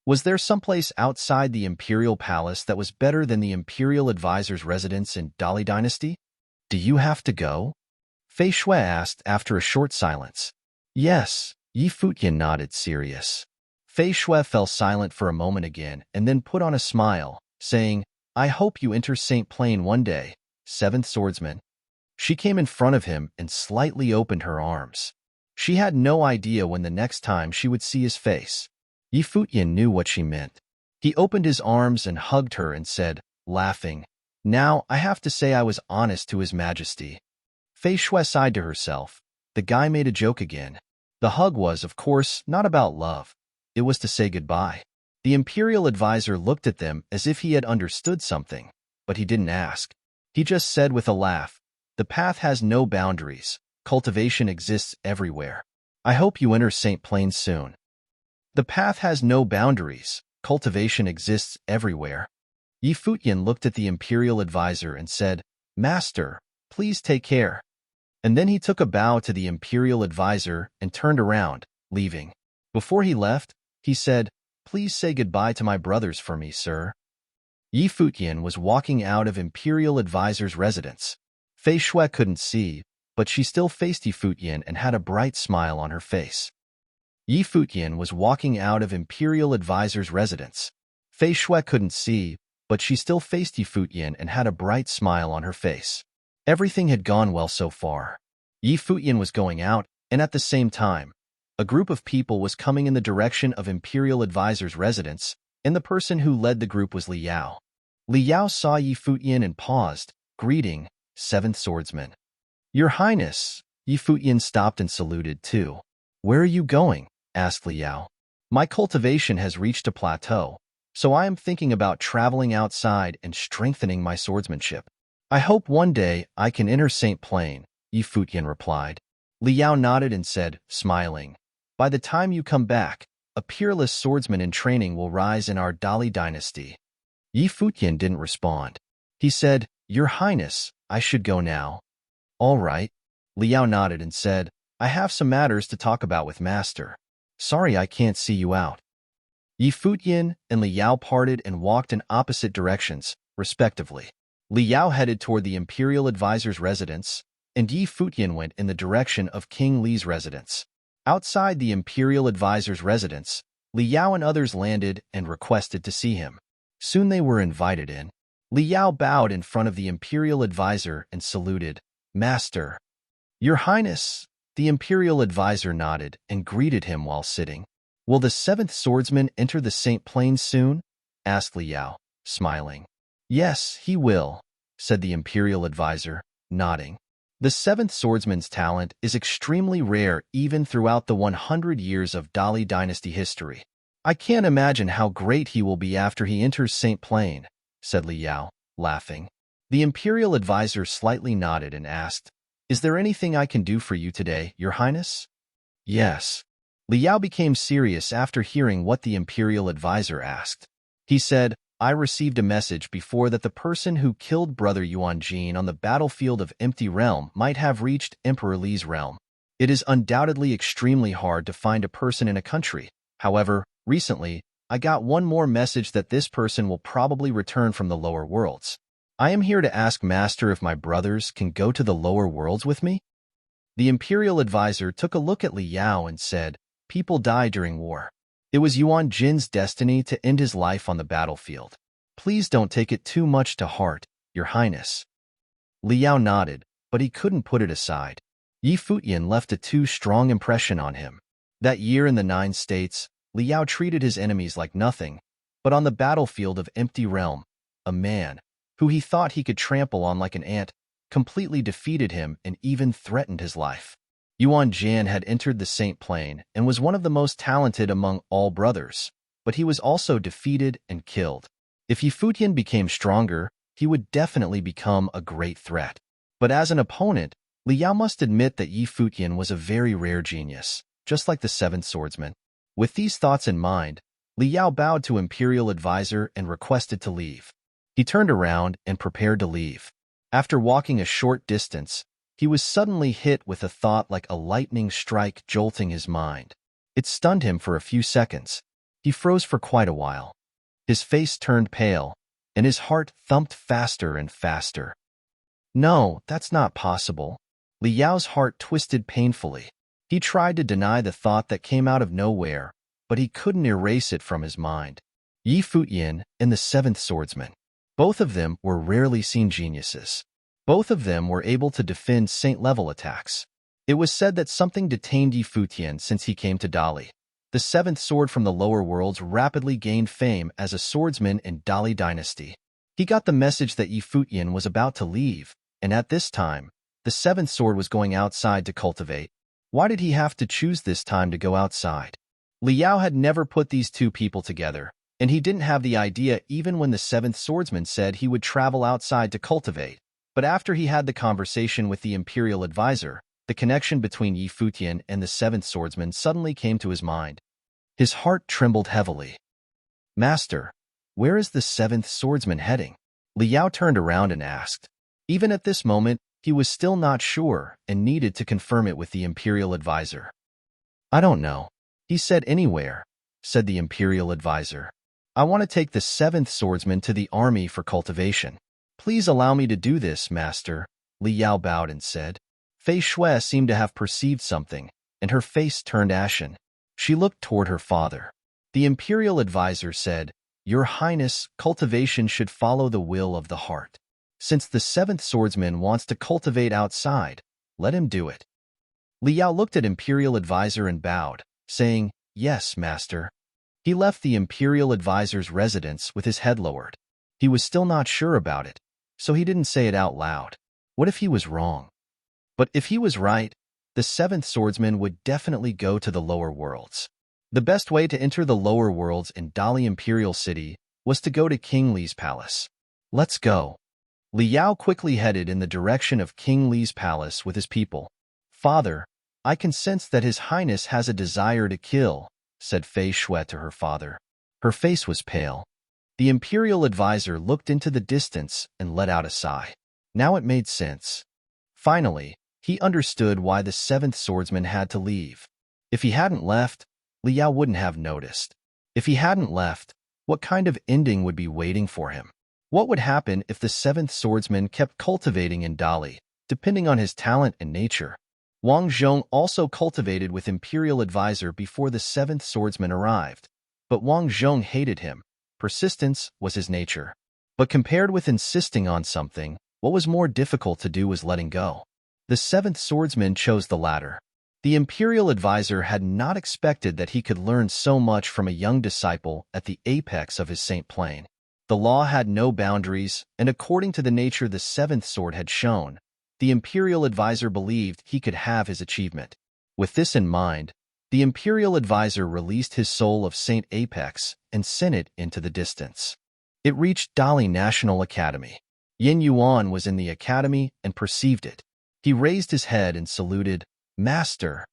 Was there someplace outside the Imperial Palace that was better than the Imperial Advisor's residence in Dali Dynasty? Do you have to go? Fei Shui asked after a short silence. Yes, Yi Futian nodded serious. Fei Shui fell silent for a moment again and then put on a smile, saying, I hope you enter Saint Plane one day, seventh swordsman. She came in front of him and slightly opened her arms. She had no idea when the next time she would see his face. Yi Futian knew what she meant. He opened his arms and hugged her and said, laughing, Now I have to say I was honest to His Majesty. Fei Shui sighed to herself. The guy made a joke again. The hug was, of course, not about love. It was to say goodbye. The Imperial Advisor looked at them as if he had understood something, but he didn't ask. He just said with a laugh, The path has no boundaries. Cultivation exists everywhere. I hope you enter Saint Plane soon. The path has no boundaries. Cultivation exists everywhere. Yi Futian looked at the Imperial Advisor and said, Master, please take care. And then he took a bow to the Imperial Advisor and turned around, leaving. Before he left, he said, Please say goodbye to my brothers for me, sir. Yi Futian was walking out of Imperial Advisor's residence. Fei Shui couldn't see, but she still faced Yi Futian and had a bright smile on her face. Yi Futian was walking out of Imperial Advisor's residence. Fei Shui couldn't see, but she still faced Yi Futian and had a bright smile on her face. Everything had gone well so far. Yi Futian was going out, and at the same time, a group of people was coming in the direction of Imperial Advisor's residence, and the person who led the group was Li Yao. Li Yao saw Yi Futian and paused, greeting, Seventh Swordsman. Your Highness. Yi Futian stopped and saluted too. Where are you going? Asked Li Yao. My cultivation has reached a plateau, so I am thinking about traveling outside and strengthening my swordsmanship. I hope one day I can enter Saint Plain, Yi Futian replied. Li Yao nodded and said, smiling, by the time you come back, a peerless swordsman in training will rise in our Dali dynasty. Yi Futian didn't respond. He said, Your Highness, I should go now. All right. Li Yao nodded and said, I have some matters to talk about with Master. Sorry I can't see you out. Yi Futian and Li Yao parted and walked in opposite directions, respectively. Li Yao headed toward the Imperial Advisor's residence, and Yi Futian went in the direction of King Li's residence. Outside the Imperial Advisor's residence, Li Yao and others landed and requested to see him. Soon they were invited in. Li Yao bowed in front of the Imperial Advisor and saluted, Master. Your Highness. The Imperial Advisor nodded and greeted him while sitting. Will the Seventh Swordsman enter the Saint Plains soon? Asked Li Yao, smiling. Yes, he will, said the Imperial Advisor, nodding. The Seventh Swordsman's talent is extremely rare even throughout the 100 years of Dali dynasty history. I can't imagine how great he will be after he enters Saint Plain, said Li Yao, laughing. The Imperial Advisor slightly nodded and asked, Is there anything I can do for you today, Your Highness? Yes. Li Yao became serious after hearing what the Imperial Advisor asked. He said, I received a message before that the person who killed Brother Yuanjin on the battlefield of Empty Realm might have reached Emperor Li's realm. It is undoubtedly extremely hard to find a person in a country. However, recently, I got one more message that this person will probably return from the lower worlds. I am here to ask Master if my brothers can go to the lower worlds with me? The Imperial Advisor took a look at Li Yao and said, People die during war. It was Yuan Jin's destiny to end his life on the battlefield. Please don't take it too much to heart, Your Highness. Li Yao nodded, but he couldn't put it aside. Yi Futian left a too strong impression on him. That year in the 9 states, Li Yao treated his enemies like nothing, but on the battlefield of Empty Realm, a man, who he thought he could trample on like an ant, completely defeated him and even threatened his life. Yuan Jin had entered the Saint Plain and was one of the most talented among all brothers, but he was also defeated and killed. If Yi Futian became stronger, he would definitely become a great threat. But as an opponent, Li Yao must admit that Yi Futian was a very rare genius, just like the Seventh Swordsman. With these thoughts in mind, Li Yao bowed to Imperial Advisor and requested to leave. He turned around and prepared to leave. After walking a short distance, he was suddenly hit with a thought like a lightning strike jolting his mind. It stunned him for a few seconds. He froze for quite a while. His face turned pale, and his heart thumped faster and faster. No, that's not possible. Li Yao's heart twisted painfully. He tried to deny the thought that came out of nowhere, but he couldn't erase it from his mind. Yi Futian and the Seventh Swordsman. Both of them were rarely seen geniuses. Both of them were able to defend saint-level attacks. It was said that something detained Yi Futian since he came to Dali. The seventh sword from the lower worlds rapidly gained fame as a swordsman in Dali dynasty. He got the message that Yi Futian was about to leave, and at this time, the seventh sword was going outside to cultivate. Why did he have to choose this time to go outside? Li Yao had never put these two people together, and he didn't have the idea even when the seventh swordsman said he would travel outside to cultivate. But after he had the conversation with the Imperial Advisor, the connection between Yi Futian and the seventh swordsman suddenly came to his mind. His heart trembled heavily. Master, where is the seventh swordsman heading? Li Yao turned around and asked. Even at this moment, he was still not sure and needed to confirm it with the Imperial Advisor. I don't know. He said anywhere, said the Imperial Advisor. I want to take the seventh swordsman to the army for cultivation. Please allow me to do this, Master, Li Yao bowed and said. Fei Shui seemed to have perceived something, and her face turned ashen. She looked toward her father. The Imperial Advisor said, "Your Highness, cultivation should follow the will of the heart. Since the seventh swordsman wants to cultivate outside, let him do it." Li Yao looked at Imperial Advisor and bowed, saying, "Yes, master." He left the Imperial Advisor's residence with his head lowered. He was still not sure about it, so he didn't say it out loud. What if he was wrong? But if he was right, the seventh swordsman would definitely go to the lower worlds. The best way to enter the lower worlds in Dali Imperial City was to go to King Li's palace. "Let's go." Li Yao quickly headed in the direction of King Li's palace with his people. "Father, I can sense that His Highness has a desire to kill," said Fei Shui to her father. Her face was pale. The Imperial Advisor looked into the distance and let out a sigh. Now it made sense. Finally, he understood why the seventh swordsman had to leave. If he hadn't left, Li Yao wouldn't have noticed. If he hadn't left, what kind of ending would be waiting for him? What would happen if the seventh swordsman kept cultivating in Dali, depending on his talent and nature? Wang Zhong also cultivated with Imperial Advisor before the seventh swordsman arrived, but Wang Zhong hated him. Persistence was his nature. But compared with insisting on something, what was more difficult to do was letting go. The seventh swordsman chose the latter. The Imperial Advisor had not expected that he could learn so much from a young disciple at the apex of his saint plane. The law had no boundaries, and according to the nature the seventh sword had shown, the Imperial Advisor believed he could have his achievement. With this in mind, the Imperial Advisor released his soul of Saint Apex and sent it into the distance. It reached Dali National Academy. Yin Yuan was in the academy and perceived it. He raised his head and saluted, "Master."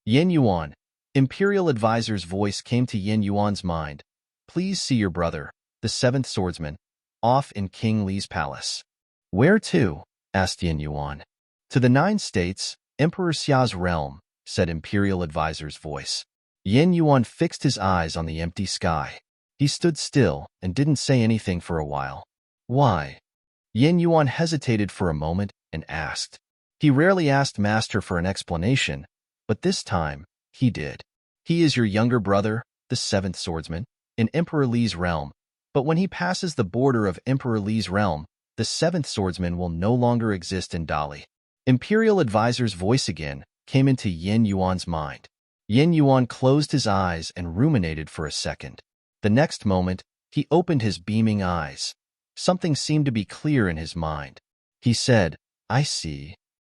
"Yin Yuan." Imperial Advisor's voice came to Yin Yuan's mind. "Please see your brother, the seventh swordsman, off in King Li's palace." "Where to?" asked Yin Yuan. "To the 9 states, Emperor Xia's realm," said Imperial Advisor's voice. Yin Yuan fixed his eyes on the empty sky. He stood still and didn't say anything for a while. "Why?" Yin Yuan hesitated for a moment and asked. He rarely asked Master for an explanation, but this time, he did. "He is your younger brother, the seventh swordsman, in Emperor Li's realm, but when he passes the border of Emperor Li's realm, the seventh swordsman will no longer exist in Dali." Imperial Advisor's voice again came into Yin Yuan's mind. Yin Yuan closed his eyes and ruminated for a second. The next moment, he opened his beaming eyes. Something seemed to be clear in his mind. He said, "I see."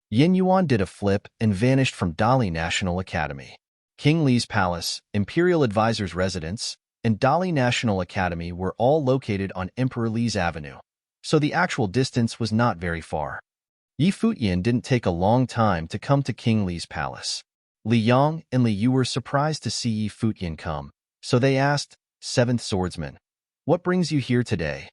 Yin Yuan did a flip and vanished from Dali National Academy. King Li's palace, Imperial Advisor's residence, and Dali National Academy were all located on Emperor Li's Avenue, so the actual distance was not very far. Yi Futian didn't take a long time to come to King Li's palace. Li Yang and Li Yu were surprised to see Yi Futian come, so they asked, "Seventh swordsman, what brings you here today?"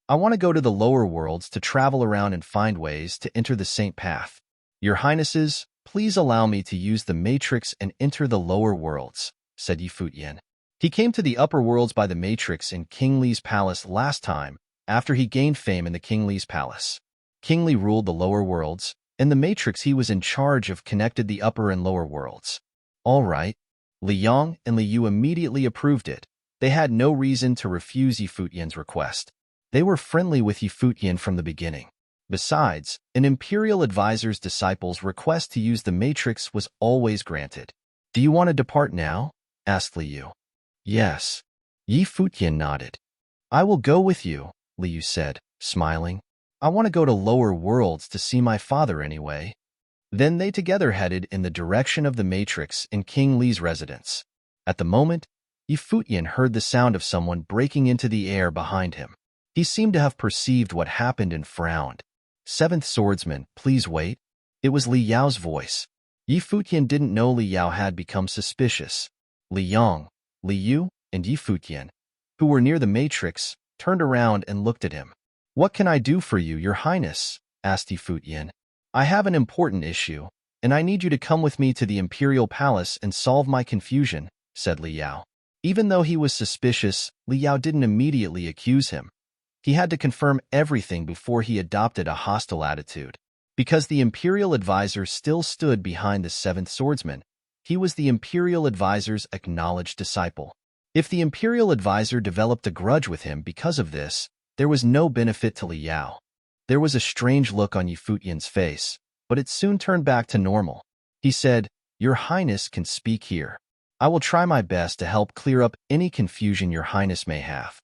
"I want to go to the lower worlds to travel around and find ways to enter the Saint Path. Your Highnesses, please allow me to use the Matrix and enter the lower worlds," said Yi Futian. He came to the upper worlds by the Matrix in King Li's palace last time, after he gained fame in the King Li's palace. King Li ruled the lower worlds, and the Matrix he was in charge of connected the upper and lower worlds. All right. Li Yang and Li Yu immediately approved it. They had no reason to refuse Yi Futian's request. They were friendly with Yi Futian from the beginning. Besides, an Imperial Advisor's disciple's request to use the Matrix was always granted. "Do you want to depart now?" asked Li Yu. "Yes." Yi Futian nodded. "I will go with you," Li Yu said, smiling. "I want to go to lower worlds to see my father anyway." Then they together headed in the direction of the Matrix in King Li's residence. At the moment, Yi Futian heard the sound of someone breaking into the air behind him. He seemed to have perceived what happened and frowned. "Seventh swordsman, please wait." It was Li Yao's voice. Yi Futian didn't know Li Yao had become suspicious. Li Yang, Li Yu, and Yi Futian, who were near the Matrix, turned around and looked at him. "What can I do for you, Your Highness?" asked Yi Futian. "I have an important issue, and I need you to come with me to the Imperial Palace and solve my confusion," said Li Yao. Even though he was suspicious, Li Yao didn't immediately accuse him. He had to confirm everything before he adopted a hostile attitude. Because the Imperial Advisor still stood behind the seventh swordsman, he was the Imperial Advisor's acknowledged disciple. If the imperial advisor developed a grudge with him because of this, there was no benefit to Li Yao. There was a strange look on Futian's face, but it soon turned back to normal. He said, "Your Highness can speak here. I will try my best to help clear up any confusion Your Highness may have.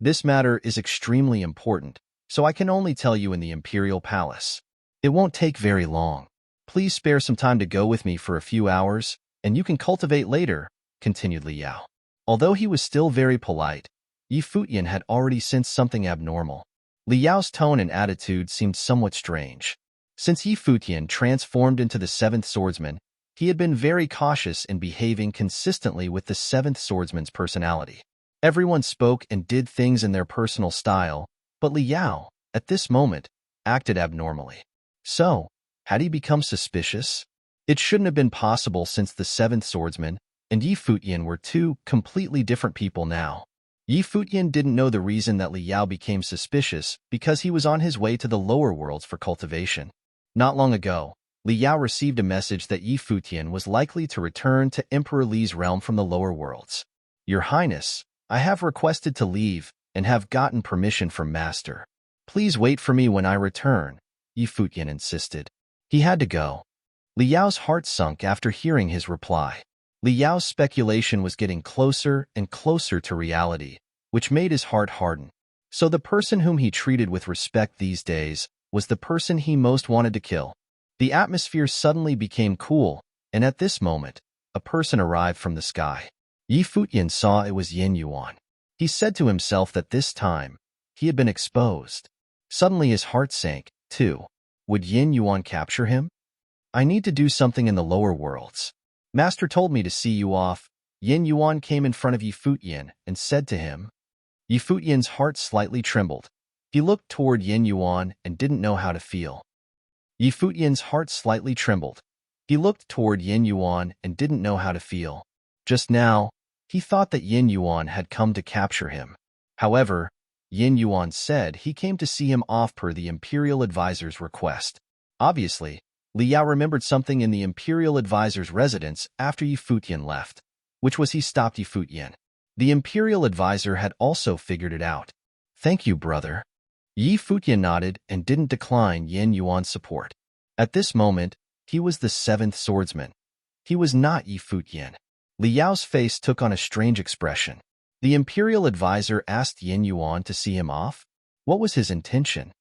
This matter is extremely important, so I can only tell you in the imperial palace. It won't take very long. Please spare some time to go with me for a few hours, and you can cultivate later," continued Li Yao. Although he was still very polite, Futian had already sensed something abnormal. Li Yao's tone and attitude seemed somewhat strange. Since Futian transformed into the seventh swordsman, he had been very cautious in behaving consistently with the seventh swordsman's personality. Everyone spoke and did things in their personal style, but Li Yao, at this moment, acted abnormally. So, had he become suspicious? It shouldn't have been possible since the seventh swordsman and Futian were two completely different people now. Futian didn't know the reason that Li Yao became suspicious because he was on his way to the lower worlds for cultivation. Not long ago, Li Yao received a message that Futian was likely to return to Emperor Li's realm from the lower worlds. "Your Highness, I have requested to leave and have gotten permission from Master. Please wait for me when I return," Futian insisted. He had to go. Li Yao's heart sunk after hearing his reply. Li Yao's speculation was getting closer and closer to reality, which made his heart harden. So the person whom he treated with respect these days was the person he most wanted to kill. The atmosphere suddenly became cool, and at this moment, a person arrived from the sky. Futian saw it was Yin Yuan. He said to himself that this time, he had been exposed. Suddenly his heart sank, too. Would Yin Yuan capture him? "I need to do something in the lower worlds. Master told me to see you off." Yin Yuan came in front of Futian and said to him. Futian's heart slightly trembled. He looked toward Yin Yuan and didn't know how to feel. Futian's heart slightly trembled. He looked toward Yin Yuan and didn't know how to feel. Just now, he thought that Yin Yuan had come to capture him. However, Yin Yuan said he came to see him off per the imperial advisor's request. Obviously, Li Yao remembered something in the imperial advisor's residence after Futian left, which was he stopped Futian. The imperial advisor had also figured it out. "Thank you, brother." Futian nodded and didn't decline Yin Yuan's support. At this moment, he was the seventh swordsman. He was not Futian. Li Yao's face took on a strange expression. The imperial advisor asked Yin Yuan to see him off? What was his intention?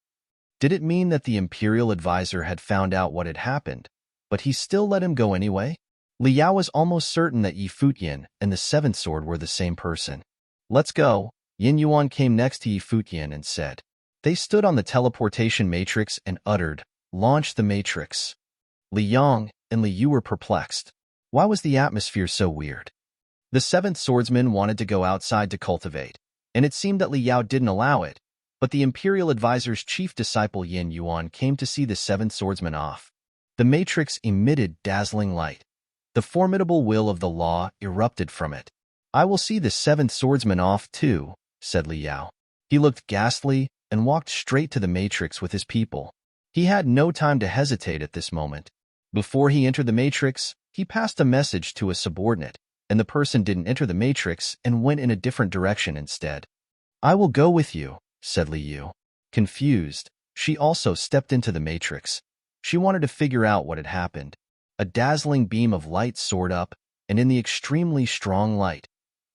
Did it mean that the imperial advisor had found out what had happened, but he still let him go anyway? Li Yao was almost certain that Futian and the seventh sword were the same person. "Let's go." Yin Yuan came next to Futian and said. They stood on the teleportation matrix and uttered, "Launch the matrix." Li Yang and Li Yu were perplexed. Why was the atmosphere so weird? The seventh swordsman wanted to go outside to cultivate, and it seemed that Li Yao didn't allow it, but the imperial advisor's chief disciple Yin Yuan came to see the seventh swordsman off. The matrix emitted dazzling light. The formidable will of the law erupted from it. "I will see the seventh swordsman off too," said Li Yao. He looked ghastly and walked straight to the matrix with his people. He had no time to hesitate at this moment. Before he entered the matrix, he passed a message to a subordinate, and the person didn't enter the matrix and went in a different direction instead. "I will go with you," said Li Yu. Confused, she also stepped into the matrix. She wanted to figure out what had happened. A dazzling beam of light soared up, and in the extremely strong light,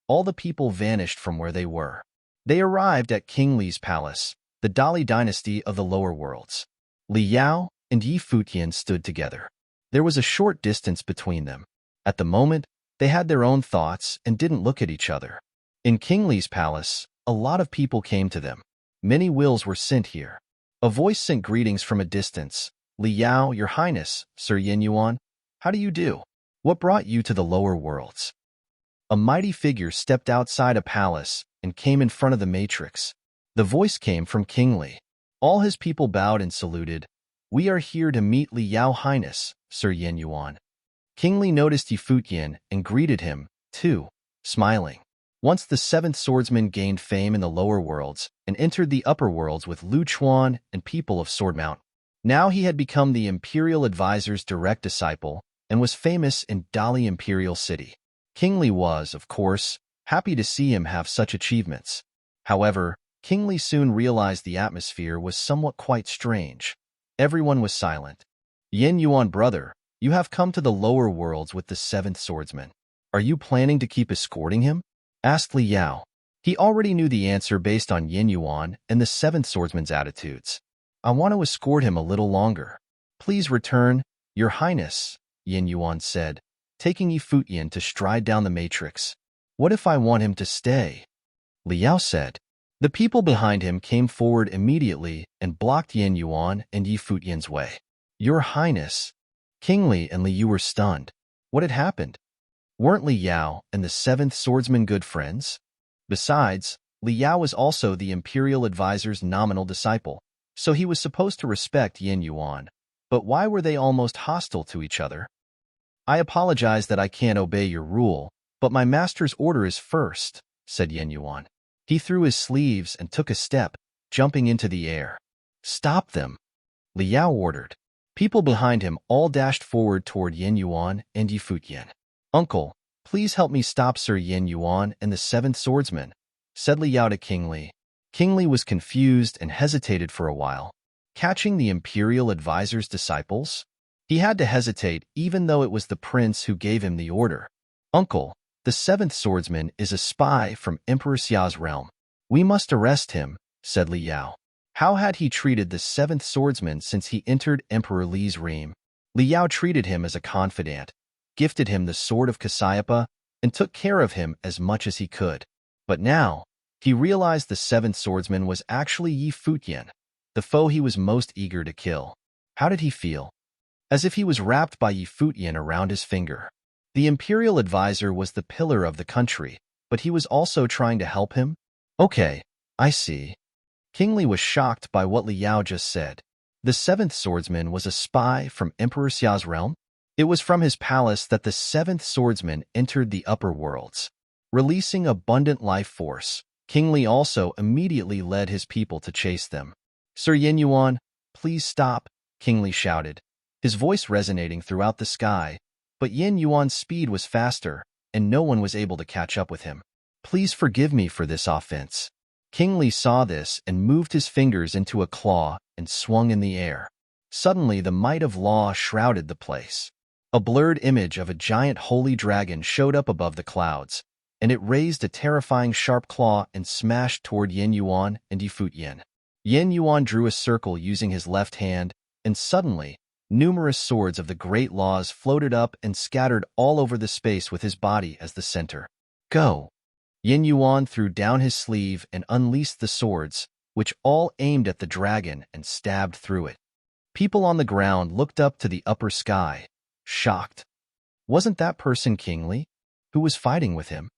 all the people vanished from where they were. They arrived at King Li's palace, the Dali dynasty of the lower worlds. Li Yao and Futian stood together. There was a short distance between them. At the moment, they had their own thoughts and didn't look at each other. In King Li's palace, a lot of people came to them. Many wills were sent here. A voice sent greetings from a distance. "Li Yao, Your Highness, Sir Yin Yuan, how do you do? What brought you to the lower worlds?" A mighty figure stepped outside a palace and came in front of the matrix. The voice came from King Li. All his people bowed and saluted. "We are here to meet Li Yao Highness, Sir Yin Yuan." King Li noticed Futian and greeted him, too, smiling. Once the seventh swordsman gained fame in the lower worlds and entered the upper worlds with Lu Chuan and people of Sword Mountain. Now he had become the imperial advisor's direct disciple and was famous in Dali Imperial City. King Li was, of course, happy to see him have such achievements. However, King Li soon realized the atmosphere was somewhat quite strange. Everyone was silent. Yin Yuan, brother, you have come to the lower worlds with the seventh swordsman. Are you planning to keep escorting him? Asked Li Yao. He already knew the answer based on Yin Yuan and the seventh swordsman's attitudes. I want to escort him a little longer. Please return, Your Highness, Yin Yuan said, taking Futian to stride down the matrix. What if I want him to stay? Li Yao said. The people behind him came forward immediately and blocked Yin Yuan and Futian's way. Your Highness, King Li and Li Yu were stunned. What had happened? Weren't Li Yao and the seventh swordsman good friends? Besides, Li Yao was also the imperial advisor's nominal disciple, so he was supposed to respect Yin Yuan. But why were they almost hostile to each other? I apologize that I can't obey your rule, but my master's order is first, said Yin Yuan. He threw his sleeves and took a step, jumping into the air. Stop them, Li Yao ordered. People behind him all dashed forward toward Yin Yuan and Futian. Uncle, please help me stop Sir Yin Yuan and the seventh swordsman, said Li Yao to King Li. King Li was confused and hesitated for a while. Catching the imperial advisor's disciples? He had to hesitate even though it was the prince who gave him the order. Uncle, the seventh swordsman is a spy from Emperor Xia's realm. We must arrest him, said Li Yao. How had he treated the seventh swordsman since he entered Emperor Li's realm? Li Yao treated him as a confidant, gifted him the sword of Cassiopeia, and took care of him as much as he could. But now, he realized the seventh swordsman was actually Futian, the foe he was most eager to kill. How did he feel? As if he was wrapped by Futian around his finger. The imperial advisor was the pillar of the country, but he was also trying to help him? Okay, I see. King Li was shocked by what Li Yao just said. The seventh swordsman was a spy from Emperor Xia's realm? It was from his palace that the seventh swordsman entered the upper worlds. Releasing abundant life force, King Li also immediately led his people to chase them. Sir Yin Yuan, please stop, King Li shouted, his voice resonating throughout the sky. But Yin Yuan's speed was faster, and no one was able to catch up with him. Please forgive me for this offense. King Li saw this and moved his fingers into a claw and swung in the air. Suddenly, the might of law shrouded the place. A blurred image of a giant holy dragon showed up above the clouds, and it raised a terrifying sharp claw and smashed toward Yin Yuan and Futian. Yin Yuan drew a circle using his left hand, and suddenly, numerous swords of the great laws floated up and scattered all over the space with his body as the center. Go! Yin Yuan threw down his sleeve and unleashed the swords, which all aimed at the dragon and stabbed through it. People on the ground looked up to the upper sky, shocked. Wasn't that person King Li? Who was fighting with him?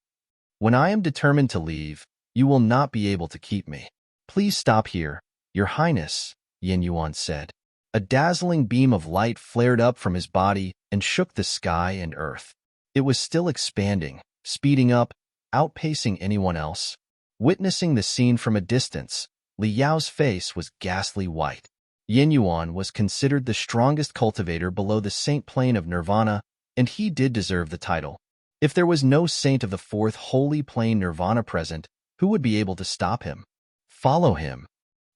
When I am determined to leave, you will not be able to keep me. Please stop here, Your Highness, Yin Yuan said. A dazzling beam of light flared up from his body and shook the sky and earth. It was still expanding, speeding up, outpacing anyone else. Witnessing the scene from a distance, Li Yao's face was ghastly white. Yin Yuan was considered the strongest cultivator below the saint plane of Nirvana, and he did deserve the title. If there was no saint of the fourth holy plane Nirvana present, who would be able to stop him? Follow him.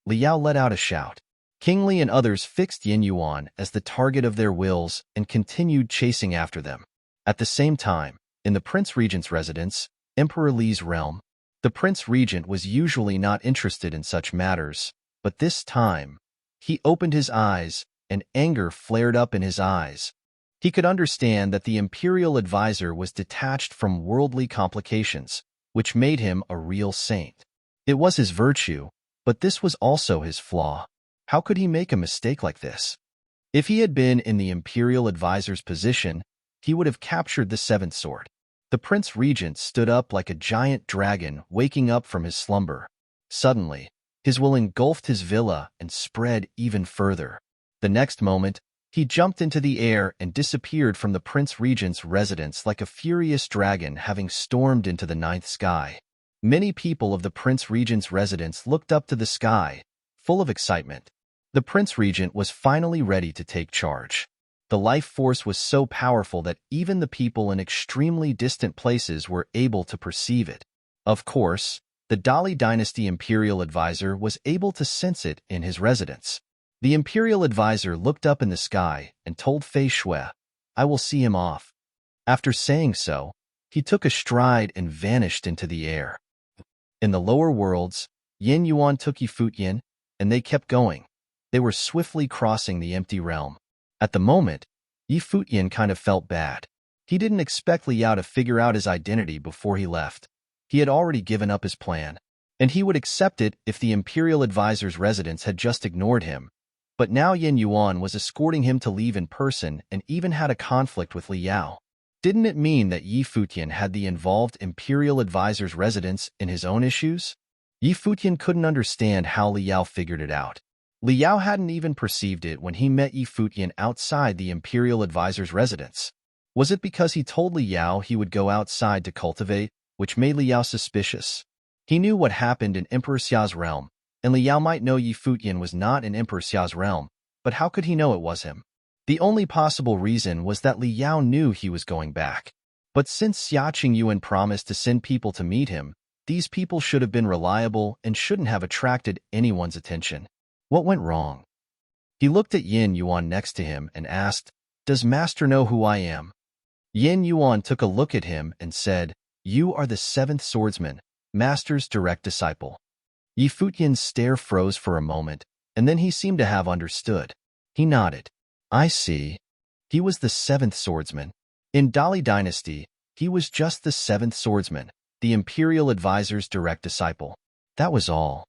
Li Yao let out a shout. King Li and others fixed Yin Yuan as the target of their wills and continued chasing after them. At the same time, in the Prince Regent's residence, Emperor Li's realm, the Prince Regent was usually not interested in such matters, but this time, he opened his eyes, and anger flared up in his eyes. He could understand that the imperial advisor was detached from worldly complications, which made him a real saint. It was his virtue, but this was also his flaw. How could he make a mistake like this? If he had been in the imperial advisor's position, he would have captured the seventh sword. The Prince Regent stood up like a giant dragon waking up from his slumber. Suddenly, his will engulfed his villa and spread even further. The next moment, he jumped into the air and disappeared from the Prince Regent's residence like a furious dragon having stormed into the ninth sky. Many people of the Prince Regent's residence looked up to the sky, full of excitement. The Prince Regent was finally ready to take charge. The life force was so powerful that even the people in extremely distant places were able to perceive it. Of course, the Dali dynasty imperial advisor was able to sense it in his residence. The imperial advisor looked up in the sky and told Fei Shui, "I will see him off." After saying so, he took a stride and vanished into the air. In the lower worlds, Yin Yuan took Futian, and they kept going. They were swiftly crossing the empty realm. At the moment, Futian kind of felt bad. He didn't expect Liao to figure out his identity before he left. He had already given up his plan, and he would accept it if the imperial advisor's residence had just ignored him. But now Yin Yuan was escorting him to leave in person and even had a conflict with Liao. Didn't it mean that Futian had the involved imperial advisor's residence in his own issues? Futian couldn't understand how Liao figured it out. Liao hadn't even perceived it when he met Futian outside the imperial advisor's residence. Was it because he told Liao he would go outside to cultivate, which made Liao suspicious? He knew what happened in Emperor Xia's realm, and Liao might know Futian was not in Emperor Xia's realm, but how could he know it was him? The only possible reason was that Liao knew he was going back. But since Xia Qingyuan promised to send people to meet him, these people should have been reliable and shouldn't have attracted anyone's attention. What went wrong? He looked at Yin Yuan next to him and asked, "Does Master know who I am?" Yin Yuan took a look at him and said, "You are the seventh swordsman, Master's direct disciple." Futian's stare froze for a moment, and then he seemed to have understood. He nodded. "I see." He was the seventh swordsman. In Dali Dynasty, he was just the seventh swordsman, the imperial advisor's direct disciple. That was all.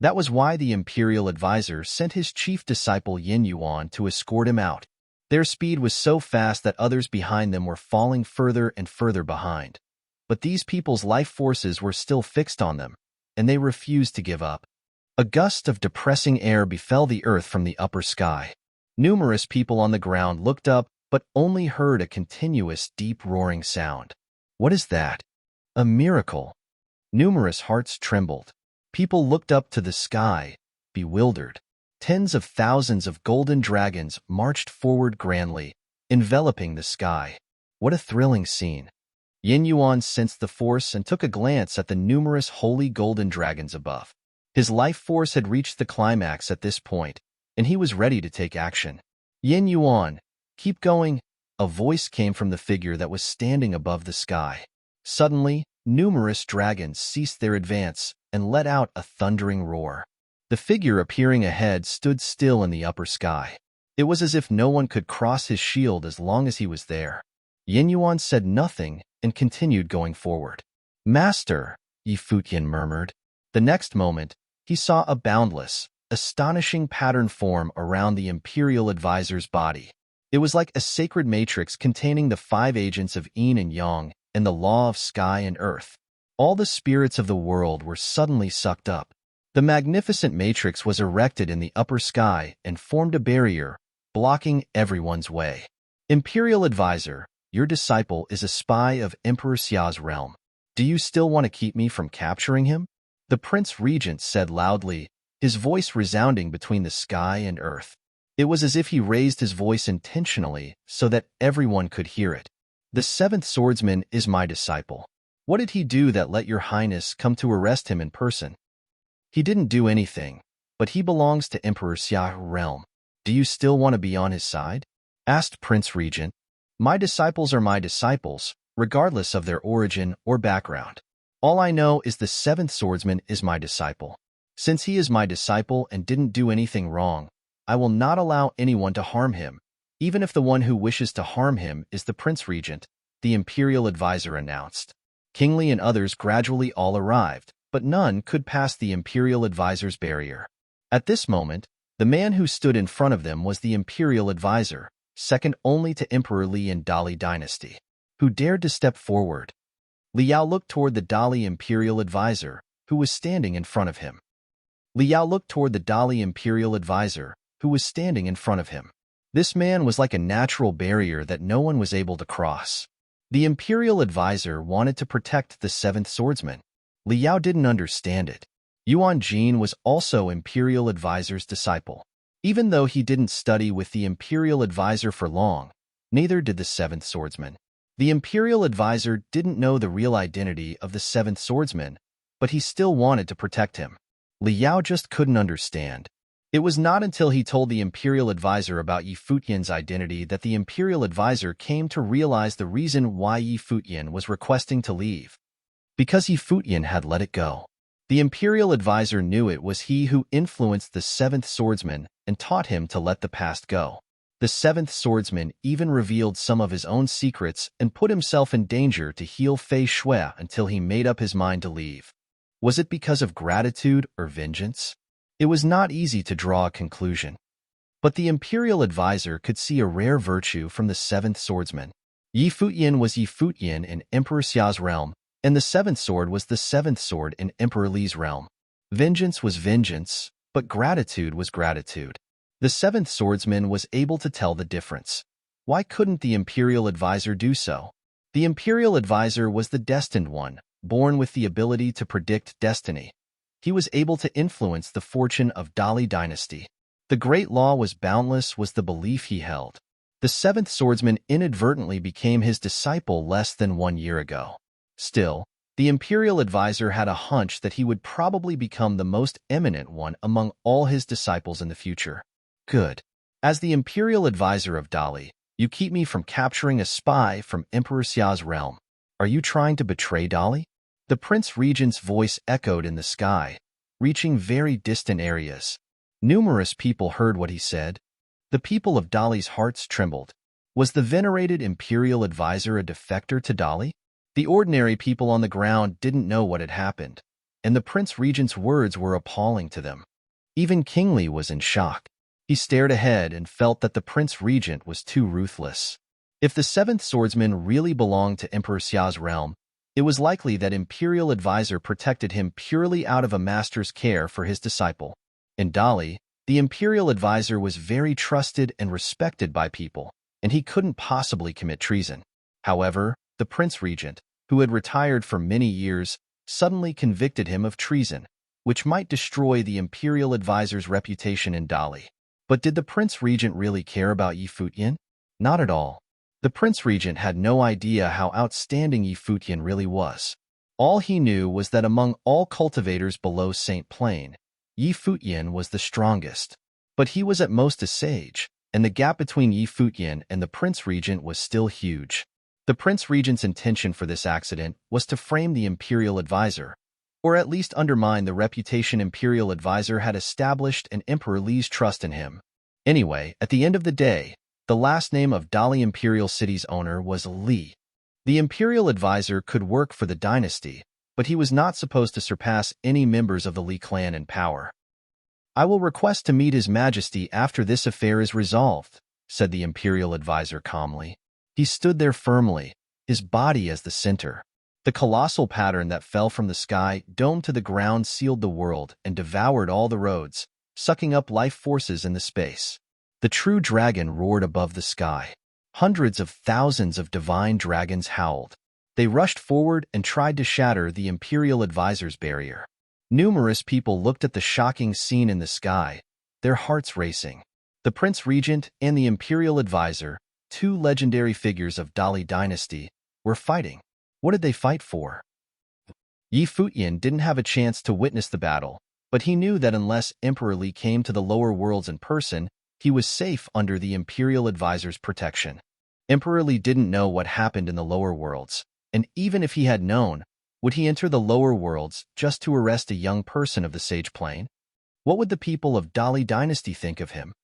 That was why the imperial advisor sent his chief disciple Yin Yuan to escort him out. Their speed was so fast that others behind them were falling further and further behind. But these people's life forces were still fixed on them, and they refused to give up. A gust of depressing air befell the earth from the upper sky. Numerous people on the ground looked up, but only heard a continuous, deep roaring sound. What is that? A miracle. Numerous hearts trembled. People looked up to the sky, bewildered. Tens of thousands of golden dragons marched forward grandly, enveloping the sky. What a thrilling scene. Yin Yuan sensed the force and took a glance at the numerous holy golden dragons above. His life force had reached the climax at this point, and he was ready to take action. "Yin Yuan, keep going," a voice came from the figure that was standing above the sky. Suddenly, numerous dragons ceased their advance and let out a thundering roar. The figure appearing ahead stood still in the upper sky. It was as if no one could cross his shield as long as he was there. Yin Yuan said nothing and continued going forward. "Master," Futian murmured. The next moment, he saw a boundless, astonishing pattern form around the imperial advisor's body. It was like a sacred matrix containing the 5 agents of yin and yang and the law of sky and earth. All the spirits of the world were suddenly sucked up. The magnificent matrix was erected in the upper sky and formed a barrier, blocking everyone's way. "Imperial advisor, your disciple is a spy of Emperor Xia's realm. Do you still want to keep me from capturing him?" The Prince Regent said loudly, his voice resounding between the sky and earth. It was as if he raised his voice intentionally so that everyone could hear it. "The seventh swordsman is my disciple. What did he do that let your highness come to arrest him in person?" "He didn't do anything, but he belongs to Emperor Xia's realm. Do you still want to be on his side?" asked Prince Regent. "My disciples are my disciples, regardless of their origin or background. All I know is the seventh swordsman is my disciple. Since he is my disciple and didn't do anything wrong, I will not allow anyone to harm him, even if the one who wishes to harm him is the Prince Regent," the imperial advisor announced. Kingly and others gradually all arrived, but none could pass the imperial advisor's barrier. At this moment, the man who stood in front of them was the imperial advisor, second only to Emperor Li in Dali Dynasty, who dared to step forward. Liao looked toward the Dali imperial advisor, who was standing in front of him. Liao looked toward the Dali imperial advisor, who was standing in front of him. This man was like a natural barrier that no one was able to cross. The imperial advisor wanted to protect the seventh swordsman. Liao didn't understand it. Yuan Jin was also imperial advisor's disciple. Even though he didn't study with the Imperial Advisor for long, neither did the Seventh Swordsman. The Imperial Advisor didn't know the real identity of the Seventh Swordsman, but he still wanted to protect him. Li Yao just couldn't understand. It was not until he told the Imperial Advisor about Yi Futian's identity that the Imperial Advisor came to realize the reason why Yi Futian was requesting to leave. Because Yi Futian had let it go. The Imperial Advisor knew it was he who influenced the Seventh Swordsman and taught him to let the past go. The Seventh Swordsman even revealed some of his own secrets and put himself in danger to heal Fei Shui until he made up his mind to leave. Was it because of gratitude or vengeance? It was not easy to draw a conclusion. But the Imperial Advisor could see a rare virtue from the Seventh Swordsman. Yi Futian was Yi Futian in Emperor Xia's realm, and the Seventh Sword was the Seventh Sword in Emperor Li's realm. Vengeance was vengeance, but gratitude was gratitude. The Seventh Swordsman was able to tell the difference. Why couldn't the Imperial Advisor do so? The Imperial Advisor was the destined one, born with the ability to predict destiny. He was able to influence the fortune of Dali dynasty. The great law was boundless was the belief he held. The Seventh Swordsman inadvertently became his disciple less than 1 year ago. Still, the Imperial Advisor had a hunch that he would probably become the most eminent one among all his disciples in the future. Good. As the Imperial Advisor of Dali, you keep me from capturing a spy from Emperor Xia's realm. Are you trying to betray Dali? The Prince Regent's voice echoed in the sky, reaching very distant areas. Numerous people heard what he said. The people of Dali's hearts trembled. Was the venerated Imperial Advisor a defector to Dali? The ordinary people on the ground didn't know what had happened, and the Prince Regent's words were appalling to them. Even King Li was in shock. He stared ahead and felt that the Prince Regent was too ruthless. If the Seventh Swordsman really belonged to Emperor Xia's realm, it was likely that Imperial Advisor protected him purely out of a master's care for his disciple. In Dali, the Imperial Advisor was very trusted and respected by people, and he couldn't possibly commit treason. However, the Prince Regent, who had retired for many years, suddenly convicted him of treason, which might destroy the Imperial Advisor's reputation in Dali. But did the Prince Regent really care about Yi Futian? Not at all. The Prince Regent had no idea how outstanding Yi Futian really was. All he knew was that among all cultivators below Saint Plain, Yi Futian was the strongest. But he was at most a sage, and the gap between Yi Futian and the Prince Regent was still huge. The Prince Regent's intention for this accident was to frame the Imperial Advisor, or at least undermine the reputation Imperial Advisor had established and Emperor Li's trust in him. Anyway, at the end of the day, the last name of Dali Imperial City's owner was Li. The Imperial Advisor could work for the dynasty, but he was not supposed to surpass any members of the Li clan in power. "I will request to meet His Majesty after this affair is resolved," said the Imperial Advisor calmly. He stood there firmly, his body as the center. The colossal pattern that fell from the sky, domed to the ground, sealed the world and devoured all the roads, sucking up life forces in the space. The true dragon roared above the sky. Hundreds of thousands of divine dragons howled. They rushed forward and tried to shatter the Imperial Advisor's barrier. Numerous people looked at the shocking scene in the sky, their hearts racing. The Prince Regent and the Imperial Advisor, two legendary figures of Dali dynasty, were fighting. What did they fight for? Yi Futian didn't have a chance to witness the battle, but he knew that unless Emperor Li came to the lower worlds in person, he was safe under the Imperial Advisor's protection. Emperor Li didn't know what happened in the lower worlds, and even if he had known, would he enter the lower worlds just to arrest a young person of the Sage Plane? What would the people of Dali dynasty think of him?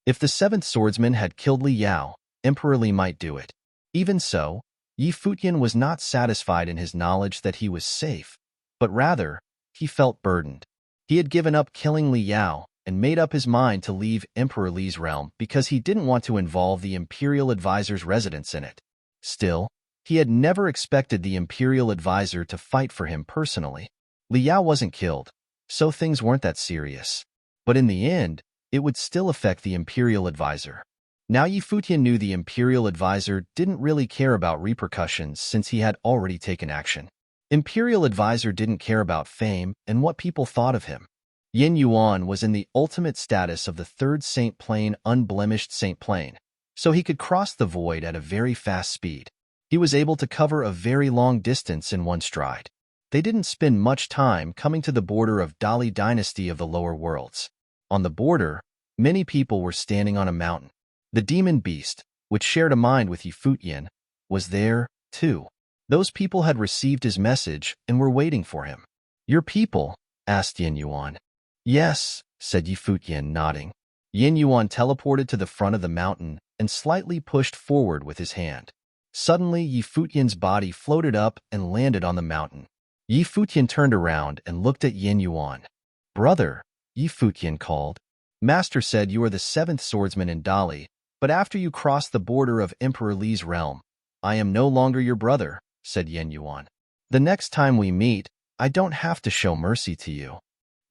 If the Seventh Swordsman had killed Li Yao, Emperor Li might do it. Even so, Yi Futian was not satisfied in his knowledge that he was safe, but rather, he felt burdened. He had given up killing Li Yao and made up his mind to leave Emperor Li's realm because he didn't want to involve the Imperial Advisor's residence in it. Still, he had never expected the Imperial Advisor to fight for him personally. Li Yao wasn't killed, so things weren't that serious. But in the end, it would still affect the Imperial Advisor. Now Yi Futian knew the Imperial Advisor didn't really care about repercussions since he had already taken action. Imperial Advisor didn't care about fame and what people thought of him. Yin Yuan was in the ultimate status of the third Saint Plane, unblemished Saint Plane, so he could cross the void at a very fast speed. He was able to cover a very long distance in one stride. They didn't spend much time coming to the border of Dali dynasty of the lower worlds. On the border, many people were standing on a mountain. The demon beast, which shared a mind with Futian, was there, too. Those people had received his message and were waiting for him. "Your people?" asked Yin Yuan. "Yes," said Futian, nodding. Yin Yuan teleported to the front of the mountain and slightly pushed forward with his hand. Suddenly, Futian's body floated up and landed on the mountain. Futian turned around and looked at Yin Yuan. "Brother," Futian called. "Master said you are the seventh swordsman in Dali, but after you crossed the border of Emperor Li's realm, I am no longer your brother," said Yin Yuan. "The next time we meet, I don't have to show mercy to you."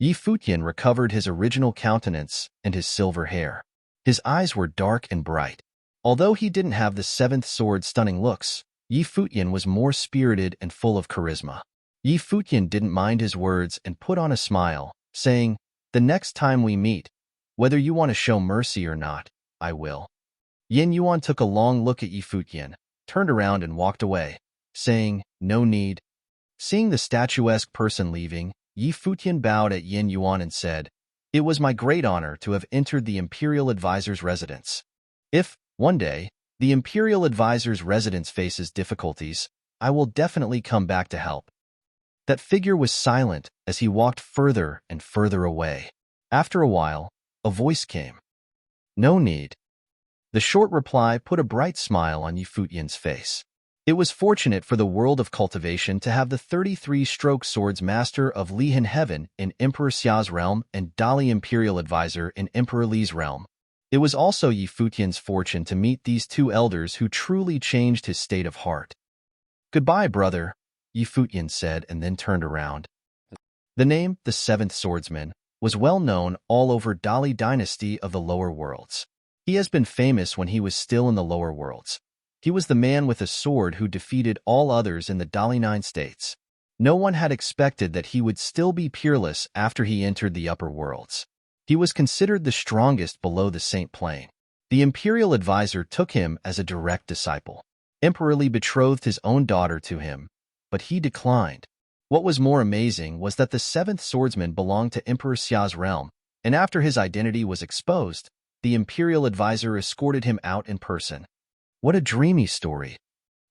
Futian recovered his original countenance and his silver hair. His eyes were dark and bright. Although he didn't have the seventh sword stunning looks, Futian was more spirited and full of charisma. Futian didn't mind his words and put on a smile, saying, "The next time we meet, whether you want to show mercy or not, I will." Yin Yuan took a long look at Futian, turned around and walked away, saying, "No need." Seeing the statuesque person leaving, Futian bowed at Yin Yuan and said, "It was my great honor to have entered the Imperial Advisor's residence. If, one day, the Imperial Advisor's residence faces difficulties, I will definitely come back to help." That figure was silent as he walked further and further away. After a while, a voice came. "No need." The short reply put a bright smile on Futian's face. It was fortunate for the world of cultivation to have the 33-stroke swords master of Lihan Heaven in Emperor Xia's realm and Dali Imperial Advisor in Emperor Li's realm. It was also Futian's fortune to meet these two elders who truly changed his state of heart. "Goodbye, brother," Futian said and then turned around. The name, the Seventh Swordsman, was well known all over Dali dynasty of the lower worlds. He has been famous when he was still in the lower worlds. He was the man with a sword who defeated all others in the Dali 9 states. No one had expected that he would still be peerless after he entered the upper worlds. He was considered the strongest below the Saint Plane. The Imperial Advisor took him as a direct disciple. Emperor Li betrothed his own daughter to him, but he declined. What was more amazing was that the seventh swordsman belonged to Emperor Xia's realm, and after his identity was exposed, the Imperial Advisor escorted him out in person. What a dreamy story.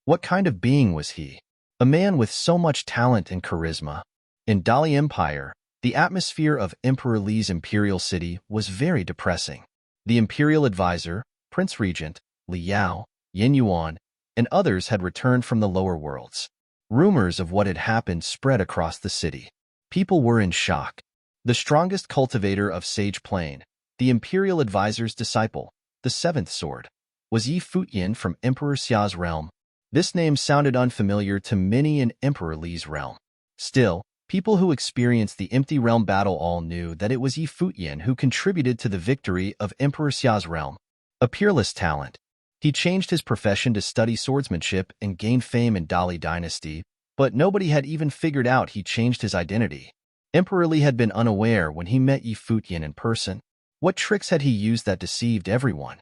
What kind of being was he? A man with so much talent and charisma. In Dali Empire, the atmosphere of Emperor Li's imperial city was very depressing. The Imperial Advisor, Prince Regent, Li Yao, Yin Yuan, and others had returned from the lower worlds. Rumors of what had happened spread across the city. People were in shock. The strongest cultivator of Sage Plain, the Imperial Advisor's disciple, the seventh sword, was Futian from Emperor Xia's realm. This name sounded unfamiliar to many in Emperor Li's realm. Still, people who experienced the Empty Realm battle all knew that it was Futian who contributed to the victory of Emperor Xia's realm. A peerless talent. He changed his profession to study swordsmanship and gain fame in Dali dynasty, but nobody had even figured out he changed his identity. Emperor Li had been unaware when he met Futian in person. What tricks had he used that deceived everyone?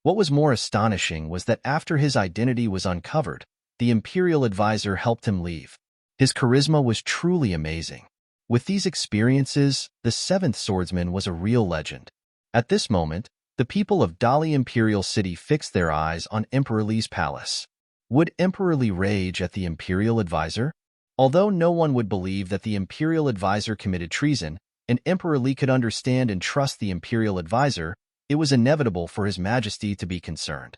What was more astonishing was that after his identity was uncovered, the Imperial Advisor helped him leave. His charisma was truly amazing. With these experiences, the seventh swordsman was a real legend. At this moment, the people of Dali Imperial City fixed their eyes on Emperor Li's palace. Would Emperor Li rage at the Imperial Advisor? Although no one would believe that the Imperial Advisor committed treason, and Emperor Li could understand and trust the Imperial Advisor, it was inevitable for His Majesty to be concerned.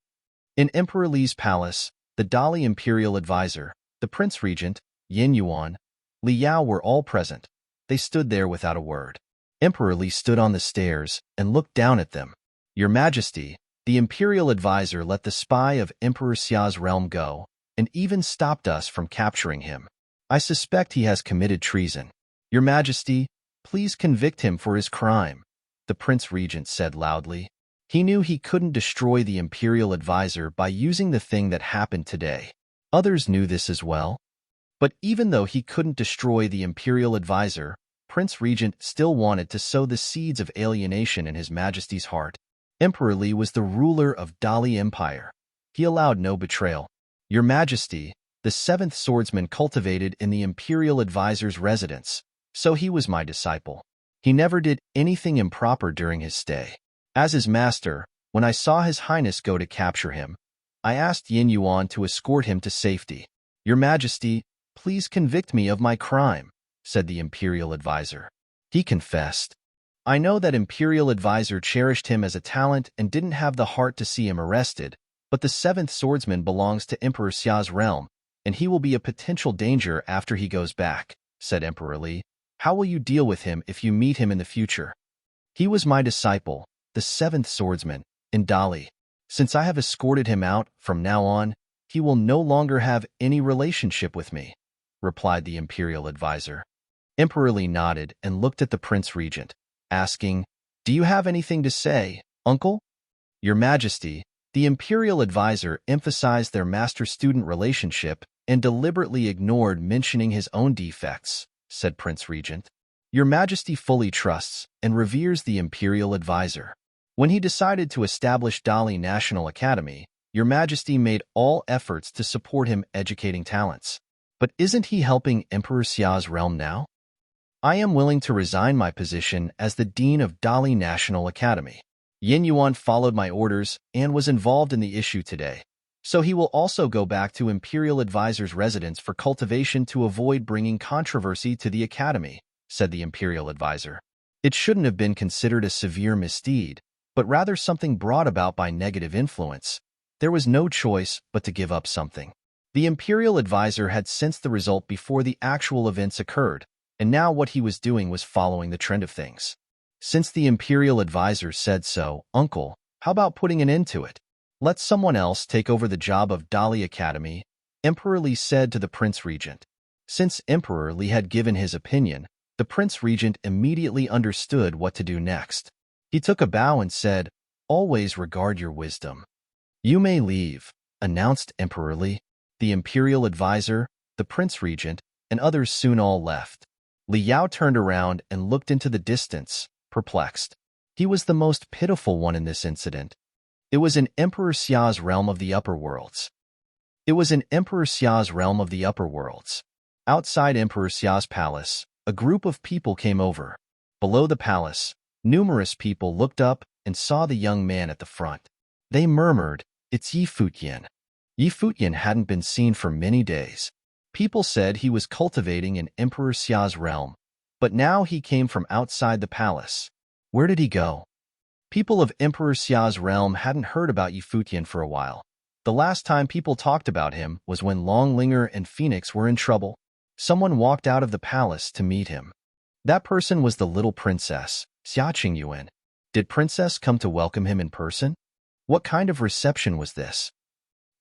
In Emperor Li's palace, the Dali Imperial Advisor, the Prince Regent, Yin Yuan, Li Yao were all present. They stood there without a word. Emperor Li stood on the stairs and looked down at them. "Your Majesty," the Imperial Advisor let the spy of Emperor Xia's realm go, and even stopped us from capturing him. "I suspect he has committed treason. Your Majesty, please convict him for his crime," the Prince Regent said loudly. He knew he couldn't destroy the Imperial Advisor by using the thing that happened today. Others knew this as well. But even though he couldn't destroy the Imperial Advisor, Prince Regent still wanted to sow the seeds of alienation in His Majesty's heart. Emperor Li was the ruler of Dali Empire. He allowed no betrayal. Your Majesty, the seventh swordsman cultivated in the imperial advisor's residence, so he was my disciple. He never did anything improper during his stay. As his master, when I saw His Highness go to capture him, I asked Yin Yuan to escort him to safety. Your Majesty, please convict me of my crime, said the imperial advisor. He confessed. I know that imperial advisor cherished him as a talent and didn't have the heart to see him arrested, but the seventh swordsman belongs to Emperor Xia's realm, and he will be a potential danger after he goes back, said Emperor Li. How will you deal with him if you meet him in the future? He was my disciple, the seventh swordsman, in Dali. Since I have escorted him out, from now on, he will no longer have any relationship with me, replied the imperial advisor. Emperor Li nodded and looked at the Prince Regent, asking, Do you have anything to say, uncle? Your Majesty, the imperial advisor emphasized their master-student relationship and deliberately ignored mentioning his own defects, said Prince Regent. Your Majesty fully trusts and reveres the imperial advisor. When he decided to establish Dali National Academy, Your Majesty made all efforts to support him educating talents. But isn't he helping Emperor Xia's realm now? I am willing to resign my position as the Dean of Dali National Academy. Yin Yuan followed my orders and was involved in the issue today, so he will also go back to Imperial Advisor's residence for cultivation to avoid bringing controversy to the Academy, said the Imperial Advisor. It shouldn't have been considered a severe misdeed, but rather something brought about by negative influence. There was no choice but to give up something. The Imperial Advisor had sensed the result before the actual events occurred, and now what he was doing was following the trend of things. Since the Imperial Advisor said so, Uncle, how about putting an end to it? Let someone else take over the job of Dali Academy, Emperor Li said to the Prince Regent. Since Emperor Li had given his opinion, the Prince Regent immediately understood what to do next. He took a bow and said, Always regard your wisdom. You may leave, announced Emperor Li. The Imperial Advisor, the Prince Regent, and others soon all left. Li Yao turned around and looked into the distance, perplexed. He was the most pitiful one in this incident. It was in Emperor Xia's realm of the upper worlds. Outside Emperor Xia's palace, a group of people came over. Below the palace, numerous people looked up and saw the young man at the front. They murmured, It's Yi Futian. Yi Futian hadn't been seen for many days. People said he was cultivating in Emperor Xia's realm, but now he came from outside the palace. Where did he go? People of Emperor Xia's realm hadn't heard about Yi Futian for a while. The last time people talked about him was when Longlinger and Phoenix were in trouble. Someone walked out of the palace to meet him. That person was the little princess, Xia Qingyuan. Did Princess come to welcome him in person? What kind of reception was this?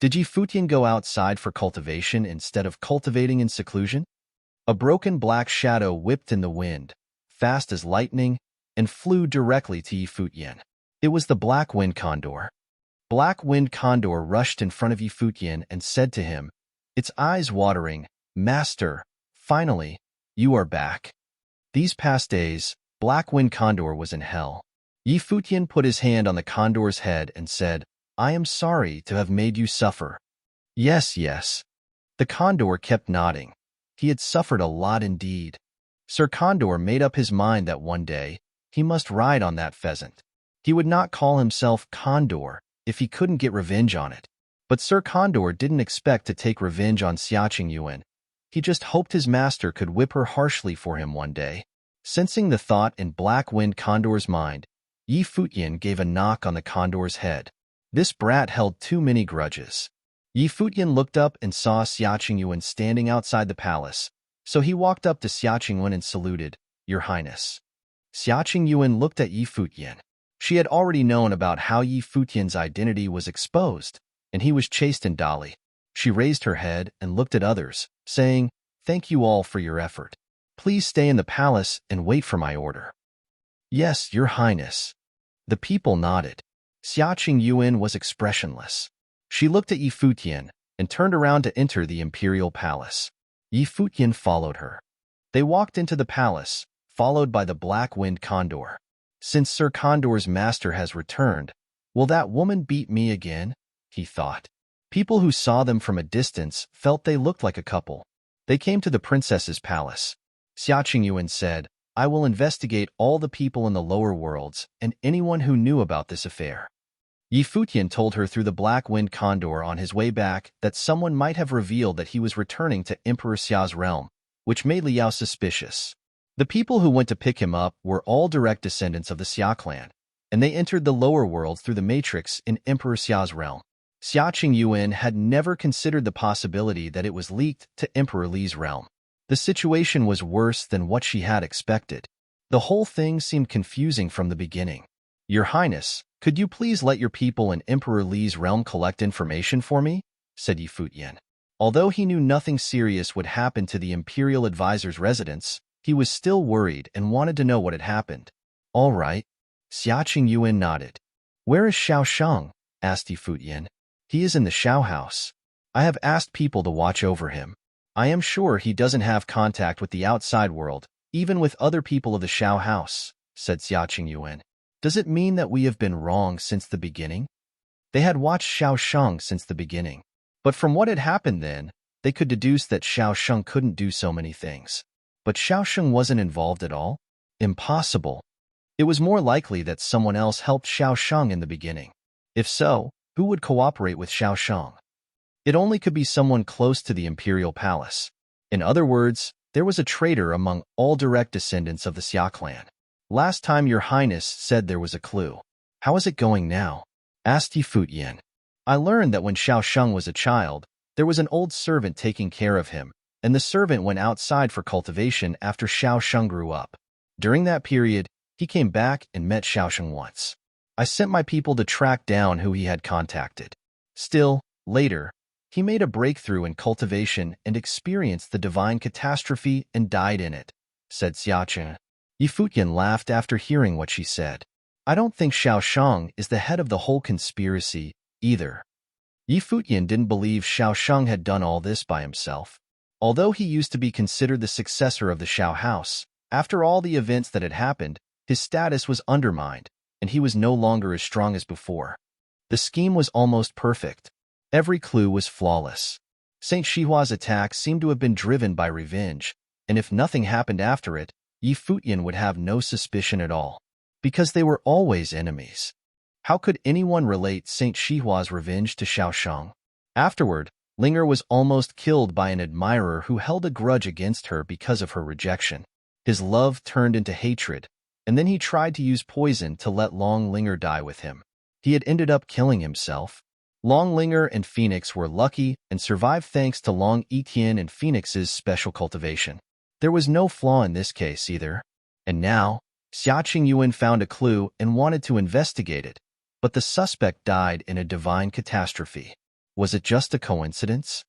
Did Yi Futian go outside for cultivation instead of cultivating in seclusion? A broken black shadow whipped in the wind, fast as lightning, and flew directly to Yi Futian. It was the Black Wind Condor. Black Wind Condor rushed in front of Yi Futian and said to him, its eyes watering, Master, finally, you are back. These past days, Black Wind Condor was in hell. Yi Futian put his hand on the condor's head and said, I am sorry to have made you suffer. Yes, yes. The condor kept nodding. He had suffered a lot indeed. Sir Condor made up his mind that one day he must ride on that pheasant. He would not call himself Condor if he couldn't get revenge on it. But Sir Condor didn't expect to take revenge on Xia Qingyuan. He just hoped his master could whip her harshly for him one day. Sensing the thought in Black Wind Condor's mind, Yi Futian gave a knock on the condor's head. This brat held too many grudges. Yi Futian looked up and saw Xia Qingyuan standing outside the palace, so he walked up to Xia Qingyuan and saluted, Your Highness. Xia Qingyuan looked at Yi Futian. She had already known about how Yi Futian's identity was exposed, and he was chased in Dali. She raised her head and looked at others, saying, Thank you all for your effort. Please stay in the palace and wait for my order. Yes, Your Highness. The people nodded. Xia Qingyuan was expressionless. She looked at Yi Futian and turned around to enter the imperial palace. Yi Futian followed her. They walked into the palace, followed by the black-winged condor. Since Sir Condor's master has returned, will that woman beat me again? He thought. People who saw them from a distance felt they looked like a couple. They came to the princess's palace. Xia Qingyuan said, I will investigate all the people in the lower worlds and anyone who knew about this affair. Yi Futian told her through the black-winged condor on his way back that someone might have revealed that he was returning to Emperor Xia's realm, which made Liao suspicious. The people who went to pick him up were all direct descendants of the Xia clan, and they entered the lower worlds through the matrix in Emperor Xia's realm. Xia Qingyuan had never considered the possibility that it was leaked to Emperor Li's realm. The situation was worse than what she had expected. The whole thing seemed confusing from the beginning. Your Highness, could you please let your people in Emperor Li's realm collect information for me? Said Yi Futian. Although he knew nothing serious would happen to the Imperial Advisor's residence, he was still worried and wanted to know what had happened. All right. Xia Qingyuan nodded. Where is Xiao Sheng? Asked Yi Futian. He is in the Xiao house. I have asked people to watch over him. I am sure he doesn't have contact with the outside world, even with other people of the Xiao house, said Xia Qingyuan. Does it mean that we have been wrong since the beginning? They had watched Xiao Sheng since the beginning. But from what had happened then, they could deduce that Xiao Sheng couldn't do so many things. But Xiao Sheng wasn't involved at all? Impossible. It was more likely that someone else helped Xiao Sheng in the beginning. If so, who would cooperate with Xiao Sheng? It only could be someone close to the imperial palace. In other words, there was a traitor among all direct descendants of the Xia clan. Last time your Highness said there was a clue. How is it going now? Asked Yi Futian. I learned that when Xiao Sheng was a child, there was an old servant taking care of him, and the servant went outside for cultivation after Xiao Sheng grew up. During that period, he came back and met Xiao Sheng once. I sent my people to track down who he had contacted. Still, later, he made a breakthrough in cultivation and experienced the divine catastrophe and died in it, said Xiachen. Yi Futian laughed after hearing what she said. I don't think Xiao Sheng is the head of the whole conspiracy, either. Yi Futian didn't believe Xiao Sheng had done all this by himself. Although he used to be considered the successor of the Xiao house, after all the events that had happened, his status was undermined, and he was no longer as strong as before. The scheme was almost perfect. Every clue was flawless. Saint Shihua's attack seemed to have been driven by revenge, and if nothing happened after it, Yi Futian would have no suspicion at all, because they were always enemies. How could anyone relate Saint Shihua's revenge to Xiao Sheng? Afterward, Linger was almost killed by an admirer who held a grudge against her because of her rejection. His love turned into hatred, and then he tried to use poison to let Long Linger die with him. He had ended up killing himself. Long Linger and Phoenix were lucky and survived thanks to Long Etienne and Phoenix's special cultivation. There was no flaw in this case either. And now, Xia Qingyuan found a clue and wanted to investigate it, but the suspect died in a divine catastrophe. Was it just a coincidence?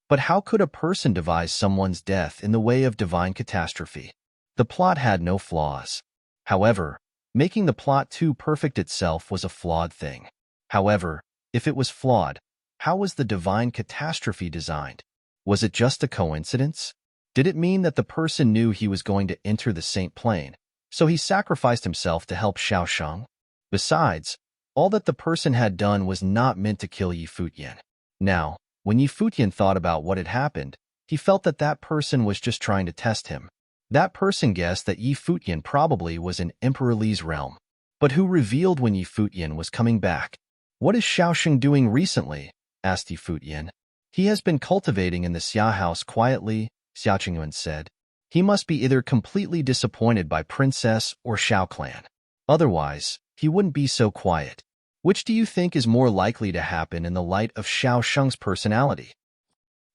But how could a person devise someone's death in the way of divine catastrophe? The plot had no flaws. However, making the plot too perfect itself was a flawed thing. However, if it was flawed, how was the divine catastrophe designed? Was it just a coincidence? Did it mean that the person knew he was going to enter the Saint Plane, so he sacrificed himself to help Xiao Sheng? Besides, all that the person had done was not meant to kill Yi Futian. Now, when Yi Futian thought about what had happened, he felt that that person was just trying to test him. That person guessed that Yi Futian probably was in Emperor Li's realm. But who revealed when Yi Futian was coming back? What is Xiao Sheng doing recently? Asked Yi Futian. He has been cultivating in the Xia house quietly, Xia Qingyuan said. He must be either completely disappointed by Princess or Xiao clan. Otherwise, he wouldn't be so quiet. Which do you think is more likely to happen in the light of Xiao Sheng's personality?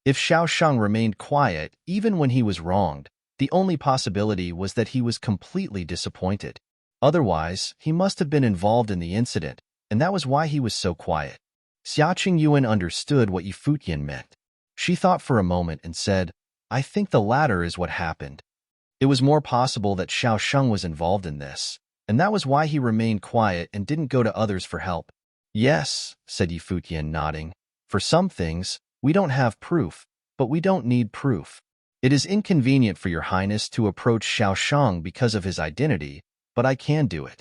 If Xiao Sheng remained quiet even when he was wronged, the only possibility was that he was completely disappointed. Otherwise, he must have been involved in the incident, and that was why he was so quiet. Xia Qingyuan understood what Yi Futian meant. She thought for a moment and said, I think the latter is what happened. It was more possible that Xiao Sheng was involved in this, and that was why he remained quiet and didn't go to others for help. Yes, said Yi Futian, nodding. For some things, we don't have proof, but we don't need proof. It is inconvenient for your highness to approach Xiao Shang because of his identity, but I can do it.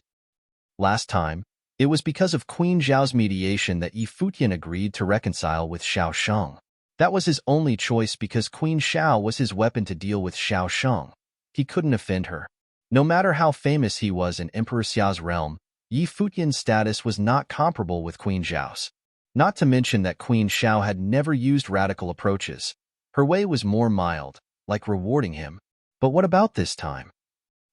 Last time, it was because of Queen Zhao's mediation that Yi Futian agreed to reconcile with Xiao Shang. That was his only choice because Queen Xiao was his weapon to deal with Xiao Shang. He couldn't offend her. No matter how famous he was in Emperor Xiao's realm, Yi Futian's status was not comparable with Queen Zhao's. Not to mention that Queen Xiao had never used radical approaches. Her way was more mild, like rewarding him. But what about this time?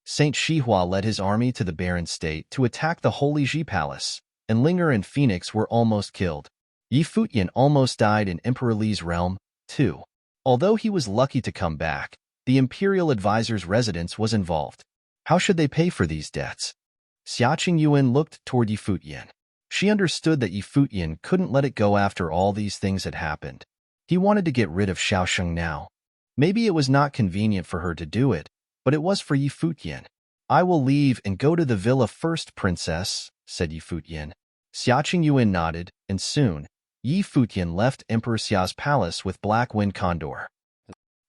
Saint Shihua led his army to the barren state to attack the Holy Ji Palace, and Linger and Phoenix were almost killed. Yi Futian almost died in Emperor Li's realm, too. Although he was lucky to come back, the imperial advisor's residence was involved. How should they pay for these debts? Xiaqing Yuan looked toward Yi Futian. She understood that Yi Futian couldn't let it go after all these things had happened. He wanted to get rid of Xiao Shang now. Maybe it was not convenient for her to do it, but it was for Yi Futian. I will leave and go to the villa first, princess, said Yi Futian. Xiaqing Yuan nodded, and soon, Yi Futian left Emperor Xiao's palace with Black Wind Condor.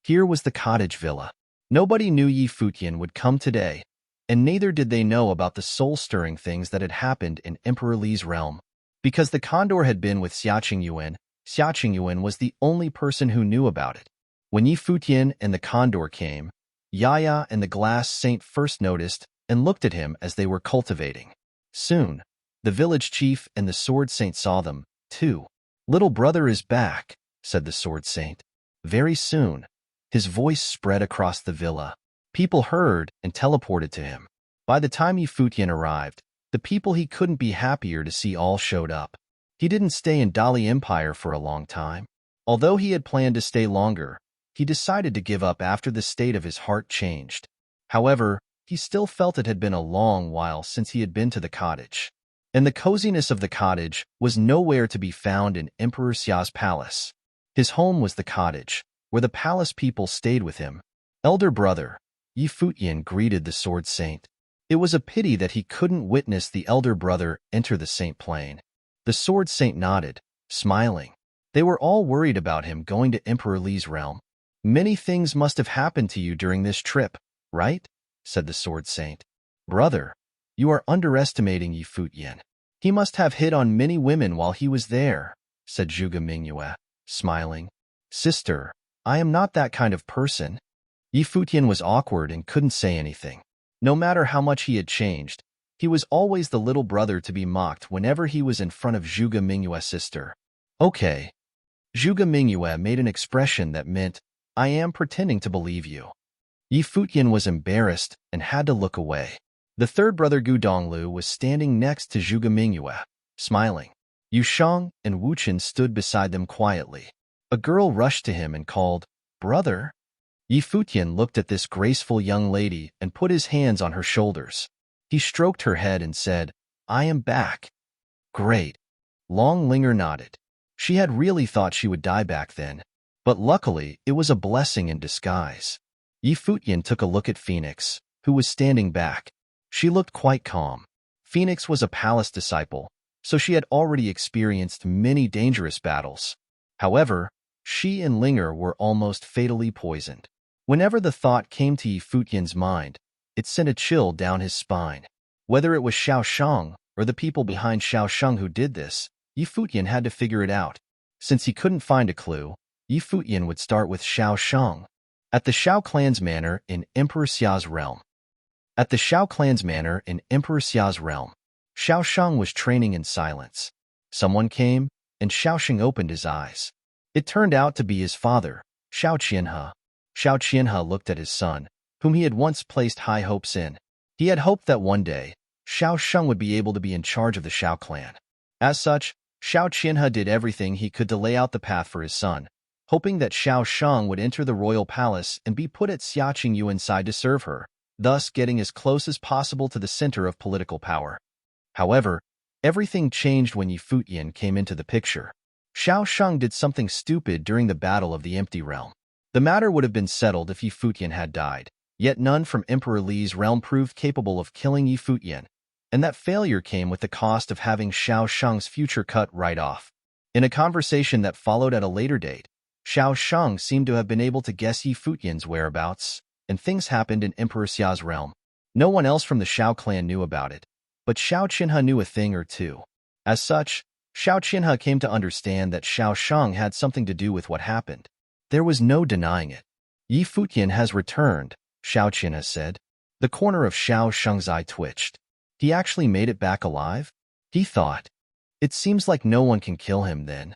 Here was the cottage villa. Nobody knew Yi Futian would come today, and neither did they know about the soul-stirring things that had happened in Emperor Li's realm. Because the condor had been with Xiaqing Yuan was the only person who knew about it. When Yi Futian and the condor came, Yaya and the glass saint first noticed and looked at him as they were cultivating. Soon, the village chief and the sword saint saw them, too. Little brother is back, said the sword saint. Very soon, his voice spread across the villa. People heard and teleported to him. By the time Yi Futian arrived, the people he couldn't be happier to see all showed up. He didn't stay in Dali Empire for a long time. Although he had planned to stay longer, he decided to give up after the state of his heart changed. However, he still felt it had been a long while since he had been to the cottage. And the coziness of the cottage was nowhere to be found in Emperor Xiao's palace. His home was the cottage, where the palace people stayed with him. Elder brother, Yi Futian greeted the sword saint. It was a pity that he couldn't witness the elder brother enter the saint plane. The sword saint nodded, smiling. They were all worried about him going to Emperor Li's realm. Many things must have happened to you during this trip, right? Said the sword saint. Brother, you are underestimating Yi Futian. He must have hit on many women while he was there, said Zhuge Mingyue, smiling. Sister, I am not that kind of person. Yi Futian was awkward and couldn't say anything. No matter how much he had changed, he was always the little brother to be mocked whenever he was in front of Zhuge Mingyue's sister. Okay. Zhuge Mingyue made an expression that meant, I am pretending to believe you. Yi Futian was embarrassed and had to look away. The third brother Gu Donglu was standing next to Zhuge Mingyue, smiling. Yu Shang and Wu Chen stood beside them quietly. A girl rushed to him and called, Brother? Yi Futian looked at this graceful young lady and put his hands on her shoulders. He stroked her head and said, I am back. Great. Long Linger nodded. She had really thought she would die back then, but luckily it was a blessing in disguise. Yi Futian took a look at Phoenix, who was standing back. She looked quite calm. Phoenix was a palace disciple, so she had already experienced many dangerous battles. However, she and Linger were almost fatally poisoned. Whenever the thought came to Yi Futian's mind, it sent a chill down his spine. Whether it was Xiao Shang or the people behind Xiao Shang who did this, Yi Futian had to figure it out. Since he couldn't find a clue, Yi Futian would start with Xiao Shang. At the Xiao clan's manor in Emperor Xiao's realm. Xiao Shang was training in silence. Someone came, and Xiao Shang opened his eyes. It turned out to be his father, Xiao Qianhe. Xiao Qianhe looked at his son, whom he had once placed high hopes in. He had hoped that one day, Xiao Shang would be able to be in charge of the Xiao clan. As such, Xiao Qianhe did everything he could to lay out the path for his son, hoping that Xiao Shang would enter the royal palace and be put at Xiaqing Yuan's side to serve her, thus getting as close as possible to the center of political power. However, everything changed when Yi Futian came into the picture. Xiao Shang did something stupid during the Battle of the Empty Realm. The matter would have been settled if Yi Futian had died, yet none from Emperor Li's realm proved capable of killing Yi Futian, and that failure came with the cost of having Xiao Shang's future cut right off. In a conversation that followed at a later date, Xiao Shang seemed to have been able to guess Yi Futian's whereabouts, and things happened in Emperor Xia's realm. No one else from the Xiao clan knew about it, but Xiao Qinhe knew a thing or two. As such, Xiao Qinhe came to understand that Xiao Shang had something to do with what happened. There was no denying it. Yi Futian has returned, Xiao Qinhe said. The corner of Xiao Shang's eye twitched. He actually made it back alive? He thought. It seems like no one can kill him then.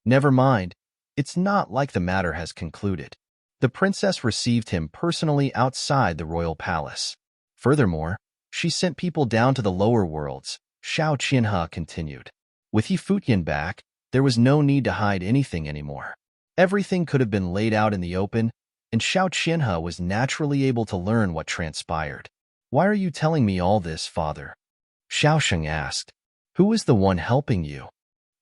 Never mind. It's not like the matter has concluded. The princess received him personally outside the royal palace. Furthermore, she sent people down to the lower worlds, Xiao Qinhe continued. With Yi Futian back, there was no need to hide anything anymore. Everything could have been laid out in the open, and Xiao Qinhe was naturally able to learn what transpired. Why are you telling me all this, father? Xiao Shang asked. Who is the one helping you?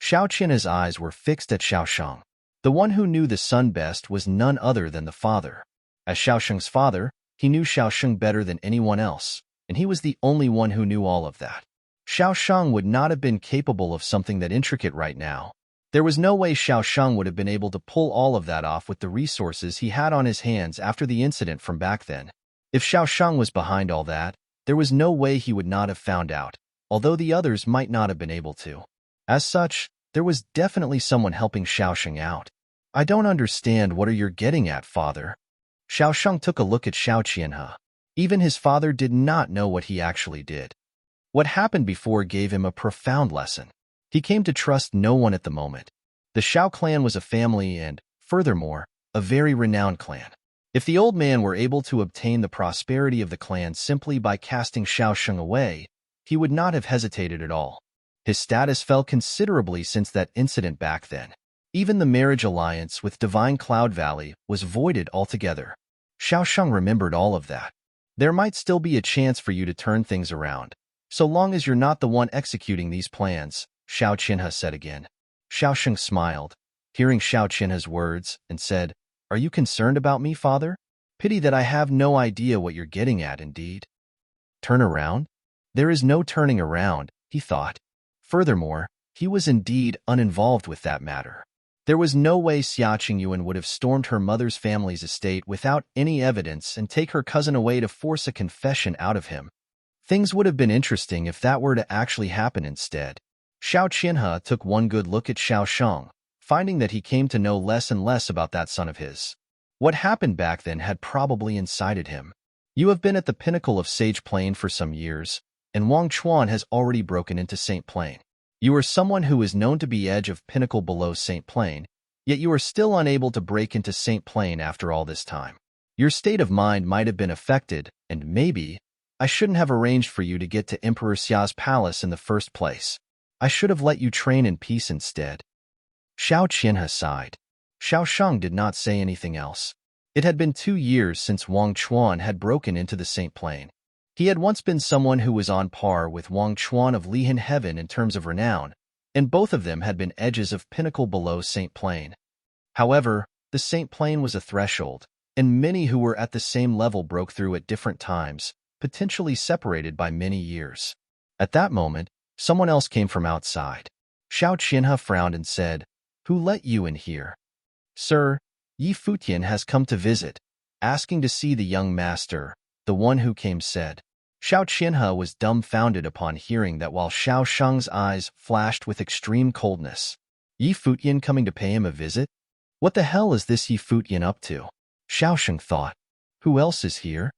Xiao Qinhe's eyes were fixed at Xiao Shang. The one who knew the son best was none other than the father. As Xiao Shang's father, he knew Xiao Shang better than anyone else, and he was the only one who knew all of that. Xiao Shang would not have been capable of something that intricate right now. There was no way Xiao Shang would have been able to pull all of that off with the resources he had on his hands after the incident from back then. If Xiao Shang was behind all that, there was no way he would not have found out, although the others might not have been able to. As such, there was definitely someone helping Xiao Shang out. I don't understand what you're getting at, father. Xiao Shang took a look at Xiao Qinhe. Even his father did not know what he actually did. What happened before gave him a profound lesson. He came to trust no one at the moment. The Xiao clan was a family and, furthermore, a very renowned clan. If the old man were able to obtain the prosperity of the clan simply by casting Xiao Shang away, he would not have hesitated at all. His status fell considerably since that incident back then. Even the marriage alliance with Divine Cloud Valley was voided altogether. Xiao Shang remembered all of that. There might still be a chance for you to turn things around, so long as you're not the one executing these plans, Xiao Qinhe said again. Xiao Shang smiled, hearing Xiao Qinhe's words, and said, Are you concerned about me, father? Pity that I have no idea what you're getting at, indeed. Turn around? There is no turning around, he thought. Furthermore, he was indeed uninvolved with that matter. There was no way Xia Qingyuan would have stormed her mother's family's estate without any evidence and take her cousin away to force a confession out of him. Things would have been interesting if that were to actually happen instead. Xiao Qinhe took one good look at Xiao Shang, finding that he came to know less and less about that son of his. What happened back then had probably incited him. You have been at the pinnacle of Sage Plain for some years, and Wang Chuan has already broken into Saint Plain. You are someone who is known to be edge of pinnacle below Saint Plain, yet you are still unable to break into Saint Plain after all this time. Your state of mind might have been affected, and maybe I shouldn't have arranged for you to get to Emperor Xia's palace in the first place. I should have let you train in peace instead. Xiao Qinhe sighed. Xiao Shang did not say anything else. It had been 2 years since Wang Chuan had broken into the Saint Plain. He had once been someone who was on par with Wang Chuan of Lihan Heaven in terms of renown, and both of them had been edges of pinnacle below Saint Plain. However, the Saint Plain was a threshold, and many who were at the same level broke through at different times, potentially separated by many years. At that moment, someone else came from outside. Xiao Qinhe frowned and said, Who let you in here? Sir, Yi Futian has come to visit, asking to see the young master, the one who came said. Xiao Qinhe was dumbfounded upon hearing that while Xiao Shang's eyes flashed with extreme coldness. Yi Futian coming to pay him a visit? What the hell is this Yi Futian up to? Xiao Shang thought. Who else is here?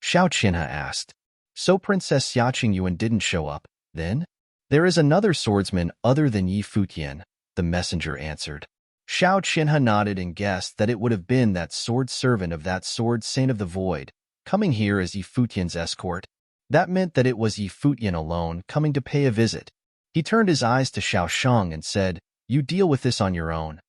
Xiao Qinhe asked. So Princess Xia Qingyuan didn't show up, then? There is another swordsman other than Yi Futian, the messenger answered. Xiao Qinhe nodded and guessed that it would have been that sword servant of that sword saint of the void, coming here as Yi Futian's escort. That meant that it was Yi Futian alone coming to pay a visit. He turned his eyes to Xiao Shang and said, You deal with this on your own.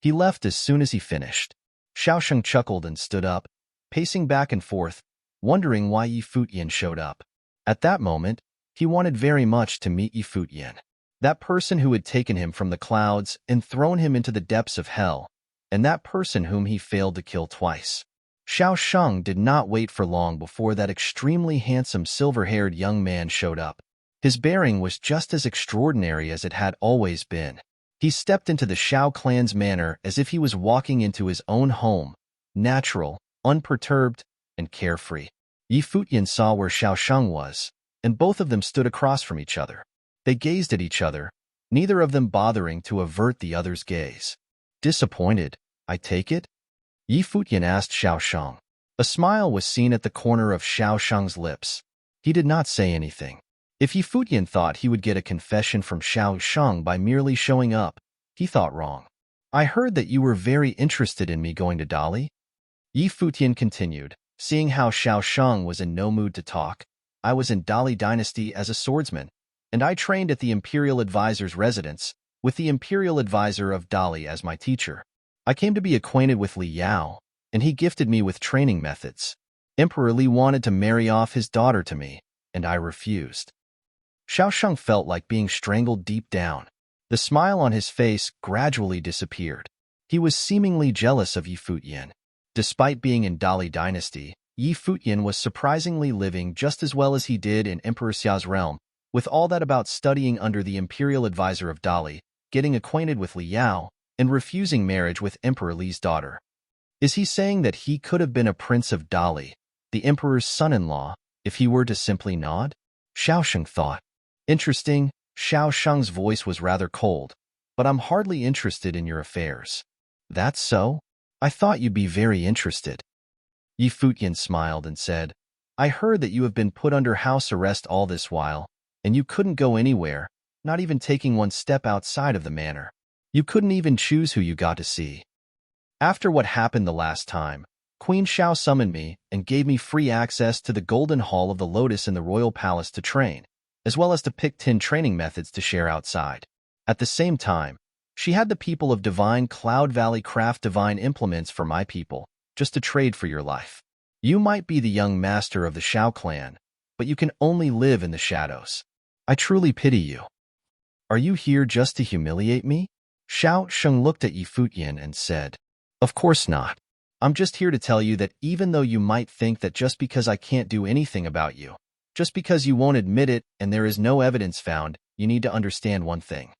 He left as soon as he finished. Xiao Shang chuckled and stood up, pacing back and forth, wondering why Yi Futian showed up. At that moment, he wanted very much to meet Yi Futian, that person who had taken him from the clouds and thrown him into the depths of hell, and that person whom he failed to kill twice. Xiao Shang did not wait for long before that extremely handsome silver-haired young man showed up. His bearing was just as extraordinary as it had always been. He stepped into the Shao clan's manor as if he was walking into his own home, natural, unperturbed, and carefree. Yi Futian saw where Shao Sheng was, and both of them stood across from each other. They gazed at each other, neither of them bothering to avert the other's gaze. Disappointed, I take it? Yi Futian asked Shao Sheng. A smile was seen at the corner of Shao Sheng's lips. He did not say anything. If Yi Futian thought he would get a confession from Shao Sheng by merely showing up, he thought wrong. I heard that you were very interested in me going to Dali. Yi Futian continued, seeing how Shao Sheng was in no mood to talk. I was in Dali dynasty as a swordsman, and I trained at the Imperial Advisor's residence, with the Imperial Advisor of Dali as my teacher. I came to be acquainted with Li Yao, and he gifted me with training methods. Emperor Li wanted to marry off his daughter to me, and I refused. Shao Sheng felt like being strangled deep down. The smile on his face gradually disappeared. He was seemingly jealous of Yi Futian. Despite being in Dali dynasty, Yi Futian was surprisingly living just as well as he did in Emperor Xia's realm, with all that about studying under the Imperial Advisor of Dali, getting acquainted with Li Yao, and refusing marriage with Emperor Li's daughter. Is he saying that he could have been a prince of Dali, the emperor's son-in-law, if he were to simply nod? Shao Sheng thought. Interesting, Shao Sheng's voice was rather cold, but I'm hardly interested in your affairs. That's so? I thought you'd be very interested. Yi Futian smiled and said, I heard that you have been put under house arrest all this while, and you couldn't go anywhere, not even taking one step outside of the manor. You couldn't even choose who you got to see. After what happened the last time, Queen Shao summoned me and gave me free access to the Golden Hall of the Lotus in the royal palace to train, as well as to pick 10 training methods to share outside. At the same time, she had the people of Divine Cloud Valley craft divine implements for my people, just to trade for your life. You might be the young master of the Shao clan, but you can only live in the shadows. I truly pity you. Are you here just to humiliate me? Shao Sheng looked at Yi Futian and said, Of course not. I'm just here to tell you that even though you might think that just because I can't do anything about you, just because you won't admit it and there is no evidence found, you need to understand one thing.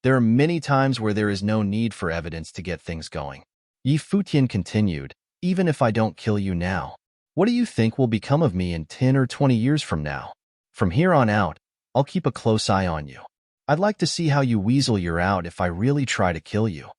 There are many times where there is no need for evidence to get things going. Yi Futian continued, even if I don't kill you now, what do you think will become of me in 10 or 20 years from now? From here on out, I'll keep a close eye on you. I'd like to see how you weasel your out if I really try to kill you.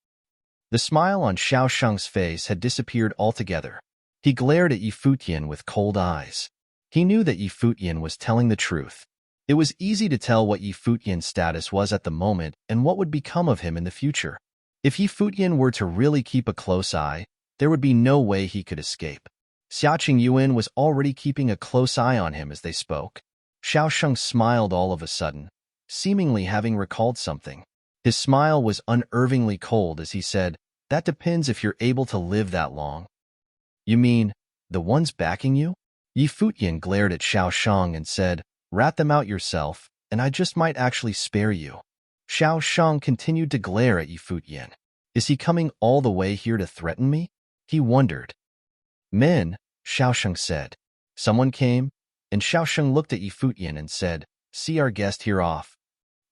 The smile on Shao Sheng's face had disappeared altogether. He glared at Yi Futian with cold eyes. He knew that Yi Futian was telling the truth. It was easy to tell what Yi Futian's status was at the moment and what would become of him in the future. If Yi Futian were to really keep a close eye, there would be no way he could escape. Xia Qingyuan was already keeping a close eye on him as they spoke. Shao Sheng smiled all of a sudden, seemingly having recalled something. His smile was unnervingly cold as he said, That depends if you're able to live that long. You mean, the ones backing you? Yi Futian glared at Shao Sheng and said, Rat them out yourself, and I just might actually spare you. Shao Sheng continued to glare at Yi Futian. Is he coming all the way here to threaten me? He wondered. Men, Shao Sheng said. Someone came, and Shao Sheng looked at Yi Futian and said, See our guest here off.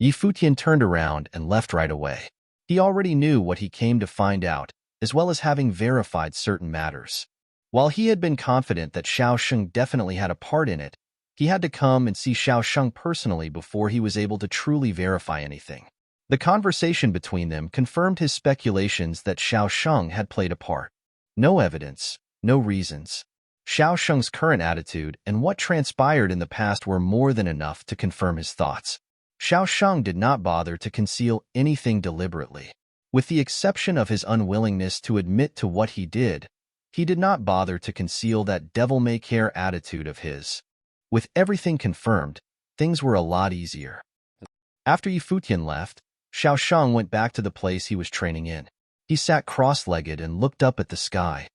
Yi Futian turned around and left right away. He already knew what he came to find out, as well as having verified certain matters. While he had been confident that Shao Sheng definitely had a part in it, he had to come and see Shao Sheng personally before he was able to truly verify anything. The conversation between them confirmed his speculations that Shao Sheng had played a part. No evidence, no reasons. Shao Sheng's current attitude and what transpired in the past were more than enough to confirm his thoughts. Shao Sheng did not bother to conceal anything deliberately. With the exception of his unwillingness to admit to what he did not bother to conceal that devil-may-care attitude of his. With everything confirmed, things were a lot easier. After Yi Futian left, Shao Sheng went back to the place he was training in. He sat cross-legged and looked up at the sky.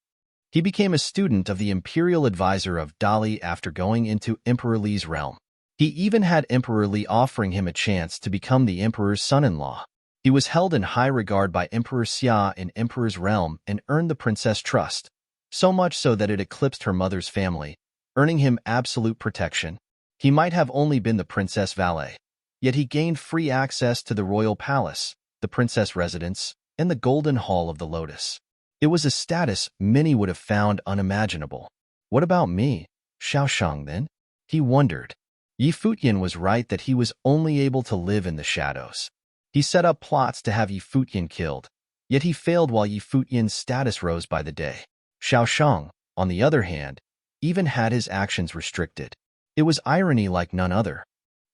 He became a student of the Imperial Advisor of Dali after going into Emperor Li's realm. He even had Emperor Li offering him a chance to become the Emperor's son-in-law. He was held in high regard by Emperor Xia in Emperor's realm and earned the princess' trust, so much so that it eclipsed her mother's family, earning him absolute protection. He might have only been the princess valet, yet he gained free access to the royal palace, the princess residence, and the golden hall of the lotus. It was a status many would have found unimaginable. What about me, Xiaoshang, then? He wondered. Yi Futian was right that he was only able to live in the shadows. He set up plots to have Yi Futian killed, yet he failed while Yi Futian's status rose by the day. Xiaoshang, on the other hand, even had his actions restricted. It was irony like none other.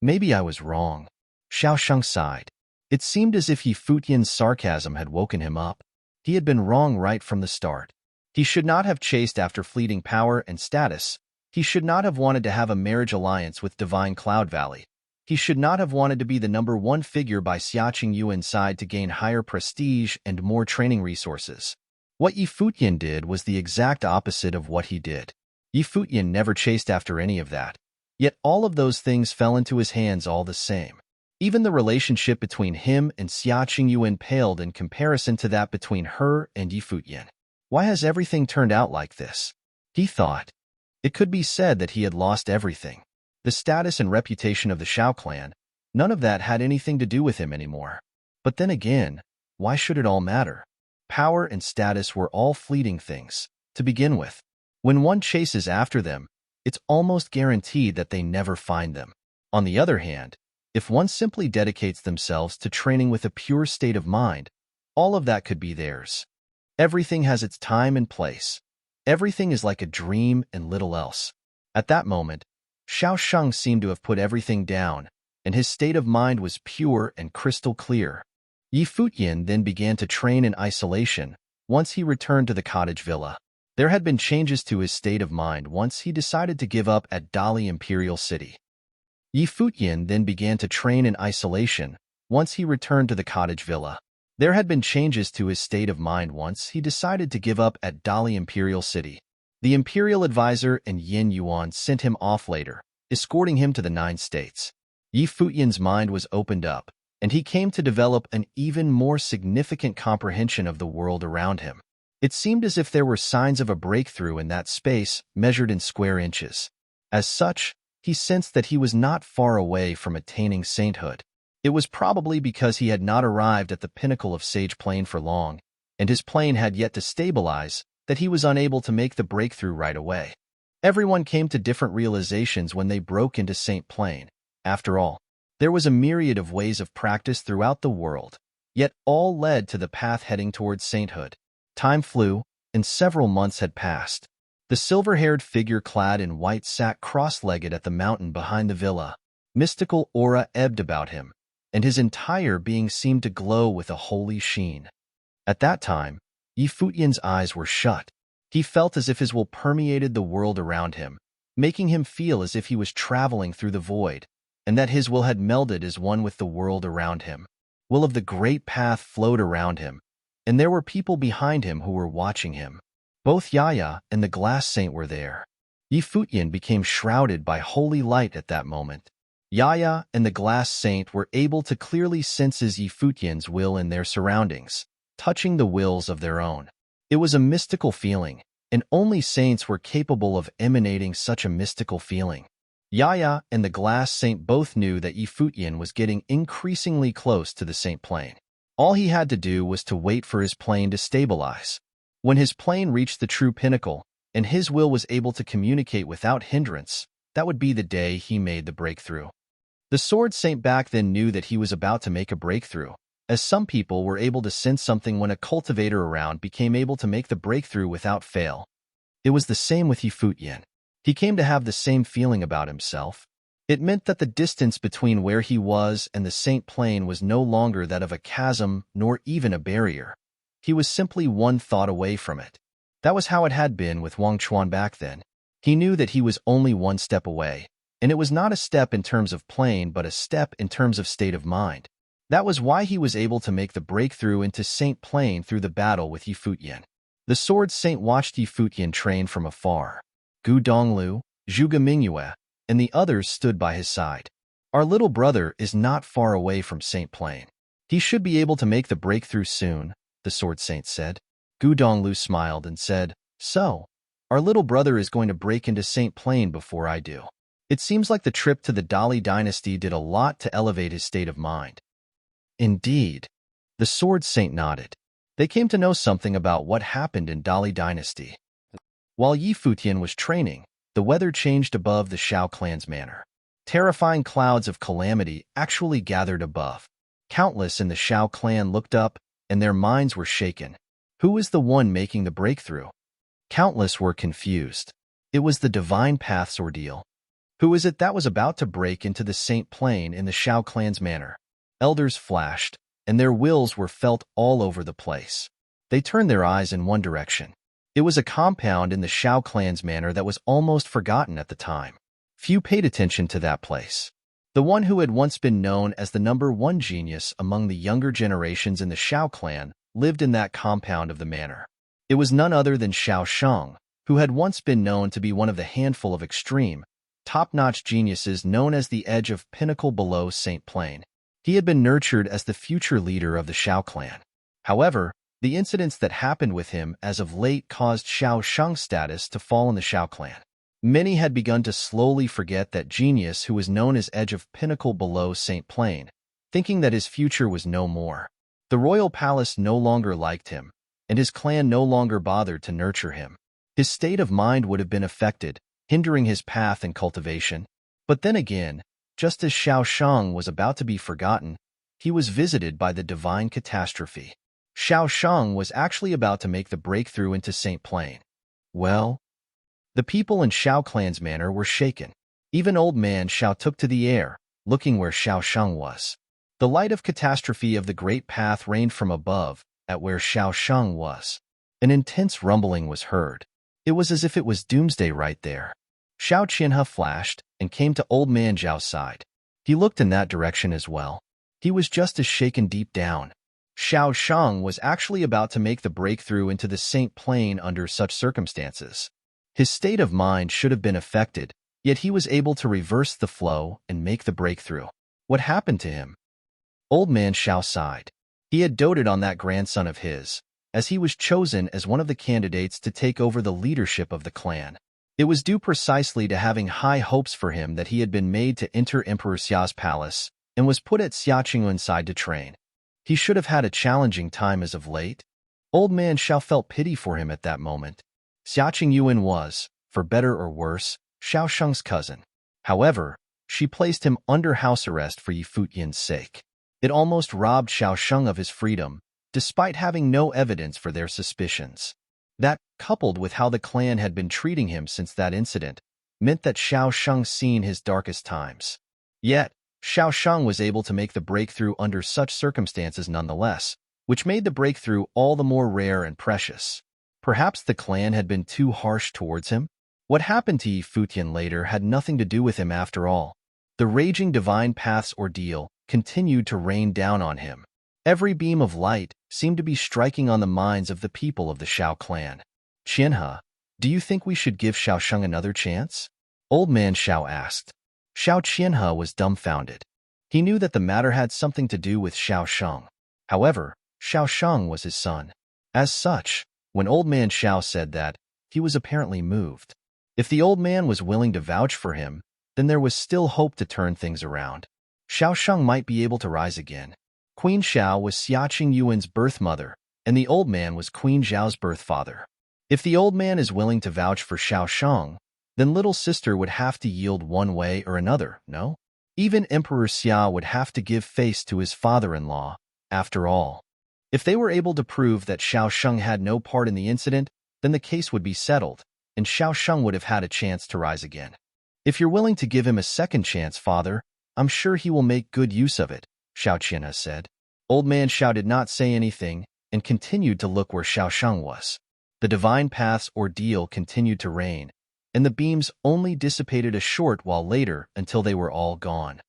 Maybe I was wrong. Xiaoshang sighed. It seemed as if Yi Futian's sarcasm had woken him up. He had been wrong right from the start. He should not have chased after fleeting power and status. He should not have wanted to have a marriage alliance with Divine Cloud Valley. He should not have wanted to be the #1 figure by Xiaqing Yuan's side to gain higher prestige and more training resources. What Yi Futian did was the exact opposite of what he did. Yi Futian never chased after any of that. Yet all of those things fell into his hands all the same. Even the relationship between him and Xiaqing Yuan paled in comparison to that between her and Yi Futian. Why has everything turned out like this? He thought. It could be said that he had lost everything. The status and reputation of the Shao clan, none of that had anything to do with him anymore. But then again, why should it all matter? Power and status were all fleeting things, to begin with. When one chases after them, it's almost guaranteed that they never find them. On the other hand, if one simply dedicates themselves to training with a pure state of mind, all of that could be theirs. Everything has its time and place. Everything is like a dream and little else. At that moment, Xiaoshang seemed to have put everything down, and his state of mind was pure and crystal clear. Yi Futian then began to train in isolation once he returned to the cottage villa. There had been changes to his state of mind once he decided to give up at Dali Imperial City. Yi Futian then began to train in isolation once he returned to the cottage villa. There had been changes to his state of mind once he decided to give up at Dali Imperial City. The Imperial Advisor and Yin Yuan sent him off later, escorting him to the 9 states. Yi Futian's mind was opened up, and he came to develop an even more significant comprehension of the world around him. It seemed as if there were signs of a breakthrough in that space measured in square inches. As such, he sensed that he was not far away from attaining sainthood. It was probably because he had not arrived at the pinnacle of Sage Plane for long, and his plane had yet to stabilize, that he was unable to make the breakthrough right away. Everyone came to different realizations when they broke into Saint Plane. After all, there was a myriad of ways of practice throughout the world, yet all led to the path heading towards sainthood. Time flew, and several months had passed. The silver-haired figure clad in white sat cross-legged at the mountain behind the villa. Mystical aura ebbed about him, and his entire being seemed to glow with a holy sheen. At that time, Yi Futian's eyes were shut. He felt as if his will permeated the world around him, making him feel as if he was traveling through the void, and that his will had melded as one with the world around him. Will of the great path flowed around him, and there were people behind him who were watching him. Both Yaya and the Glass Saint were there. Yi Futian became shrouded by holy light at that moment. Yaya and the Glass Saint were able to clearly sense Yi Futian's will in their surroundings, touching the wills of their own. It was a mystical feeling, and only saints were capable of emanating such a mystical feeling. Yaya and the Glass Saint both knew that Yi Futian was getting increasingly close to the Saint Plane. All he had to do was to wait for his plane to stabilize. When his plane reached the true pinnacle, and his will was able to communicate without hindrance, that would be the day he made the breakthrough. The Sword Saint back then knew that he was about to make a breakthrough, as some people were able to sense something when a cultivator around became able to make the breakthrough without fail. It was the same with Yi Futian. He came to have the same feeling about himself. It meant that the distance between where he was and the Saint Plane was no longer that of a chasm nor even a barrier. He was simply one thought away from it. That was how it had been with Wang Chuan back then. He knew that he was only one step away, and it was not a step in terms of plane but a step in terms of state of mind. That was why he was able to make the breakthrough into Saint Plane through the battle with Yi Futian. The Sword Saint watched Yi Futian train from afar. Gu Donglu, Zhuge Mingyue, and the others stood by his side. Our little brother is not far away from Saint Plane. He should be able to make the breakthrough soon, the Sword Saint said. Gu Donglu smiled and said, "So, our little brother is going to break into Saint Plane before I do." It seems like the trip to the Dali dynasty did a lot to elevate his state of mind. Indeed. The Sword Saint nodded. They came to know something about what happened in Dali Dynasty. While Yi Futian was training, the weather changed above the Shao clan's manor. Terrifying clouds of calamity actually gathered above. Countless in the Shao clan looked up, and their minds were shaken. Who was the one making the breakthrough? Countless were confused. It was the Divine Path's ordeal. Who is it that was about to break into the Saint Plane in the Shao clan's manor? Elders flashed, and their wills were felt all over the place. They turned their eyes in one direction. It was a compound in the Shao clan's manor that was almost forgotten at the time. Few paid attention to that place. The one who had once been known as the #1 genius among the younger generations in the Shao clan lived in that compound of the manor. It was none other than Shao Shang, who had once been known to be one of the handful of extreme, top-notch geniuses known as the edge of pinnacle below Saint Plane. He had been nurtured as the future leader of the Shao clan. However, the incidents that happened with him as of late caused Shao Shang's status to fall in the Shao clan. Many had begun to slowly forget that genius who was known as edge of pinnacle below Saint Plane, thinking that his future was no more. The royal palace no longer liked him, and his clan no longer bothered to nurture him. His state of mind would have been affected, hindering his path and cultivation. But then again, just as Shao Shang was about to be forgotten, he was visited by the divine catastrophe. Shao Shang was actually about to make the breakthrough into Saint Plane. Well, the people in Shao clan's manor were shaken. Even old man Shao took to the air, looking where Shao Shang was. The light of catastrophe of the great path rained from above, at where Shao Shang was. An intense rumbling was heard. It was as if it was doomsday right there. Shao Qianhe flashed and came to old man Zhao's side. He looked in that direction as well. He was just as shaken deep down. Shao Shang was actually about to make the breakthrough into the Saint Plane under such circumstances. His state of mind should have been affected, yet he was able to reverse the flow and make the breakthrough. What happened to him? Old man Shao sighed. He had doted on that grandson of his, as he was chosen as one of the candidates to take over the leadership of the clan. It was due precisely to having high hopes for him that he had been made to enter Emperor Xia's palace and was put at Xia Qingyuan's side to train. He should have had a challenging time as of late. Old man Shao felt pity for him at that moment. Xia Qingyuan was, for better or worse, Shao Shang's cousin. However, she placed him under house arrest for Yi Futian's sake. It almost robbed Shao Shang of his freedom, despite having no evidence for their suspicions. That, coupled with how the clan had been treating him since that incident, meant that Shao Shang seen his darkest times. Yet, Shao Shang was able to make the breakthrough under such circumstances nonetheless, which made the breakthrough all the more rare and precious. Perhaps the clan had been too harsh towards him? What happened to Yi Futian later had nothing to do with him after all. The raging divine path's ordeal continued to rain down on him. Every beam of light seemed to be striking on the minds of the people of the Shao clan. Qianhe, do you think we should give Shao Shang another chance? Old man Shao asked. Shao Qianhe was dumbfounded. He knew that the matter had something to do with Shao Shang. However, Shao Shang was his son. As such, when old man Shao said that, he was apparently moved. If the old man was willing to vouch for him, then there was still hope to turn things around. Shao Shang might be able to rise again. Queen Xiao was Xia Qingyuan's birth mother, and the old man was Queen Zhao's birth father. If the old man is willing to vouch for Shao Shang, then little sister would have to yield one way or another, no? Even Emperor Xia would have to give face to his father-in-law, after all. If they were able to prove that Shao Shang had no part in the incident, then the case would be settled, and Shao Shang would have had a chance to rise again. If you're willing to give him a second chance, father, I'm sure he will make good use of it, Shao Qianhe said. Old man Shao did not say anything and continued to look where Shao Shang was. The divine path's ordeal continued to rain, and the beams only dissipated a short while later until they were all gone.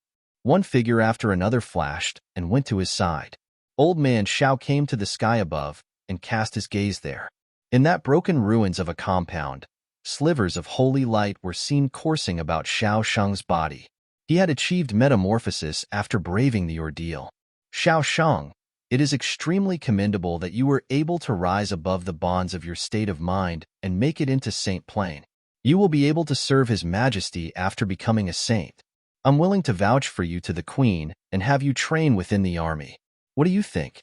One figure after another flashed and went to his side. Old man Shao came to the sky above and cast his gaze there. In that broken ruins of a compound, slivers of holy light were seen coursing about Shao Shang's body. He had achieved metamorphosis after braving the ordeal. Shao Shang, it is extremely commendable that you were able to rise above the bonds of your state of mind and make it into Saint Plane. You will be able to serve His Majesty after becoming a saint. I'm willing to vouch for you to the Queen and have you train within the army. What do you think?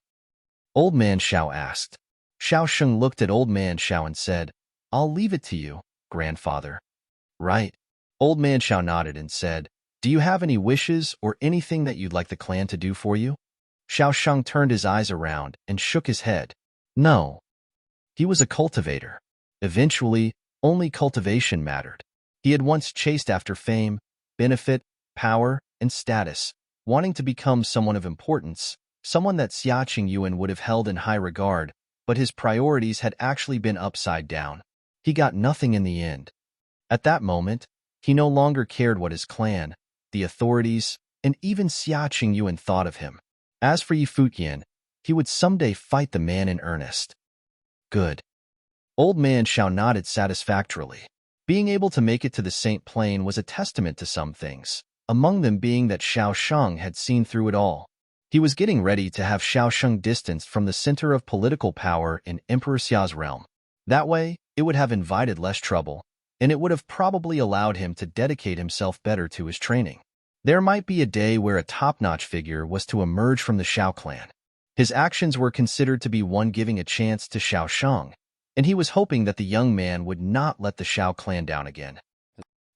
Old Man Xiao asked. Xiao Sheng looked at Old Man Xiao and said, I'll leave it to you, grandfather. Right. Old Man Xiao nodded and said, Do you have any wishes or anything that you'd like the clan to do for you? Xiao Sheng turned his eyes around and shook his head. No. He was a cultivator. Eventually, only cultivation mattered. He had once chased after fame, benefit, power, and status, wanting to become someone of importance, someone that Xia Qingyuan would have held in high regard, but his priorities had actually been upside down. He got nothing in the end. At that moment, he no longer cared what his clan, the authorities, and even Xia Qingyuan thought of him. As for Futian, he would someday fight the man in earnest. Good. Old Man Xiao nodded satisfactorily. Being able to make it to the Saint Plain was a testament to some things, among them being that Xiao Sheng had seen through it all. He was getting ready to have Xiao Sheng distanced from the center of political power in Emperor Xia's realm. That way, it would have invited less trouble, and it would have probably allowed him to dedicate himself better to his training. There might be a day where a top-notch figure was to emerge from the Xiao clan. His actions were considered to be one giving a chance to Xiao Sheng, and he was hoping that the young man would not let the Xiao clan down again.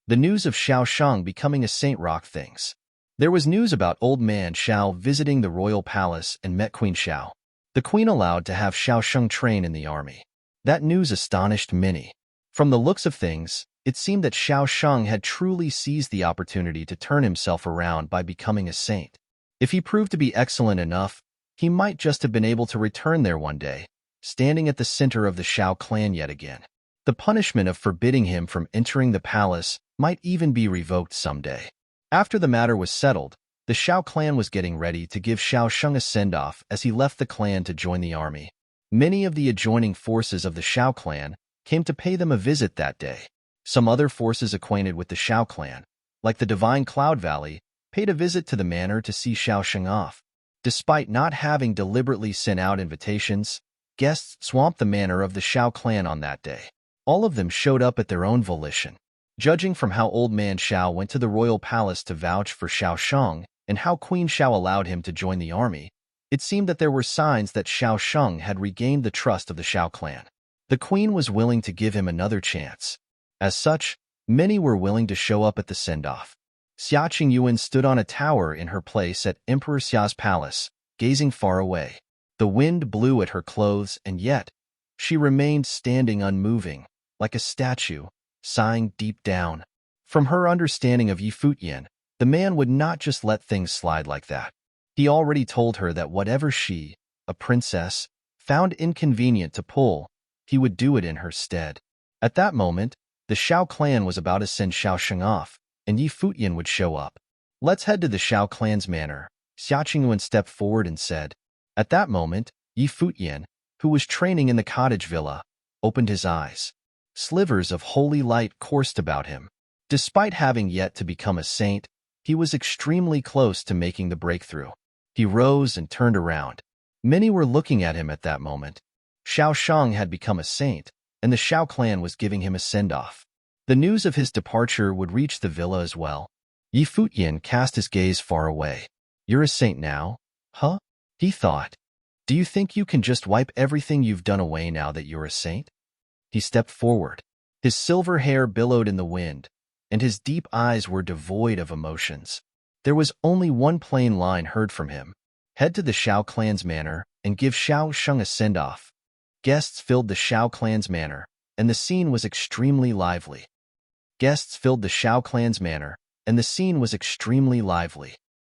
The news of Xiao Sheng becoming a saint rocked things. There was news about Old Man Xiao visiting the royal palace and met Queen Xiao. The queen allowed to have Xiao Sheng train in the army. That news astonished many. From the looks of things, it seemed that Xiao Sheng had truly seized the opportunity to turn himself around by becoming a saint. If he proved to be excellent enough, he might just have been able to return there one day, standing at the center of the Xiao clan yet again. The punishment of forbidding him from entering the palace might even be revoked someday. After the matter was settled, the Xiao clan was getting ready to give Xiao Sheng a send-off as he left the clan to join the army. Many of the adjoining forces of the Xiao clan came to pay them a visit that day. Some other forces acquainted with the Xiao clan, like the Divine Cloud Valley, paid a visit to the manor to see Xiao Sheng off. Despite not having deliberately sent out invitations, guests swamped the manor of the Xiao clan on that day. All of them showed up at their own volition. Judging from how Old Man Xiao went to the royal palace to vouch for Xiao Sheng and how Queen Xiao allowed him to join the army, it seemed that there were signs that Xiao Sheng had regained the trust of the Xiao clan. The queen was willing to give him another chance. As such, many were willing to show up at the send-off. Xia Qingyuan stood on a tower in her place at Emperor Xia's palace, gazing far away. The wind blew at her clothes, and yet, she remained standing unmoving, like a statue, sighing deep down. From her understanding of Futian, the man would not just let things slide like that. He already told her that whatever she, a princess, found inconvenient to pull, he would do it in her stead. At that moment, the Xiao clan was about to send Xiao Sheng off, and Futian would show up. Let's head to the Xiao clan's manor, Xia Qingyuan stepped forward and said. At that moment, Futian, who was training in the cottage villa, opened his eyes. Slivers of holy light coursed about him. Despite having yet to become a saint, he was extremely close to making the breakthrough. He rose and turned around. Many were looking at him at that moment. Xiao Sheng had become a saint, and the Xiao clan was giving him a send-off. The news of his departure would reach the villa as well. Futian cast his gaze far away. You're a saint now? Huh? He thought. Do you think you can just wipe everything you've done away now that you're a saint? He stepped forward. His silver hair billowed in the wind, and his deep eyes were devoid of emotions. There was only one plain line heard from him. Head to the Xiao clan's manor and give Xiao Sheng a send-off. Guests filled the Xiao clan's manor, and the scene was extremely lively.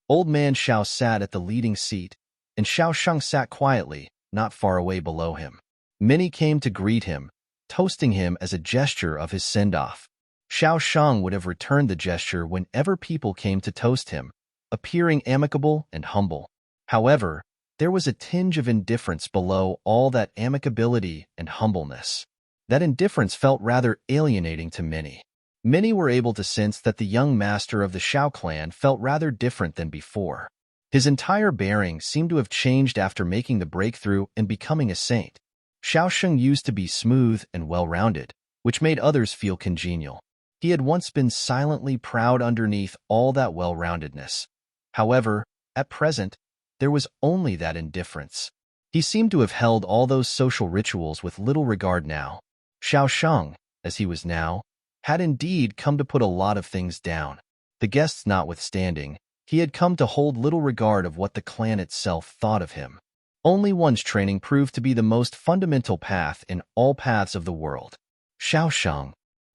Old Man Xiao sat at the leading seat, and Xiao Sheng sat quietly, not far away below him. Many came to greet him, toasting him as a gesture of his send-off. Xiao Sheng would have returned the gesture whenever people came to toast him, appearing amicable and humble. However, there was a tinge of indifference below all that amicability and humbleness. That indifference felt rather alienating to many. Many were able to sense that the young master of the Xiao clan felt rather different than before. His entire bearing seemed to have changed after making the breakthrough and becoming a saint. Xiao Sheng used to be smooth and well-rounded, which made others feel congenial. He had once been silently proud underneath all that well-roundedness. However, at present, there was only that indifference. He seemed to have held all those social rituals with little regard now. Xiao Sheng, as he was now, had indeed come to put a lot of things down. The guests notwithstanding, he had come to hold little regard of what the clan itself thought of him. Only one's training proved to be the most fundamental path in all paths of the world. Xiao Sheng.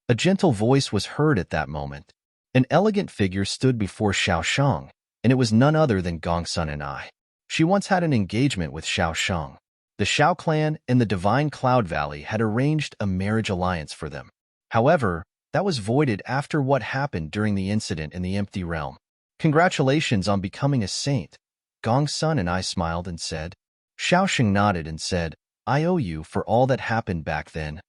A gentle voice was heard at that moment. An elegant figure stood before Xiao Sheng, and it was none other than Gongsun and I. She once had an engagement with Xiao Sheng. The Xiao clan and the Divine Cloud Valley had arranged a marriage alliance for them. However, that was voided after what happened during the incident in the Empty Realm. Congratulations on becoming a saint. Gongsun and I smiled and said. Xiao Sheng nodded and said, I owe you for all that happened back then.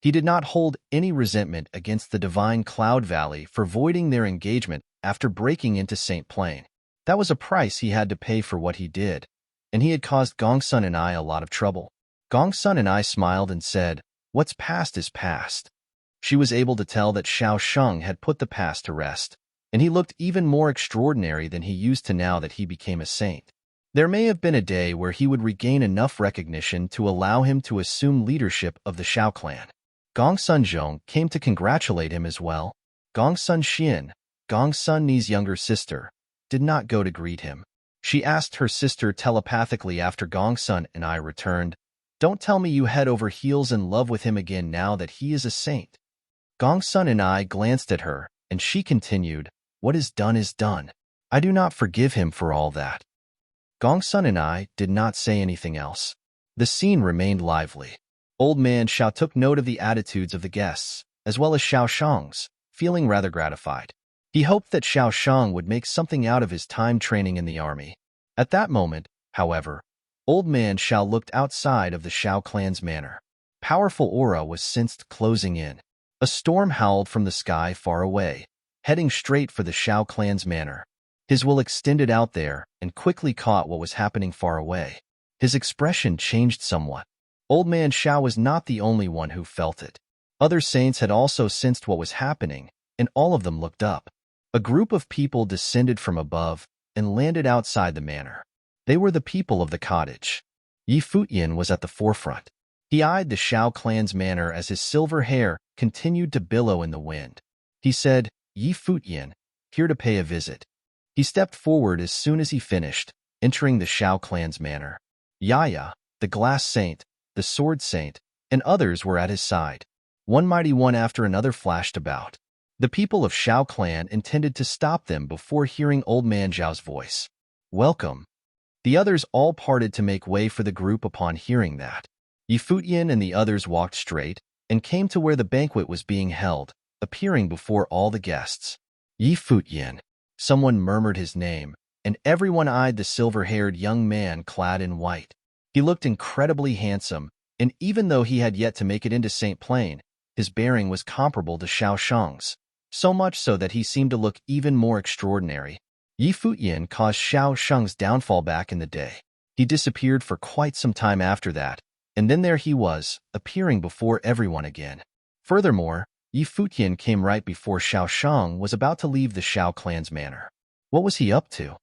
He did not hold any resentment against the Divine Cloud Valley for voiding their engagement after breaking into Saint Plain. That was a price he had to pay for what he did, and he had caused Gongsun and I a lot of trouble. Gongsun and I smiled and said, what's past is past. She was able to tell that Xiao Sheng had put the past to rest, and he looked even more extraordinary than he used to now that he became a saint. There may have been a day where he would regain enough recognition to allow him to assume leadership of the Xiao clan. Gongsun Zhong came to congratulate him as well. Gongsun Xian, Gongsun Ni's younger sister, did not go to greet him. She asked her sister telepathically after Gongsun and I returned, don't tell me you head over heels in love with him again now that he is a saint. Gongsun and I glanced at her, and she continued, what is done is done. I do not forgive him for all that. Gongsun and I did not say anything else. The scene remained lively. Old Man Xiao took note of the attitudes of the guests, as well as Xiao Sheng's, feeling rather gratified. He hoped that Xiao Sheng would make something out of his time training in the army. At that moment, however, Old Man Xiao looked outside of the Xiao clan's manor. Powerful aura was sensed closing in. A storm howled from the sky far away, heading straight for the Xiao clan's manor. His will extended out there and quickly caught what was happening far away. His expression changed somewhat. Old Man Xiao was not the only one who felt it. Other saints had also sensed what was happening, and all of them looked up. A group of people descended from above and landed outside the manor. They were the people of the cottage. Yi Futian was at the forefront. He eyed the Xiao clan's manor as his silver hair continued to billow in the wind. He said, Yi Futian, here to pay a visit. He stepped forward as soon as he finished, entering the Xiao clan's manor. Yaya, the glass saint, the sword saint, and others were at his side. One mighty one after another flashed about. The people of Xiao clan intended to stop them before hearing Old Man Zhao's voice. Welcome. The others all parted to make way for the group upon hearing that. Yi Futian and the others walked straight and came to where the banquet was being held, appearing before all the guests. Yi Futian. Someone murmured his name, and everyone eyed the silver-haired young man clad in white. He looked incredibly handsome, and even though he had yet to make it into Saint Plain, his bearing was comparable to Xiao Sheng's, so much so that he seemed to look even more extraordinary. Yi Futian caused Xiao Sheng's downfall back in the day. He disappeared for quite some time after that, and then there he was, appearing before everyone again. Furthermore, Yi Futian came right before Xiao Sheng was about to leave the Xiao clan's manor. What was he up to?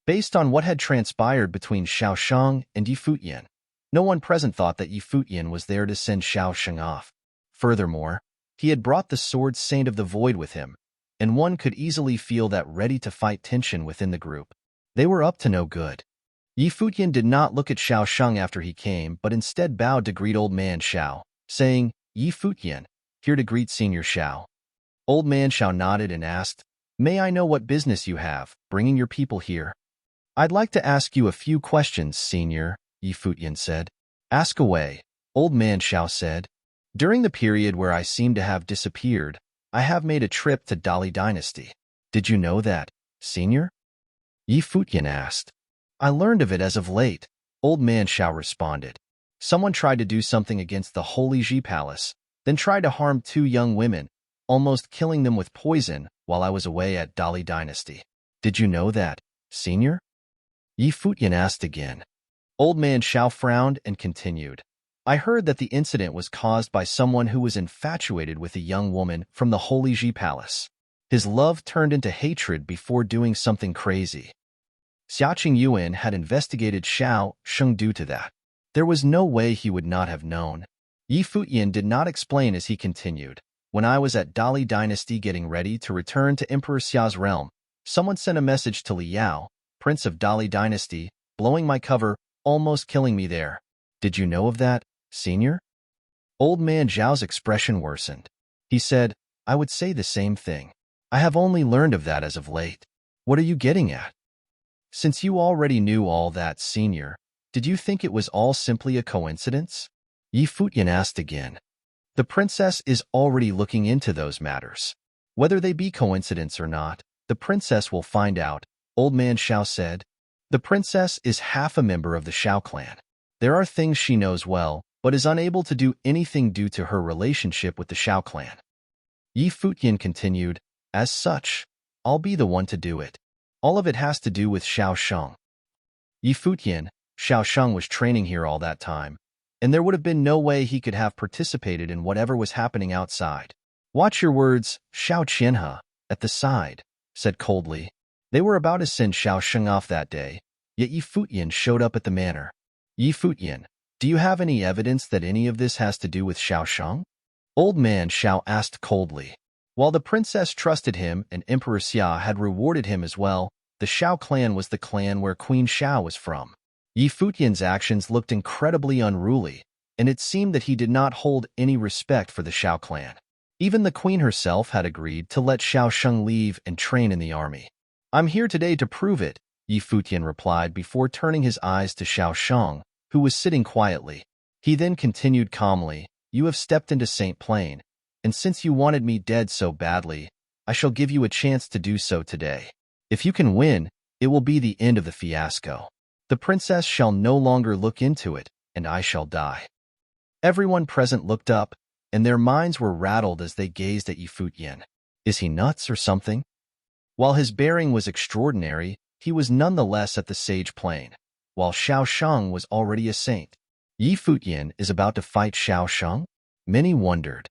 Based on what had transpired between Xiao Sheng and Yi Futian, no one present thought that Yi Futian was there to send Xiao Sheng off. Furthermore, he had brought the Sword Saint of the Void with him, and one could easily feel that ready-to-fight tension within the group. They were up to no good. Yi Futian did not look at Xiao Sheng after he came, but instead bowed to greet Old Man Xiao, saying, Yi Futian, here to greet Senior Xiao. Old Man Xiao nodded and asked, May I know what business you have, bringing your people here? I'd like to ask you a few questions, Senior, Yi Futian said. Ask away, Old Man Xiao said. During the period where I seem to have disappeared, I have made a trip to Dali Dynasty. Did you know that, Senior? Yi Futian asked. I learned of it as of late, Old Man Xiao responded. Someone tried to do something against the Holy Ji Palace, then tried to harm 2 young women, almost killing them with poison while I was away at Dali Dynasty. Did you know that, Senior? Yi Futian asked again. Old Man Xiao frowned and continued. I heard that the incident was caused by someone who was infatuated with a young woman from the Holy Ji Palace. His love turned into hatred before doing something crazy. Xiaqing Yuan had investigated Xiao Sheng due to that. There was no way he would not have known. Yi Futian did not explain as he continued. When I was at Dali Dynasty getting ready to return to Emperor Xia's realm, someone sent a message to Li Yao, Prince of Dali Dynasty, blowing my cover, almost killing me there. Did you know of that, senior? Old man Zhao's expression worsened. He said, I would say the same thing. I have only learned of that as of late. What are you getting at? Since you already knew all that, senior, did you think it was all simply a coincidence? Yi Futian asked again. The princess is already looking into those matters. Whether they be coincidence or not, the princess will find out, Old man Xiao said. The princess is half a member of the Xiao clan. There are things she knows well, but is unable to do anything due to her relationship with the Xiao clan. Yi Futian continued, as such, I'll be the one to do it. All of it has to do with Xiao Sheng. Yi Futian, Xiao Sheng was training here all that time, and there would have been no way he could have participated in whatever was happening outside. Watch your words, Xiao Qianhe, at the side, said coldly. They were about to send Xiao Sheng off that day, yet Yi Futian showed up at the manor. Yi Futian, do you have any evidence that any of this has to do with Xiao Sheng? Old man Xiao asked coldly. While the princess trusted him and Emperor Xia had rewarded him as well, the Xiao clan was the clan where Queen Xiao was from. Yi Futian's actions looked incredibly unruly, and it seemed that he did not hold any respect for the Xiao clan. Even the queen herself had agreed to let Xiao Sheng leave and train in the army. I'm here today to prove it, Yi Futian replied before turning his eyes to Xiao Sheng, who was sitting quietly. He then continued calmly, You have stepped into Saint Plain, and since you wanted me dead so badly, I shall give you a chance to do so today. If you can win, it will be the end of the fiasco. The princess shall no longer look into it, and I shall die. Everyone present looked up, and their minds were rattled as they gazed at Yi Futian. Is he nuts or something? While his bearing was extraordinary, he was nonetheless at the sage plane, while Xiao Sheng was already a saint. Yi Futian is about to fight Xiao Sheng? Many wondered.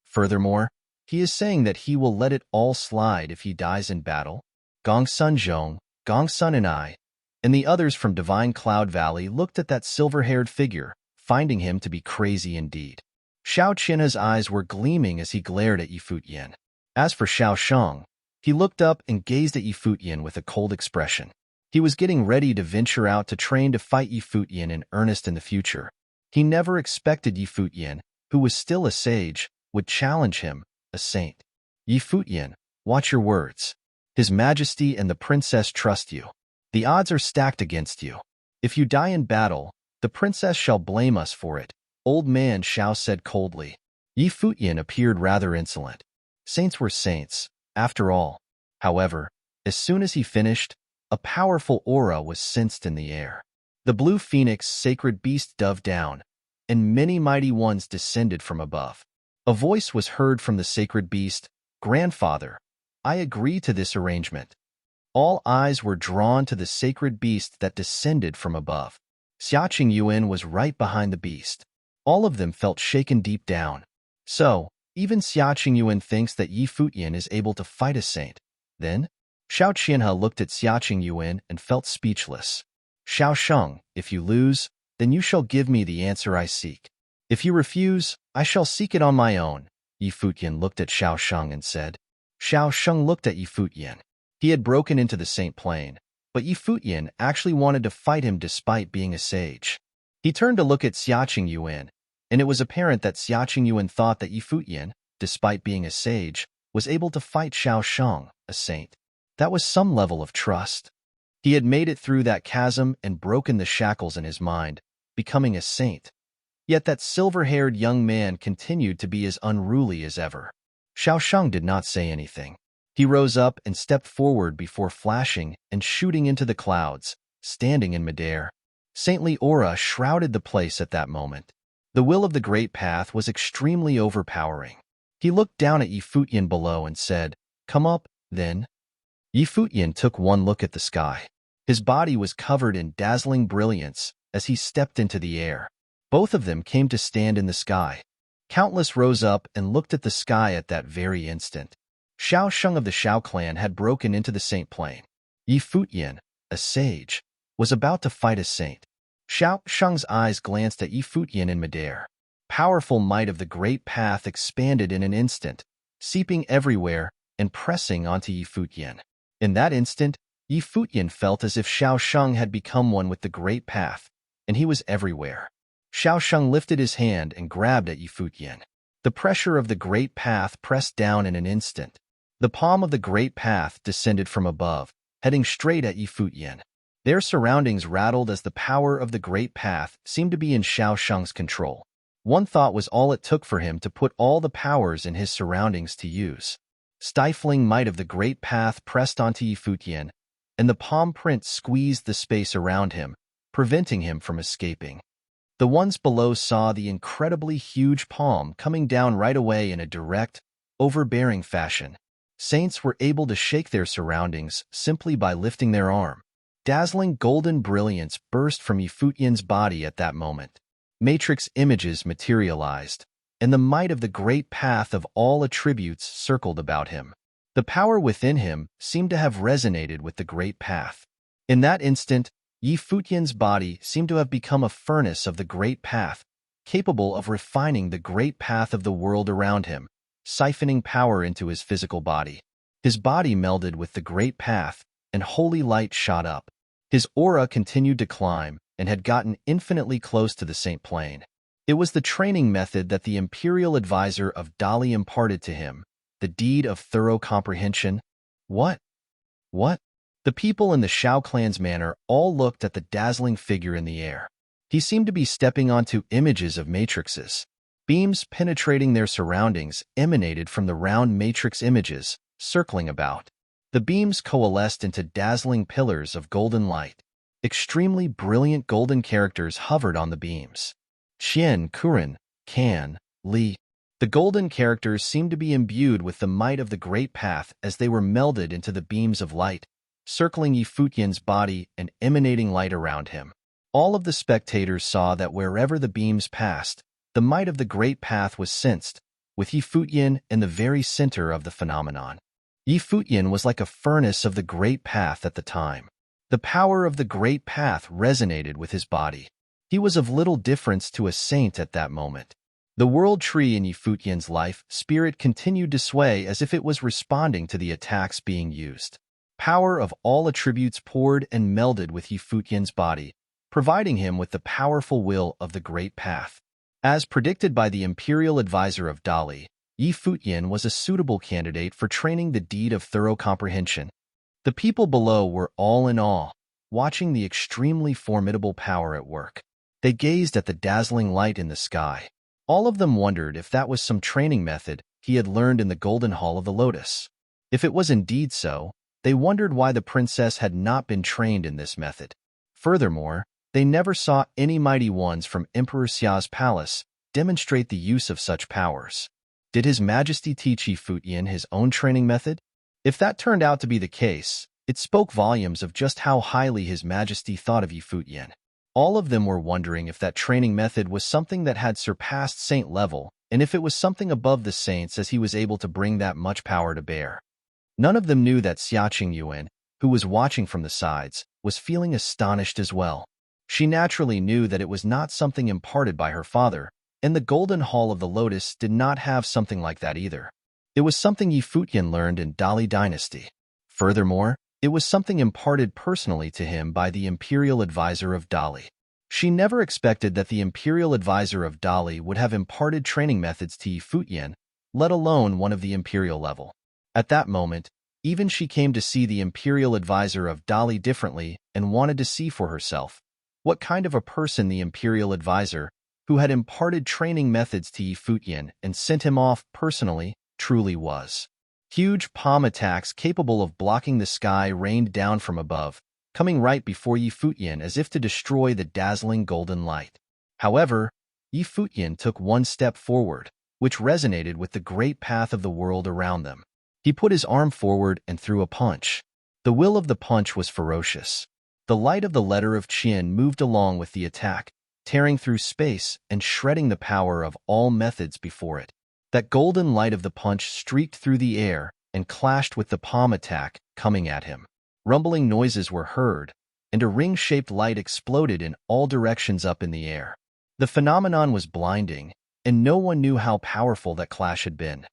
Furthermore, he is saying that he will let it all slide if he dies in battle. Gongsun Zhong, Gongsun and I, and the others from Divine Cloud Valley looked at that silver-haired figure, finding him to be crazy indeed. Xiao Qianhe's eyes were gleaming as he glared at Yi Futian. As for Xiao Sheng, he looked up and gazed at Yi Futian with a cold expression. He was getting ready to venture out to train to fight Yi Futian in earnest in the future. He never expected Yi Futian, who was still a sage, would challenge him, a saint. Yi Futian, watch your words. His Majesty and the princess trust you. The odds are stacked against you. If you die in battle, the princess shall blame us for it, Old man Xiao said coldly. Yi Futian appeared rather insolent. Saints were saints, after all. However, as soon as he finished, a powerful aura was sensed in the air. The blue phoenix sacred beast dove down, and many mighty ones descended from above. A voice was heard from the sacred beast, Grandfather, I agree to this arrangement. All eyes were drawn to the sacred beast that descended from above. Xiaqing Yuan was right behind the beast. All of them felt shaken deep down. So, even Xiaqing Yuan thinks that Yi Futian is able to fight a saint. Then, Xiao Qianhe looked at Xiaqing Yuan and felt speechless. Xiao Sheng, if you lose, then you shall give me the answer I seek. If you refuse, I shall seek it on my own. Yi Futian looked at Xiao Sheng and said. Xiao Sheng looked at Yi Futian. He had broken into the Saint Plain, but Yi Futian actually wanted to fight him despite being a sage. He turned to look at Xiaqing Yuan, and it was apparent that Xiaqing Yuan thought that Yi Futian, despite being a sage, was able to fight Xiao Sheng, a saint. That was some level of trust. He had made it through that chasm and broken the shackles in his mind, becoming a saint. Yet that silver-haired young man continued to be as unruly as ever. Xiao Sheng did not say anything. He rose up and stepped forward before flashing and shooting into the clouds, standing in midair. Saintly aura shrouded the place at that moment. The will of the great path was extremely overpowering. He looked down at Yi Futian below and said, Come up, then. Yi Futian took one look at the sky. His body was covered in dazzling brilliance as he stepped into the air. Both of them came to stand in the sky. Countless rose up and looked at the sky at that very instant. Xiao Sheng of the Xiao clan had broken into the Saint Plain. Yi Futian, a sage, was about to fight a saint. Xiao Sheng's eyes glanced at Yi Futian in midair. Powerful might of the great path expanded in an instant, seeping everywhere and pressing onto Yi Futian. In that instant, Yi Futian felt as if Xiao Sheng had become one with the great path, and he was everywhere. Xiao Sheng lifted his hand and grabbed at Yi Futian. The pressure of the great path pressed down in an instant. The palm of the great path descended from above, heading straight at Yi Futian. Their surroundings rattled as the power of the great path seemed to be in Xiao Sheng's control. One thought was all it took for him to put all the powers in his surroundings to use. Stifling might of the great path pressed onto Yi Futian, and the palm print squeezed the space around him, preventing him from escaping. The ones below saw the incredibly huge palm coming down right away in a direct, overbearing fashion. Saints were able to shake their surroundings simply by lifting their arm. Dazzling golden brilliance burst from Yi Futian's body at that moment. Matrix images materialized, and the might of the great path of all attributes circled about him. The power within him seemed to have resonated with the great path. In that instant, Yi Futian's body seemed to have become a furnace of the great path, capable of refining the great path of the world around him, siphoning power into his physical body. His body melded with the great path, and holy light shot up. His aura continued to climb and had gotten infinitely close to the Saint Plane. It was the training method that the imperial advisor of Dali imparted to him, the deed of thorough comprehension. What? The people in the Shao clan's manor all looked at the dazzling figure in the air. He seemed to be stepping onto images of matrices. Beams penetrating their surroundings emanated from the round matrix images, circling about. The beams coalesced into dazzling pillars of golden light. Extremely brilliant golden characters hovered on the beams. Qian, Kuren, Kan, Li. The golden characters seemed to be imbued with the might of the great path as they were melded into the beams of light, circling Yi Futian's body and emanating light around him. All of the spectators saw that wherever the beams passed, the might of the great path was sensed, with Yi Futian in the very center of the phenomenon. Yi Futian was like a furnace of the great path at the time. The power of the great path resonated with his body. He was of little difference to a saint at that moment. The world tree in Yi Futian's life spirit continued to sway as if it was responding to the attacks being used. Power of all attributes poured and melded with Yi Futian's body, providing him with the powerful will of the great path. As predicted by the imperial advisor of Dali, Yi Futian was a suitable candidate for training the deed of thorough comprehension. The people below were all in awe, watching the extremely formidable power at work. They gazed at the dazzling light in the sky. All of them wondered if that was some training method he had learned in the Golden Hall of the Lotus. If it was indeed so, they wondered why the princess had not been trained in this method. Furthermore, they never saw any mighty ones from Emperor Xia's palace demonstrate the use of such powers. Did His Majesty teach Yi Futian his own training method? If that turned out to be the case, it spoke volumes of just how highly His Majesty thought of Yi Futian. All of them were wondering if that training method was something that had surpassed saint level, and if it was something above the saints as he was able to bring that much power to bear. None of them knew that Xia Qingyuan, who was watching from the sides, was feeling astonished as well. She naturally knew that it was not something imparted by her father, and the Golden Hall of the Lotus did not have something like that either. It was something Yi Futian learned in Dali Dynasty. Furthermore, it was something imparted personally to him by the imperial advisor of Dali. She never expected that the imperial advisor of Dali would have imparted training methods to Yi Futian, let alone one of the imperial level. At that moment, even she came to see the imperial advisor of Dali differently and wanted to see for herself what kind of a person the imperial advisor, who had imparted training methods to Yi Futian and sent him off personally, truly was. Huge palm attacks capable of blocking the sky rained down from above, coming right before Yi Futian as if to destroy the dazzling golden light. However, Yi Futian took one step forward, which resonated with the great path of the world around them. He put his arm forward and threw a punch. The will of the punch was ferocious. The light of the letter of Qin moved along with the attack, tearing through space and shredding the power of all methods before it. That golden light of the punch streaked through the air and clashed with the palm attack coming at him. Rumbling noises were heard, and a ring-shaped light exploded in all directions up in the air. The phenomenon was blinding, and no one knew how powerful that clash had been.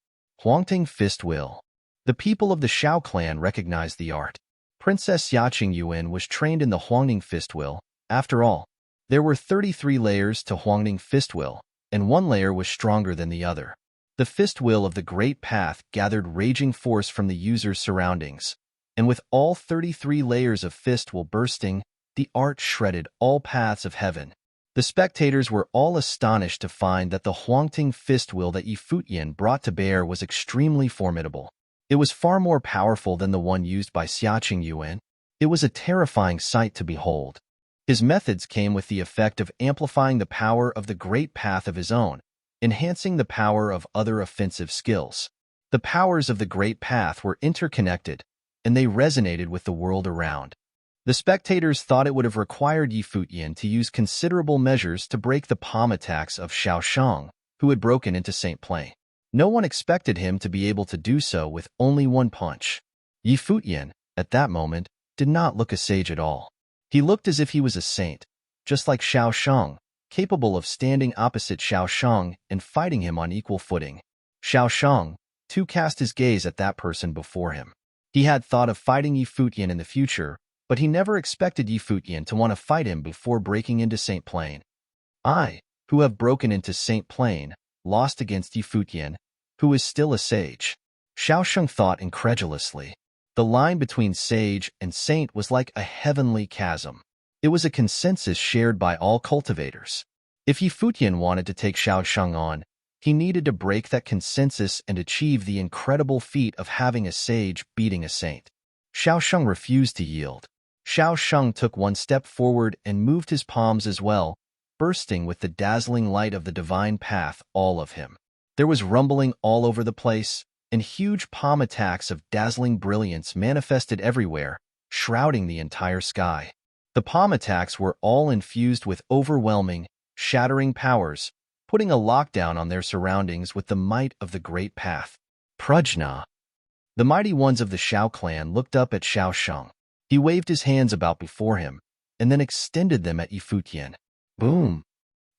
Huangting Fist Will. The people of the Shao clan recognized the art. Princess Yaxing Yuan was trained in the Huangning Fist Will. After all, there were 33 layers to Huangning Fist Will, and one layer was stronger than the other. The Fist Will of the Great Path gathered raging force from the user's surroundings, and with all 33 layers of Fist Will bursting, the art shredded all paths of heaven. The spectators were all astonished to find that the Huangting Fist Will that Futian brought to bear was extremely formidable. It was far more powerful than the one used by Yaxing Yuan. It was a terrifying sight to behold. His methods came with the effect of amplifying the power of the Great Path of his own, enhancing the power of other offensive skills. The powers of the Great Path were interconnected, and they resonated with the world around. The spectators thought it would have required Futian to use considerable measures to break the palm attacks of Xiao Shang, who had broken into Saint Plain. No one expected him to be able to do so with only one punch. Futian, at that moment, did not look a sage at all. He looked as if he was a saint, just like Xiao Shang, capable of standing opposite Xiao Shang and fighting him on equal footing. Xiao Shang, too, cast his gaze at that person before him. He had thought of fighting Futian in the future, but he never expected Futian to want to fight him before breaking into Saint Plain. I, who have broken into Saint Plain, lost against Futian, who is still a sage. Xiao Shang thought incredulously. The line between sage and saint was like a heavenly chasm. It was a consensus shared by all cultivators. If Futian wanted to take Xiao Shang on, he needed to break that consensus and achieve the incredible feat of having a sage beating a saint. Xiao Shang refused to yield. Xiao Shang took one step forward and moved his palms as well, bursting with the dazzling light of the divine path all of him. There was rumbling all over the place, and huge palm attacks of dazzling brilliance manifested everywhere, shrouding the entire sky. The palm attacks were all infused with overwhelming, shattering powers, putting a lockdown on their surroundings with the might of the Great Path. Prajna. The mighty ones of the Shao clan looked up at Xiao Shang. He waved his hands about before him, and then extended them at Futian. Boom!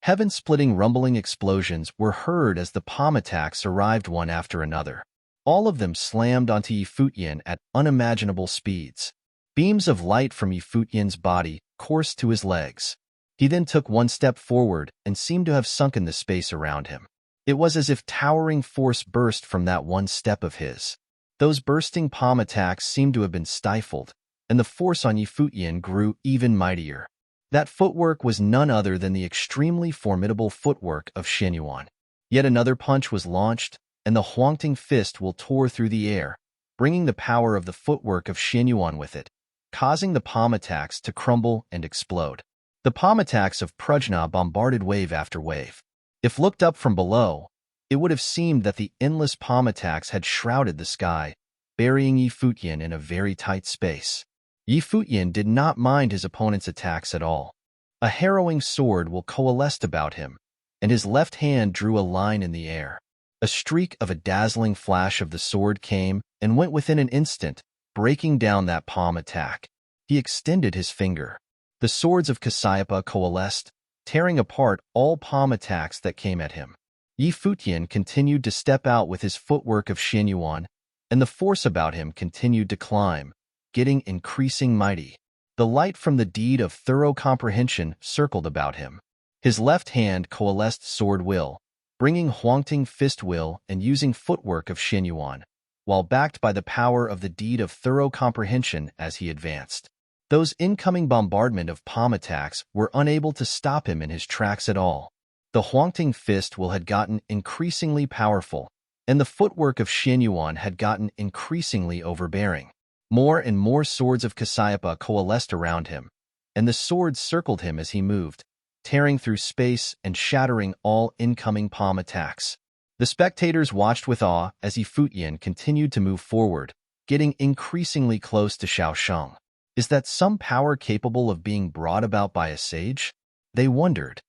Heaven-splitting rumbling explosions were heard as the palm attacks arrived one after another. All of them slammed onto Futian at unimaginable speeds. Beams of light from Futian's body coursed to his legs. He then took one step forward and seemed to have sunken the space around him. It was as if towering force burst from that one step of his. Those bursting palm attacks seemed to have been stifled, and the force on Futian grew even mightier. That footwork was none other than the extremely formidable footwork of Shenyuan. Yet another punch was launched, and the Huangting Fist Will tore through the air, bringing the power of the footwork of Shenyuan with it, causing the palm attacks to crumble and explode. The palm attacks of Prajna bombarded wave after wave. If looked up from below, it would have seemed that the endless palm attacks had shrouded the sky, burying Futian in a very tight space. Futian did not mind his opponent's attacks at all. A harrowing sword will coalesced about him, and his left hand drew a line in the air. A streak of a dazzling flash of the sword came and went within an instant, breaking down that palm attack. He extended his finger. The swords of Cassiopeia coalesced, tearing apart all palm attacks that came at him. Futian continued to step out with his footwork of Shenyuan, and the force about him continued to climb, getting increasing mighty. The light from the deed of thorough comprehension circled about him. His left hand coalesced sword will, bringing Huangting Fist Will and using footwork of Shenyuan, while backed by the power of the deed of thorough comprehension as he advanced. Those incoming bombardment of palm attacks were unable to stop him in his tracks at all. The Huangting Fist Will had gotten increasingly powerful, and the footwork of Shenyuan had gotten increasingly overbearing. More and more swords of Cassiopeia coalesced around him, and the swords circled him as he moved, tearing through space and shattering all incoming palm attacks. The spectators watched with awe as Futian continued to move forward, getting increasingly close to Xiao Shang. Is that some power capable of being brought about by a sage? They wondered.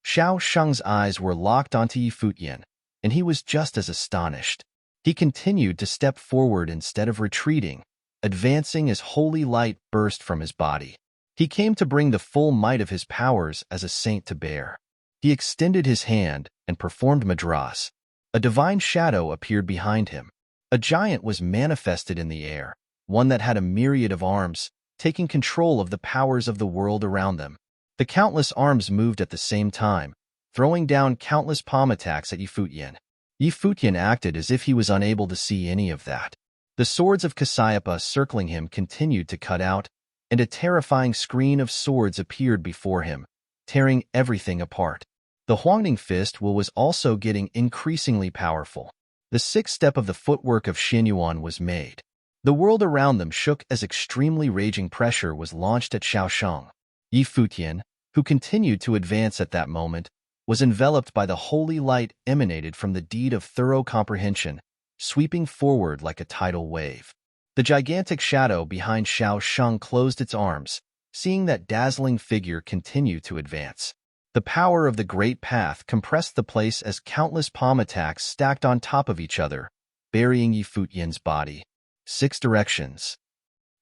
Xiao Shang's eyes were locked onto Futian, and he was just as astonished. He continued to step forward instead of retreating, advancing as holy light burst from his body. He came to bring the full might of his powers as a saint to bear. He extended his hand and performed madras. A divine shadow appeared behind him. A giant was manifested in the air, one that had a myriad of arms, taking control of the powers of the world around them. The countless arms moved at the same time, throwing down countless palm attacks at Futian. Futian acted as if he was unable to see any of that. The swords of Cassiopeia circling him continued to cut out, and a terrifying screen of swords appeared before him, tearing everything apart. The Huangning fist was also getting increasingly powerful. The sixth step of the footwork of Xinyuan was made. The world around them shook as extremely raging pressure was launched at Xiaosheng. Futian, who continued to advance at that moment, was enveloped by the holy light emanated from the deed of thorough comprehension, sweeping forward like a tidal wave. The gigantic shadow behind Xiaosheng closed its arms, seeing that dazzling figure continue to advance. The power of the great path compressed the place as countless palm attacks stacked on top of each other, burying Futian's body. 6 directions.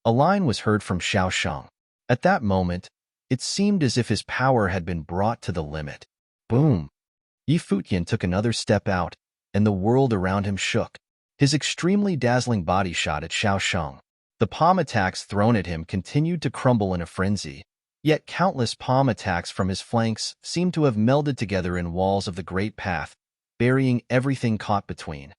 A line was heard from Xiaosheng. At that moment, it seemed as if his power had been brought to the limit. Boom! Futian took another step out, and the world around him shook. His extremely dazzling body shot at Xiaosheng. The palm attacks thrown at him continued to crumble in a frenzy, yet countless palm attacks from his flanks seemed to have melded together in walls of the great path, burying everything caught between.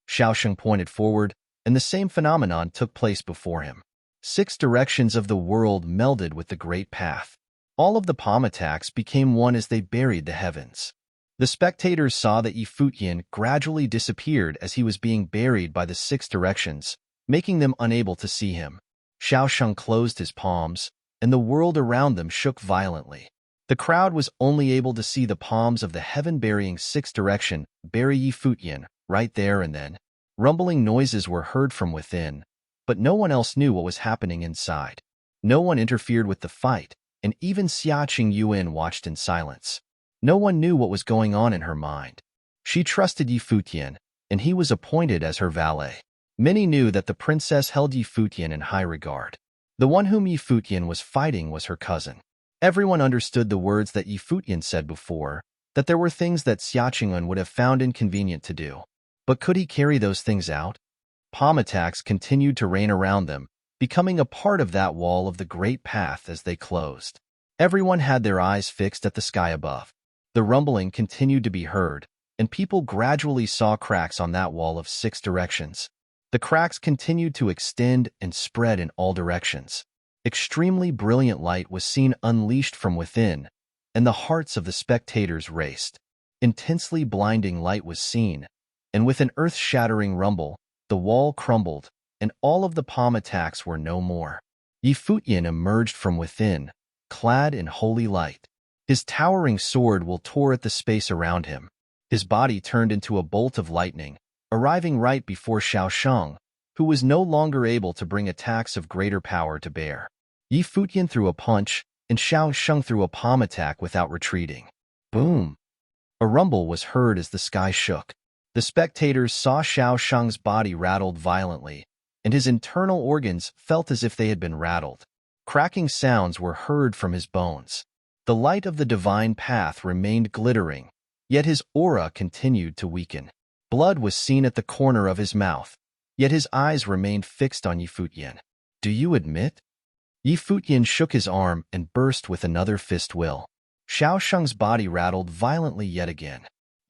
Xiaosheng pointed forward, and the same phenomenon took place before him. 6 directions of the world melded with the great path. All of the palm attacks became one as they buried the heavens. The spectators saw that Futian gradually disappeared as he was being buried by the 6 directions, making them unable to see him. Xiaosheng closed his palms, and the world around them shook violently. The crowd was only able to see the palms of the heaven-burying 6 direction bury Futian right there and then. Rumbling noises were heard from within, but no one else knew what was happening inside. No one interfered with the fight, and even Xia Yuan watched in silence. No one knew what was going on in her mind. She trusted Futian, and he was appointed as her valet. Many knew that the princess held Futian in high regard. The one whom Futian was fighting was her cousin. Everyone understood the words that Futian said before, that there were things that Xia Yuan would have found inconvenient to do. But could he carry those things out? Palm attacks continued to rain around them, becoming a part of that wall of the great path as they closed. Everyone had their eyes fixed at the sky above. The rumbling continued to be heard, and people gradually saw cracks on that wall of 6 directions. The cracks continued to extend and spread in all directions. Extremely brilliant light was seen unleashed from within, and the hearts of the spectators raced. Intensely blinding light was seen, and with an earth-shattering rumble, the wall crumbled, and all of the palm attacks were no more. Futian emerged from within, clad in holy light. His towering sword tore at the space around him. His body turned into a bolt of lightning, arriving right before Xiaosheng, who was no longer able to bring attacks of greater power to bear. Futian threw a punch, and Xiaosheng threw a palm attack without retreating. Boom! A rumble was heard as the sky shook. The spectators saw Xiaosheng's body rattled violently, and his internal organs felt as if they had been rattled. Cracking sounds were heard from his bones. The light of the divine path remained glittering, yet his aura continued to weaken. Blood was seen at the corner of his mouth, yet his eyes remained fixed on Futian. Do you admit? Futian shook his arm and burst with another fist will. Xiaosheng's body rattled violently yet again.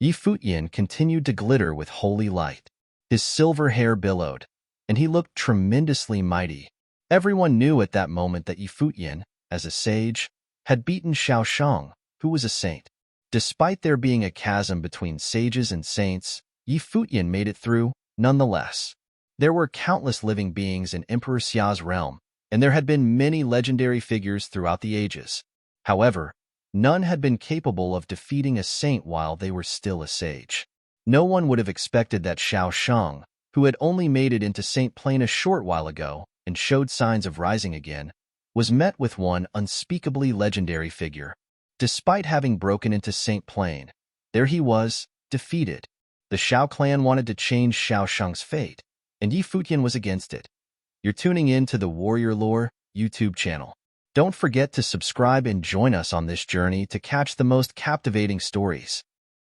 Futian continued to glitter with holy light. His silver hair billowed, and he looked tremendously mighty. Everyone knew at that moment that Futian, as a sage, had beaten Xiaosheng, who was a saint. Despite there being a chasm between sages and saints, Futian made it through, nonetheless. There were countless living beings in Emperor Xia's realm, and there had been many legendary figures throughout the ages. However, none had been capable of defeating a saint while they were still a sage. No one would have expected that Xiaosheng, who had only made it into Saint Plain a short while ago and showed signs of rising again, was met with one unspeakably legendary figure. Despite having broken into Saint Plain, there he was, defeated. The Xiao clan wanted to change Xiaosheng's fate, and Futian was against it. You're tuning in to the Warrior Lore YouTube channel. Don't forget to subscribe and join us on this journey to catch the most captivating stories.